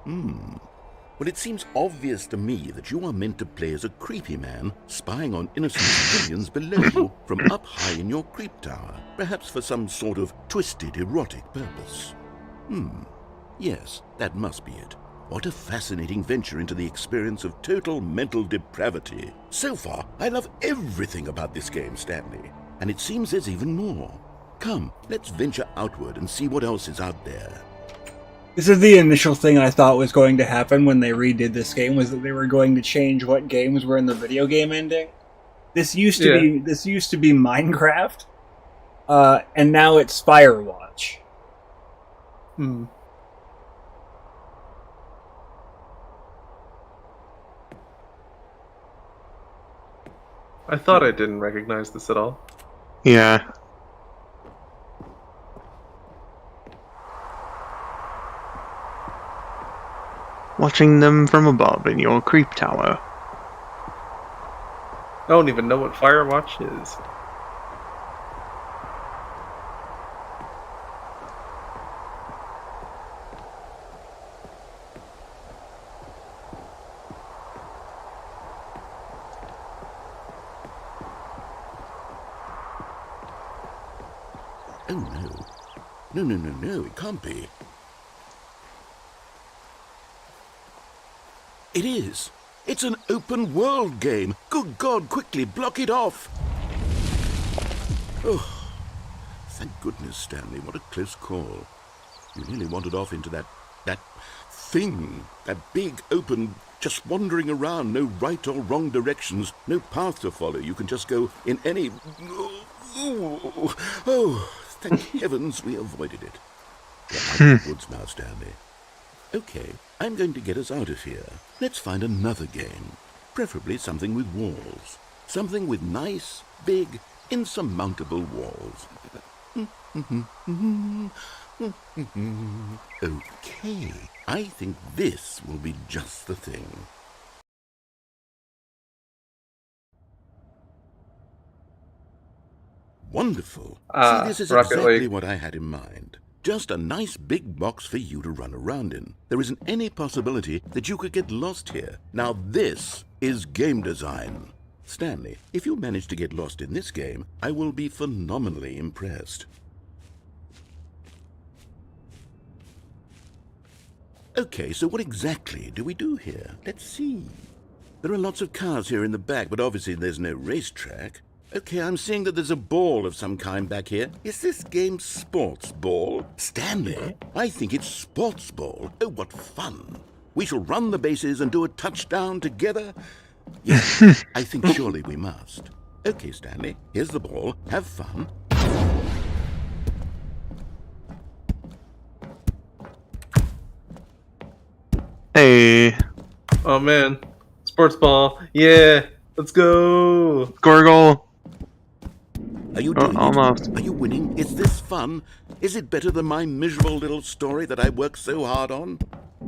Well, it seems obvious to me that you are meant to play as a creepy man spying on innocent civilians below you from up high in your creep tower, perhaps for some sort of twisted, erotic purpose. Yes, that must be it. What a fascinating venture into the experience of total mental depravity. So far, I love everything about this game, Stanley, and it seems there's even more. Come, let's venture outward and see what else is out there. This is the initial thing I thought was going to happen when they redid this game, was that they were going to change what games were in the video game ending. This used to be Minecraft, and now it's Firewatch. I thought I didn't recognize this at all. Yeah. Watching them from above in your creep tower. I don't even know what Firewatch is. Oh, no. No, it can't be. It is. It's an open world game. Good God, quickly block it off. Oh, thank goodness, Stanley. What a close call. You nearly wandered off into that thing. That big, open, just wandering around. No right or wrong directions. No path to follow. You can just go in any... Oh, thank heavens we avoided it. We're out of the woods now, Stanley. Okay, I'm going to get us out of here. Let's find another game. Preferably something with walls. Something with nice, big, insurmountable walls. Okay, I think this will be just the thing. Wonderful. See, this is Rocket exactly League. what I had in mind. Just a nice big box for you to run around in. There isn't any possibility that you could get lost here. Now this is game design. Stanley, if you manage to get lost in this game, I will be phenomenally impressed. Okay, so what exactly do we do here? Let's see. There are lots of cars here in the back, but obviously there's no racetrack. Okay, I'm seeing that there's a ball of some kind back here. Is this game sports ball? Stanley, I think it's sports ball. Oh, what fun. We shall run the bases and do a touchdown together. Yes, I think surely we must. Okay, Stanley, here's the ball. Have fun. Hey, Oh man, sports ball. Yeah, let's go. Gorgle. Are you doing almost. it? Are you winning? Is this fun? Is it better than my miserable little story that I worked so hard on?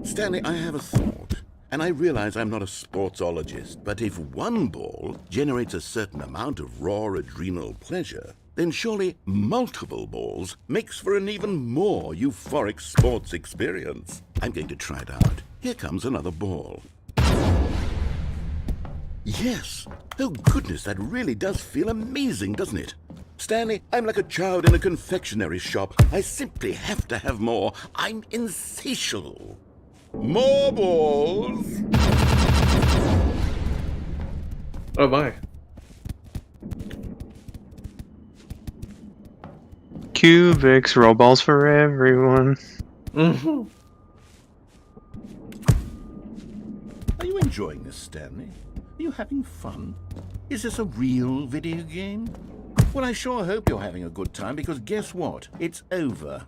Stanley, I have a thought. And I realize I'm not a sportsologist, but if one ball generates a certain amount of raw adrenal pleasure, then surely multiple balls makes for an even more euphoric sports experience. I'm going to try it out. Here comes another ball. Yes! Oh goodness, that really does feel amazing, doesn't it? Stanley, I'm like a child in a confectionery shop. I simply have to have more. I'm insatiable. More balls! Oh my. Cubics, roll balls for everyone. Mm-hmm. Are you enjoying this, Stanley? Are you having fun? Is this a real video game? Well, I sure hope you're having a good time, because guess what? It's over.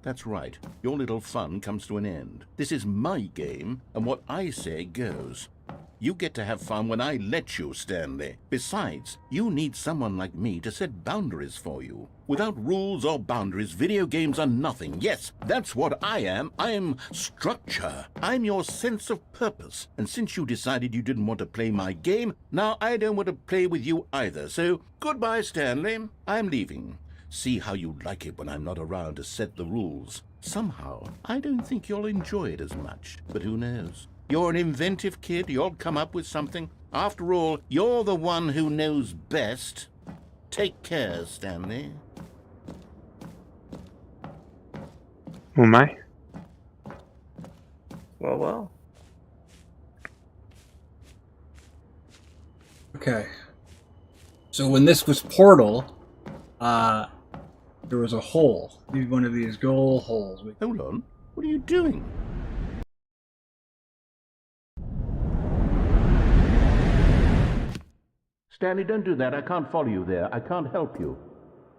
That's right. Your little fun comes to an end. This is my game, and what I say goes. You get to have fun when I let you, Stanley. Besides, you need someone like me to set boundaries for you. Without rules or boundaries, video games are nothing. Yes, that's what I am. I'm structure. I'm your sense of purpose. And since you decided you didn't want to play my game, now I don't want to play with you either. So, goodbye, Stanley. I'm leaving. See how you like it when I'm not around to set the rules. Somehow, I don't think you'll enjoy it as much. But who knows? You're an inventive kid. You'll come up with something. After all, you're the one who knows best. Take care, Stanley. Oh my. Well, well. Okay. So when this was Portal, there was a hole. Maybe one of these goal holes. Hold on. What are you doing? Stanley, don't do that. I can't follow you there. I can't help you.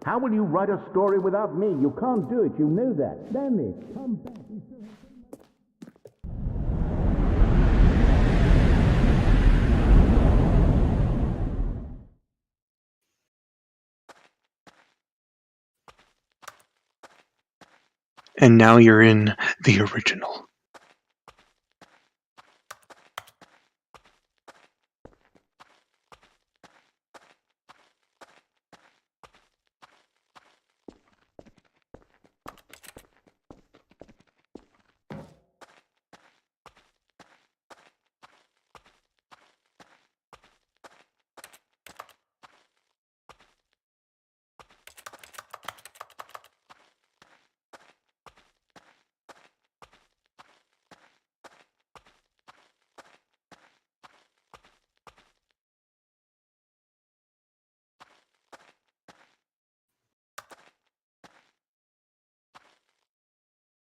How will you write a story without me? You can't do it. You know that. Stanley, come back. And now you're in the original.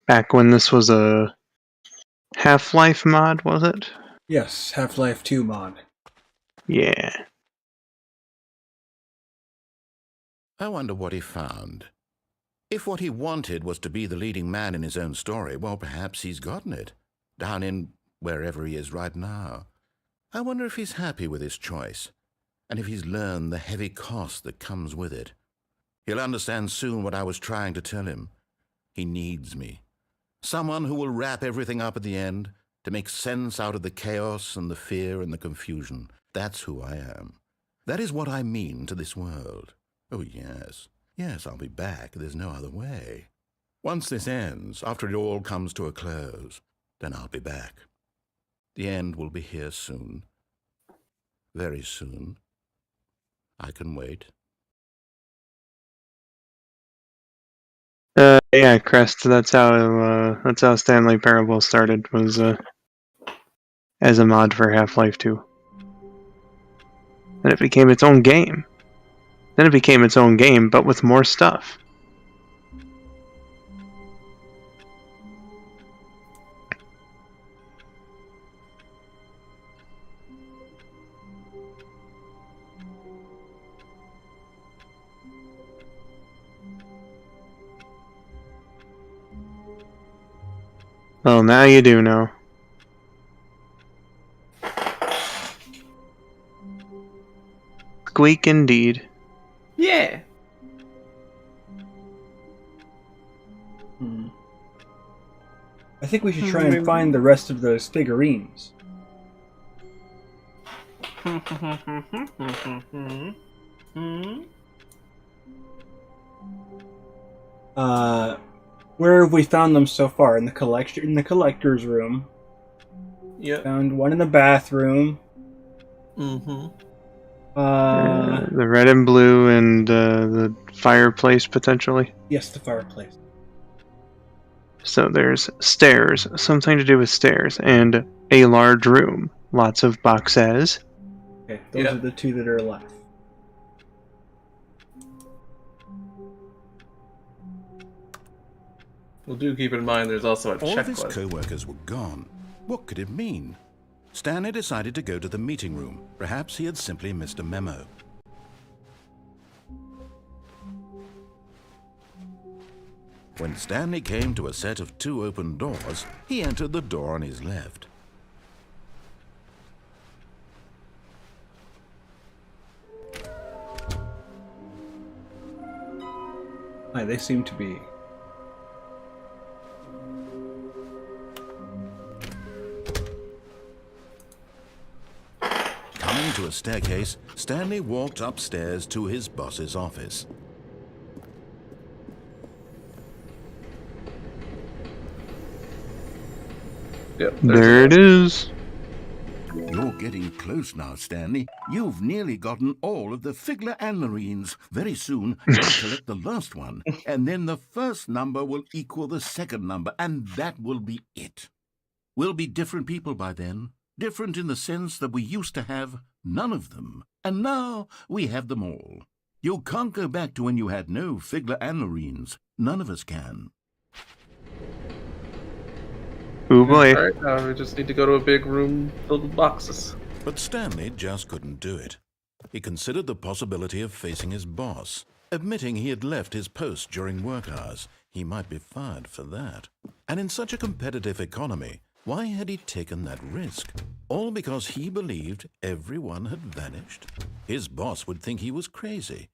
Back when this was a Half-Life mod, was it? Yes, Half-Life 2 mod. Yeah. I wonder what he found. If what he wanted was to be the leading man in his own story, well, perhaps he's gotten it. Down in wherever he is right now. I wonder if he's happy with his choice, and if he's learned the heavy cost that comes with it. He'll understand soon what I was trying to tell him. He needs me. Someone who will wrap everything up at the end, to make sense out of the chaos and the fear and the confusion. That's who I am. That is what I mean to this world. Oh, yes. Yes, I'll be back. There's no other way. Once this ends, after it all comes to a close, then I'll be back. The end will be here soon. Very soon. I can wait. Yeah, Crest. That's how Stanley Parable started. Was as a mod for Half-Life 2, and it became its own game. Then it became its own game, but with more stuff. Well, now you do know. Squeak indeed. Yeah. I think we should try and find the rest of those figurines. Where have we found them so far? In the collector's room. Yep. Found one in the bathroom. The red and blue and the fireplace, potentially. Yes, the fireplace. So there's stairs, something to do with stairs, and a large room. Lots of boxes. Okay, those are the two that are left. Well, do keep in mind there's also a checklist. All of his co-workers were gone. What could it mean? Stanley decided to go to the meeting room. Perhaps he had simply missed a memo. When Stanley came to a set of 2 open doors, he entered the door on his left. Hi, they seem to be... Coming to a staircase, Stanley walked upstairs to his boss's office. Yep, there it is. You're getting close now, Stanley. You've nearly gotten all of the Figler and Marines. Very soon, you'll collect the last one, and then the first number will equal the second number, and that will be it. We'll be different people by then. Different in the sense that we used to have none of them, and now we have them all. You can't go back to when you had no Figler and Marines. None of us can. Oh boy. Alright, now we just need to go to a big room filled with boxes. But Stanley just couldn't do it. He considered the possibility of facing his boss. Admitting he had left his post during work hours, he might be fired for that. And in such a competitive economy, why had he taken that risk? All because he believed everyone had vanished? His boss would think he was crazy.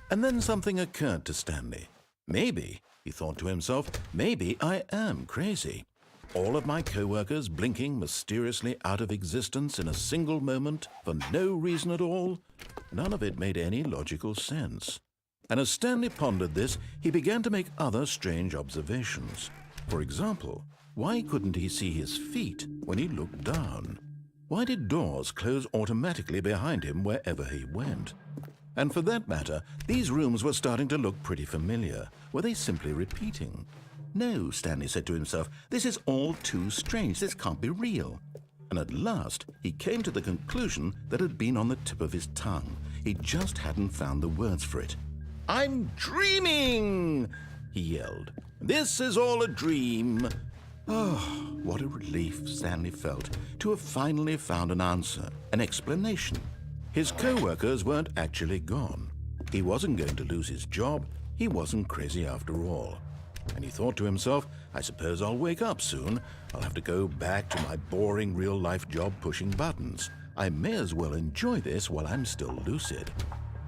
And then something occurred to Stanley. Maybe, he thought to himself, maybe I am crazy. All of my co-workers blinking mysteriously out of existence in a single moment for no reason at all? None of it made any logical sense. And as Stanley pondered this, he began to make other strange observations. For example, why couldn't he see his feet when he looked down? Why did doors close automatically behind him wherever he went? And for that matter, these rooms were starting to look pretty familiar. Were they simply repeating? No, Stanley said to himself, this is all too strange. This can't be real. And at last, he came to the conclusion that had been on the tip of his tongue. He just hadn't found the words for it. I'm dreaming, he yelled. This is all a dream. Oh, what a relief Stanley felt to have finally found an answer, an explanation. His co-workers weren't actually gone. He wasn't going to lose his job. He wasn't crazy after all. And he thought to himself, I suppose I'll wake up soon. I'll have to go back to my boring real-life job pushing buttons. I may as well enjoy this while I'm still lucid.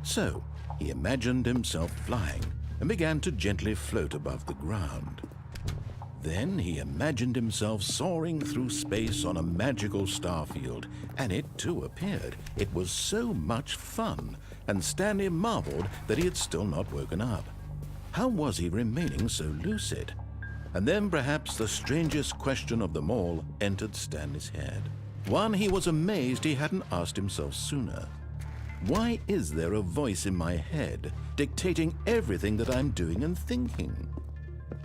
So, he imagined himself flying and began to gently float above the ground. Then he imagined himself soaring through space on a magical starfield, and it too appeared. It was so much fun, and Stanley marveled that he had still not woken up. How was he remaining so lucid? And then perhaps the strangest question of them all entered Stanley's head. One he was amazed he hadn't asked himself sooner. Why is there a voice in my head dictating everything that I'm doing and thinking?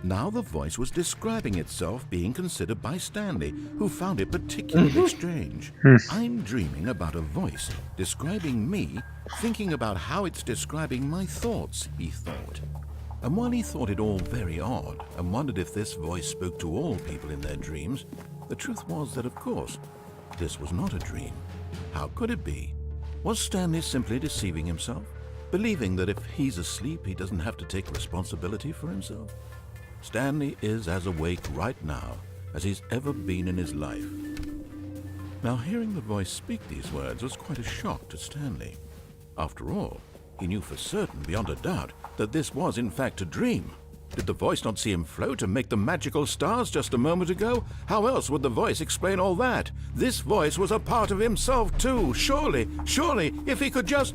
Now the voice was describing itself, being considered by Stanley, who found it particularly strange. I'm dreaming about a voice describing me, thinking about how it's describing my thoughts, he thought. And while he thought it all very odd, and wondered if this voice spoke to all people in their dreams, the truth was that, of course, this was not a dream. How could it be? Was Stanley simply deceiving himself, believing that if he's asleep, he doesn't have to take responsibility for himself? Stanley is as awake right now as he's ever been in his life. Now, hearing the voice speak these words was quite a shock to Stanley. After all, he knew for certain, beyond a doubt, that this was in fact a dream. Did the voice not see him float and make the magical stars just a moment ago? How else would the voice explain all that? This voice was a part of himself too. Surely, if he could just...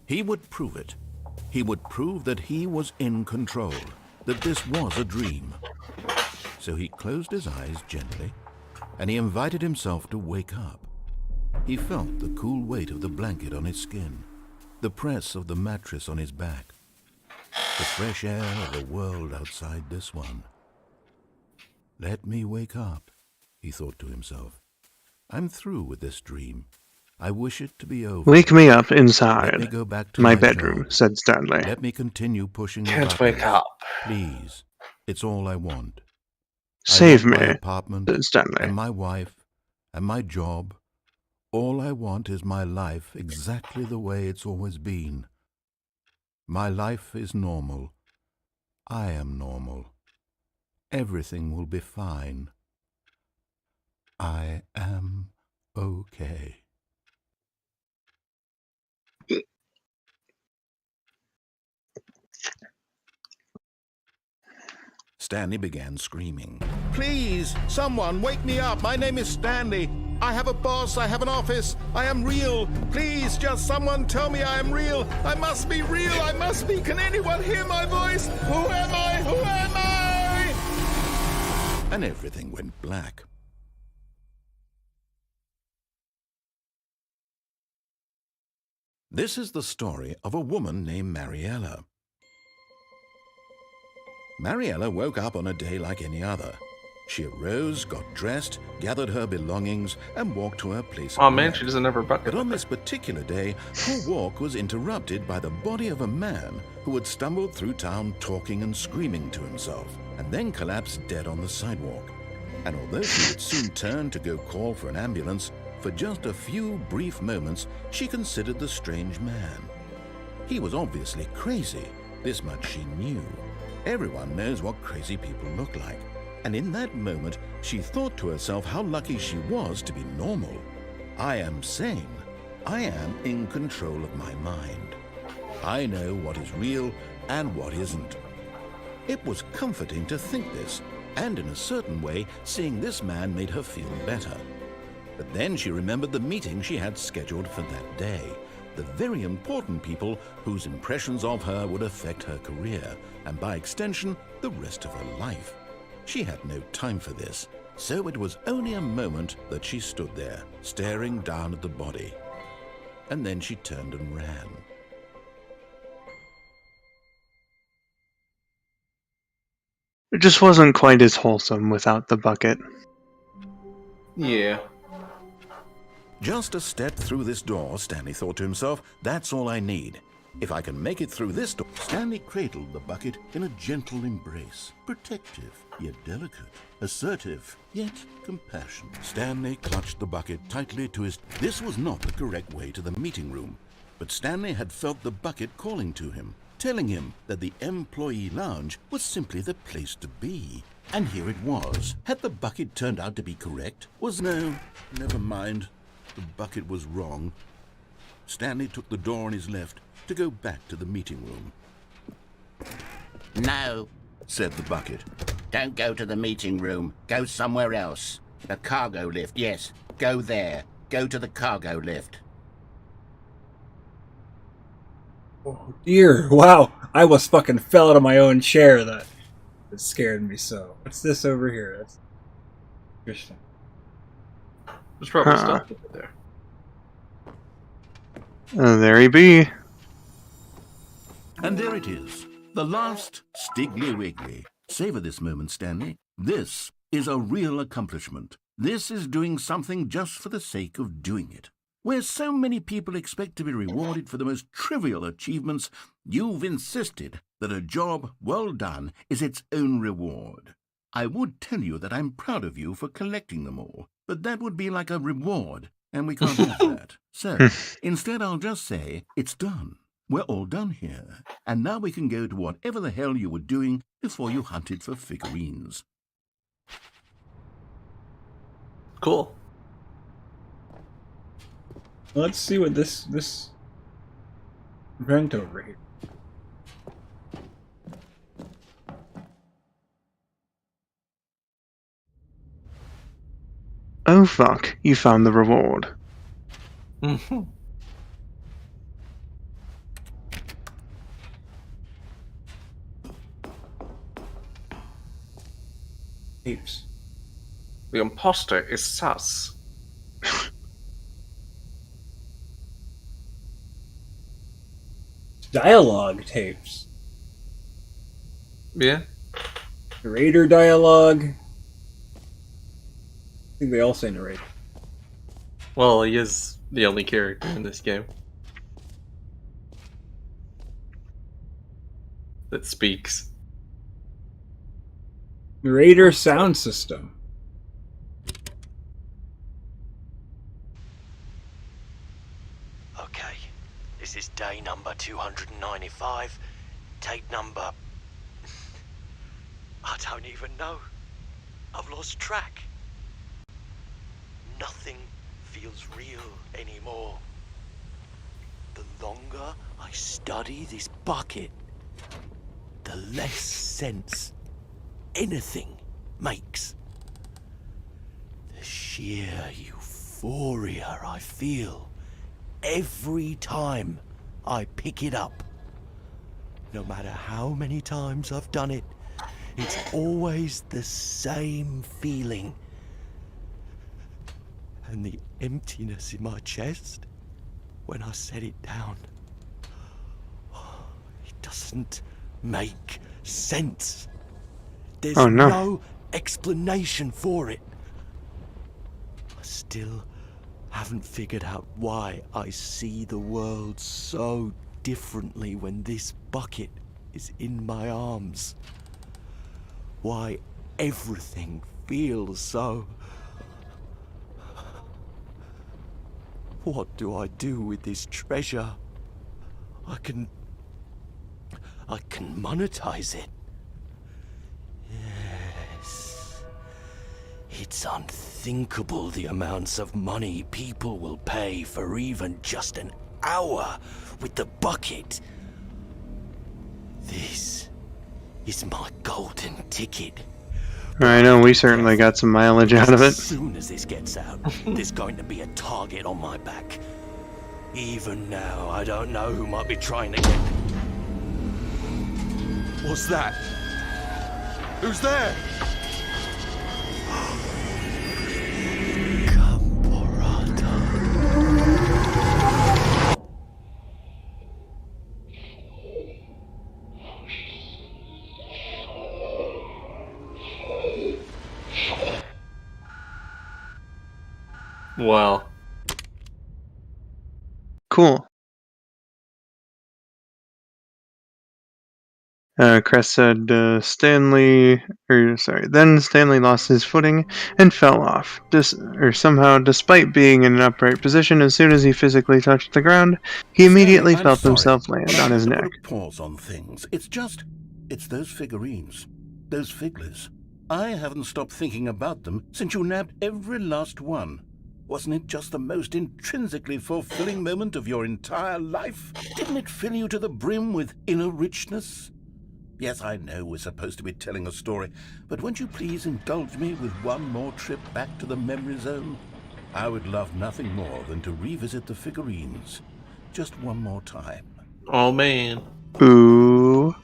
He would prove it. He would prove that he was in control, that this was a dream. So he closed his eyes gently, and he invited himself to wake up. He felt the cool weight of the blanket on his skin, the press of the mattress on his back, the fresh air of the world outside this one. Let me wake up, he thought to himself. I'm through with this dream. I wish it to be over. Wake me up inside. Let me go back to my my bedroom, job. said Stanley. Let me continue pushing the Can't buttons. wake up. Please. It's all I want. Save I want me, my apartment, said Stanley. and my wife, and my job. All I want is my life exactly the way it's always been. My life is normal. I am normal. Everything will be fine. I am okay. Stanley began screaming. Please, someone, wake me up. My name is Stanley. I have a boss. I have an office. I am real. Please, just someone tell me I am real. I must be real. I must be. Can anyone hear my voice? Who am I? Who am I? And everything went black. This is the story of a woman named Mariella. Mariella woke up on a day like any other. She arose, got dressed, gathered her belongings, and walked to her place of Oh man, work. she doesn't have her bucket. But on this particular day, her walk was interrupted by the body of a man who had stumbled through town talking and screaming to himself, and then collapsed dead on the sidewalk. And although she would soon turn to go call for an ambulance, for just a few brief moments, she considered the strange man. He was obviously crazy. This much she knew. Everyone knows what crazy people look like. And in that moment, she thought to herself how lucky she was to be normal. I am sane. I am in control of my mind. I know what is real and what isn't. It was comforting to think this, and in a certain way, seeing this man made her feel better. But then she remembered the meeting she had scheduled for that day. The very important people whose impressions of her would affect her career, and by extension, the rest of her life. She had no time for this, so it was only a moment that she stood there, staring down at the body. And then she turned and ran. It just wasn't quite as wholesome without the bucket. Yeah. Just a step through this door, Stanley thought to himself, that's all I need. If I can make it through this door... Stanley cradled the bucket in a gentle embrace, protective, yet delicate, assertive, yet compassionate. Stanley clutched the bucket tightly to his... This was not the correct way to the meeting room, but Stanley had felt the bucket calling to him, telling him that the employee lounge was simply the place to be. And here it was. Had the bucket turned out to be correct? No, never mind. The bucket was wrong. Stanley took the door on his left to go back to the meeting room. No, Said the bucket. don't go to the meeting room. Go somewhere else. The cargo lift, yes. Go there. Go to the cargo lift. Oh dear, wow. I almost fucking fell out of my own chair. That scared me so. What's this over here? That's interesting. There's probably stuff over there. There he be. And there it is, The last Stiggly Wiggly. Savor this moment, Stanley. This is a real accomplishment. This is doing something just for the sake of doing it. Where so many people expect to be rewarded for the most trivial achievements, you've insisted that a job well done is its own reward. I would tell you that I'm proud of you for collecting them all, but that would be like a reward, and we can't have that. So, instead I'll just say, it's done. We're all done here, and now we can go to whatever the hell you were doing before you hunted for figurines. Cool. Let's see what this vent over here. Oh fuck, you found the reward. Mm-hmm. Tapes. The imposter is sus. Dialogue tapes. Yeah. Narrator dialogue. I think they all say narrator. Well, he is the only character in this game that speaks. Narrator sound system. Okay, this is day number 295. Tape number... I don't even know. I've lost track. Nothing feels real anymore. The longer I study this bucket, the less sense anything makes. The sheer euphoria I feel every time I pick it up. No matter how many times I've done it, it's always the same feeling. And the emptiness in my chest when I set it down. It doesn't make sense. There's no explanation for it. I still haven't figured out why I see the world so differently when this bucket is in my arms. Why everything feels so... What do I do with this treasure? I can monetize it. Yes. It's unthinkable the amounts of money people will pay for even just an hour with the bucket. This is my golden ticket. I know, we certainly got some mileage out of it. As soon as this gets out, there's going to be a target on my back. Even now, I don't know who might be trying to get... What's that? Who's there? Well. Cool. Crest said then Stanley lost his footing and fell off. Somehow, despite being in an upright position, as soon as he physically touched the ground, he immediately felt himself land on his neck. Pause on things. It's those figurines. Those figglers. I haven't stopped thinking about them since you nabbed every last one. Wasn't it just the most intrinsically fulfilling moment of your entire life? Didn't it fill you to the brim with inner richness? Yes, I know we're supposed to be telling a story, but won't you please indulge me with one more trip back to the memory zone? I would love nothing more than to revisit the figurines. Just one more time. Oh, man. Ooh.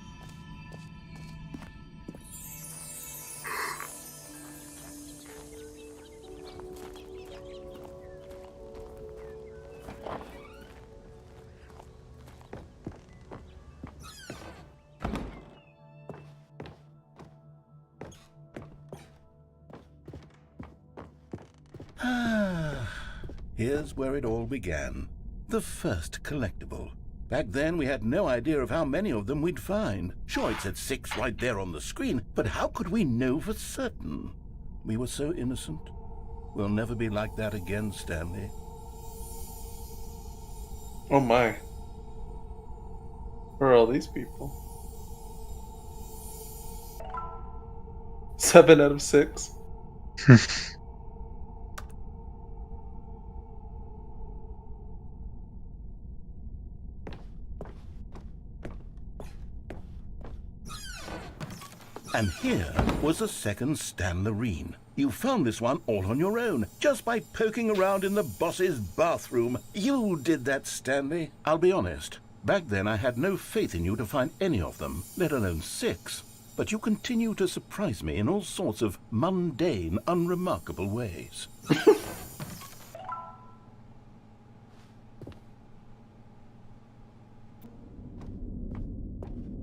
here's where it all began. The first collectible. Back then, we had no idea of how many of them we'd find. Sure, it said 6 right there on the screen, but how could we know for certain? We were so innocent. We'll never be like that again, Stanley. Oh my. Who are all these people? 7 out of 6. And here was a second Stanlerine. You found this one all on your own, just by poking around in the boss's bathroom. You did that, Stanley. I'll be honest. Back then I had no faith in you to find any of them, let alone 6. But you continue to surprise me in all sorts of mundane, unremarkable ways.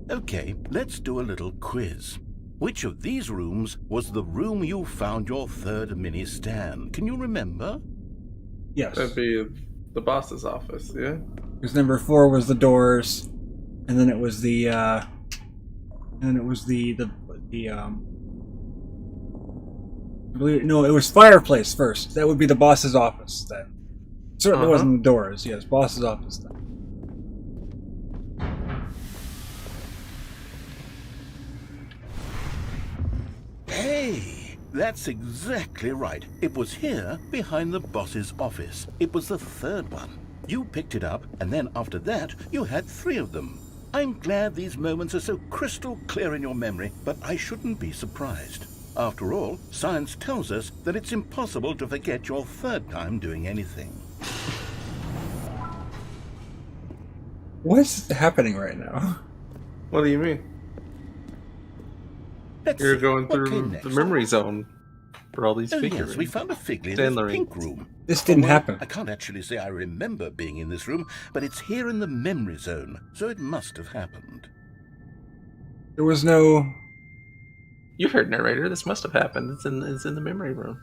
Okay, let's do a little quiz. Which of these rooms was the room you found your third mini Stan? Can you remember? Yes. That'd be the boss's office, yeah? Because number 4 was the doors, and then it was the I believe, no, it was fireplace first. That would be the boss's office then. Certainly wasn't the doors. Yes, boss's office then. Hey, that's exactly right. It was here, behind the boss's office. It was the third one. You picked it up, and then after that, you had 3 of them. I'm glad these moments are so crystal clear in your memory, but I shouldn't be surprised. After all, science tells us that it's impossible to forget your third time doing anything. What is happening right now? What do you mean? You're going through the memory zone for all these figures. Yes, we found a figlet in this pink room. This didn't happen. I can't actually say I remember being in this room, but it's here in the memory zone, so it must have happened. There was no... You heard, narrator. This must have happened. It's in the memory room.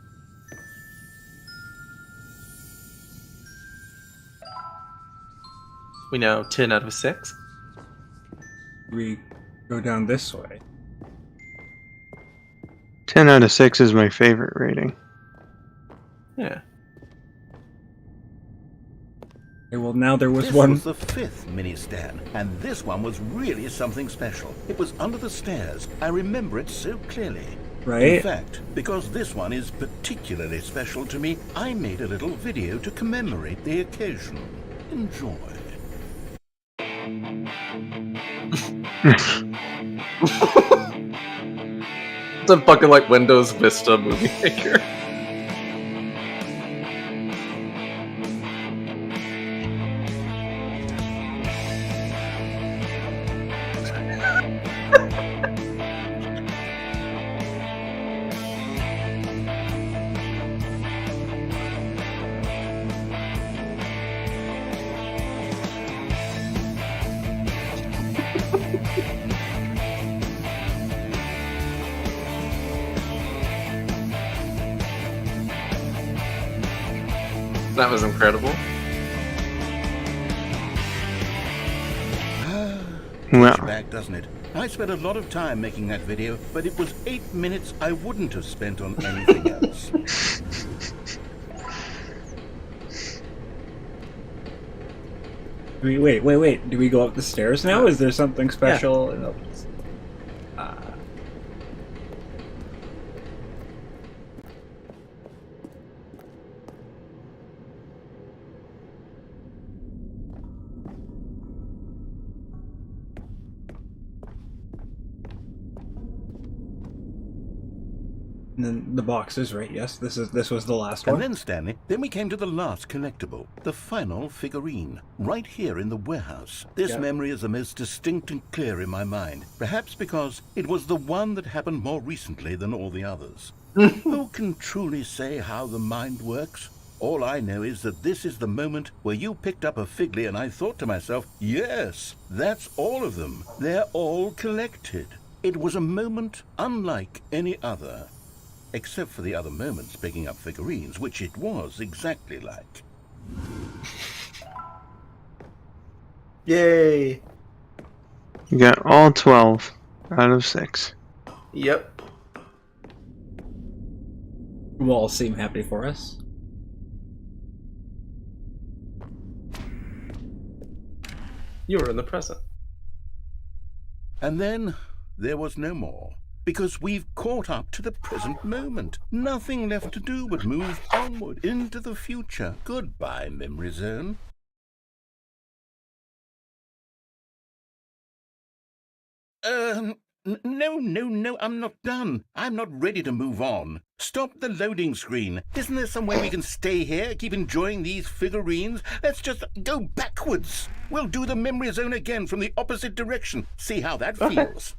We know 10 out of 6. We go down this way. 10 out of 6 is my favorite rating. Yeah. Okay, well, now there was this one... was the 5th mini Stan, and this one was really something special. It was under the stairs. I remember it so clearly. Right? In fact, because this one is particularly special to me, I made a little video to commemorate the occasion. Enjoy. It's a fucking like Windows Vista movie maker. That was incredible. Well, back, doesn't it? I spent a lot of time making that video, but it was 8 minutes I wouldn't have spent on anything else. Wait. Do we go up the stairs now? Is there something special? Yeah. And then the boxes, right? Yes, this was the last one. And then, Stanley, then we came to the last collectible, the final figurine, right here in the warehouse. This memory is the most distinct and clear in my mind, perhaps because it was the one that happened more recently than all the others. Who can truly say how the mind works? All I know is that this is the moment where you picked up a Figly and I thought to myself, yes, that's all of them. They're all collected. It was a moment unlike any other. Except for the other moments picking up figurines, which it was exactly like. Yay! You got all 12 out of 6. Yep. You all seem happy for us. You were in the present. And then there was no more, because we've caught up to the present moment. Nothing left to do but move onward into the future. Goodbye, Memory Zone. No, I'm not done. I'm not ready to move on. Stop the loading screen. Isn't there some way we can stay here, keep enjoying these figurines? Let's just go backwards. We'll do the memory zone again from the opposite direction. See how that feels.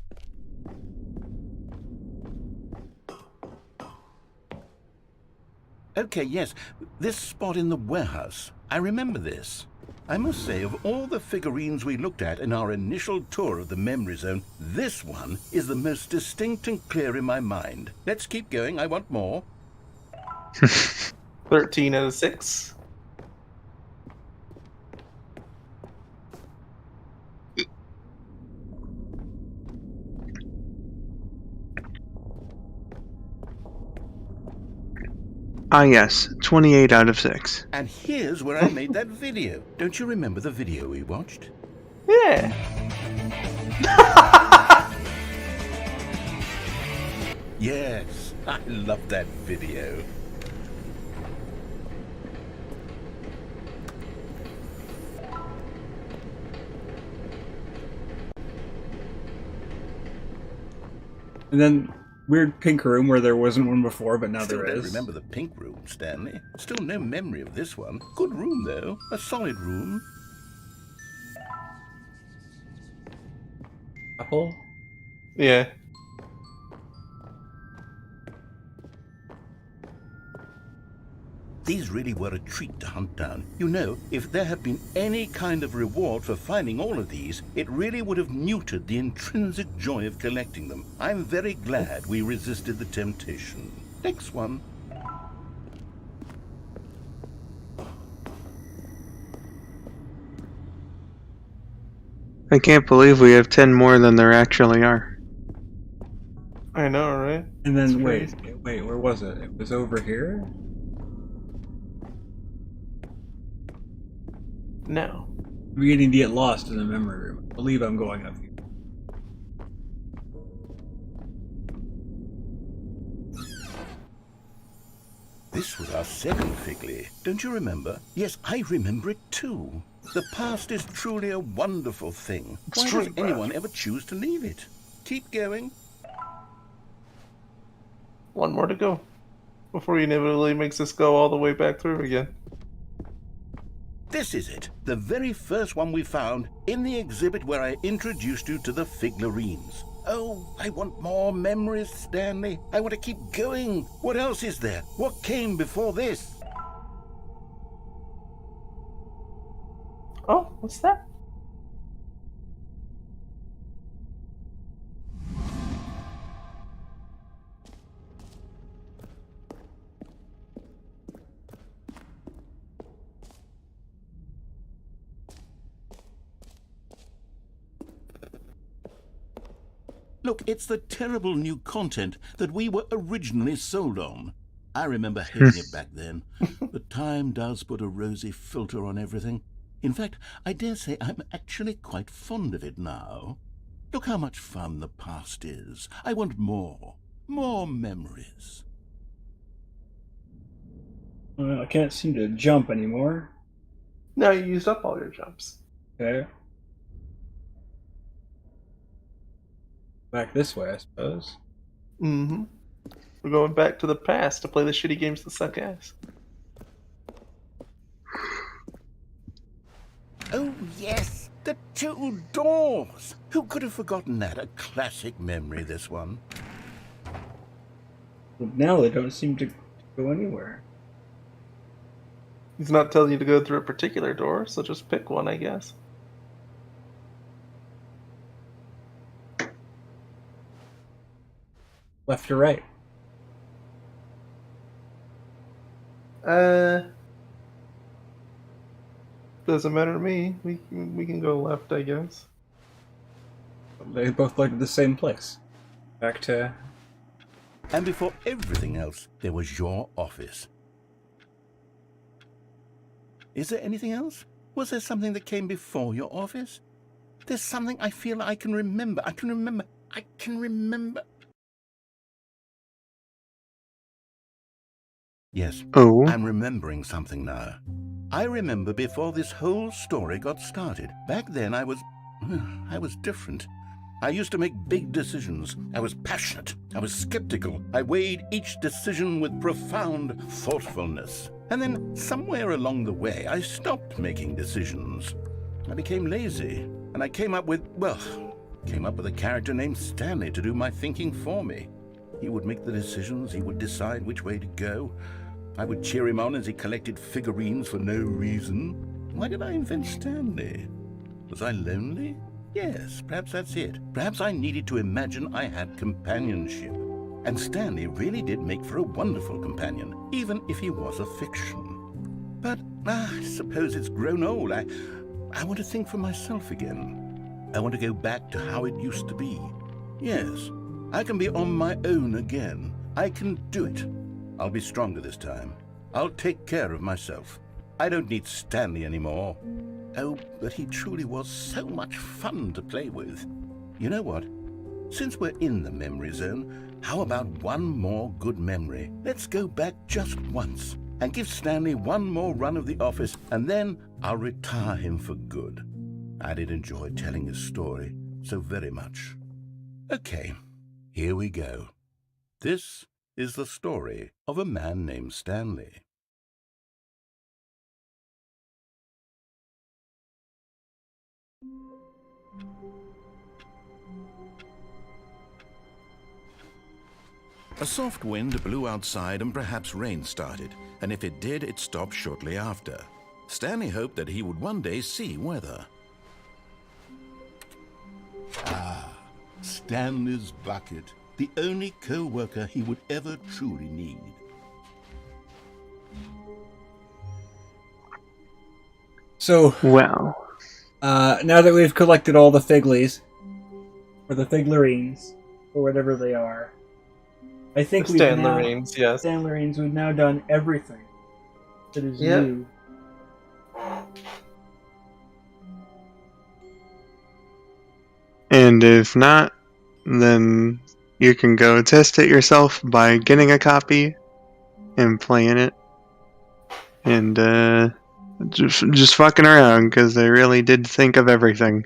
Okay, yes, this spot in the warehouse. I remember this. I must say, of all the figurines we looked at in our initial tour of the memory zone, this one is the most distinct and clear in my mind. Let's keep going. I want more. 13 out of 6. Ah, yes, 28 out of 6. And here's where I made that video. Don't you remember the video we watched? Yeah. Yes, I love that video. And then weird pink room where there wasn't one before, but now Still there don't is. remember the pink room, Stanley. Still no memory of this one. Good room, though. A solid room. Apple? Yeah. These really were a treat to hunt down. You know, if there had been any kind of reward for finding all of these, it really would have neutered the intrinsic joy of collecting them. I'm very glad we resisted the temptation. Next one. I can't believe we have 10 more than there actually are. I know, right? And then, It's wait, where was it? It was over here? No. I'm beginning to get lost in the memory room. I believe I'm going up here. This was our second Figley. Don't you remember? Yes, I remember it too. The past is truly a wonderful thing. Why does anyone ever choose to leave it? Keep going. One more to go. Before he inevitably makes us go all the way back through again. This is it. The very first one we found in the exhibit where I introduced you to the figurines. Oh, I want more memories, Stanley. I want to keep going. What else is there? What came before this? Oh, what's that? Look, it's the terrible new content that we were originally sold on. I remember hating it back then, but time does put a rosy filter on everything. In fact, I dare say I'm actually quite fond of it now. Look how much fun the past is. I want more. More memories. Well, I can't seem to jump anymore. No, you used up all your jumps. Okay. Back this way, I suppose. Mm-hmm. We're going back to the past to play the shitty games that suck ass. Oh, yes, the two doors. Who could have forgotten that? A classic memory, this one. But now they don't seem to go anywhere. He's not telling you to go through a particular door, so just pick one, I guess. Left or right? Doesn't matter to me. We can go left, I guess. They both led to the same place. Back to... And before everything else, there was your office. Is there anything else? Was there something that came before your office? There's something I feel I can remember. I can remember. Yes, Oh. I'm remembering something now. I remember before this whole story got started. Back then I was different. I used to make big decisions. I was passionate. I was skeptical. I weighed each decision with profound thoughtfulness. And then somewhere along the way, I stopped making decisions. I became lazy, and I came up with a character named Stanley to do my thinking for me. He would make the decisions. He would decide which way to go. I would cheer him on as he collected figurines for no reason. Why did I invent Stanley? Was I lonely? Yes, perhaps that's it. Perhaps I needed to imagine I had companionship. And Stanley really did make for a wonderful companion, even if he was a fiction. But I suppose it's grown old. I want to think for myself again. I want to go back to how it used to be. Yes, I can be on my own again. I can do it. I'll be stronger this time. I'll take care of myself. I don't need Stanley anymore. Oh, but he truly was so much fun to play with. You know what? Since we're in the memory zone, how about one more good memory? Let's go back just once and give Stanley one more run of the office, and then I'll retire him for good. I did enjoy telling his story so very much. Okay, here we go. This is the story of a man named Stanley. A soft wind blew outside and perhaps rain started, and if it did, it stopped shortly after. Stanley hoped that he would one day see weather. Ah, Stanley's bucket, the only co-worker he would ever truly need. So, well, now that we've collected all the figlies, or the figlarines, or whatever they are, I think Stanlarines, yes. Stanlarines, we've now done everything that is new. And if not, then you can go test it yourself by getting a copy and playing it. And just fucking around, because they really did think of everything.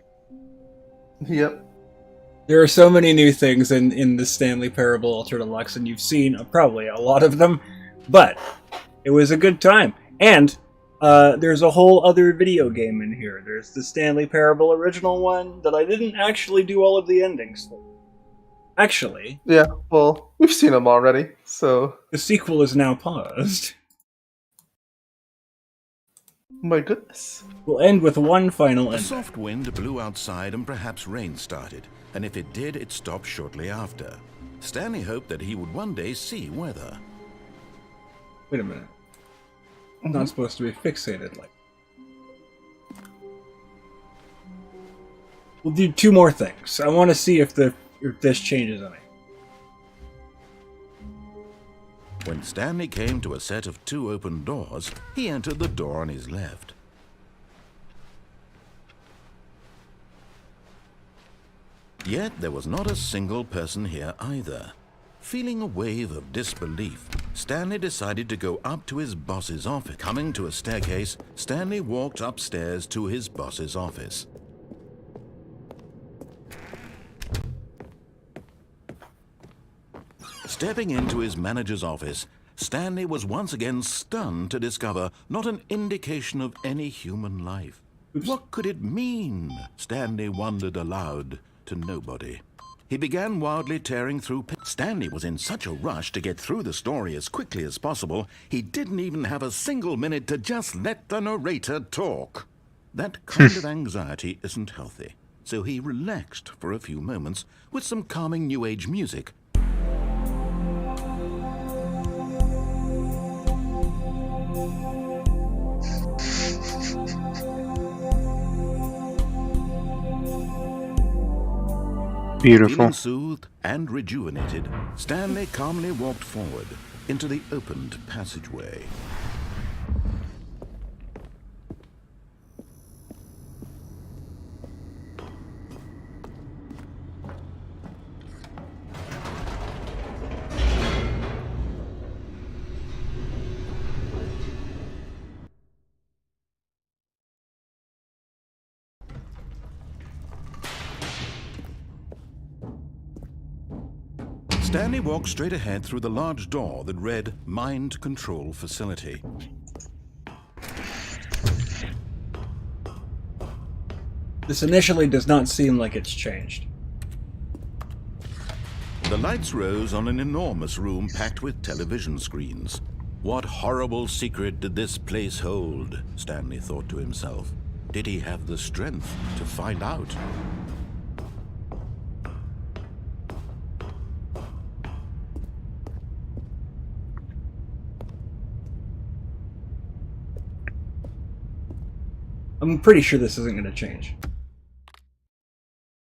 Yep. There are so many new things in the Stanley Parable Ultra Deluxe, and you've seen probably a lot of them, but it was a good time. And there's a whole other video game in here. There's the Stanley Parable original one that I didn't actually do all of the endings for. Actually. Yeah, well, we've seen them already, so... The sequel is now paused. My goodness. We'll end with one final ending. A soft wind blew outside and perhaps rain started, and if it did, it stopped shortly after. Stanley hoped that he would one day see weather. Wait a minute. I'm not supposed to be fixated like... We'll do two more things. I want to see if this changes any. When Stanley came to a set of 2 open doors, he entered the door on his left. Yet there was not a single person here either. Feeling a wave of disbelief, Stanley decided to go up to his boss's office. Coming to a staircase, Stanley walked upstairs to his boss's office. Stepping into his manager's office, Stanley was once again stunned to discover not an indication of any human life. What could it mean? Stanley wondered aloud to nobody. He began wildly tearing through. Stanley was in such a rush to get through the story as quickly as possible, he didn't even have a single minute to just let the narrator talk. That kind of anxiety isn't healthy, so he relaxed for a few moments with some calming New Age music. Beautiful. Feeling soothed and rejuvenated, Stanley calmly walked forward into the opened passageway. Stanley walked straight ahead through the large door that read Mind Control Facility. This initially does not seem like it's changed. The lights rose on an enormous room packed with television screens. What horrible secret did this place hold? Stanley thought to himself. Did he have the strength to find out? I'm pretty sure this isn't going to change.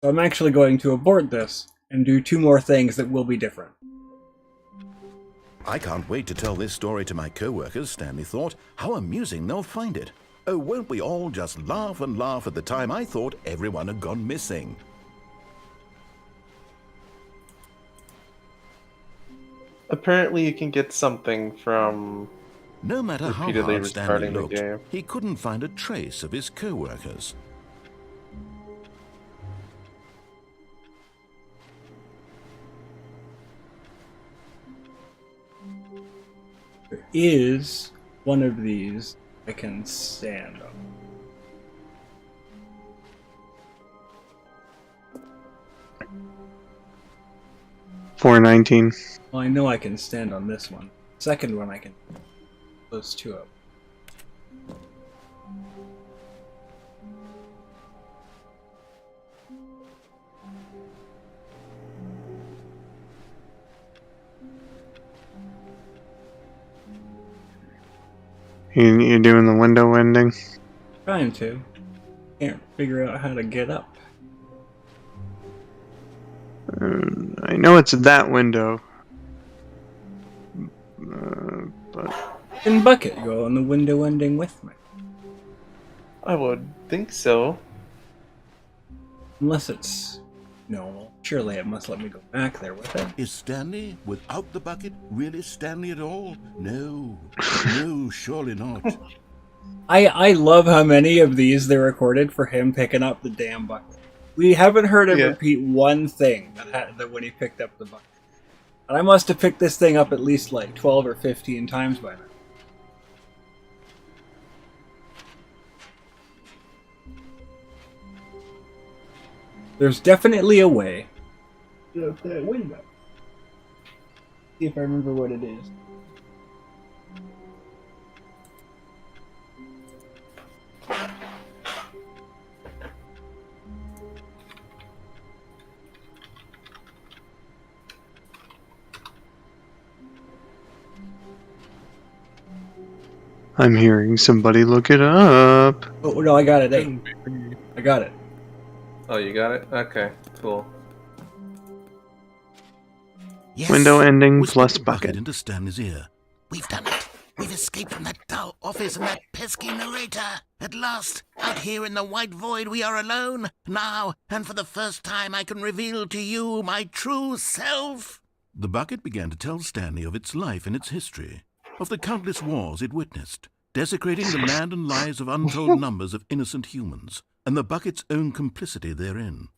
So I'm actually going to abort this and do 2 more things that will be different. I can't wait to tell this story to my co-workers, Stanley thought. How amusing they'll find it. Oh, won't we all just laugh and laugh at the time I thought everyone had gone missing. Apparently you can get something from No matter how repeatedly hard Stanley restarting the looked, game. he couldn't find a trace of his co-workers. There is one of these I can stand on. $4.19. Well, I know I can stand on this one. Second one I can. Those 2 up. You're doing the window ending? Trying to. Can't figure out how to get up. I know it's that window. But In bucket, go on the window ending with me. I would think so. Unless it's... No, surely it must let me go back there with it. Is Stanley, without the bucket, really Stanley at all? No. No, surely not. I love how many of these they recorded for him picking up the damn bucket. We haven't heard him repeat one thing that when he picked up the bucket. And I must have picked this thing up at least like 12 or 15 times by now. There's definitely a way. Get out that window. See if I remember what it is. I'm hearing somebody look it up. Oh no, I got it. Hey. I got it. Oh, you got it? Okay, cool. Yes. Window ending Whispered plus the bucket. into Stanley's ear. We've done it. We've escaped from that dull office and that pesky narrator. At last, out here in the white void, we are alone. Now, and for the first time, I can reveal to you my true self. The bucket began to tell Stanley of its life and its history, of the countless wars it witnessed, desecrating the land and lives of untold numbers of innocent humans, and the bucket's own complicity therein,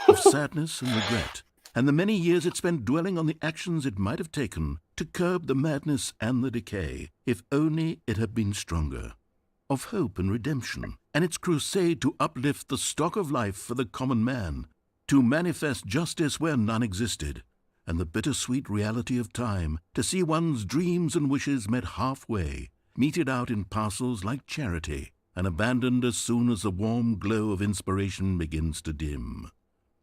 of sadness and regret, and the many years it spent dwelling on the actions it might have taken to curb the madness and the decay, if only it had been stronger, of hope and redemption, and its crusade to uplift the stock of life for the common man, to manifest justice where none existed, and the bittersweet reality of time, to see one's dreams and wishes met halfway, meted out in parcels like charity, and abandoned as soon as the warm glow of inspiration begins to dim.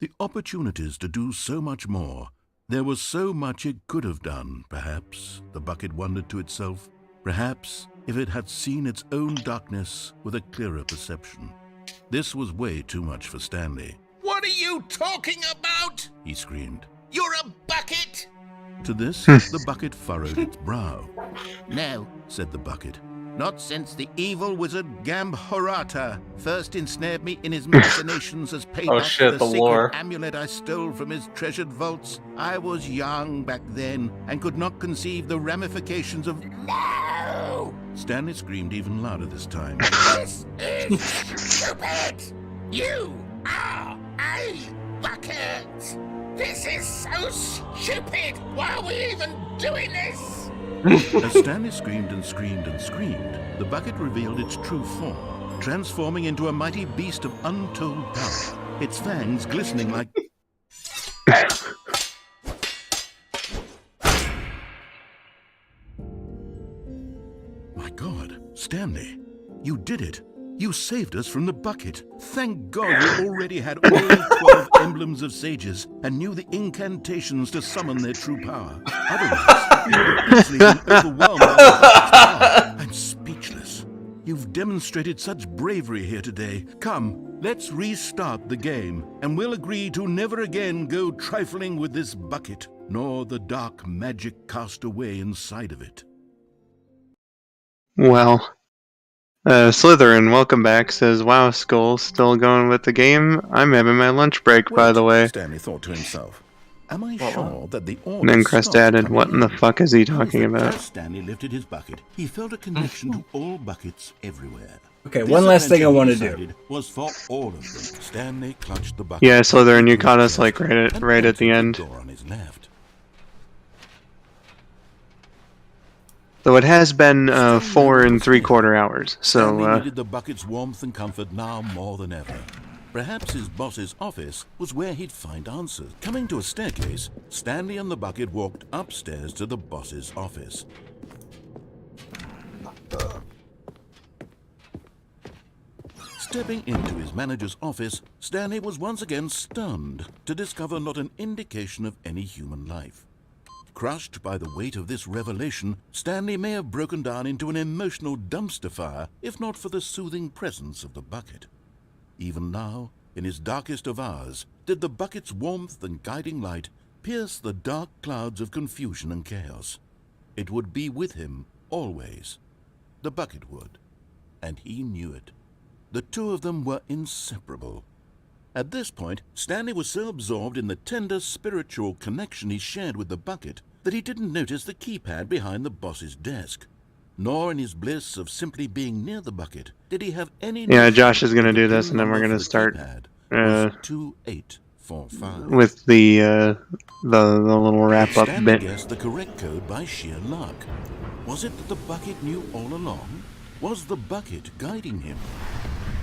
The opportunities to do so much more. There was so much it could have done, perhaps, the bucket wondered to itself. Perhaps, if it had seen its own darkness with a clearer perception. This was way too much for Stanley. What are you you talking about? He screamed. You're a bucket! To this, the bucket furrowed its brow. No, said the bucket. Not since the evil wizard Gambhorata first ensnared me in his machinations as payback for the sacred amulet I stole from his treasured vaults. I was young back then and could not conceive the ramifications of... No! Stanley screamed even louder this time. This is stupid! You are a bucket! This is so stupid! Why are we even doing this? As Stanley screamed and screamed and screamed, the bucket revealed its true form, transforming into a mighty beast of untold power, its fangs glistening like... My God, Stanley, you did it. You saved us from the bucket. Thank God you already had all 12 emblems of sages and knew the incantations to summon their true power. Otherwise, you would have easily been overwhelmed by the bucket's power. I'm speechless. You've demonstrated such bravery here today. Come, let's restart the game, and we'll agree to never again go trifling with this bucket, nor the dark magic cast away inside of it. Well... Slytherin, welcome back, says, wow, Skull, still going with the game? I'm having my lunch break, by the way. Stanley thought to himself. Am I sure that the and then Crest added, what in the fuck is he talking about? As Stanley lifted his bucket, he felt a connection to all buckets everywhere. Okay, one last thing I want to do. Was for all of them. Stanley clutched the bucket. Yeah, Slytherin, you caught us like right at the end. On his left. So it has been 4 3/4 hours. So Stanley needed the bucket's warmth and comfort now more than ever. Perhaps his boss's office was where he'd find answers. Coming to a staircase, Stanley and the bucket walked upstairs to the boss's office. Stepping into his manager's office, Stanley was once again stunned to discover not an indication of any human life. Crushed by the weight of this revelation, Stanley may have broken down into an emotional dumpster fire if not for the soothing presence of the bucket. Even now, in his darkest of hours, did the bucket's warmth and guiding light pierce the dark clouds of confusion and chaos. It would be with him always. The bucket would. And he knew it. The two of them were inseparable. At this point, Stanley was so absorbed in the tender spiritual connection he shared with the bucket that he didn't notice the keypad behind the boss's desk. Nor in his bliss of simply being near the bucket did he have any... Yeah, Josh is going to do this, and then we're going to start 2845. with the little wrap-up bit. Guessed the correct code by sheer luck. Was it that the bucket knew all along? Was the bucket guiding him?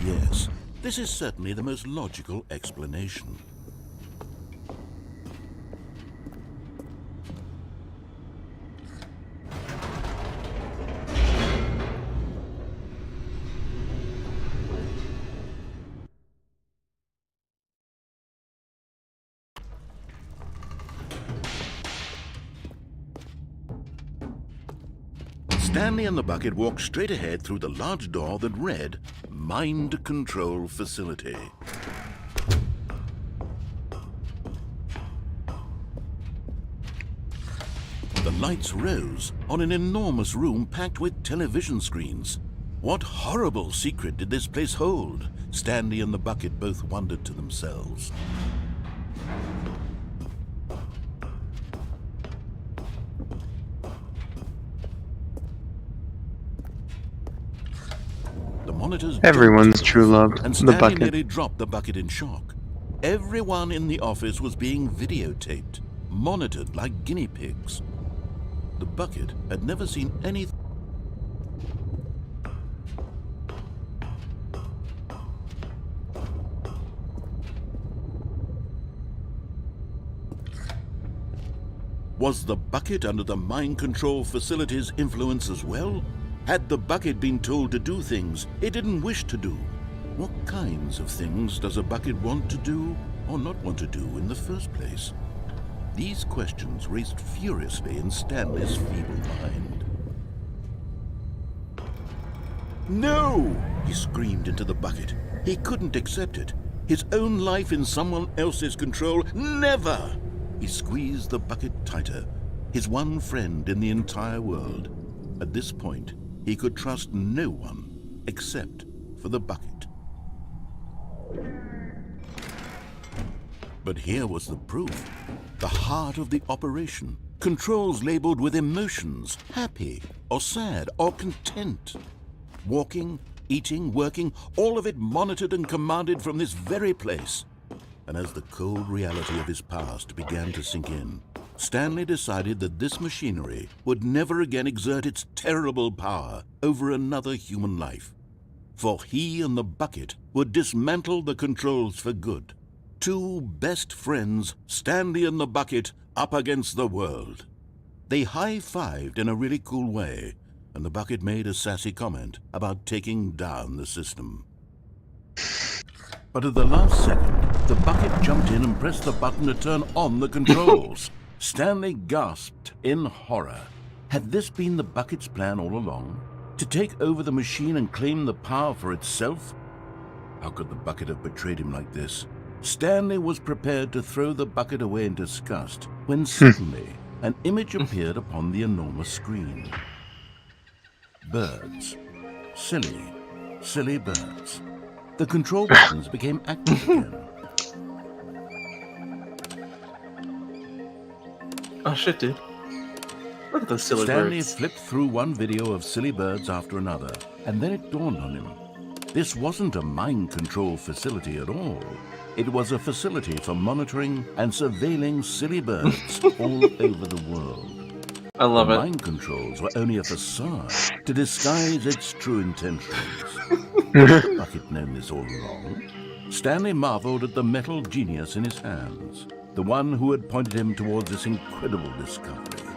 Yes. This is certainly the most logical explanation. Stanley and the bucket walked straight ahead through the large door that read, Mind Control Facility. The lights rose on an enormous room packed with television screens. What horrible secret did this place hold? Stanley and the bucket both wondered to themselves. Everyone's true love, and the Stanley bucket. nearly dropped the bucket in shock. Everyone in the office was being videotaped, monitored like guinea pigs. The bucket had never seen anything. Was the bucket under the mind control facility's influence as well? Had the bucket been told to do things it didn't wish to do? What kinds of things does a bucket want to do or not want to do in the first place? These questions raced furiously in Stanley's feeble mind. No! He screamed into the bucket. He couldn't accept it. His own life in someone else's control? Never! He squeezed the bucket tighter. His one friend in the entire world. At this point, he could trust no one except for the bucket. But here was the proof. The heart of the operation. Controls labeled with emotions, happy or sad or content. Walking, eating, working, all of it monitored and commanded from this very place. And as the cold reality of his past began to sink in, Stanley decided that this machinery would never again exert its terrible power over another human life. For he and the bucket would dismantle the controls for good. Two best friends, Stanley and the bucket, up against the world. They high-fived in a really cool way, and the bucket made a sassy comment about taking down the system. But at the last second, the bucket jumped in and pressed the button to turn on the controls. Stanley gasped in horror. Had this been the bucket's plan all along? To take over the machine and claim the power for itself? How could the bucket have betrayed him like this? Stanley was prepared to throw the bucket away in disgust when suddenly an image appeared upon the enormous screen. Birds. Silly, silly birds. The control buttons became active again. Oh shit, dude. Look at those silly Stanley birds. flipped through one video of silly birds after another, and then it dawned on him. This wasn't a mind control facility at all. It was a facility for monitoring and surveilling silly birds all over the world. I love it. Mind controls were only a facade to disguise its true intentions. Had the bucket known this all along? Stanley marveled at the metal genius in his hands, the one who had pointed him towards this incredible discovery.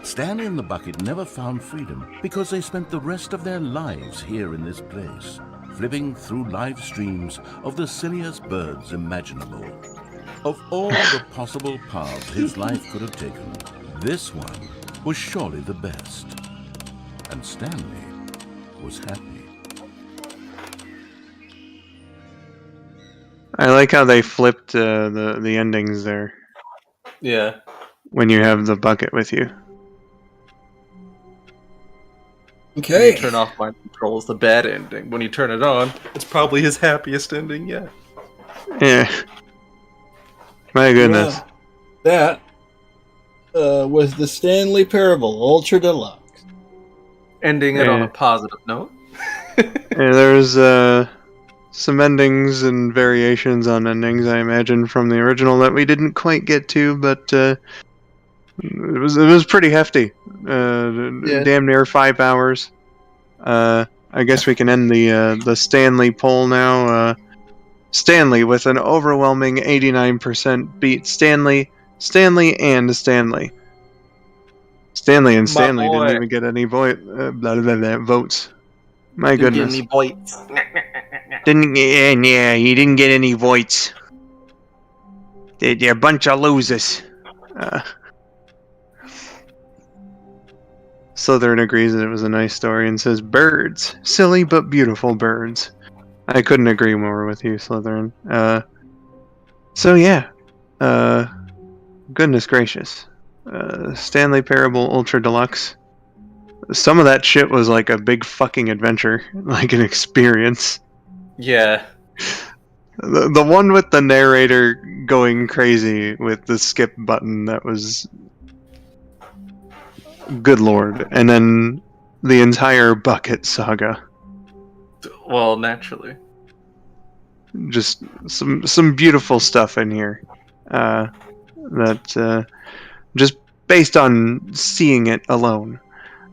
Stanley and the bucket never found freedom because they spent the rest of their lives here in this place, flipping through live streams of the silliest birds imaginable. Of all the possible paths his life could have taken, this one was surely the best. And Stanley was happy. I like how they flipped the endings there. Yeah. When you have the bucket with you. Okay. When you turn off mind controls, the bad ending. When you turn it on, it's probably his happiest ending yet. Yeah. My goodness. That was the Stanley Parable Ultra Deluxe. Ending it on a positive note. Yeah, there's some endings and variations on endings, I imagine, from the original that we didn't quite get to, but it was pretty hefty. Damn near 5 hours. I guess we can end the Stanley poll now. Stanley with an overwhelming 89% beat Stanley, and Stanley. Stanley and Stanley didn't even get any votes. My goodness. Didn't get any votes. Yeah, he didn't get any votes. They're a bunch of losers. Southern agrees that it was a nice story and says, birds. Silly but beautiful birds. I couldn't agree more with you, Slytherin. So yeah. Goodness gracious. Stanley Parable Ultra Deluxe. Some of that shit was like a big fucking adventure. Like an experience. Yeah. The one with the narrator going crazy with the skip button, that was... Good lord. And then the entire bucket saga. Well, naturally. Just some beautiful stuff in here. That just based on seeing it alone,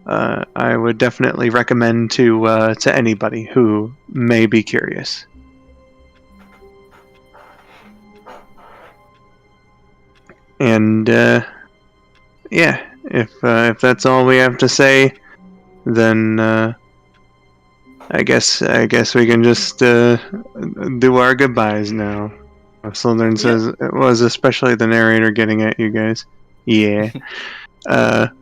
I would definitely recommend to anybody who may be curious. And yeah, if that's all we have to say, then I guess we can just do our goodbyes now. Slytherin says it was especially the narrator getting at you guys. Yeah. Or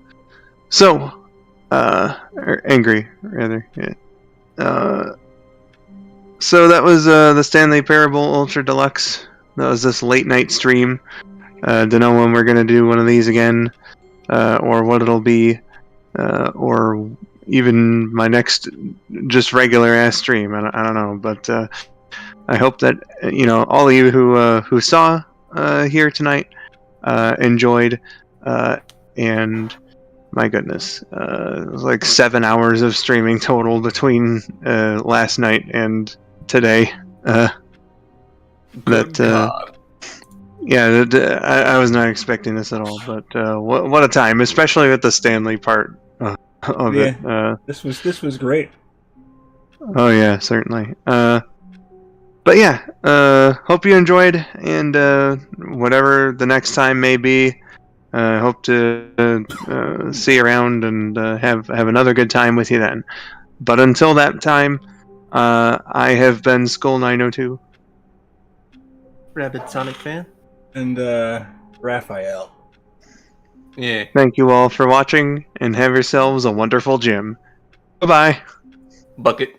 angry rather. Yeah. So that was the Stanley Parable Ultra Deluxe. That was this late night stream. Don't know when we're gonna do one of these again, or what it'll be, or even my next just regular ass stream. I don't know, but I hope that all of you who saw here tonight enjoyed, and my goodness, it was like 7 hours of streaming total between last night and today. Yeah, I was not expecting this at all, but what a time, especially with the Stanley part of it. This was great. Oh yeah, certainly. But yeah, hope you enjoyed, and whatever the next time may be, hope to see you around and have another good time with you then. But until that time, I have been skull902. RabidSonicFan. And Raphael. Yeah. Thank you all for watching, and have yourselves a wonderful gym. Bye-bye. Bucket.